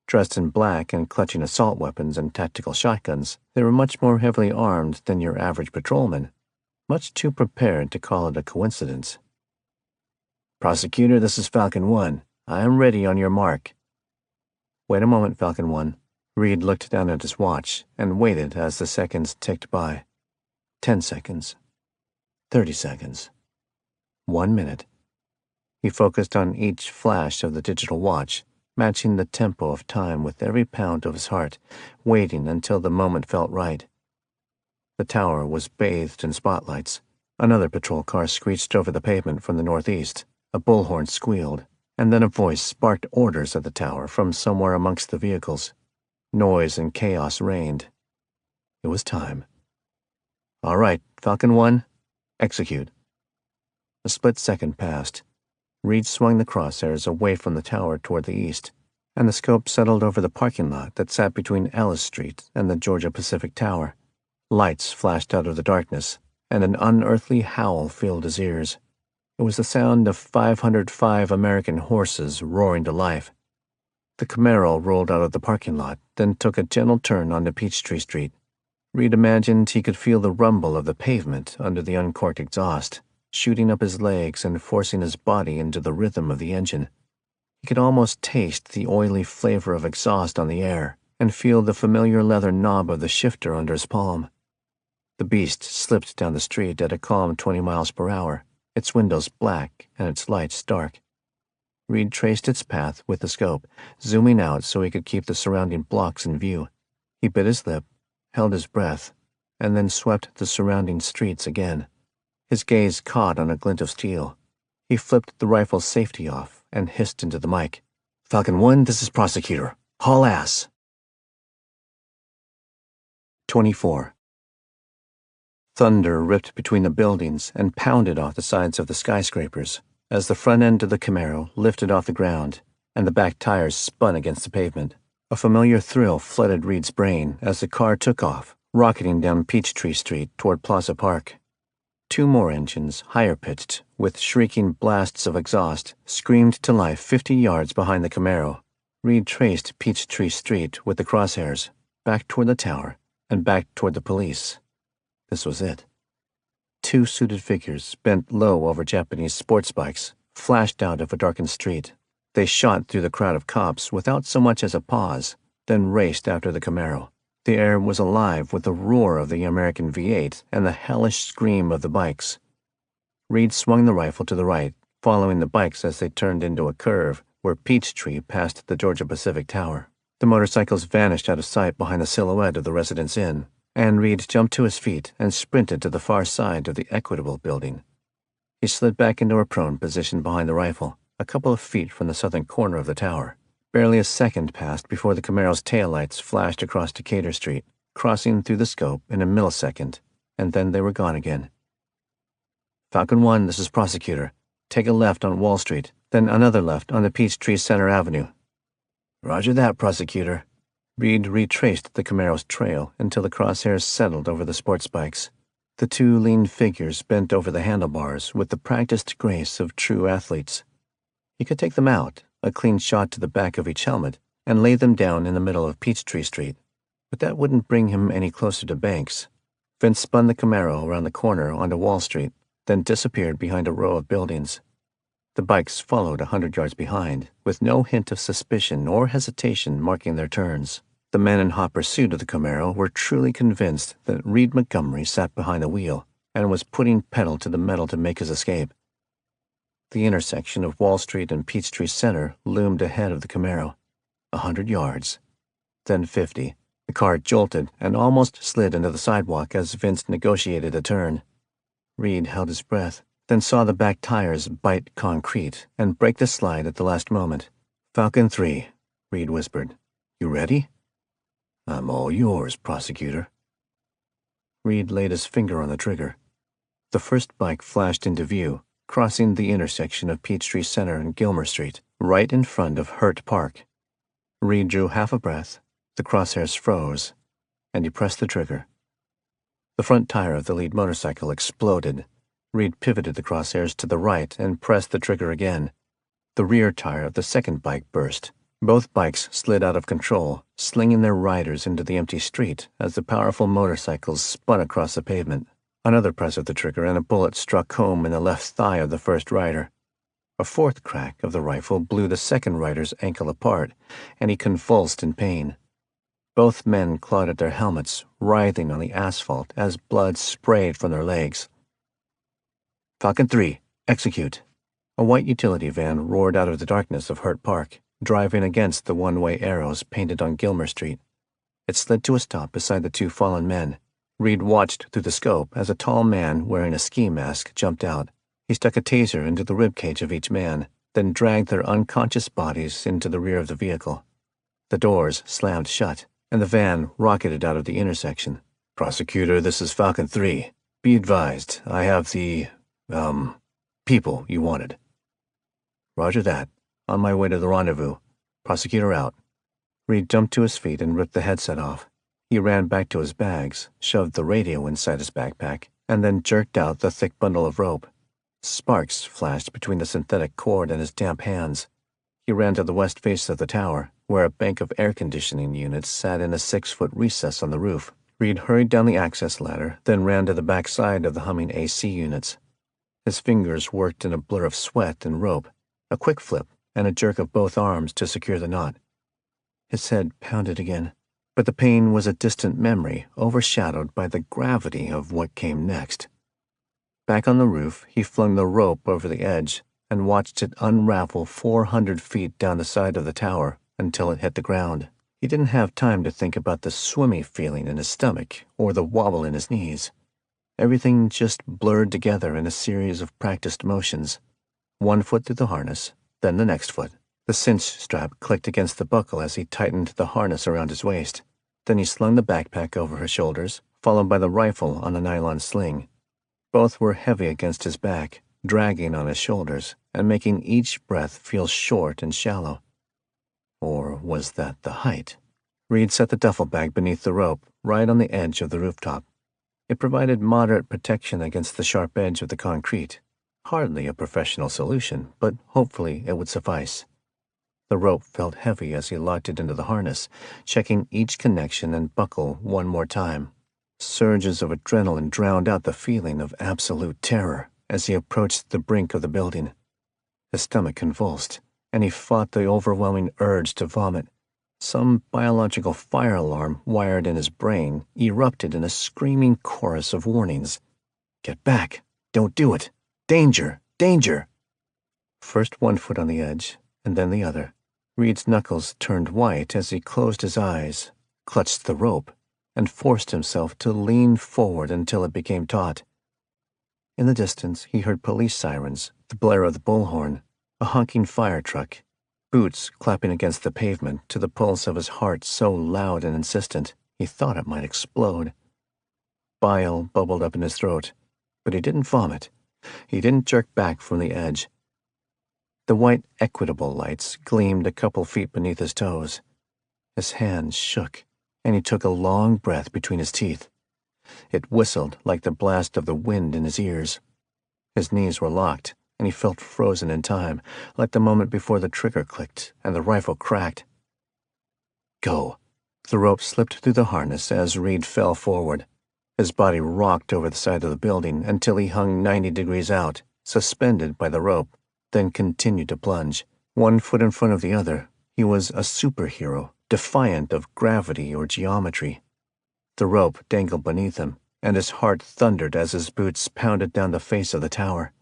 Dressed in black and clutching assault weapons and tactical shotguns, they were much more heavily armed than your average patrolman, much too prepared to call it a coincidence. Prosecutor, this is Falcon 1. I am ready on your mark. Wait a moment, Falcon 1. Reed looked down at his watch and waited as the seconds ticked by. 10 seconds. 30 seconds. 1 minute. He focused on each flash of the digital watch, matching the tempo of time with every pound of his heart, waiting until the moment felt right. The tower was bathed in spotlights. Another patrol car screeched over the pavement from the northeast. A bullhorn squealed, and then a voice sparked orders at the tower from somewhere amongst the vehicles. Noise and chaos reigned. It was time. All right, Falcon 1, execute. A split second passed. Reed swung the crosshairs away from the tower toward the east, and the scope settled over the parking lot that sat between Ellis Street and the Georgia Pacific Tower. Lights flashed out of the darkness, and an unearthly howl filled his ears. It was the sound of 505 American horses roaring to life. The Camaro rolled out of the parking lot, then took a gentle turn onto Peachtree Street. Reed imagined he could feel the rumble of the pavement under the uncorked exhaust, shooting up his legs and forcing his body into the rhythm of the engine. He could almost taste the oily flavor of exhaust on the air and feel the familiar leather knob of the shifter under his palm. The beast slipped down the street at a calm 20 miles per hour, its windows black and its lights dark. Reed traced its path with the scope, zooming out so he could keep the surrounding blocks in view. He bit his lip, held his breath, and then swept the surrounding streets again. His gaze caught on a glint of steel. He flipped the rifle's safety off and hissed into the mic. Falcon 1, this is Prosecutor. Haul ass. 24. Thunder ripped between the buildings and pounded off the sides of the skyscrapers as the front end of the Camaro lifted off the ground and the back tires spun against the pavement. A familiar thrill flooded Reed's brain as the car took off, rocketing down Peachtree Street toward Plaza Park. 2 more engines, higher pitched, with shrieking blasts of exhaust, screamed to life 50 yards behind the Camaro. Reed traced Peachtree Street with the crosshairs, back toward the tower, and back toward the police. This was it. 2 suited figures, bent low over Japanese sports bikes, flashed out of a darkened street. They shot through the crowd of cops without so much as a pause, then raced after the Camaro. The air was alive with the roar of the American V8 and the hellish scream of the bikes. Reed swung the rifle to the right, following the bikes as they turned into a curve where Peachtree passed the Georgia Pacific Tower. The motorcycles vanished out of sight behind the silhouette of the Residence Inn, and Reed jumped to his feet and sprinted to the far side of the Equitable Building. He slid back into a prone position behind the rifle, a couple of feet from the southern corner of the tower. Barely a second passed before the Camaro's taillights flashed across Decatur Street, crossing through the scope in a millisecond, and then they were gone again. Falcon 1, this is Prosecutor. Take a left on Wall Street, then another left on the Peachtree Center Avenue. Roger that, Prosecutor. Reed retraced the Camaro's trail until the crosshairs settled over the sports bikes. The two lean figures bent over the handlebars with the practiced grace of true athletes. He could take them out, a clean shot to the back of each helmet, and lay them down in the middle of Peachtree Street. But that wouldn't bring him any closer to Banks. Vince spun the Camaro around the corner onto Wall Street, then disappeared behind a row of buildings. The bikes followed 100 yards behind, with no hint of suspicion or hesitation marking their turns. The men in hot pursuit of the Camaro were truly convinced that Reed Montgomery sat behind the wheel and was putting pedal to the metal to make his escape. The intersection of Wall Street and Peachtree Center loomed ahead of the Camaro. 100 yards. Then 50. The car jolted and almost slid into the sidewalk as Vince negotiated a turn. Reed held his breath, then saw the back tires bite concrete and break the slide at the last moment. "Falcon 3, Reed whispered. "You ready?" "I'm all yours, prosecutor." Reed laid his finger on the trigger. The first bike flashed into view, crossing the intersection of Peachtree Center and Gilmer Street, right in front of Hurt Park. Reed drew half a breath, the crosshairs froze, and he pressed the trigger. The front tire of the lead motorcycle exploded. Reed pivoted the crosshairs to the right and pressed the trigger again. The rear tire of the second bike burst. Both bikes slid out of control, slinging their riders into the empty street as the powerful motorcycles spun across the pavement. Another press of the trigger and a bullet struck home in the left thigh of the first rider. A fourth crack of the rifle blew the second rider's ankle apart, and he convulsed in pain. Both men clawed at their helmets, writhing on the asphalt as blood sprayed from their legs. "Falcon 3, execute." A white utility van roared out of the darkness of Hurt Park, driving against the one-way arrows painted on Gilmer Street. It slid to a stop beside the two fallen men. Reed watched through the scope as a tall man wearing a ski mask jumped out. He stuck a taser into the ribcage of each man, then dragged their unconscious bodies into the rear of the vehicle. The doors slammed shut, and the van rocketed out of the intersection. "Prosecutor, this is Falcon 3. Be advised, I have the, people you wanted." "Roger that. On my way to the rendezvous. Prosecutor out." Reed jumped to his feet and ripped the headset off. He ran back to his bags, shoved the radio inside his backpack, and then jerked out the thick bundle of rope. Sparks flashed between the synthetic cord and his damp hands. He ran to the west face of the tower, where a bank of air conditioning units sat in a 6-foot recess on the roof. Reed hurried down the access ladder, then ran to the back side of the humming AC units. His fingers worked in a blur of sweat and rope, a quick flip, and a jerk of both arms to secure the knot. His head pounded again, but the pain was a distant memory, overshadowed by the gravity of what came next. Back on the roof, he flung the rope over the edge and watched it unravel 400 feet down the side of the tower until it hit the ground. He didn't have time to think about the swimmy feeling in his stomach or the wobble in his knees. Everything just blurred together in a series of practiced motions. One foot through the harness, then the next foot. The cinch strap clicked against the buckle as he tightened the harness around his waist. Then he slung the backpack over his shoulders, followed by the rifle on a nylon sling. Both were heavy against his back, dragging on his shoulders, and making each breath feel short and shallow. Or was that the height? Reed set the duffel bag beneath the rope, right on the edge of the rooftop. It provided moderate protection against the sharp edge of the concrete. Hardly a professional solution, but hopefully it would suffice. The rope felt heavy as he locked it into the harness, checking each connection and buckle one more time. Surges of adrenaline drowned out the feeling of absolute terror as he approached the brink of the building. His stomach convulsed, and he fought the overwhelming urge to vomit. Some biological fire alarm wired in his brain erupted in a screaming chorus of warnings. "Get back! Don't do it! Danger! Danger!" First one foot on the edge, and then the other. Reed's knuckles turned white as he closed his eyes, clutched the rope, and forced himself to lean forward until it became taut. In the distance, he heard police sirens, the blare of the bullhorn, a honking fire truck, boots clapping against the pavement to the pulse of his heart so loud and insistent he thought it might explode. Bile bubbled up in his throat, but he didn't vomit. He didn't jerk back from the edge. The white Equitable lights gleamed a couple feet beneath his toes. His hands shook, and he took a long breath between his teeth. It whistled like the blast of the wind in his ears. His knees were locked, and he felt frozen in time, like the moment before the trigger clicked and the rifle cracked. Go. The rope slipped through the harness as Reed fell forward. His body rocked over the side of the building until he hung 90 degrees out, suspended by the rope, then continued to plunge. 1 foot in front of the other, he was a superhero, defiant of gravity or geometry. The rope dangled beneath him, and his heart thundered as his boots pounded down the face of the tower.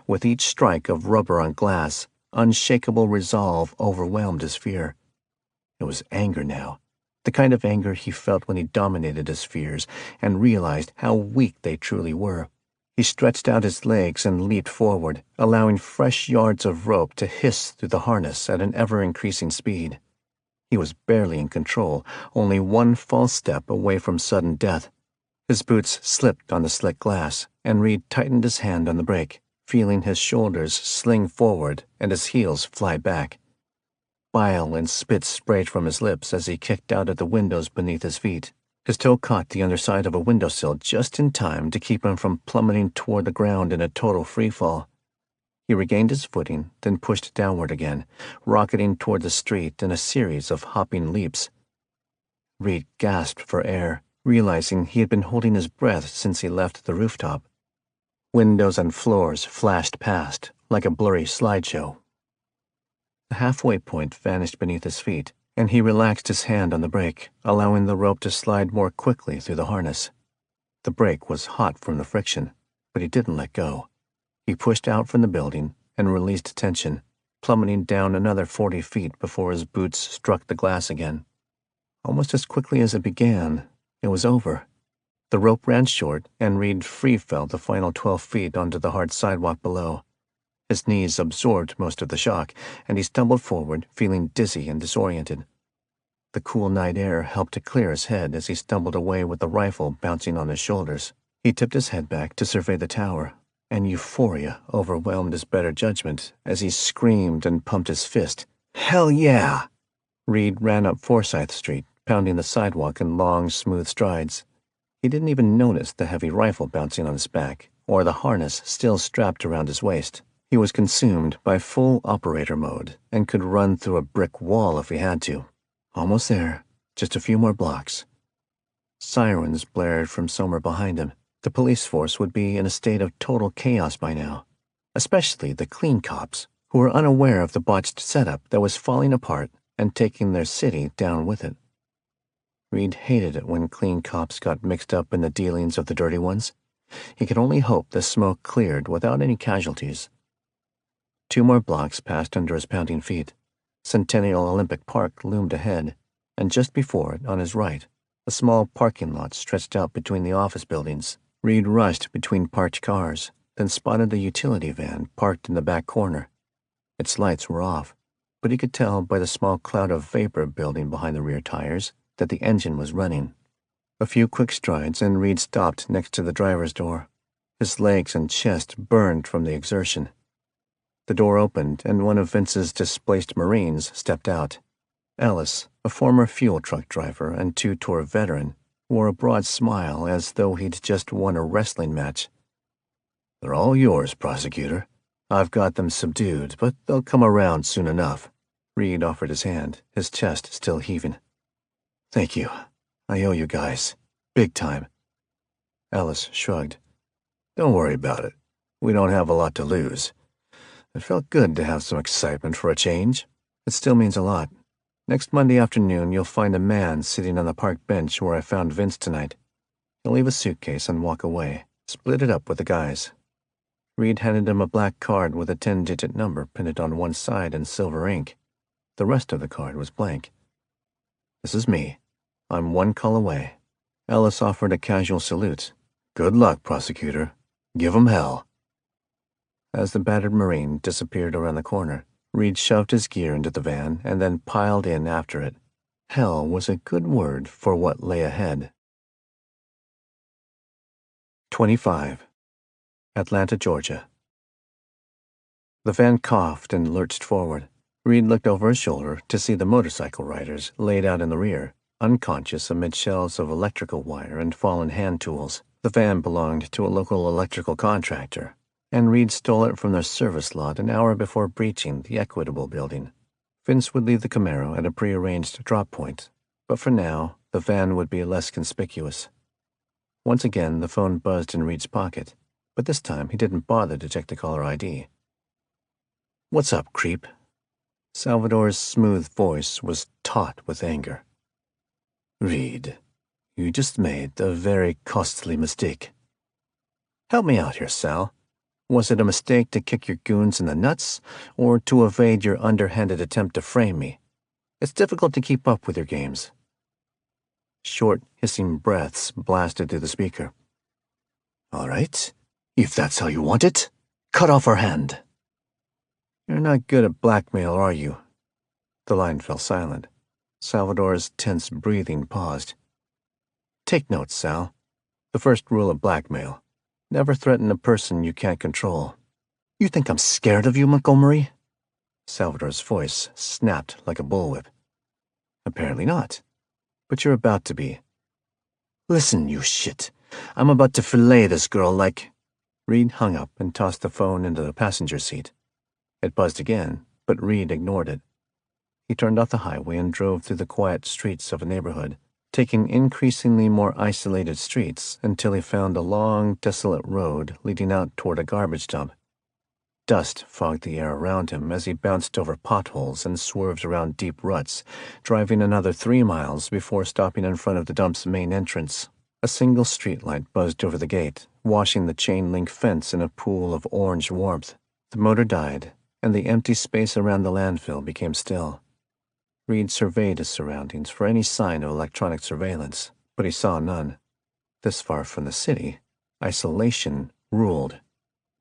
With each strike of rubber on glass, unshakable resolve overwhelmed his fear. It was anger now, the kind of anger he felt when he dominated his fears and realized how weak they truly were. He stretched out his legs and leaped forward, allowing fresh yards of rope to hiss through the harness at an ever-increasing speed. He was barely in control, only 1 false step away from sudden death. His boots slipped on the slick glass, and Reed tightened his hand on the brake, feeling his shoulders sling forward and his heels fly back. Bile and spit sprayed from his lips as he kicked out at the windows beneath his feet. His toe caught the underside of a windowsill just in time to keep him from plummeting toward the ground in a total freefall. He regained his footing, then pushed downward again, rocketing toward the street in a series of hopping leaps. Reed gasped for air, realizing he had been holding his breath since he left the rooftop. Windows and floors flashed past, like a blurry slideshow. The halfway point vanished beneath his feet, and he relaxed his hand on the brake, allowing the rope to slide more quickly through the harness. The brake was hot from the friction, but he didn't let go. He pushed out from the building and released tension, plummeting down another 40 feet before his boots struck the glass again. Almost as quickly as it began, it was over. The rope ran short, and Reed free-fell the final 12 feet onto the hard sidewalk below. His knees absorbed most of the shock, and he stumbled forward, feeling dizzy and disoriented. The cool night air helped to clear his head as he stumbled away with the rifle bouncing on his shoulders. He tipped his head back to survey the tower, and euphoria overwhelmed his better judgment as he screamed and pumped his fist. "Hell yeah!" Reed ran up Forsyth Street, pounding the sidewalk in long, smooth strides. He didn't even notice the heavy rifle bouncing on his back, or the harness still strapped around his waist. He was consumed by full operator mode and could run through a brick wall if he had to. Almost there, just a few more blocks. Sirens blared from somewhere behind him. The police force would be in a state of total chaos by now, especially the clean cops, who were unaware of the botched setup that was falling apart and taking their city down with it. Reed hated it when clean cops got mixed up in the dealings of the dirty ones. He could only hope the smoke cleared without any casualties. 2 more blocks passed under his pounding feet. Centennial Olympic Park loomed ahead, and just before it, on his right, a small parking lot stretched out between the office buildings. Reed rushed between parked cars, then spotted the utility van parked in the back corner. Its lights were off, but he could tell by the small cloud of vapor building behind the rear tires that the engine was running. A few quick strides, and Reed stopped next to the driver's door. His legs and chest burned from the exertion. The door opened, and one of Vince's displaced Marines stepped out. Ellis, a former fuel truck driver and 2-tour veteran, wore a broad smile as though he'd just won a wrestling match. "They're all yours, prosecutor. I've got them subdued, but they'll come around soon enough." Reed offered his hand, his chest still heaving. "Thank you. I owe you guys. Big time." Ellis shrugged. "Don't worry about it. We don't have a lot to lose. It felt good to have some excitement for a change. It still means a lot. Next Monday afternoon, you'll find a man sitting on the park bench where I found Vince tonight. He'll leave a suitcase and walk away. Split it up with the guys." Reed handed him a black card with a 10-digit number printed on one side in silver ink. The rest of the card was blank. "This is me. I'm 1 call away." Ellis offered a casual salute. "Good luck, prosecutor. Give 'em hell." As the battered Marine disappeared around the corner, Reed shoved his gear into the van and then piled in after it. Hell was a good word for what lay ahead. 25. Atlanta, Georgia. The van coughed and lurched forward. Reed looked over his shoulder to see the motorcycle riders laid out in the rear, unconscious amid shelves of electrical wire and fallen hand tools. The van belonged to a local electrical contractor, and Reed stole it from their service lot an hour before breaching the Equitable building. Vince would leave the Camaro at a prearranged drop point, but for now, the van would be less conspicuous. Once again, the phone buzzed in Reed's pocket, but this time he didn't bother to check the caller ID. "What's up, creep?" Salvador's smooth voice was taut with anger. "Reed, you just made a very costly mistake." "Help me out here, Sal. Was it a mistake to kick your goons in the nuts, or to evade your underhanded attempt to frame me? It's difficult to keep up with your games." Short, hissing breaths blasted through the speaker. "All right, if that's how you want it, cut off her hand." "You're not good at blackmail, are you?" The line fell silent. Salvador's tense breathing paused. "Take notes, Sal. The first rule of blackmail: never threaten a person you can't control." "You think I'm scared of you, Montgomery?" Salvador's voice snapped like a bullwhip. "Apparently not, but you're about to be." "Listen, you shit. I'm about to fillet this girl like—" Reed hung up and tossed the phone into the passenger seat. It buzzed again, but Reed ignored it. He turned off the highway and drove through the quiet streets of a neighborhood, taking increasingly more isolated streets until he found a long, desolate road leading out toward a garbage dump. Dust fogged the air around him as he bounced over potholes and swerved around deep ruts, driving another 3 miles before stopping in front of the dump's main entrance. A single streetlight buzzed over the gate, washing the chain-link fence in a pool of orange warmth. The motor died, and the empty space around the landfill became still. Reed surveyed his surroundings for any sign of electronic surveillance, but he saw none. This far from the city, isolation ruled.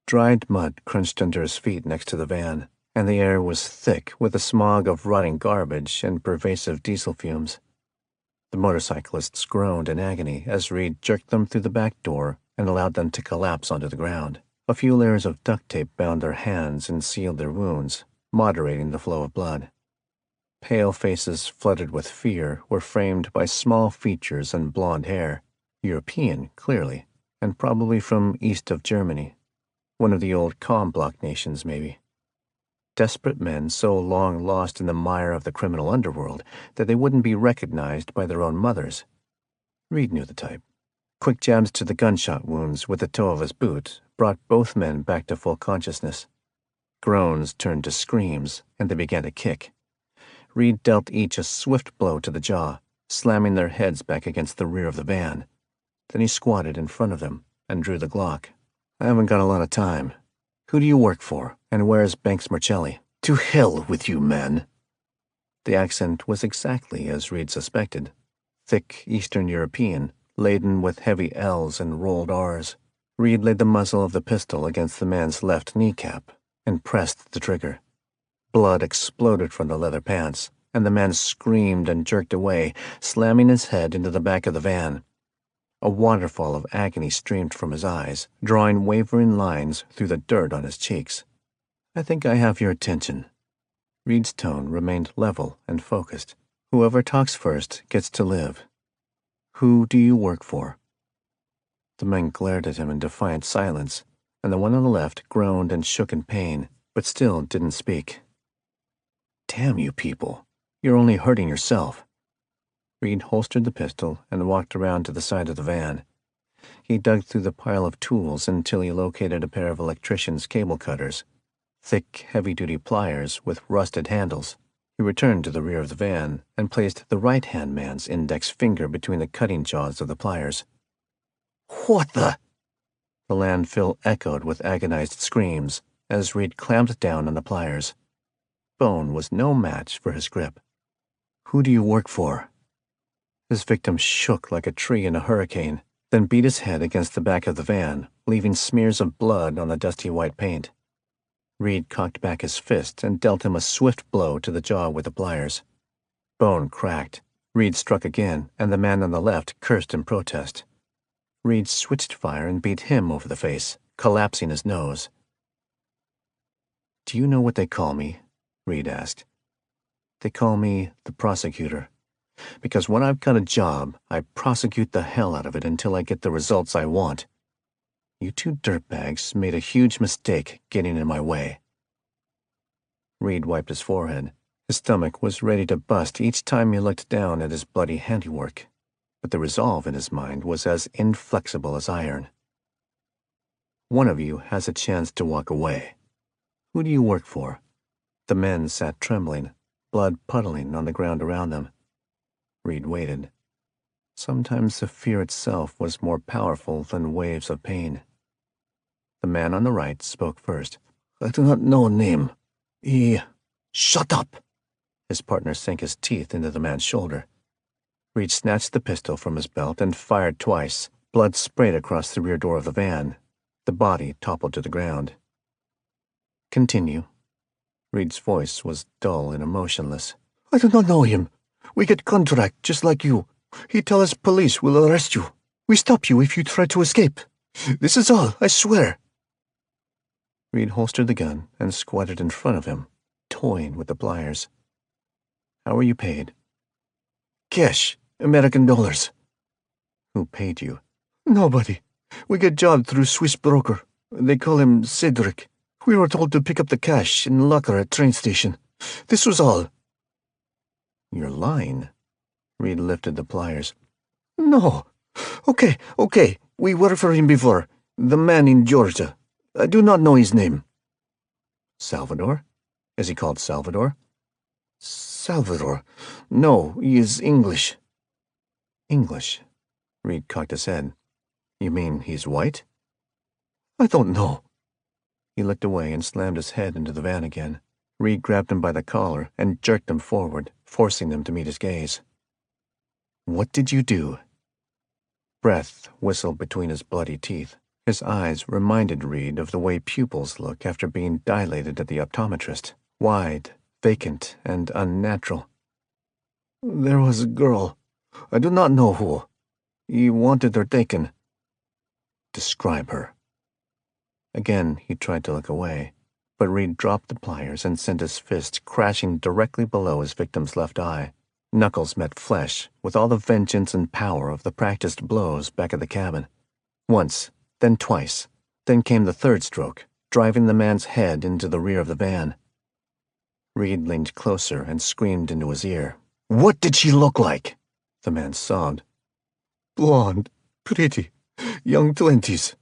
Dried mud crunched under his feet next to the van, and the air was thick with the smog of rotting garbage and pervasive diesel fumes. The motorcyclists groaned in agony as Reed jerked them through the back door and allowed them to collapse onto the ground. A few layers of duct tape bound their hands and sealed their wounds, moderating the flow of blood. Pale faces flooded with fear were framed by small features and blonde hair, European, clearly, and probably from east of Germany. One of the old comm block nations, maybe. Desperate men so long lost in the mire of the criminal underworld that they wouldn't be recognized by their own mothers. Reed knew the type. Quick jabs to the gunshot wounds with the toe of his boot brought both men back to full consciousness. Groans turned to screams, and they began to kick. Reed dealt each a swift blow to the jaw, slamming their heads back against the rear of the van. Then he squatted in front of them and drew the Glock. "I haven't got a lot of time. Who do you work for, and where's Banks Marcelli?" "To hell with you, man." The accent was exactly as Reed suspected. Thick Eastern European, laden with heavy L's and rolled R's. Reed laid the muzzle of the pistol against the man's left kneecap and pressed the trigger. Blood exploded from the leather pants, and the man screamed and jerked away, slamming his head into the back of the van. A waterfall of agony streamed from his eyes, drawing wavering lines through the dirt on his cheeks. "I think I have your attention." Reed's tone remained level and focused. "Whoever talks first gets to live. Who do you work for?" The men glared at him in defiant silence, and the one on the left groaned and shook in pain, but still didn't speak. "Damn you people. You're only hurting yourself." Reed holstered the pistol and walked around to the side of the van. He dug through the pile of tools until he located a pair of electrician's cable cutters, thick, heavy-duty pliers with rusted handles. He returned to the rear of the van and placed the right-hand man's index finger between the cutting jaws of the pliers. "What the—" The landfill echoed with agonized screams as Reed clamped down on the pliers. Bone was no match for his grip. "Who do you work for?" His victim shook like a tree in a hurricane, then beat his head against the back of the van, leaving smears of blood on the dusty white paint. Reed cocked back his fist and dealt him a swift blow to the jaw with the pliers. Bone cracked. Reed struck again, and the man on the left cursed in protest. Reed switched fire and beat him over the face, collapsing his nose. "Do you know what they call me?" Reed asked. They call me the prosecutor. Because when I've got a job, I prosecute the hell out of it until I get the results I want. You two dirtbags made a huge mistake getting in my way." Reed wiped his forehead. His stomach was ready to bust each time he looked down at his bloody handiwork, but the resolve in his mind was as inflexible as iron. "One of you has a chance to walk away. Who do you work for?" The men sat trembling, blood puddling on the ground around them. Reed waited. Sometimes the fear itself was more powerful than waves of pain. The man on the right spoke first. "I do not know a name. Shut up!" His partner sank his teeth into the man's shoulder. Reed snatched the pistol from his belt and fired twice. Blood sprayed across the rear door of the van. The body toppled to the ground. "Continue." Reed's voice was dull and emotionless. "I do not know him. We get contract just like you. He tell us police will arrest you. We stop you if you try to escape. This is all, I swear." Reed holstered the gun and squatted in front of him, toying with the pliers. "How are you paid?" "Cash, American dollars." "Who paid you?" "Nobody. We get job through Swiss broker. They call him Cedric. We were told to pick up the cash in locker at train station. This was all." "You're lying." Reed lifted the pliers. "No. Okay. We worked for him before. The man in Georgia. I do not know his name." "Salvador? Is he called Salvador?" "Salvador? No, he is English." "English?" Reed cocked his head. "You mean he's white?" "I don't know." He looked away and slammed his head into the van again. Reed grabbed him by the collar and jerked him forward, forcing him to meet his gaze. "What did you do?" Breath whistled between his bloody teeth. His eyes reminded Reed of the way pupils look after being dilated at the optometrist. Wide, vacant, and unnatural. "There was a girl. I do not know who. He wanted her taken." "Describe her." Again he tried to look away, but Reed dropped the pliers and sent his fist crashing directly below his victim's left eye. Knuckles met flesh with all the vengeance and power of the practiced blows back at the cabin. Once, then twice, then came the third stroke, driving the man's head into the rear of the van. Reed leaned closer and screamed into his ear. "What did she look like?" The man sobbed. "Blonde, pretty, young 20s.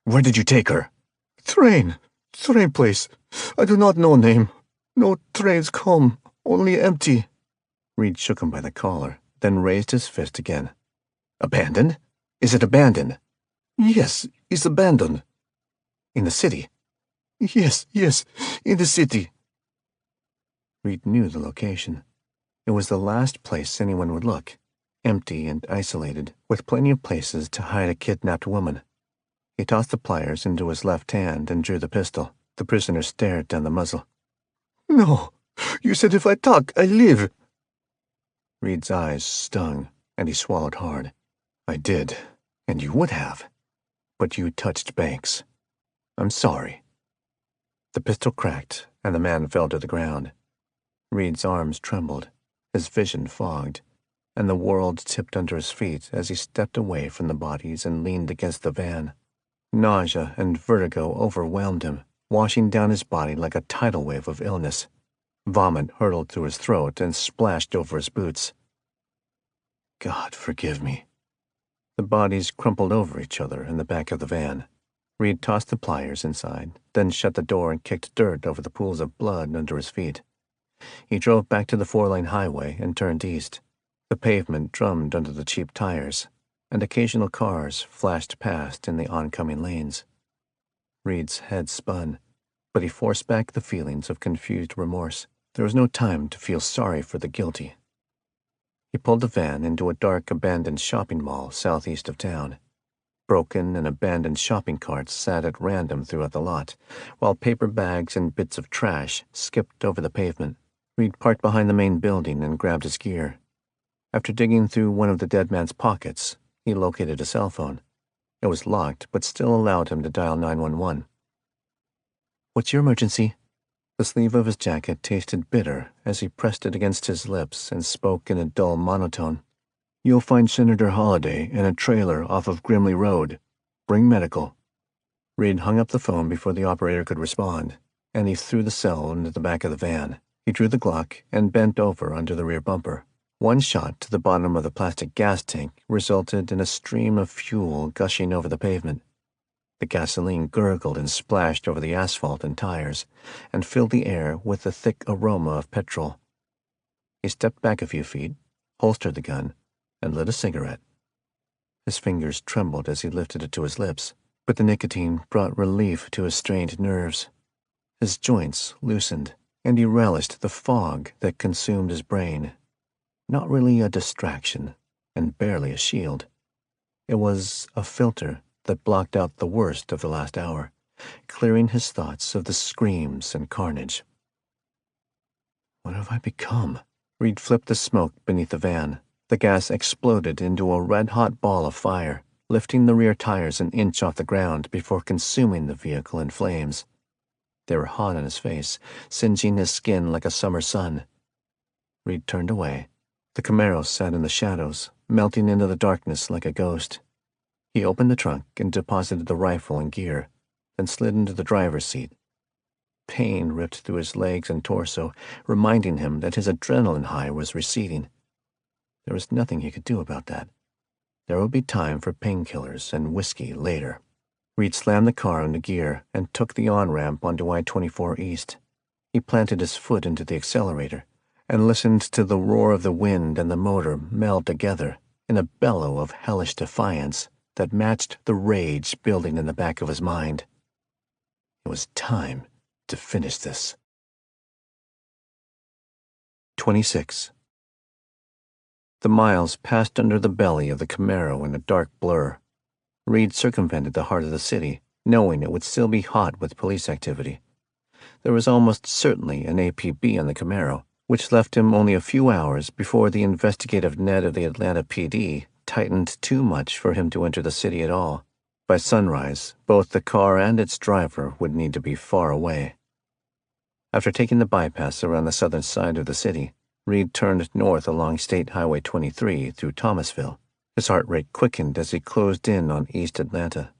"Where did you take her?" Train place. I do not know name. No trains come, only empty." Reed shook him by the collar, then raised his fist again. "Abandoned? Is it abandoned?" "Yes, it's abandoned." "In the city?" Yes, in the city." Reed knew the location. It was the last place anyone would look, empty and isolated, with plenty of places to hide a kidnapped woman. He tossed the pliers into his left hand and drew the pistol. The prisoner stared down the muzzle. "No, you said if I talk, I live." Reed's eyes stung, and he swallowed hard. "I did, and you would have. But you touched Banks. I'm sorry." The pistol cracked, and the man fell to the ground. Reed's arms trembled, his vision fogged, and the world tipped under his feet as he stepped away from the bodies and leaned against the van. Nausea and vertigo overwhelmed him, washing down his body like a tidal wave of illness. Vomit hurtled through his throat and splashed over his boots. God forgive me. The bodies crumpled over each other in the back of the van. Reed tossed the pliers inside, then shut the door and kicked dirt over the pools of blood under his feet. He drove back to the 4-lane highway and turned east. The pavement drummed under the cheap tires, and occasional cars flashed past in the oncoming lanes. Reed's head spun, but he forced back the feelings of confused remorse. There was no time to feel sorry for the guilty. He pulled the van into a dark, abandoned shopping mall southeast of town. Broken and abandoned shopping carts sat at random throughout the lot, while paper bags and bits of trash skipped over the pavement. Reed parked behind the main building and grabbed his gear. After digging through one of the dead man's pockets, he located a cell phone. It was locked, but still allowed him to dial 911. "What's your emergency?" The sleeve of his jacket tasted bitter as he pressed it against his lips and spoke in a dull monotone. "You'll find Senator Holliday in a trailer off of Grimley Road. Bring medical." Reed hung up the phone before the operator could respond, and he threw the cell into the back of the van. He drew the Glock and bent over under the rear bumper. One shot to the bottom of the plastic gas tank resulted in a stream of fuel gushing over the pavement. The gasoline gurgled and splashed over the asphalt and tires, and filled the air with the thick aroma of petrol. He stepped back a few feet, holstered the gun, and lit a cigarette. His fingers trembled as he lifted it to his lips, but the nicotine brought relief to his strained nerves. His joints loosened, and he relished the fog that consumed his brain. Not really a distraction, and barely a shield. It was a filter that blocked out the worst of the last hour, clearing his thoughts of the screams and carnage. What have I become? Reed flipped the smoke beneath the van. The gas exploded into a red-hot ball of fire, lifting the rear tires an inch off the ground before consuming the vehicle in flames. They were hot on his face, singeing his skin like a summer sun. Reed turned away. The Camaro sat in the shadows, melting into the darkness like a ghost. He opened the trunk and deposited the rifle and gear, then slid into the driver's seat. Pain ripped through his legs and torso, reminding him that his adrenaline high was receding. There was nothing he could do about that. There would be time for painkillers and whiskey later. Reed slammed the car into gear and took the on-ramp onto I-24 East. He planted his foot into the accelerator and listened to the roar of the wind and the motor meld together in a bellow of hellish defiance that matched the rage building in the back of his mind. It was time to finish this. 26. The miles passed under the belly of the Camaro in a dark blur. Reed circumvented the heart of the city, knowing it would still be hot with police activity. There was almost certainly an APB on the Camaro, which left him only a few hours before the investigative net of the Atlanta PD tightened too much for him to enter the city at all. By sunrise, both the car and its driver would need to be far away. After taking the bypass around the southern side of the city, Reed turned north along State Highway 23 through Thomasville. His heart rate quickened as he closed in on East Atlanta.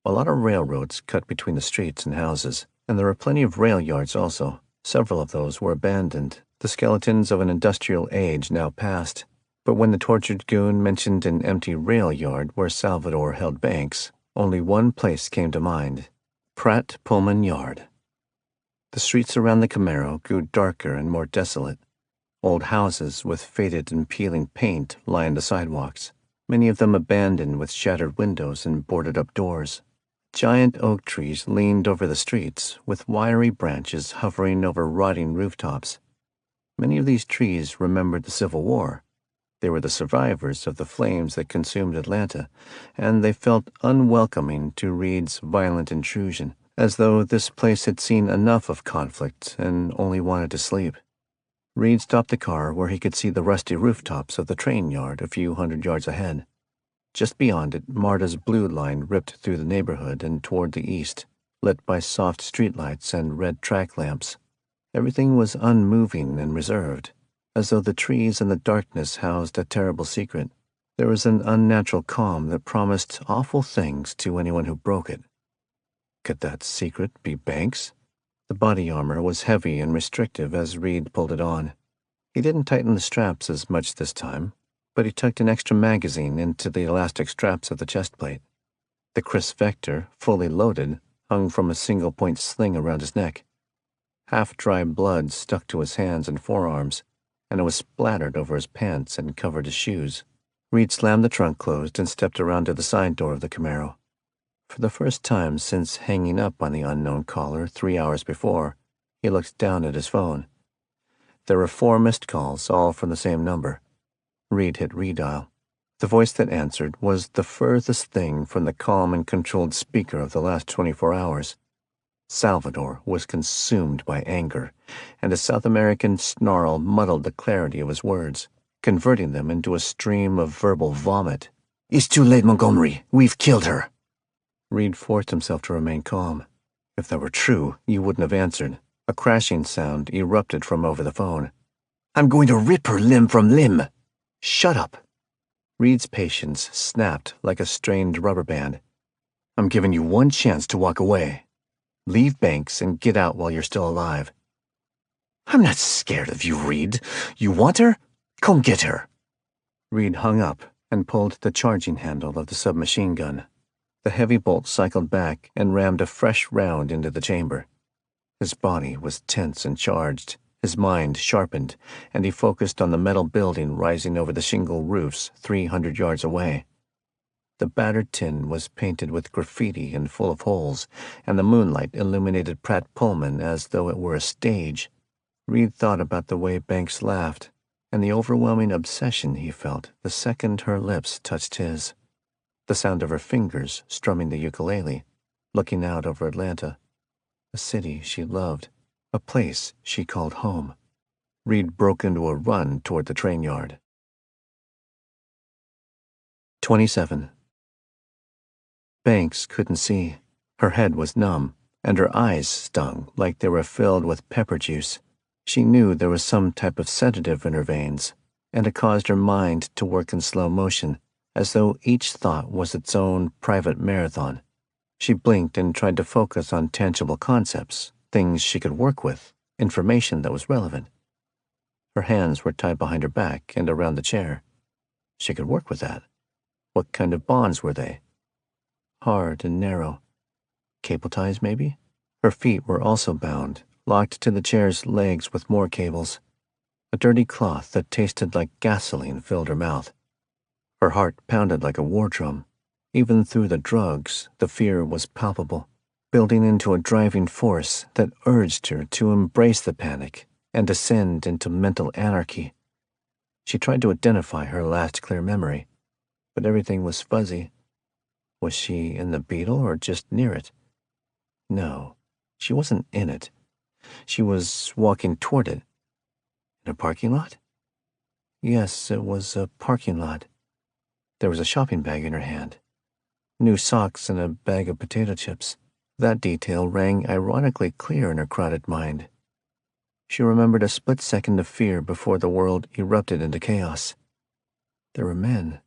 A lot of railroads cut between the streets and houses, and there were plenty of rail yards also. Several of those were abandoned, the skeletons of an industrial age now past. But when the tortured goon mentioned an empty rail yard where Salvador held banks, only one place came to mind: Pratt Pullman Yard. The streets around the Camaro grew darker and more desolate. Old houses with faded and peeling paint lined the sidewalks, many of them abandoned with shattered windows and boarded-up doors. Giant oak trees leaned over the streets, with wiry branches hovering over rotting rooftops. Many of these trees remembered the Civil War. They were the survivors of the flames that consumed Atlanta, and they felt unwelcoming to Reed's violent intrusion, as though this place had seen enough of conflict and only wanted to sleep. Reed stopped the car where he could see the rusty rooftops of the train yard a few hundred yards ahead. Just beyond it, Marta's blue line ripped through the neighborhood and toward the east, lit by soft streetlights and red track lamps. Everything was unmoving and reserved, as though the trees and the darkness housed a terrible secret. There was an unnatural calm that promised awful things to anyone who broke it. Could that secret be Banks? The body armor was heavy and restrictive as Reed pulled it on. He didn't tighten the straps as much this time, but he tucked an extra magazine into the elastic straps of the chest plate. The Chris Vector, fully loaded, hung from a single-point sling around his neck. Half-dry blood stuck to his hands and forearms, and it was splattered over his pants and covered his shoes. Reed slammed the trunk closed and stepped around to the side door of the Camaro. For the first time since hanging up on the unknown caller 3 hours before, he looked down at his phone. There were 4 missed calls, all from the same number. Reed hit redial. The voice that answered was the furthest thing from the calm and controlled speaker of the last 24 hours. Salvador was consumed by anger, and a South American snarl muddled the clarity of his words, converting them into a stream of verbal vomit. "It's too late, Montgomery. We've killed her." Reed forced himself to remain calm. If that were true, you wouldn't have answered. A crashing sound erupted from over the phone. "I'm going to rip her limb from limb." "Shut up." Reed's patience snapped like a strained rubber band. "I'm giving you one chance to walk away. Leave Banks and get out while you're still alive." "I'm not scared of you, Reed. You want her? Come get her." Reed hung up and pulled the charging handle of the submachine gun. The heavy bolt cycled back and rammed a fresh round into the chamber. His body was tense and charged, his mind sharpened, and he focused on the metal building rising over the shingle roofs 300 yards away. The battered tin was painted with graffiti and full of holes, and the moonlight illuminated Pratt Pullman as though it were a stage. Reed thought about the way Banks laughed, and the overwhelming obsession he felt the second her lips touched his. The sound of her fingers strumming the ukulele, looking out over Atlanta, a city she loved, a place she called home. Reed broke into a run toward the train yard. 27. Banks couldn't see. Her head was numb, and her eyes stung like they were filled with pepper juice. She knew there was some type of sedative in her veins, and it caused her mind to work in slow motion, as though each thought was its own private marathon. She blinked and tried to focus on tangible concepts, things she could work with, information that was relevant. Her hands were tied behind her back and around the chair. She could work with that. What kind of bonds were they? Hard and narrow. Cable ties, maybe? Her feet were also bound, locked to the chair's legs with more cables. A dirty cloth that tasted like gasoline filled her mouth. Her heart pounded like a war drum. Even through the drugs, the fear was palpable, building into a driving force that urged her to embrace the panic and descend into mental anarchy. She tried to identify her last clear memory, but everything was fuzzy. Was she in the beetle or just near it? No, she wasn't in it. She was walking toward it. In a parking lot? Yes, it was a parking lot. There was a shopping bag in her hand. New socks and a bag of potato chips. That detail rang ironically clear in her crowded mind. She remembered a split second of fear before the world erupted into chaos. There were men.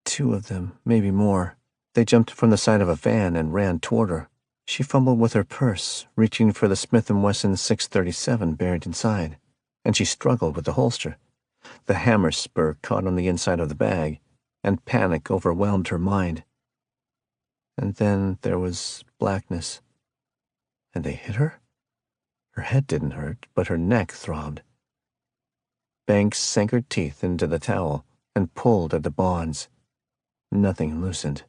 2 of them, maybe more. They jumped from the side of a van and ran toward her. She fumbled with her purse, reaching for the Smith & Wesson 637 buried inside, and she struggled with the holster. The hammer spur caught on the inside of the bag, and panic overwhelmed her mind. And then there was blackness. And they hit her? Her head didn't hurt, but her neck throbbed. Banks sank her teeth into the towel and pulled at the bonds. Nothing loosened.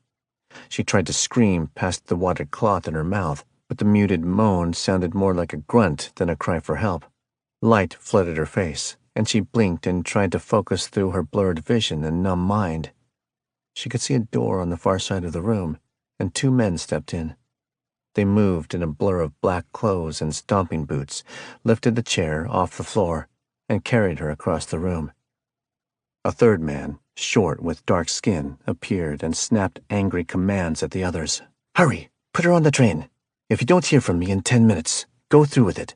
She tried to scream past the wadded cloth in her mouth, but the muted moan sounded more like a grunt than a cry for help. Light flooded her face, and she blinked and tried to focus through her blurred vision and numb mind. She could see a door on the far side of the room, and 2 men stepped in. They moved in a blur of black clothes and stomping boots, lifted the chair off the floor, and carried her across the room. A 3rd man, short with dark skin, appeared and snapped angry commands at the others. "Hurry! Put her on the train! If you don't hear from me in 10 minutes, go through with it."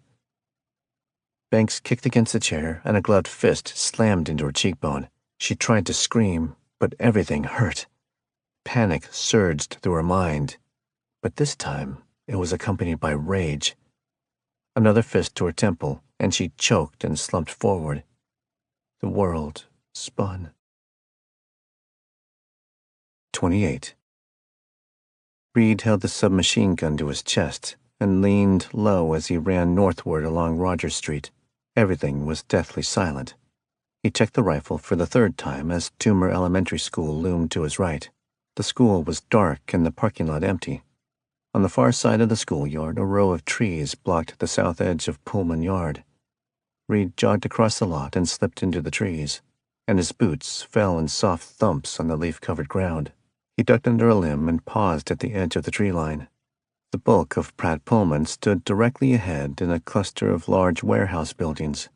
Banks kicked against the chair, and a gloved fist slammed into her cheekbone. She tried to scream, but everything hurt. Panic surged through her mind, but this time it was accompanied by rage. Another fist to her temple, and she choked and slumped forward. The world spun. 28. Reed held the submachine gun to his chest and leaned low as he ran northward along Rogers Street. Everything was deathly silent. He checked the rifle for the 3rd time as Toomer Elementary School loomed to his right. The school was dark and the parking lot empty. On the far side of the schoolyard, a row of trees blocked the south edge of Pullman Yard. Reed jogged across the lot and slipped into the trees, and his boots fell in soft thumps on the leaf-covered ground. He ducked under a limb and paused at the edge of the tree line. The bulk of Pratt Pullman stood directly ahead in a cluster of large warehouse buildings.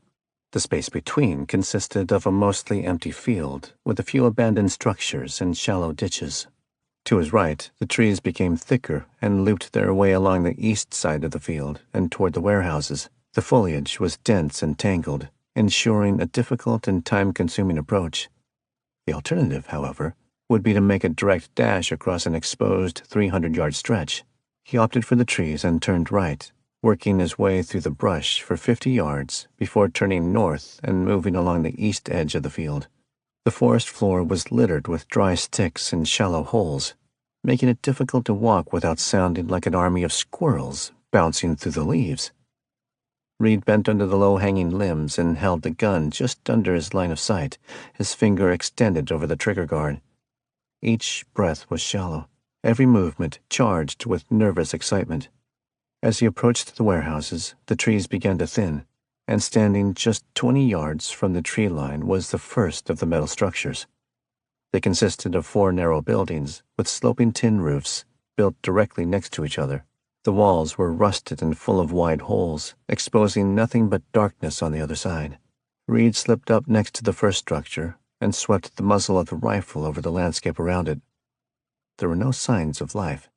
The space between consisted of a mostly empty field, with a few abandoned structures and shallow ditches. To his right, the trees became thicker and looped their way along the east side of the field and toward the warehouses. The foliage was dense and tangled, ensuring a difficult and time-consuming approach. The alternative, however, would be to make a direct dash across an exposed 300-yard stretch. He opted for the trees and turned right, working his way through the brush for 50 yards before turning north and moving along the east edge of the field. The forest floor was littered with dry sticks and shallow holes, making it difficult to walk without sounding like an army of squirrels bouncing through the leaves. Reed bent under the low-hanging limbs and held the gun just under his line of sight, his finger extended over the trigger guard. Each breath was shallow, every movement charged with nervous excitement. As he approached the warehouses, the trees began to thin, and standing just 20 yards from the tree line was the first of the metal structures. They consisted of 4 narrow buildings with sloping tin roofs built directly next to each other. The walls were rusted and full of wide holes, exposing nothing but darkness on the other side. Reed slipped up next to the first structure and swept the muzzle of the rifle over the landscape around it. There were no signs of life.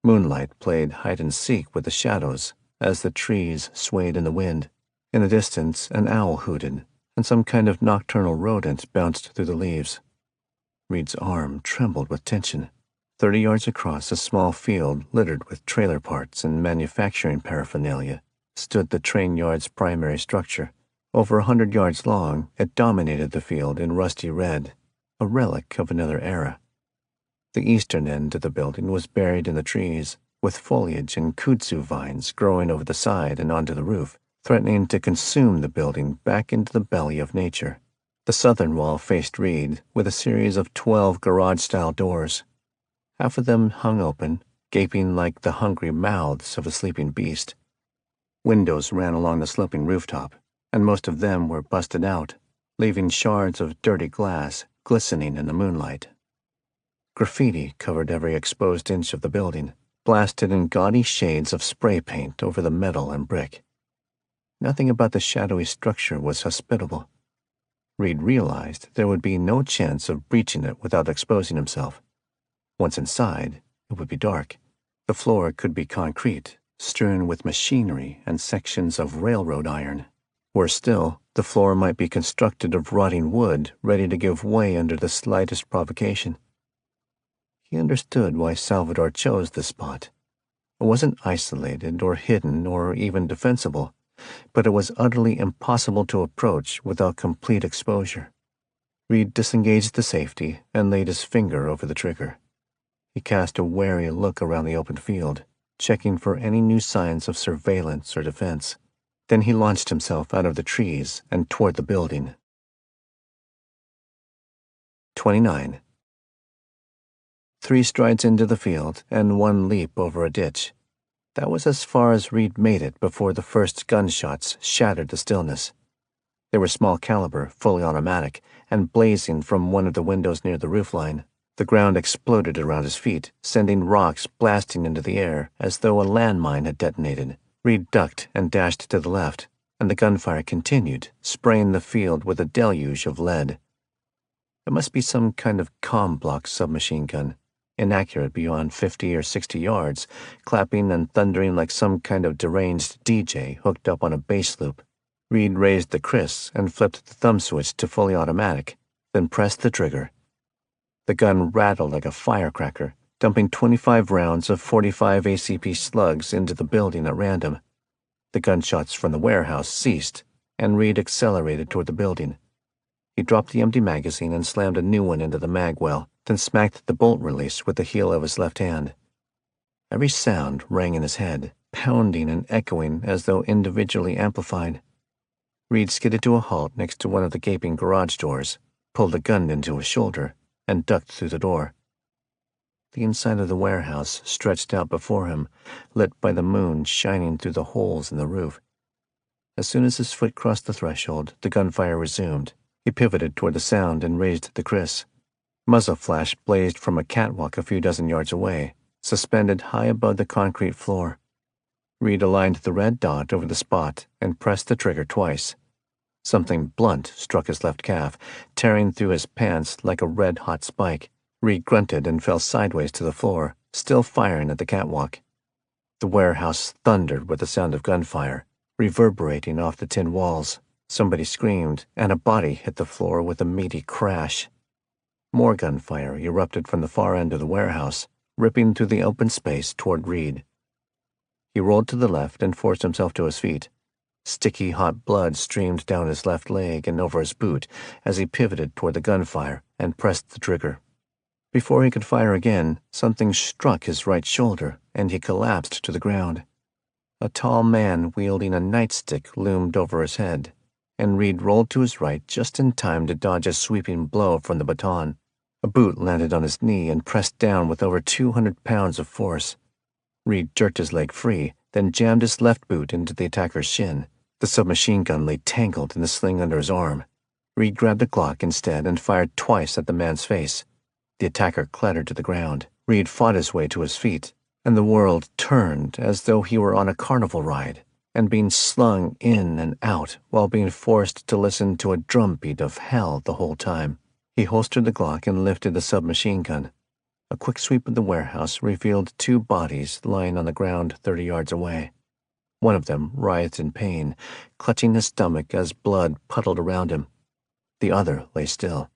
Moonlight played hide-and-seek with the shadows as the trees swayed in the wind. In the distance, an owl hooted, and some kind of nocturnal rodent bounced through the leaves. Reed's arm trembled with tension. 30 yards across a small field littered with trailer parts and manufacturing paraphernalia stood the train yard's primary structure. Over 100 yards long, it dominated the field in rusty red, a relic of another era. The eastern end of the building was buried in the trees, with foliage and kudzu vines growing over the side and onto the roof, threatening to consume the building back into the belly of nature. The southern wall faced Reed with a series of 12 garage-style doors. Half of them hung open, gaping like the hungry mouths of a sleeping beast. Windows ran along the sloping rooftop, and most of them were busted out, leaving shards of dirty glass glistening in the moonlight. Graffiti covered every exposed inch of the building, blasted in gaudy shades of spray paint over the metal and brick. Nothing about the shadowy structure was hospitable. Reed realized there would be no chance of breaching it without exposing himself. Once inside, it would be dark. The floor could be concrete, strewn with machinery and sections of railroad iron. Worse still, the floor might be constructed of rotting wood, ready to give way under the slightest provocation. He understood why Salvador chose this spot. It wasn't isolated or hidden or even defensible, but it was utterly impossible to approach without complete exposure. Reed disengaged the safety and laid his finger over the trigger. He cast a wary look around the open field, checking for any new signs of surveillance or defense. Then he launched himself out of the trees and toward the building. 29. 3 strides into the field and 1 leap over a ditch. That was as far as Reed made it before the first gunshots shattered the stillness. They were small caliber, fully automatic, and blazing from one of the windows near the roofline. The ground exploded around his feet, sending rocks blasting into the air as though a landmine had detonated. Reed ducked and dashed to the left, and the gunfire continued, spraying the field with a deluge of lead. It must be some kind of comm-block submachine gun, inaccurate beyond 50 or 60 yards, clapping and thundering like some kind of deranged DJ hooked up on a bass loop. Reed raised the kris and flipped the thumb switch to fully automatic, then pressed the trigger. The gun rattled like a firecracker, dumping 25 rounds of 45 ACP slugs into the building at random. The gunshots from the warehouse ceased, and Reed accelerated toward the building. He dropped the empty magazine and slammed a new one into the mag well, then smacked the bolt release with the heel of his left hand. Every sound rang in his head, pounding and echoing as though individually amplified. Reed skidded to a halt next to one of the gaping garage doors, pulled the gun into his shoulder, and ducked through the door. The inside of the warehouse stretched out before him, lit by the moon shining through the holes in the roof. As soon as his foot crossed the threshold, the gunfire resumed. He pivoted toward the sound and raised the kris. Muzzle flash blazed from a catwalk a few dozen yards away, suspended high above the concrete floor. Reed aligned the red dot over the spot and pressed the trigger twice. Something blunt struck his left calf, tearing through his pants like a red-hot spike. Reed grunted and fell sideways to the floor, still firing at the catwalk. The warehouse thundered with the sound of gunfire. reverberating off the tin walls. Somebody screamed, and a body hit the floor with a meaty crash. More gunfire erupted from the far end of the warehouse, ripping through the open space toward Reed. He rolled to the left and forced himself to his feet. Sticky hot blood streamed down his left leg and over his boot as he pivoted toward the gunfire and pressed the trigger. Before he could fire again, something struck his right shoulder, and he collapsed to the ground. A tall man wielding a nightstick loomed over his head, and Reed rolled to his right just in time to dodge a sweeping blow from the baton. A boot landed on his knee and pressed down with over 200 pounds of force. Reed jerked his leg free, then jammed his left boot into the attacker's shin. The submachine gun lay tangled in the sling under his arm. Reed grabbed the Glock instead and fired twice at the man's face. The attacker clattered to the ground. Reed fought his way to his feet, and the world turned as though he were on a carnival ride and being slung in and out while being forced to listen to a drumbeat of hell the whole time. He holstered the Glock and lifted the submachine gun. A quick sweep of the warehouse revealed two bodies lying on the ground 30 yards away. One of them writhed in pain, clutching his stomach as blood puddled around him. The other lay still.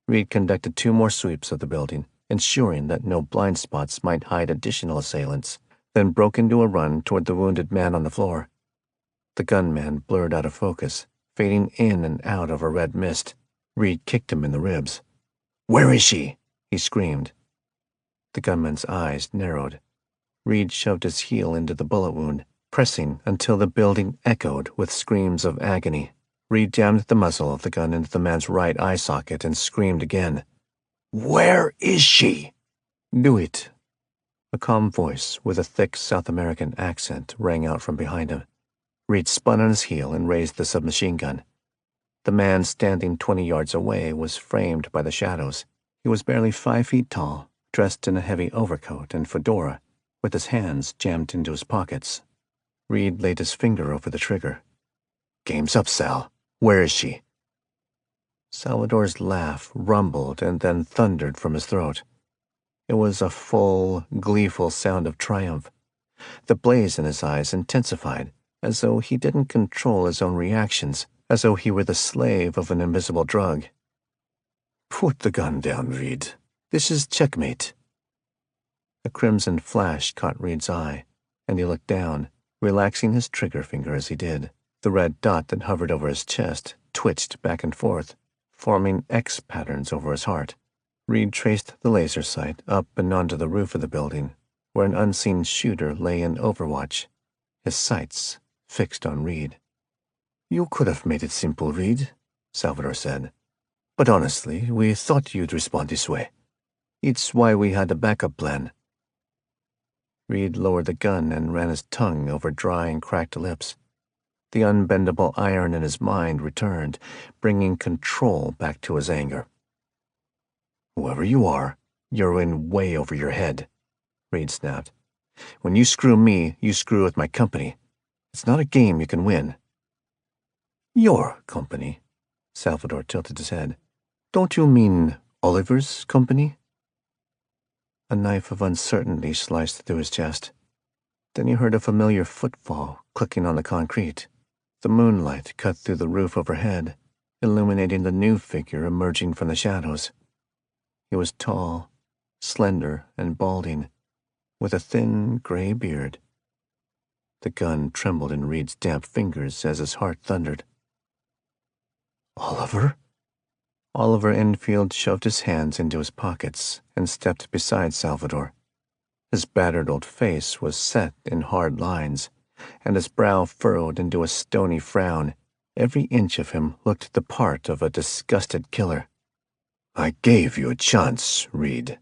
Reed conducted 2 more sweeps of the building, ensuring that no blind spots might hide additional assailants, then broke into a run toward the wounded man on the floor. The gunman blurred out of focus, fading in and out of a red mist. Reed kicked him in the ribs. "Where is she?" he screamed. The gunman's eyes narrowed. Reed shoved his heel into the bullet wound, pressing until the building echoed with screams of agony. Reed jammed the muzzle of the gun into the man's right eye socket and screamed again. "Where is she?" "Do it." A calm voice with a thick South American accent rang out from behind him. Reed spun on his heel and raised the submachine gun. The man standing 20 yards away was framed by the shadows. He was barely 5 feet tall, dressed in a heavy overcoat and fedora, with his hands jammed into his pockets. Reed laid his finger over the trigger. "Game's up, Sal. Where is she?" Salvador's laugh rumbled and then thundered from his throat. It was a full, gleeful sound of triumph. The blaze in his eyes intensified, as though he didn't control his own reactions, as though he were the slave of an invisible drug. "Put the gun down, Reed. This is checkmate." A crimson flash caught Reed's eye, and he looked down, relaxing his trigger finger as he did. The red dot that hovered over his chest twitched back and forth, forming X patterns over his heart. Reed traced the laser sight up and onto the roof of the building, where an unseen shooter lay in Overwatch, his sights fixed on Reed. "You could have made it simple, Reed," Salvador said. "But honestly, we thought you'd respond this way. It's why we had a backup plan." Reed lowered the gun and ran his tongue over dry and cracked lips. The unbendable iron in his mind returned, bringing control back to his anger. "Whoever you are, you're in way over your head," Reed snapped. "When you screw me, you screw with my company. It's not a game you can win." "Your company?" Salvador tilted his head. "Don't you mean Oliver's company?" A knife of uncertainty sliced through his chest. Then he heard a familiar footfall clicking on the concrete. The moonlight cut through the roof overhead, illuminating the new figure emerging from the shadows. He was tall, slender, and balding, with a thin gray beard. The gun trembled in Reed's damp fingers as his heart thundered. "Oliver?" Oliver Enfield shoved his hands into his pockets and stepped beside Salvador. His battered old face was set in hard lines, and his brow furrowed into a stony frown. Every inch of him looked the part of a disgusted killer. "I gave you a chance, Reed."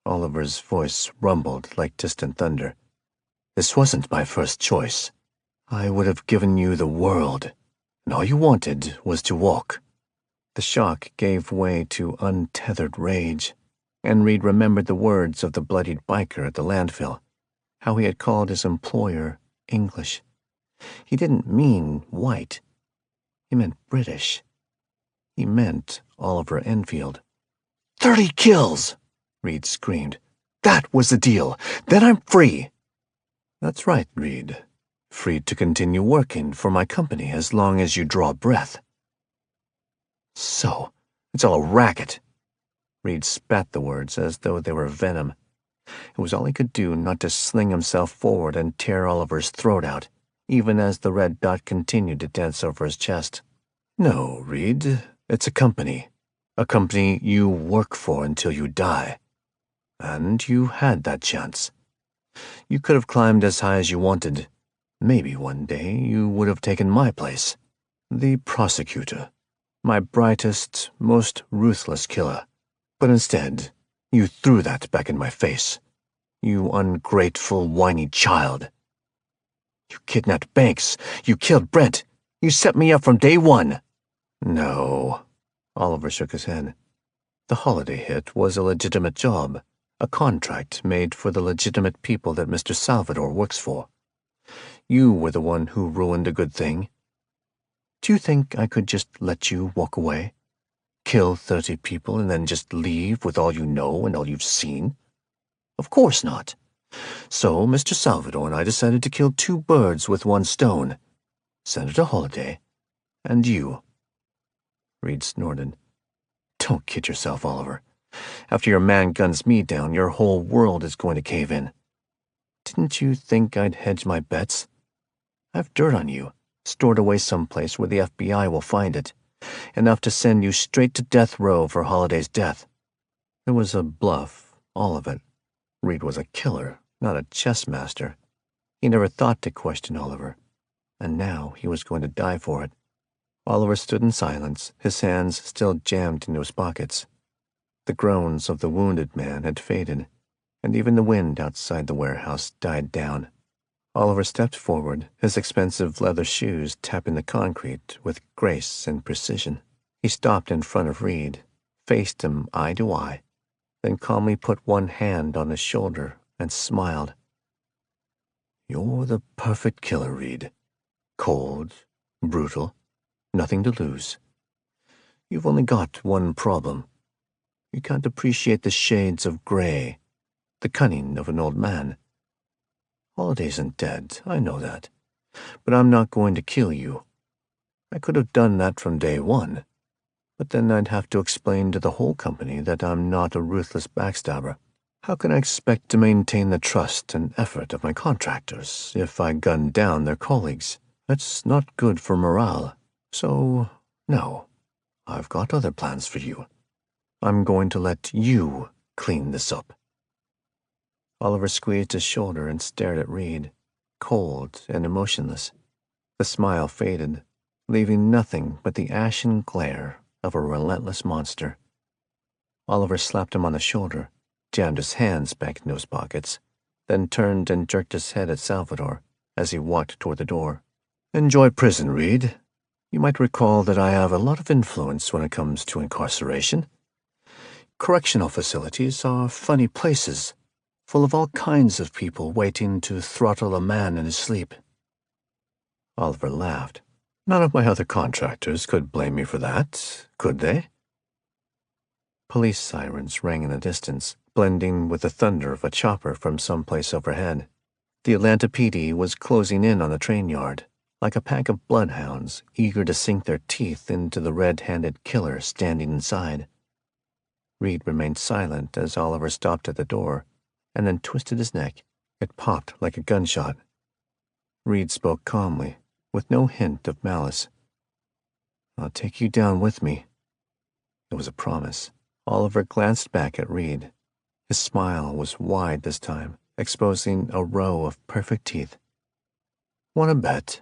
Oliver's voice rumbled like distant thunder. "This wasn't my first choice. I would have given you the world, and all you wanted was to walk." The shock gave way to untethered rage, and Reed remembered the words of the bloodied biker at the landfill, how he had called his employer English. He didn't mean white. He meant British. He meant Oliver Enfield. 30 kills, Reed screamed. "That was the deal. Then I'm free." "That's right, Reed. Free to continue working for my company as long as you draw breath. So, it's all a racket. Reed spat the words as though they were venom. It was all he could do not to sling himself forward and tear Oliver's throat out, even as the red dot continued to dance over his chest. No, Reed, it's a company. A company you work for until you die. And you had that chance. You could have climbed as high as you wanted. Maybe one day you would have taken my place. The prosecutor. My brightest, most ruthless killer. But instead, you threw that back in my face. You ungrateful, whiny child. You kidnapped Banks. You killed Brent. You set me up from day one. No. Oliver shook his head. The holiday hit was a legitimate job, a contract made for the legitimate people that Mr. Salvador works for. You were the one who ruined a good thing. Do you think I could just let you walk away? Kill 30 people and then just leave with all you know and all you've seen? Of course not. So Mr. Salvador and I decided to kill 2 birds with 1 stone. Senator Holliday and you. Reed snorted. Don't kid yourself, Oliver. After your man guns me down, your whole world is going to cave in. Didn't you think I'd hedge my bets? I've dirt on you, stored away someplace where the FBI will find it. Enough to send you straight to death row for Holliday's death. It was a bluff, all of it. Reed was a killer, not a chess master. He never thought to question Oliver, and now he was going to die for it. Oliver stood in silence, his hands still jammed into his pockets. The groans of the wounded man had faded, and even the wind outside the warehouse died down. Oliver stepped forward, his expensive leather shoes tapping the concrete with grace and precision. He stopped in front of Reed, faced him eye to eye, then calmly put one hand on his shoulder and smiled. You're the perfect killer, Reed. Cold, brutal, nothing to lose. You've only got one problem. You can't appreciate the shades of gray, the cunning of an old man. Holiday isn't dead, I know that. But I'm not going to kill you. I could have done that from day one. But then I'd have to explain to the whole company that I'm not a ruthless backstabber. How can I expect to maintain the trust and effort of my contractors if I gun down their colleagues? That's not good for morale. So, no, I've got other plans for you. I'm going to let you clean this up. Oliver squeezed his shoulder and stared at Reed, cold and emotionless. The smile faded, leaving nothing but the ashen glare of a relentless monster. Oliver slapped him on the shoulder, jammed his hands back into his pockets, then turned and jerked his head at Salvador as he walked toward the door. Enjoy prison, Reed. You might recall that I have a lot of influence when it comes to incarceration. Correctional facilities are funny places, full of all kinds of people waiting to throttle a man in his sleep. Oliver laughed. None of my other contractors could blame me for that, could they? Police sirens rang in the distance, blending with the thunder of a chopper from someplace overhead. The Atlanta PD was closing in on the train yard, like a pack of bloodhounds eager to sink their teeth into the red-handed killer standing inside. Reed remained silent as Oliver stopped at the door, and then twisted his neck. It popped like a gunshot. Reed spoke calmly, with no hint of malice. I'll take you down with me. It was a promise. Oliver glanced back at Reed. His smile was wide this time, exposing a row of perfect teeth. Want to bet?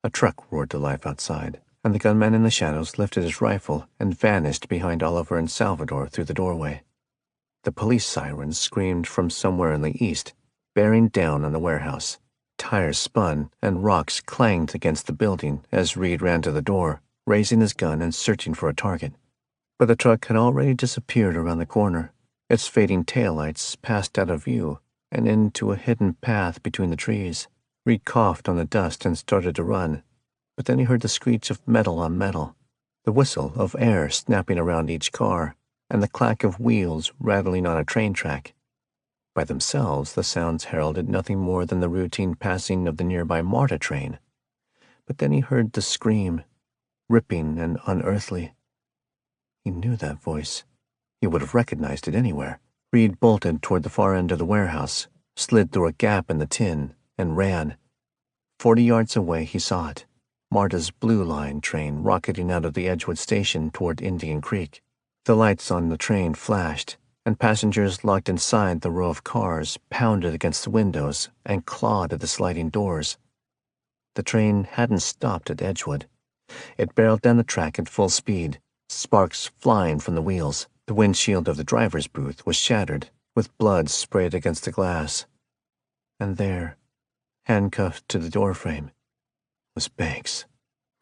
A truck roared to life outside, and the gunman in the shadows lifted his rifle and vanished behind Oliver and Salvador through the doorway. The police sirens screamed from somewhere in the east, bearing down on the warehouse. Tires spun and rocks clanged against the building as Reed ran to the door, raising his gun and searching for a target. But the truck had already disappeared around the corner. Its fading taillights passed out of view and into a hidden path between the trees. Reed coughed on the dust and started to run, but then he heard the screech of metal on metal, the whistle of air snapping around each car, and the clack of wheels rattling on a train track. By themselves, the sounds heralded nothing more than the routine passing of the nearby MARTA train. But then he heard the scream, ripping and unearthly. He knew that voice. He would have recognized it anywhere. Reed bolted toward the far end of the warehouse, slid through a gap in the tin, and ran. 40 yards away, he saw it. MARTA's Blue Line train rocketing out of the Edgewood station toward Indian Creek. The lights on the train flashed, and passengers locked inside the row of cars pounded against the windows and clawed at the sliding doors. The train hadn't stopped at Edgewood. It barreled down the track at full speed, sparks flying from the wheels. The windshield of the driver's booth was shattered, with blood sprayed against the glass. And there, handcuffed to the doorframe, was Banks.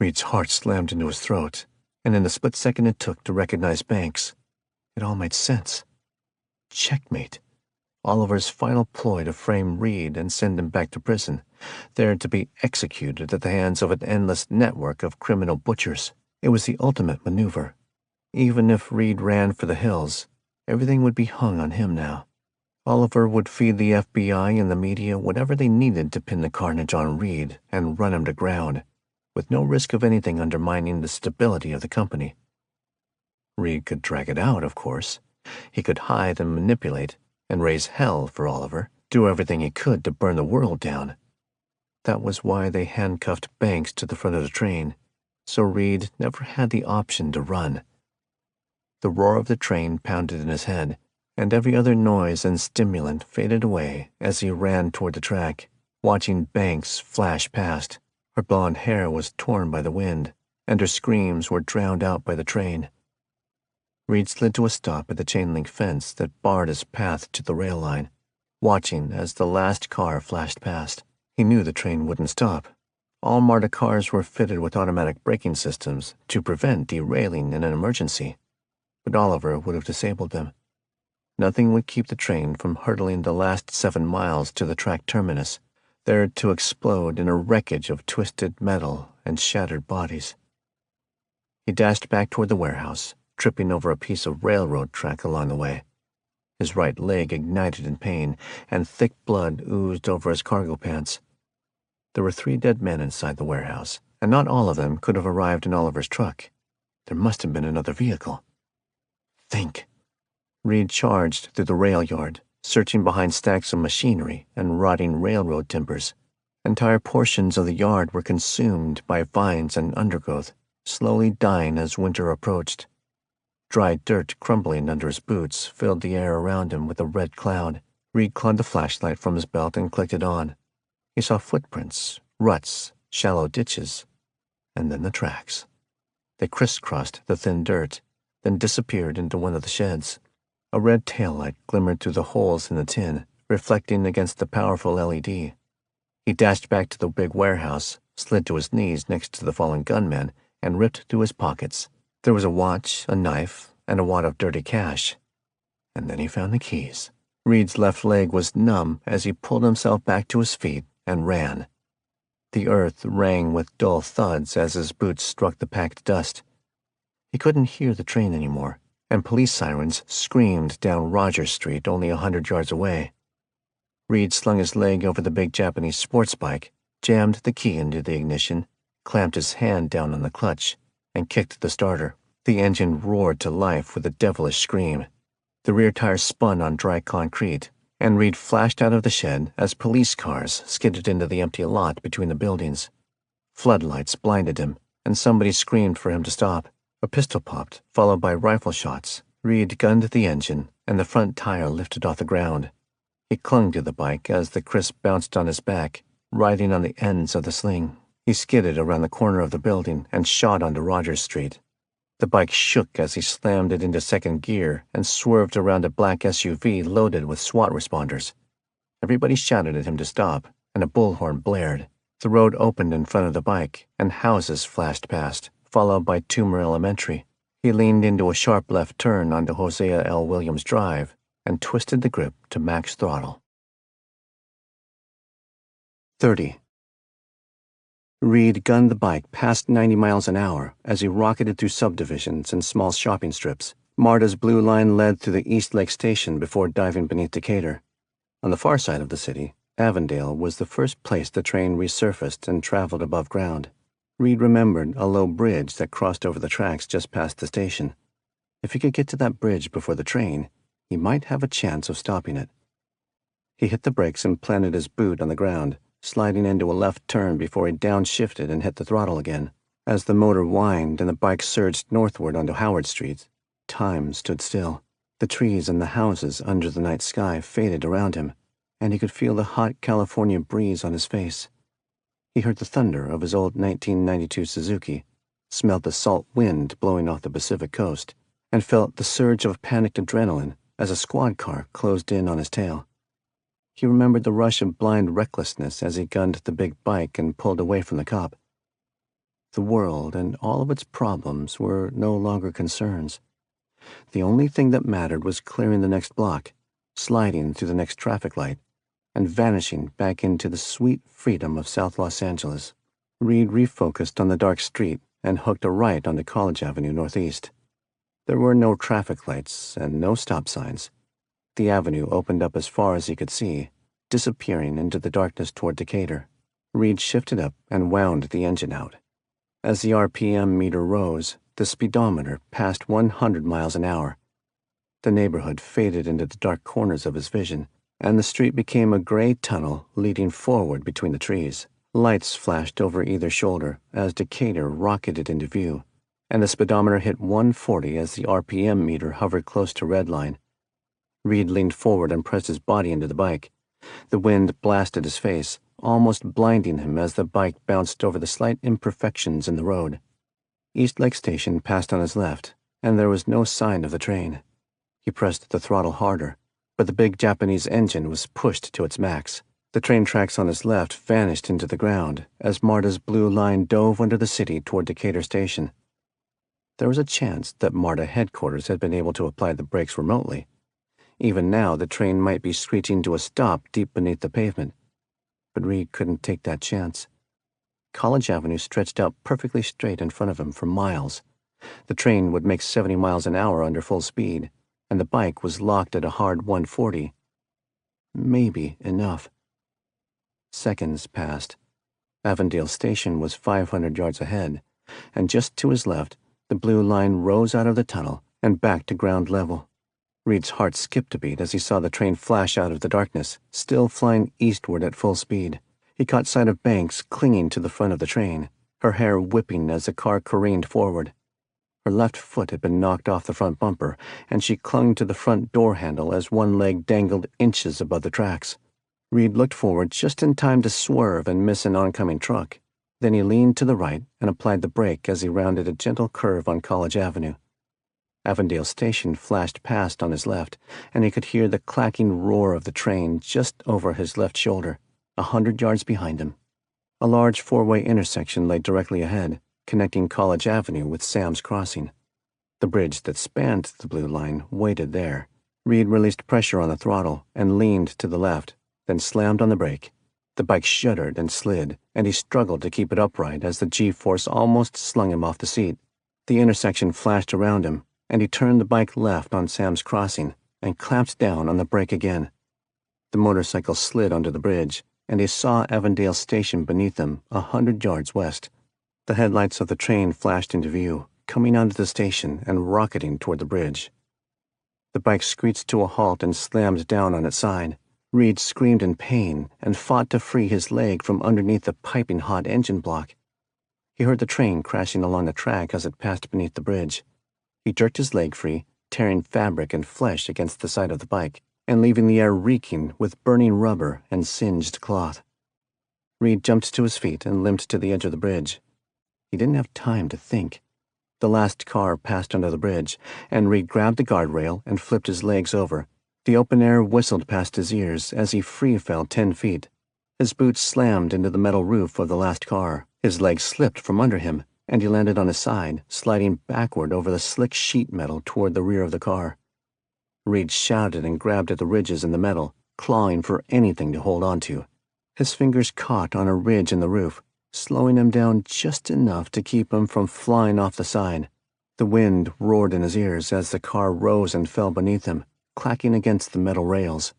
Reed's heart slammed into his throat, and in the split second it took to recognize Banks, it all made sense. Checkmate. Oliver's final ploy to frame Reed and send him back to prison, there to be executed at the hands of an endless network of criminal butchers. It was the ultimate maneuver. Even if Reed ran for the hills, everything would be hung on him now. Oliver would feed the FBI and the media whatever they needed to pin the carnage on Reed and run him to ground, with no risk of anything undermining the stability of the company. Reed could drag it out, of course. He could hide and manipulate and raise hell for Oliver, do everything he could to burn the world down. That was why they handcuffed Banks to the front of the train, so Reed never had the option to run. The roar of the train pounded in his head, and every other noise and stimulant faded away as he ran toward the track, watching Banks flash past. Her blonde hair was torn by the wind, and her screams were drowned out by the train. Reed slid to a stop at the chain-link fence that barred his path to the rail line, watching as the last car flashed past. He knew the train wouldn't stop. All MARTA cars were fitted with automatic braking systems to prevent derailing in an emergency, but Oliver would have disabled them. Nothing would keep the train from hurtling the last 7 miles to the track terminus, there to explode in a wreckage of twisted metal and shattered bodies. He dashed back toward the warehouse, tripping over a piece of railroad track along the way. His right leg ignited in pain, and thick blood oozed over his cargo pants. There were 3 dead men inside the warehouse, and not all of them could have arrived in Oliver's truck. There must have been another vehicle. Think. Reed charged through the rail yard, searching behind stacks of machinery and rotting railroad timbers. Entire portions of the yard were consumed by vines and undergrowth, slowly dying as winter approached. Dry dirt crumbling under his boots filled the air around him with a red cloud. Reed clawed the flashlight from his belt and clicked it on. He saw footprints, ruts, shallow ditches, and then the tracks. They crisscrossed the thin dirt, then disappeared into one of the sheds. A red taillight glimmered through the holes in the tin, reflecting against the powerful LED. He dashed back to the big warehouse, slid to his knees next to the fallen gunman, and ripped through his pockets. There was a watch, a knife, and a wad of dirty cash. And then he found the keys. Reed's left leg was numb as he pulled himself back to his feet and ran. The earth rang with dull thuds as his boots struck the packed dust. He couldn't hear the train anymore, and police sirens screamed down Rogers Street only 100 yards away. Reed slung his leg over the big Japanese sports bike, jammed the key into the ignition, clamped his hand down on the clutch, and kicked the starter. The engine roared to life with a devilish scream. The rear tire spun on dry concrete, and Reed flashed out of the shed as police cars skidded into the empty lot between the buildings. Floodlights blinded him, and somebody screamed for him to stop. A pistol popped, followed by rifle shots. Reed gunned the engine, and the front tire lifted off the ground. He clung to the bike as the crisp bounced on his back, riding on the ends of the sling. He skidded around the corner of the building and shot onto Rogers Street. The bike shook as he slammed it into second gear and swerved around a black SUV loaded with SWAT responders. Everybody shouted at him to stop, and a bullhorn blared. The road opened in front of the bike, and houses flashed past, followed by Toomer Elementary. He leaned into a sharp left turn onto Hosea L. Williams Drive and twisted the grip to max throttle. 30. Reed gunned the bike past 90 miles an hour as he rocketed through subdivisions and small shopping strips. MARTA's Blue Line led through the East Lake Station before diving beneath Decatur. On the far side of the city, Avondale was the first place the train resurfaced and traveled above ground. Reed remembered a low bridge that crossed over the tracks just past the station. If he could get to that bridge before the train, he might have a chance of stopping it. He hit the brakes and planted his boot on the ground, sliding into a left turn before he downshifted and hit the throttle again. As the motor whined and the bike surged northward onto Howard Street, time stood still. The trees and the houses under the night sky faded around him, and he could feel the hot California breeze on his face. He heard the thunder of his old 1992 Suzuki, smelled the salt wind blowing off the Pacific coast, and felt the surge of panicked adrenaline as a squad car closed in on his tail. He remembered the rush of blind recklessness as he gunned the big bike and pulled away from the cop. The world and all of its problems were no longer concerns. The only thing that mattered was clearing the next block, sliding through the next traffic light, and vanishing back into the sweet freedom of South Los Angeles. Reed refocused on the dark street and hooked a right onto College Avenue Northeast. There were no traffic lights and no stop signs. The avenue opened up as far as he could see, disappearing into the darkness toward Decatur. Reed shifted up and wound the engine out. As the RPM meter rose, the speedometer passed 100 miles an hour. The neighborhood faded into the dark corners of his vision, and the street became a gray tunnel leading forward between the trees. Lights flashed over either shoulder as Decatur rocketed into view, and the speedometer hit 140 as the RPM meter hovered close to redline. Reed leaned forward and pressed his body into the bike. The wind blasted his face, almost blinding him as the bike bounced over the slight imperfections in the road. East Lake Station passed on his left, and there was no sign of the train. He pressed the throttle harder, but the big Japanese engine was pushed to its max. The train tracks on his left vanished into the ground as MARTA's blue line dove under the city toward Decatur Station. There was a chance that MARTA headquarters had been able to apply the brakes remotely. Even now, the train might be screeching to a stop deep beneath the pavement. But Reed couldn't take that chance. College Avenue stretched out perfectly straight in front of him for miles. The train would make 70 miles an hour under full speed, and the bike was locked at a hard 140. Maybe enough. Seconds passed. Avondale Station was 500 yards ahead, and just to his left, the blue line rose out of the tunnel and back to ground level. Reed's heart skipped a beat as he saw the train flash out of the darkness, still flying eastward at full speed. He caught sight of Banks clinging to the front of the train, her hair whipping as the car careened forward. Her left foot had been knocked off the front bumper, and she clung to the front door handle as one leg dangled inches above the tracks. Reed looked forward just in time to swerve and miss an oncoming truck. Then he leaned to the right and applied the brake as he rounded a gentle curve on College Avenue. Avondale Station flashed past on his left, and he could hear the clacking roar of the train just over his left shoulder, 100 yards behind him. A large four-way intersection lay directly ahead, connecting College Avenue with Sam's Crossing. The bridge that spanned the blue line waited there. Reed released pressure on the throttle and leaned to the left, then slammed on the brake. The bike shuddered and slid, and he struggled to keep it upright as the G-force almost slung him off the seat. The intersection flashed around him, and he turned the bike left on Sam's Crossing and clamped down on the brake again. The motorcycle slid onto the bridge, and he saw Avondale Station beneath him 100 yards west. The headlights of the train flashed into view, coming out of the station and rocketing toward the bridge. The bike screeched to a halt and slammed down on its side. Reed screamed in pain and fought to free his leg from underneath the piping hot engine block. He heard the train crashing along the track as it passed beneath the bridge. He jerked his leg free, tearing fabric and flesh against the side of the bike, and leaving the air reeking with burning rubber and singed cloth. Reed jumped to his feet and limped to the edge of the bridge. He didn't have time to think. The last car passed under the bridge, and Reed grabbed the guardrail and flipped his legs over. The open air whistled past his ears as he free fell 10 feet. His boots slammed into the metal roof of the last car. His legs slipped from under him, and he landed on his side, sliding backward over the slick sheet metal toward the rear of the car. Reed shouted and grabbed at the ridges in the metal, clawing for anything to hold on to. His fingers caught on a ridge in the roof, slowing him down just enough to keep him from flying off the side. The wind roared in his ears as the car rose and fell beneath him, clacking against the metal rails.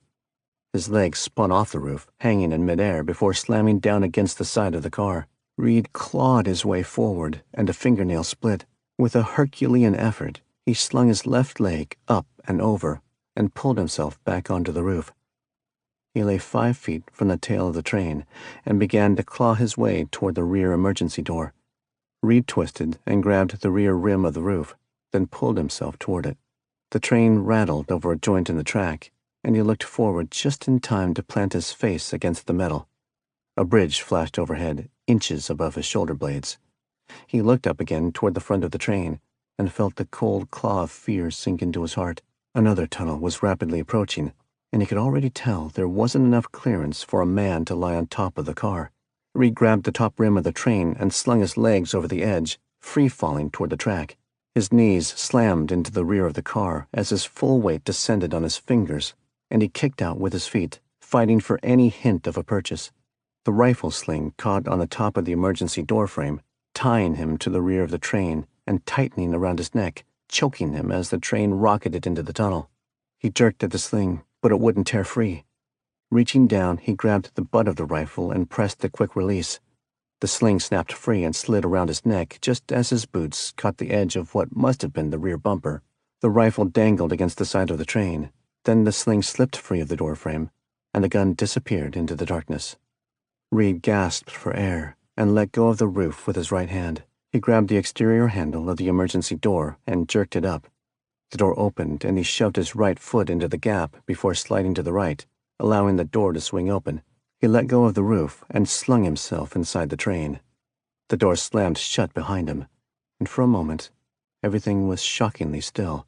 His legs spun off the roof, hanging in midair before slamming down against the side of the car. Reed clawed his way forward, and a fingernail split. With a Herculean effort, he slung his left leg up and over and pulled himself back onto the roof. He lay 5 feet from the tail of the train and began to claw his way toward the rear emergency door. Reed twisted and grabbed the rear rim of the roof, then pulled himself toward it. The train rattled over a joint in the track, and he looked forward just in time to plant his face against the metal. A bridge flashed overhead, inches above his shoulder blades. He looked up again toward the front of the train and felt the cold claw of fear sink into his heart. Another tunnel was rapidly approaching, and he could already tell there wasn't enough clearance for a man to lie on top of the car. Reed grabbed the top rim of the train and slung his legs over the edge, free-falling toward the track. His knees slammed into the rear of the car as his full weight descended on his fingers, and he kicked out with his feet, fighting for any hint of a purchase. The rifle sling caught on the top of the emergency door frame, tying him to the rear of the train and tightening around his neck, choking him as the train rocketed into the tunnel. He jerked at the sling, but it wouldn't tear free. Reaching down, he grabbed the butt of the rifle and pressed the quick release. The sling snapped free and slid around his neck just as his boots caught the edge of what must have been the rear bumper. The rifle dangled against the side of the train. Then the sling slipped free of the doorframe, and the gun disappeared into the darkness. Reed gasped for air and let go of the roof with his right hand. He grabbed the exterior handle of the emergency door and jerked it up. The door opened, and he shoved his right foot into the gap before sliding to the right, allowing the door to swing open. He let go of the roof and slung himself inside the train. The door slammed shut behind him, and for a moment, everything was shockingly still.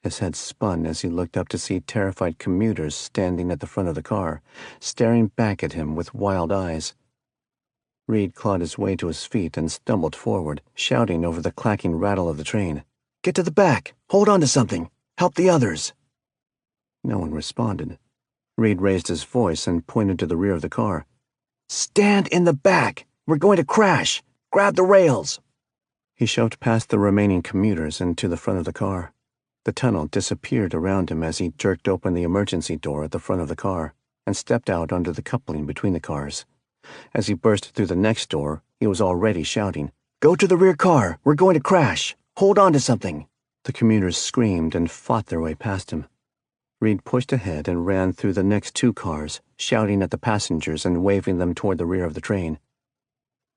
His head spun as he looked up to see terrified commuters standing at the front of the car, staring back at him with wild eyes. Reed clawed his way to his feet and stumbled forward, shouting over the clacking rattle of the train. "Get to the back! Hold on to something! Help the others!" No one responded. Reed raised his voice and pointed to the rear of the car. "Stand in the back! We're going to crash! Grab the rails!" He shoved past the remaining commuters and to the front of the car. The tunnel disappeared around him as he jerked open the emergency door at the front of the car and stepped out onto the coupling between the cars. As he burst through the next door, he was already shouting, "Go to the rear car! We're going to crash! Hold on to something!" The commuters screamed and fought their way past him. Reed pushed ahead and ran through the next 2 cars, shouting at the passengers and waving them toward the rear of the train.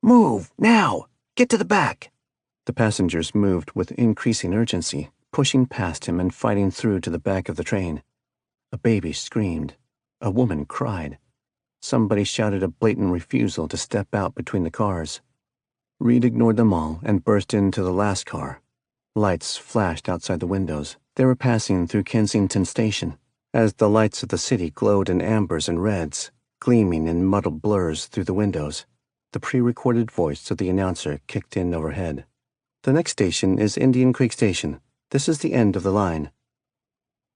"Move, now! Get to the back!" The passengers moved with increasing urgency, pushing past him and fighting through to the back of the train. A baby screamed. A woman cried. Somebody shouted a blatant refusal to step out between the cars. Reed ignored them all and burst into the last car. Lights flashed outside the windows. They were passing through Kensington Station, as the lights of the city glowed in ambers and reds, gleaming in muddled blurs through the windows. The pre-recorded voice of the announcer kicked in overhead. "The next station is Indian Creek Station. This is the end of the line."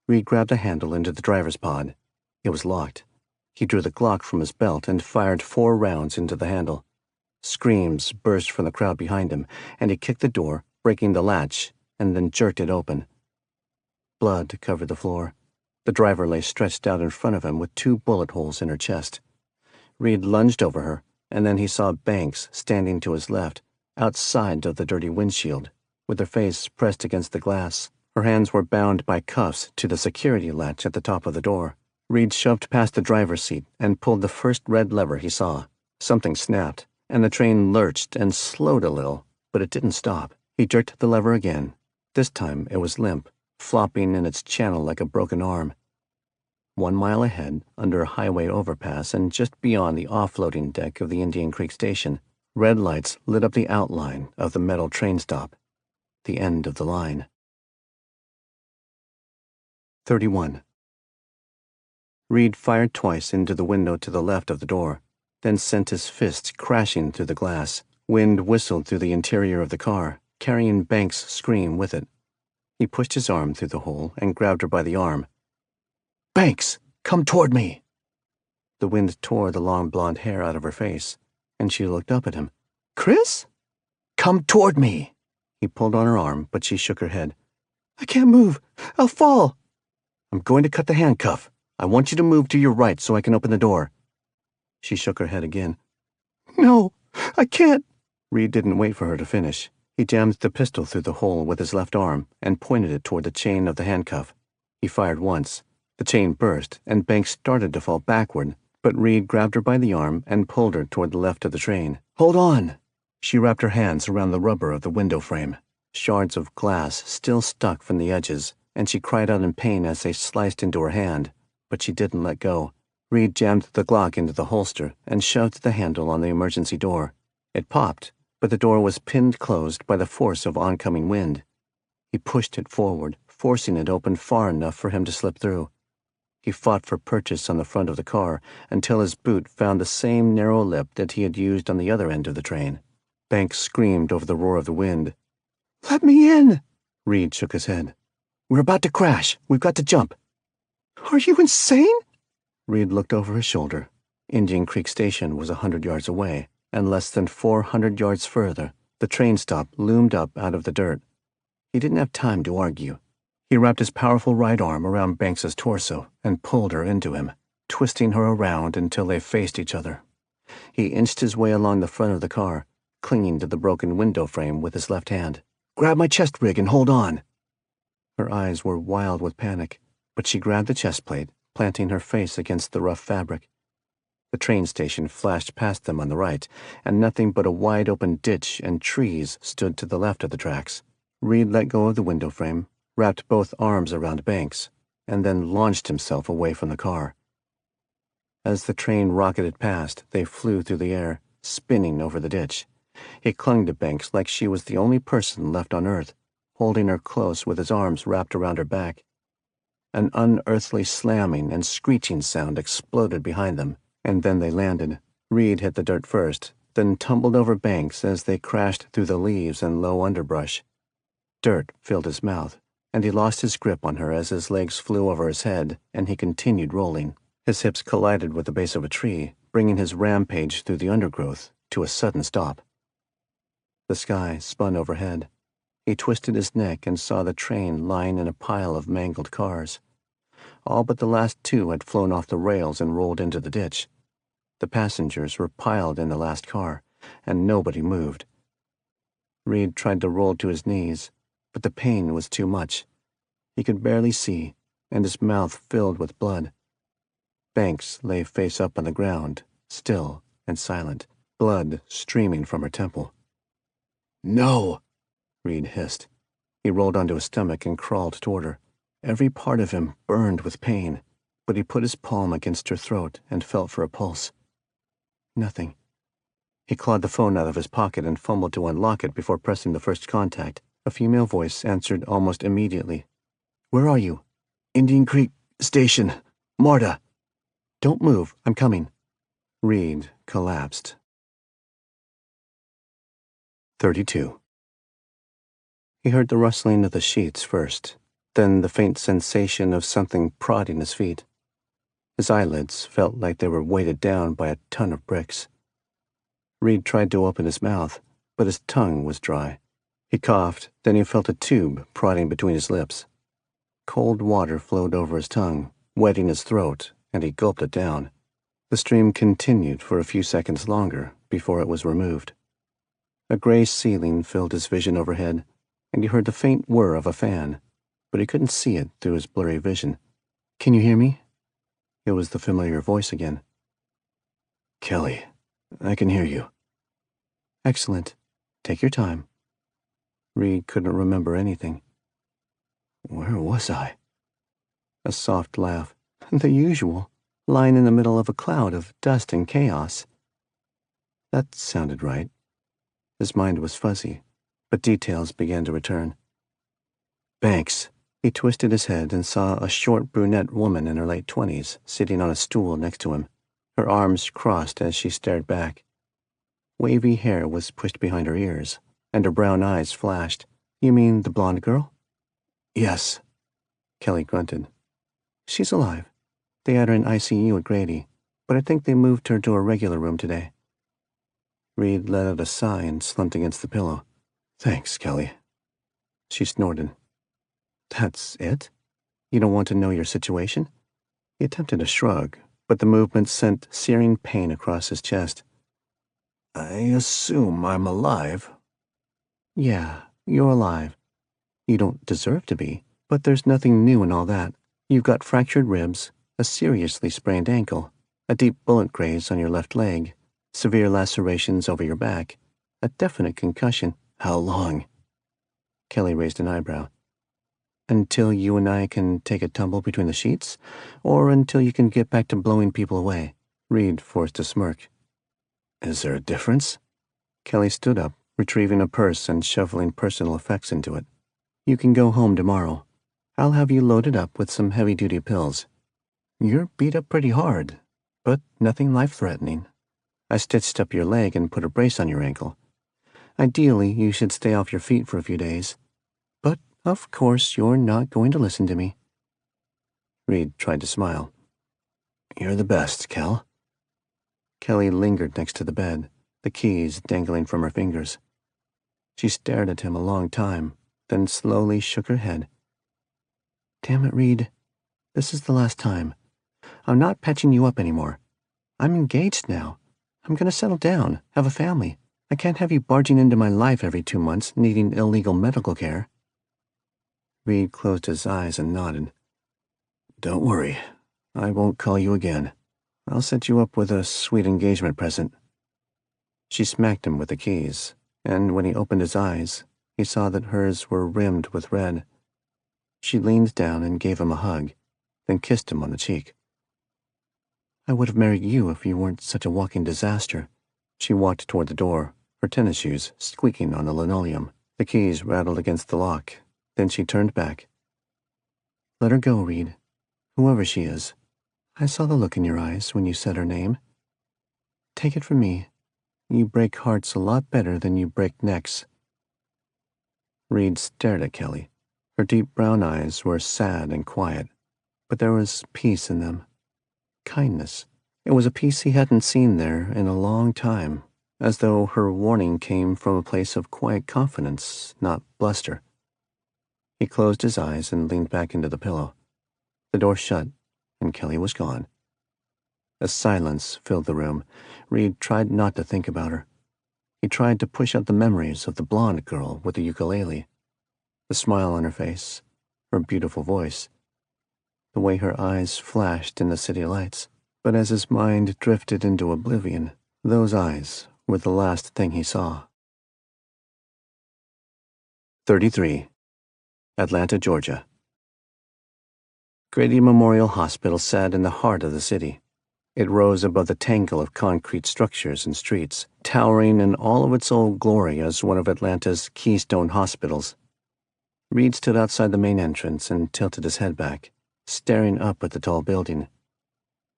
Reed grabbed a handle into the driver's pod. It was locked. He drew the Glock from his belt and fired 4 rounds into the handle. Screams burst from the crowd behind him, and he kicked the door, breaking the latch, and then jerked it open. Blood covered the floor. The driver lay stretched out in front of him with 2 bullet holes in her chest. Reed lunged over her, and then he saw Banks standing to his left, outside of the dirty windshield, with her face pressed against the glass. Her hands were bound by cuffs to the security latch at the top of the door. Reed shoved past the driver's seat and pulled the first red lever he saw. Something snapped, and the train lurched and slowed a little, but it didn't stop. He jerked the lever again. This time it was limp, flopping in its channel like a broken arm. 1 mile ahead, under a highway overpass and just beyond the offloading deck of the Indian Creek Station, red lights lit up the outline of the metal train stop. The end of the line. 31. Reed fired twice into the window to the left of the door, then sent his fist crashing through the glass. Wind whistled through the interior of the car, carrying Banks' scream with it. He pushed his arm through the hole and grabbed her by the arm. "Banks, come toward me!" The wind tore the long blonde hair out of her face, and she looked up at him. "Chris? Come toward me!" He pulled on her arm, but she shook her head. "I can't move. I'll fall." "I'm going to cut the handcuff. I want you to move to your right so I can open the door. She shook her head again. No, I can't. Reed didn't wait for her to finish. He jammed the pistol through the hole with his left arm and pointed it toward the chain of the handcuff. He fired once. The chain burst, and Banks started to fall backward, but Reed grabbed her by the arm and pulled her toward the left of the train. Hold on! She wrapped her hands around the rubber of the window frame. Shards of glass still stuck from the edges, and she cried out in pain as they sliced into her hand, but she didn't let go. Reed jammed the Glock into the holster and shoved the handle on the emergency door. It popped, but the door was pinned closed by the force of oncoming wind. He pushed it forward, forcing it open far enough for him to slip through. He fought for purchase on the front of the car until his boot found the same narrow lip that he had used on the other end of the train. Banks screamed over the roar of the wind. Let me in! Reed shook his head. We're about to crash. We've got to jump. Are you insane? Reed looked over his shoulder. Indian Creek Station was 100 yards away, and less than 400 yards further, the train stop loomed up out of the dirt. He didn't have time to argue. He wrapped his powerful right arm around Banks's torso and pulled her into him, twisting her around until they faced each other. He inched his way along the front of the car, clinging to the broken window frame with his left hand. Grab my chest rig and hold on. Her eyes were wild with panic, but she grabbed the chest plate, planting her face against the rough fabric. The train station flashed past them on the right, and nothing but a wide-open ditch and trees stood to the left of the tracks. Reed let go of the window frame, wrapped both arms around Banks, and then launched himself away from the car. As the train rocketed past, they flew through the air, spinning over the ditch. He clung to Banks like she was the only person left on Earth, holding her close with his arms wrapped around her back. An unearthly slamming and screeching sound exploded behind them, and then they landed. Reed hit the dirt first, then tumbled over Banks as they crashed through the leaves and low underbrush. Dirt filled his mouth, and he lost his grip on her as his legs flew over his head, and he continued rolling. His hips collided with the base of a tree, bringing his rampage through the undergrowth to a sudden stop. The sky spun overhead. He twisted his neck and saw the train lying in a pile of mangled cars. All but the last two had flown off the rails and rolled into the ditch. The passengers were piled in the last car, and nobody moved. Reed tried to roll to his knees, but the pain was too much. He could barely see, and his mouth filled with blood. Banks lay face up on the ground, still and silent, blood streaming from her temple. "No!" Reed hissed. He rolled onto his stomach and crawled toward her. Every part of him burned with pain, but he put his palm against her throat and felt for a pulse. Nothing. He clawed the phone out of his pocket and fumbled to unlock it before pressing the first contact. A female voice answered almost immediately. "Where are you?" "Indian Creek Station. Marta." "Don't move. I'm coming." Reed collapsed. 32. He heard the rustling of the sheets first, then the faint sensation of something prodding his feet. His eyelids felt like they were weighted down by a ton of bricks. Reed tried to open his mouth, but his tongue was dry. He coughed, then he felt a tube prodding between his lips. Cold water flowed over his tongue, wetting his throat, and he gulped it down. The stream continued for a few seconds longer before it was removed. A gray ceiling filled his vision overhead, and he heard the faint whir of a fan, but he couldn't see it through his blurry vision. "Can you hear me?" It was the familiar voice again. "Kelly, I can hear you." "Excellent. Take your time." Reed couldn't remember anything. Where was I? A soft laugh. The usual, lying in the middle of a cloud of dust and chaos. That sounded right. His mind was fuzzy, but details began to return. Banks. He twisted his head and saw a short brunette woman in her late 20s sitting on a stool next to him, her arms crossed as she stared back. Wavy hair was pushed behind her ears, and her brown eyes flashed. "You mean the blonde girl?" "Yes," Kelly grunted. "She's alive. They had her in ICU at Grady, but I think they moved her to a regular room today." Reed let out a sigh and slumped against the pillow. "Thanks, Kelly." She snorted. "That's it? You don't want to know your situation?" He attempted a shrug, but the movement sent searing pain across his chest. I assume I'm alive. Yeah, you're alive. You don't deserve to be, but there's nothing new in all that. You've got fractured ribs, a seriously sprained ankle, a deep bullet graze on your left leg, severe lacerations over your back, a definite concussion. How long? Kelly raised an eyebrow. Until you and I can take a tumble between the sheets, or until you can get back to blowing people away. Reed forced a smirk. Is there a difference? Kelly stood up, retrieving a purse and shoveling personal effects into it. You can go home tomorrow. I'll have you loaded up with some heavy-duty pills. You're beat up pretty hard, but nothing life-threatening. I stitched up your leg and put a brace on your ankle. Ideally, you should stay off your feet for a few days. But, of course, you're not going to listen to me. Reed tried to smile. You're the best, Kel. Kelly lingered next to the bed, the keys dangling from her fingers. She stared at him a long time, then slowly shook her head. Damn it, Reed. This is the last time. I'm not patching you up anymore. I'm engaged now. I'm going to settle down, have a family. I can't have you barging into my life every 2 months, needing illegal medical care. Reed closed his eyes and nodded. Don't worry. I won't call you again. I'll set you up with a sweet engagement present. She smacked him with the keys, and when he opened his eyes, he saw that hers were rimmed with red. She leaned down and gave him a hug, then kissed him on the cheek. I would have married you if you weren't such a walking disaster. She walked toward the door, her tennis shoes squeaking on the linoleum. The keys rattled against the lock. Then she turned back. Let her go, Reed. Whoever she is. I saw the look in your eyes when you said her name. Take it from me. You break hearts a lot better than you break necks. Reed stared at Kelly. Her deep brown eyes were sad and quiet, but there was peace in them. Kindness. It was a peace he hadn't seen there in a long time, as though her warning came from a place of quiet confidence, not bluster. He closed his eyes and leaned back into the pillow. The door shut, and Kelly was gone. A silence filled the room. Reed tried not to think about her. He tried to push out the memories of the blonde girl with the ukulele, the smile on her face, her beautiful voice, the way her eyes flashed in the city lights. But as his mind drifted into oblivion, those eyes were the last thing he saw. 33. Atlanta, Georgia. Grady Memorial Hospital sat in the heart of the city. It rose above the tangle of concrete structures and streets, towering in all of its old glory as one of Atlanta's keystone hospitals. Reed stood outside the main entrance and tilted his head back, staring up at the tall building.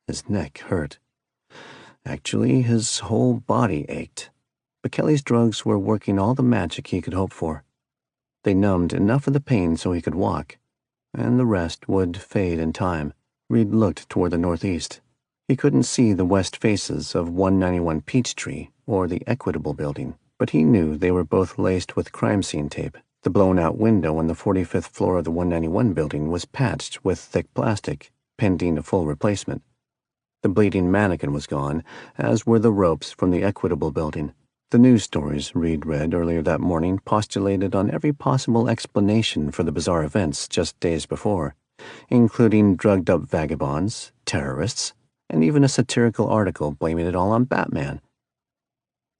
His neck hurt. Actually, his whole body ached. But Kelly's drugs were working all the magic he could hope for. They numbed enough of the pain so he could walk, and the rest would fade in time. Reed looked toward the northeast. He couldn't see the west faces of 191 Peachtree or the Equitable Building, but he knew they were both laced with crime scene tape. The blown-out window on the 45th floor of the 191 building was patched with thick plastic, pending a full replacement. The bleeding mannequin was gone, as were the ropes from the Equitable Building. The news stories Reed read earlier that morning postulated on every possible explanation for the bizarre events just days before, including drugged-up vagabonds, terrorists, and even a satirical article blaming it all on Batman.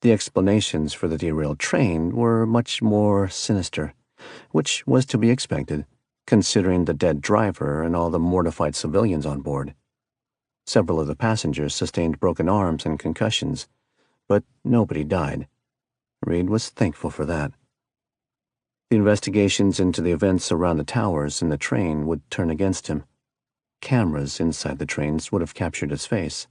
The explanations for the derailed train were much more sinister, which was to be expected, considering the dead driver and all the mortified civilians on board. Several of the passengers sustained broken arms and concussions, but nobody died. Reed was thankful for that. The investigations into the events around the towers and the train would turn against him. Cameras inside the trains would have captured his face.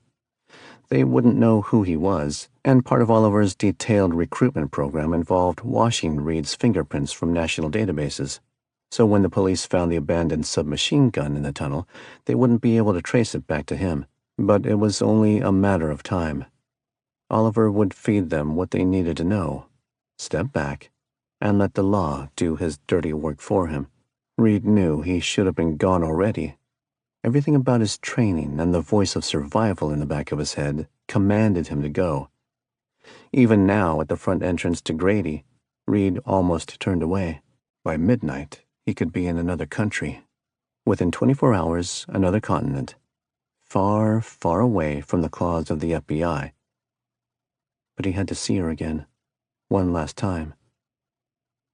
They wouldn't know who he was, and part of Oliver's detailed recruitment program involved washing Reed's fingerprints from national databases. So when the police found the abandoned submachine gun in the tunnel, they wouldn't be able to trace it back to him. But it was only a matter of time. Oliver would feed them what they needed to know, step back, and let the law do his dirty work for him. Reed knew he should have been gone already, Everything about his training and the voice of survival in the back of his head commanded him to go. Even now, at the front entrance to Grady, Reed almost turned away. By midnight, he could be in another country. Within 24 hours, another continent. Far, far away from the claws of the FBI. But he had to see her again, one last time.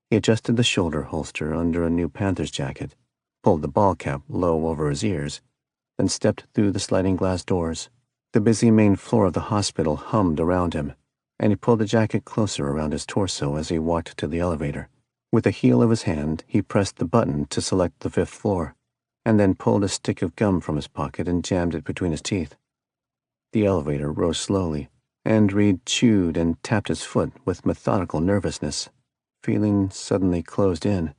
He adjusted the shoulder holster under a new Panthers jacket, pulled the ball cap low over his ears, then stepped through the sliding glass doors. The busy main floor of the hospital hummed around him, and he pulled the jacket closer around his torso as he walked to the elevator. With the heel of his hand, he pressed the button to select the 5th floor, and then pulled a stick of gum from his pocket and jammed it between his teeth. The elevator rose slowly, and Reed chewed and tapped his foot with methodical nervousness, feeling suddenly closed in.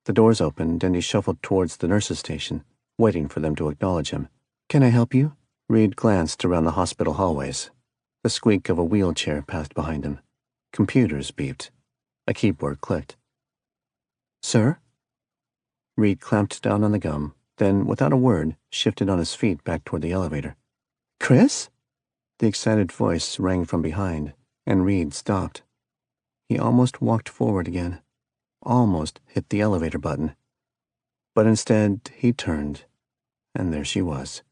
The doors opened, and he shuffled towards the nurse's station, waiting for them to acknowledge him. "Can I help you?" Reed glanced around the hospital hallways. The squeak of a wheelchair passed behind him. Computers beeped. A keyboard clicked. "Sir?" Reed clamped down on the gum, then, without a word, shifted on his feet back toward the elevator. "Chris?" The excited voice rang from behind, and Reed stopped. He almost walked forward again, almost hit the elevator button. But instead, he turned, and there she was.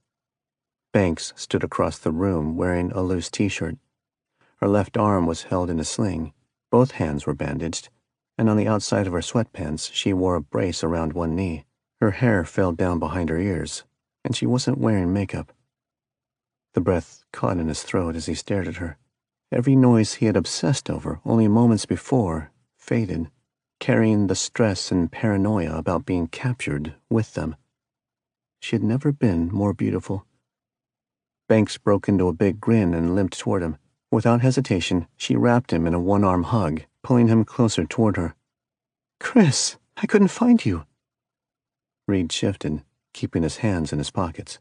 Banks stood across the room wearing a loose t-shirt. Her left arm was held in a sling, both hands were bandaged, and on the outside of her sweatpants she wore a brace around one knee. Her hair fell down behind her ears, and she wasn't wearing makeup. The breath caught in his throat as he stared at her. Every noise he had obsessed over only moments before faded, carrying the stress and paranoia about being captured with them. She had never been more beautiful. Banks broke into a big grin and limped toward him. Without hesitation, she wrapped him in a one-arm hug, pulling him closer toward her. "Chris, I couldn't find you." Reed shifted, keeping his hands in his pockets.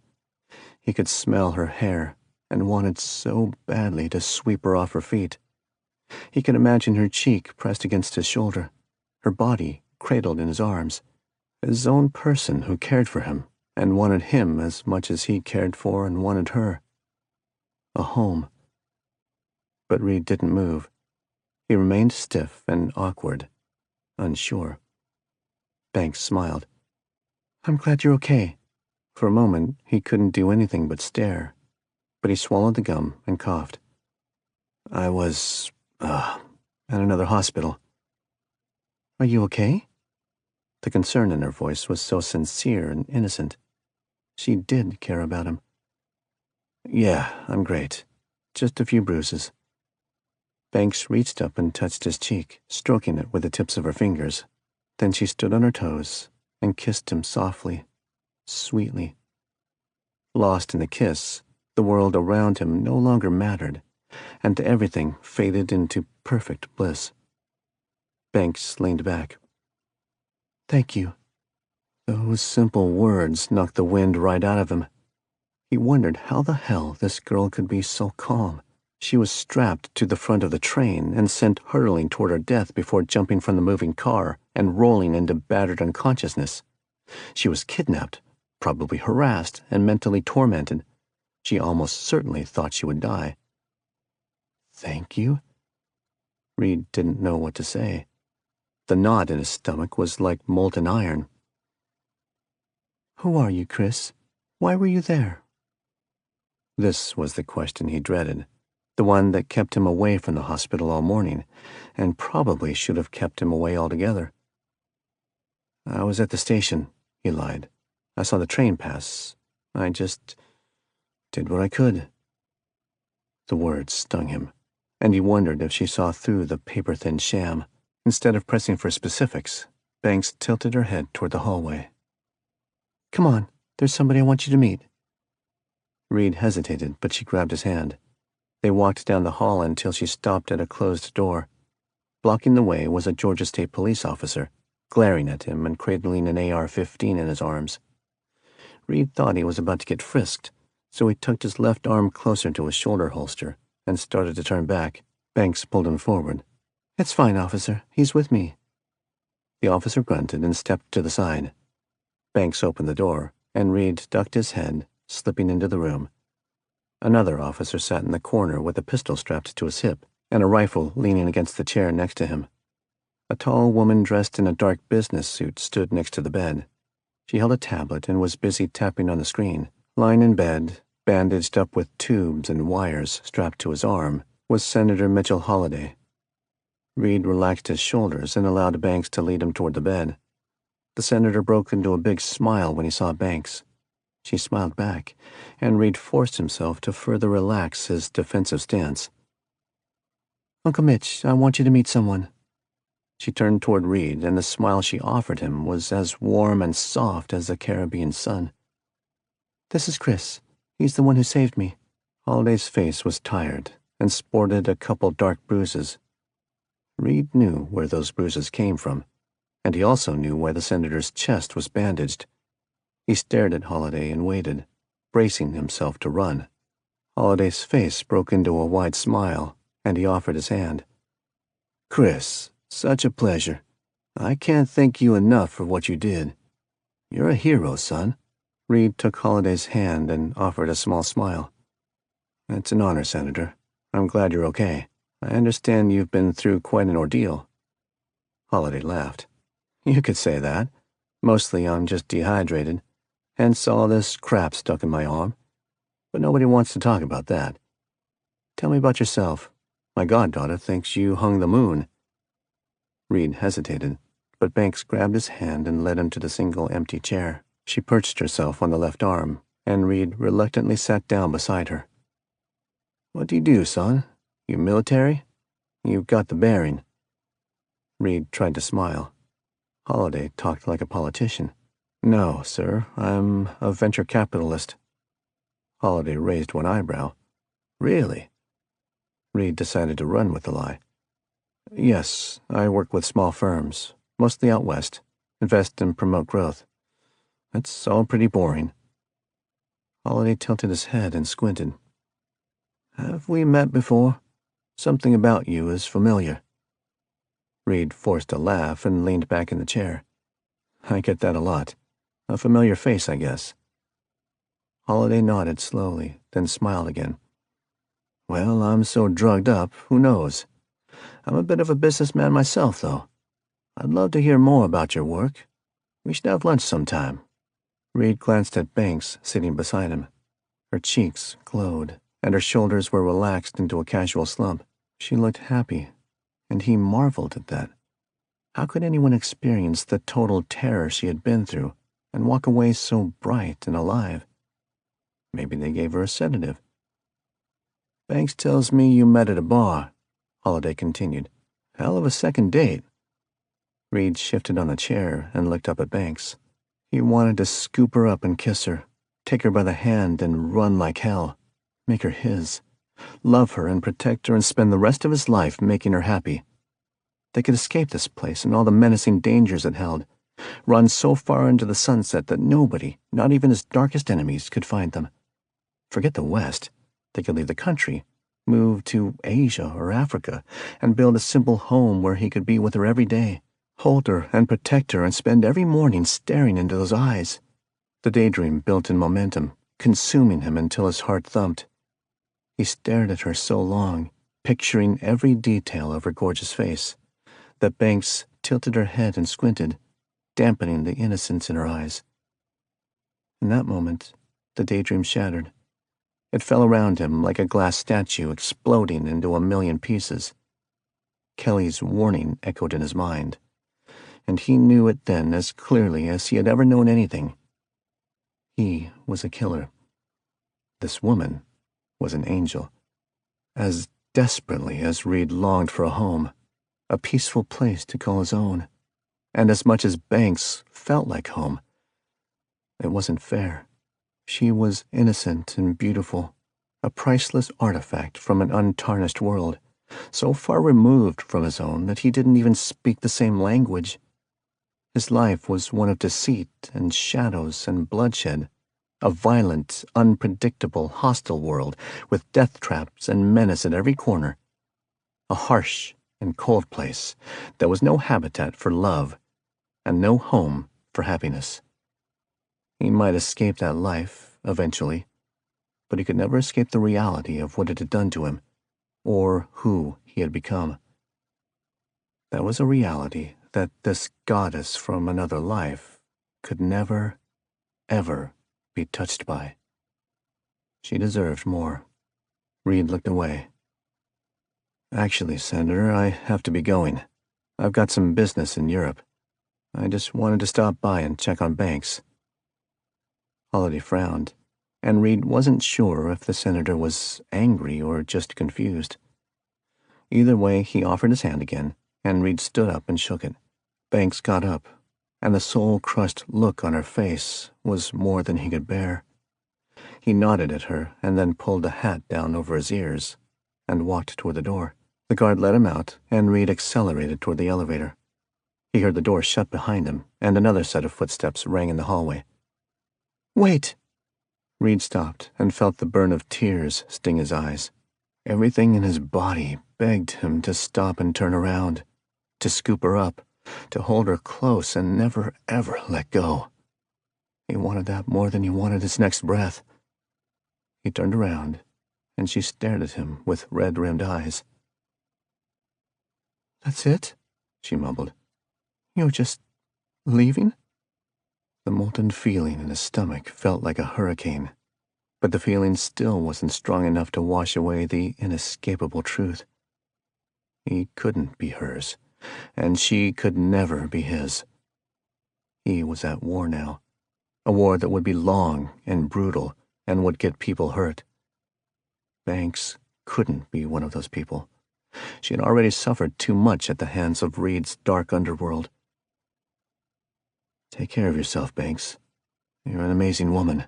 He could smell her hair and wanted so badly to sweep her off her feet. He could imagine her cheek pressed against his shoulder, her body cradled in his arms, his own person who cared for him and wanted him as much as he cared for and wanted her. A home. But Reed didn't move. He remained stiff and awkward, unsure. Banks smiled. "I'm glad you're okay." For a moment, he couldn't do anything but stare, but he swallowed the gum and coughed. "I was, at another hospital." "Are you okay?" The concern in her voice was so sincere and innocent. She did care about him. "Yeah, I'm great. Just a few bruises." Banks reached up and touched his cheek, stroking it with the tips of her fingers. Then she stood on her toes and kissed him softly, sweetly. Lost in the kiss, the world around him no longer mattered, and everything faded into perfect bliss. Banks leaned back. "Thank you." Those simple words knocked the wind right out of him. He wondered how the hell this girl could be so calm. She was strapped to the front of the train and sent hurtling toward her death before jumping from the moving car and rolling into battered unconsciousness. She was kidnapped, probably harassed and mentally tormented. She almost certainly thought she would die. "Thank you?" Reed didn't know what to say. The knot in his stomach was like molten iron. "Who are you, Chris? Why were you there?" This was the question he dreaded, the one that kept him away from the hospital all morning, and probably should have kept him away altogether. "I was at the station," he lied. "I saw the train pass. I just did what I could." The words stung him, and he wondered if she saw through the paper-thin sham. Instead of pressing for specifics, Banks tilted her head toward the hallway. "Come on, there's somebody I want you to meet." Reed hesitated, but she grabbed his hand. They walked down the hall until she stopped at a closed door. Blocking the way was a Georgia State police officer, glaring at him and cradling an AR-15 in his arms. Reed thought he was about to get frisked, so he tucked his left arm closer to his shoulder holster and started to turn back. Banks pulled him forward. "It's fine, officer. He's with me." The officer grunted and stepped to the side. Banks opened the door, and Reed ducked his head, slipping into the room. Another officer sat in the corner with a pistol strapped to his hip and a rifle leaning against the chair next to him. A tall woman dressed in a dark business suit stood next to the bed. She held a tablet and was busy tapping on the screen. Lying in bed, bandaged up with tubes and wires strapped to his arm, was Senator Mitchell Holliday. Reed relaxed his shoulders and allowed Banks to lead him toward the bed. The senator broke into a big smile when he saw Banks. She smiled back, and Reed forced himself to further relax his defensive stance. "Uncle Mitch, I want you to meet someone." She turned toward Reed, and the smile she offered him was as warm and soft as the Caribbean sun. "This is Chris. He's the one who saved me." Holliday's face was tired and sported a couple dark bruises. Reed knew where those bruises came from, and he also knew why the senator's chest was bandaged. He stared at Holliday and waited, bracing himself to run. Holliday's face broke into a wide smile, and he offered his hand. "Chris, such a pleasure. I can't thank you enough for what you did. You're a hero, son." Reed took Holliday's hand and offered a small smile. "It's an honor, Senator. I'm glad you're okay. I understand you've been through quite an ordeal." Holliday laughed. "You could say that. Mostly I'm just dehydrated, hence all this crap stuck in my arm. But nobody wants to talk about that. Tell me about yourself. My goddaughter thinks you hung the moon." Reed hesitated, but Banks grabbed his hand and led him to the single empty chair. She perched herself on the left arm, and Reed reluctantly sat down beside her. "What do you do, son? You military? You've got the bearing." Reed tried to smile. Holliday talked like a politician. "No, sir, I'm a venture capitalist." Holliday raised one eyebrow. "Really?" Reed decided to run with the lie. "Yes, I work with small firms, mostly out west, invest and promote growth. It's all pretty boring." Holliday tilted his head and squinted. "Have we met before? Something about you is familiar." Reed forced a laugh and leaned back in the chair. "I get that a lot. A familiar face, I guess." Holliday nodded slowly, then smiled again. "Well, I'm so drugged up, who knows? I'm a bit of a businessman myself, though. I'd love to hear more about your work. We should have lunch sometime." Reed glanced at Banks sitting beside him. Her cheeks glowed, and her shoulders were relaxed into a casual slump. She looked happy, and he marveled at that. How could anyone experience the total terror she had been through and walk away so bright and alive? Maybe they gave her a sedative. "Banks tells me you met at a bar," Holliday continued. "Hell of a second date." Reed shifted on a chair and looked up at Banks. He wanted to scoop her up and kiss her, take her by the hand and run like hell, make her his, love her and protect her and spend the rest of his life making her happy. They could escape this place and all the menacing dangers it held, run so far into the sunset that nobody, not even his darkest enemies, could find them. Forget the West. They could leave the country, move to Asia or Africa, and build a simple home where he could be with her every day, hold her and protect her and spend every morning staring into those eyes. The daydream built in momentum, consuming him until his heart thumped. He stared at her so long, picturing every detail of her gorgeous face, that Banks tilted her head and squinted, dampening the innocence in her eyes. In that moment, the daydream shattered. It fell around him like a glass statue exploding into a million pieces. Kelly's warning echoed in his mind, and he knew it then as clearly as he had ever known anything. He was a killer. This woman was an angel. As desperately as Reed longed for a home, a peaceful place to call his own, and as much as Banks felt like home, it wasn't fair. She was innocent and beautiful, a priceless artifact from an untarnished world, so far removed from his own that he didn't even speak the same language. His life was one of deceit and shadows and bloodshed, a violent, unpredictable, hostile world with death traps and menace at every corner. A harsh and cold place that was no habitat for love and no home for happiness. He might escape that life, eventually, but he could never escape the reality of what it had done to him, or who he had become. That was a reality that this goddess from another life could never, ever be touched by. She deserved more. Reed looked away. Actually, Senator, I have to be going. I've got some business in Europe. I just wanted to stop by and check on Banks. Holliday frowned, and Reed wasn't sure if the senator was angry or just confused. Either way, he offered his hand again, and Reed stood up and shook it. Banks got up, and the soul-crushed look on her face was more than he could bear. He nodded at her and then pulled a hat down over his ears and walked toward the door. The guard let him out, and Reed accelerated toward the elevator. He heard the door shut behind him, and another set of footsteps rang in the hallway. "Wait!" Reed stopped and felt the burn of tears sting his eyes. Everything in his body begged him to stop and turn around, to scoop her up, to hold her close and never, ever let go. He wanted that more than he wanted his next breath. He turned around, and she stared at him with red-rimmed eyes. "That's it?" she mumbled. "You're just leaving?" The molten feeling in his stomach felt like a hurricane, but the feeling still wasn't strong enough to wash away the inescapable truth. He couldn't be hers, and she could never be his. He was at war now, a war that would be long and brutal and would get people hurt. Banks couldn't be one of those people. She had already suffered too much at the hands of Reed's dark underworld. "Take care of yourself, Banks. You're an amazing woman."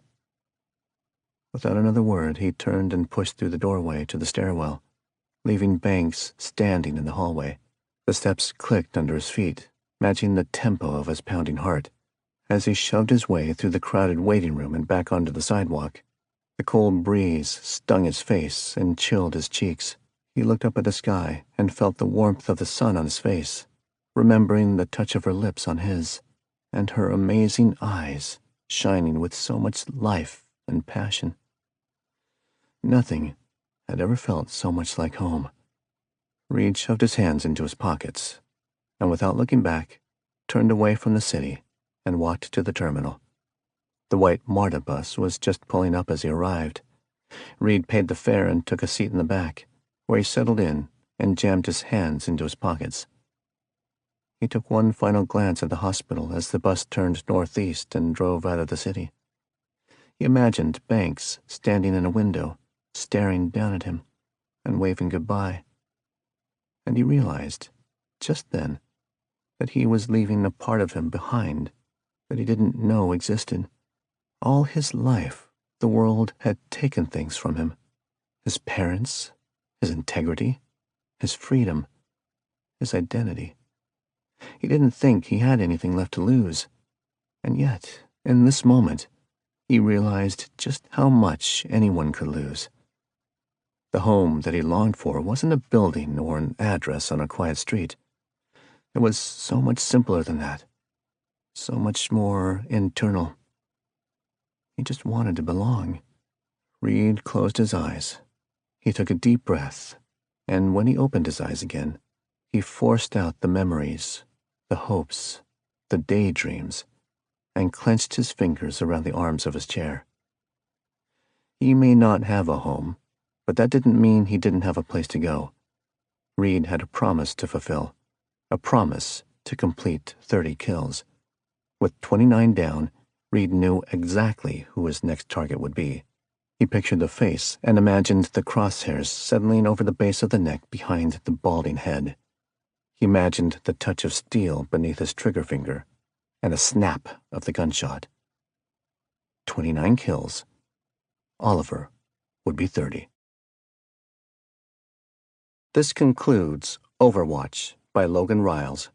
Without another word, he turned and pushed through the doorway to the stairwell, leaving Banks standing in the hallway. The steps clicked under his feet, matching the tempo of his pounding heart. As he shoved his way through the crowded waiting room and back onto the sidewalk, the cold breeze stung his face and chilled his cheeks. He looked up at the sky and felt the warmth of the sun on his face, remembering the touch of her lips on his, and her amazing eyes shining with so much life and passion. Nothing had ever felt so much like home. Reed shoved his hands into his pockets, and without looking back, turned away from the city and walked to the terminal. The white MARTA bus was just pulling up as he arrived. Reed paid the fare and took a seat in the back, where he settled in and jammed his hands into his pockets. He took one final glance at the hospital as the bus turned northeast and drove out of the city. He imagined Banks standing in a window, staring down at him, and waving goodbye. And he realized, just then, that he was leaving a part of him behind that he didn't know existed. All his life, the world had taken things from him. His parents, his integrity, his freedom, his identity. He didn't think he had anything left to lose. And yet, in this moment, he realized just how much anyone could lose. The home that he longed for wasn't a building or an address on a quiet street. It was so much simpler than that, so much more internal. He just wanted to belong. Reed closed his eyes. He took a deep breath, and when he opened his eyes again, he forced out the memories, the hopes, the daydreams, and clenched his fingers around the arms of his chair. He may not have a home, but that didn't mean he didn't have a place to go. Reed had a promise to fulfill, a promise to complete 30 kills. With 29 down, Reed knew exactly who his next target would be. He pictured the face and imagined the crosshairs settling over the base of the neck behind the balding head. He imagined the touch of steel beneath his trigger finger and a snap of the gunshot. 29 kills. Oliver would be 30. This concludes Overwatch by Logan Riles,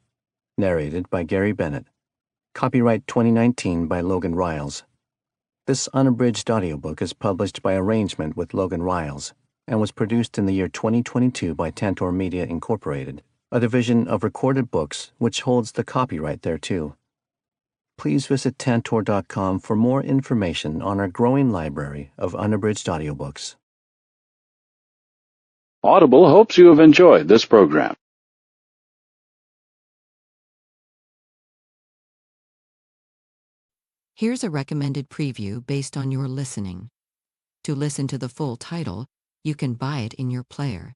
narrated by Gary Bennett. Copyright 2019 by Logan Riles. This unabridged audiobook is published by arrangement with Logan Riles and was produced in the year 2022 by Tantor Media Incorporated, a division of Recorded Books which holds the copyright thereto. Please visit Tantor.com for more information on our growing library of unabridged audiobooks. Audible hopes you have enjoyed this program. Here's a recommended preview based on your listening. To listen to the full title, you can buy it in your player.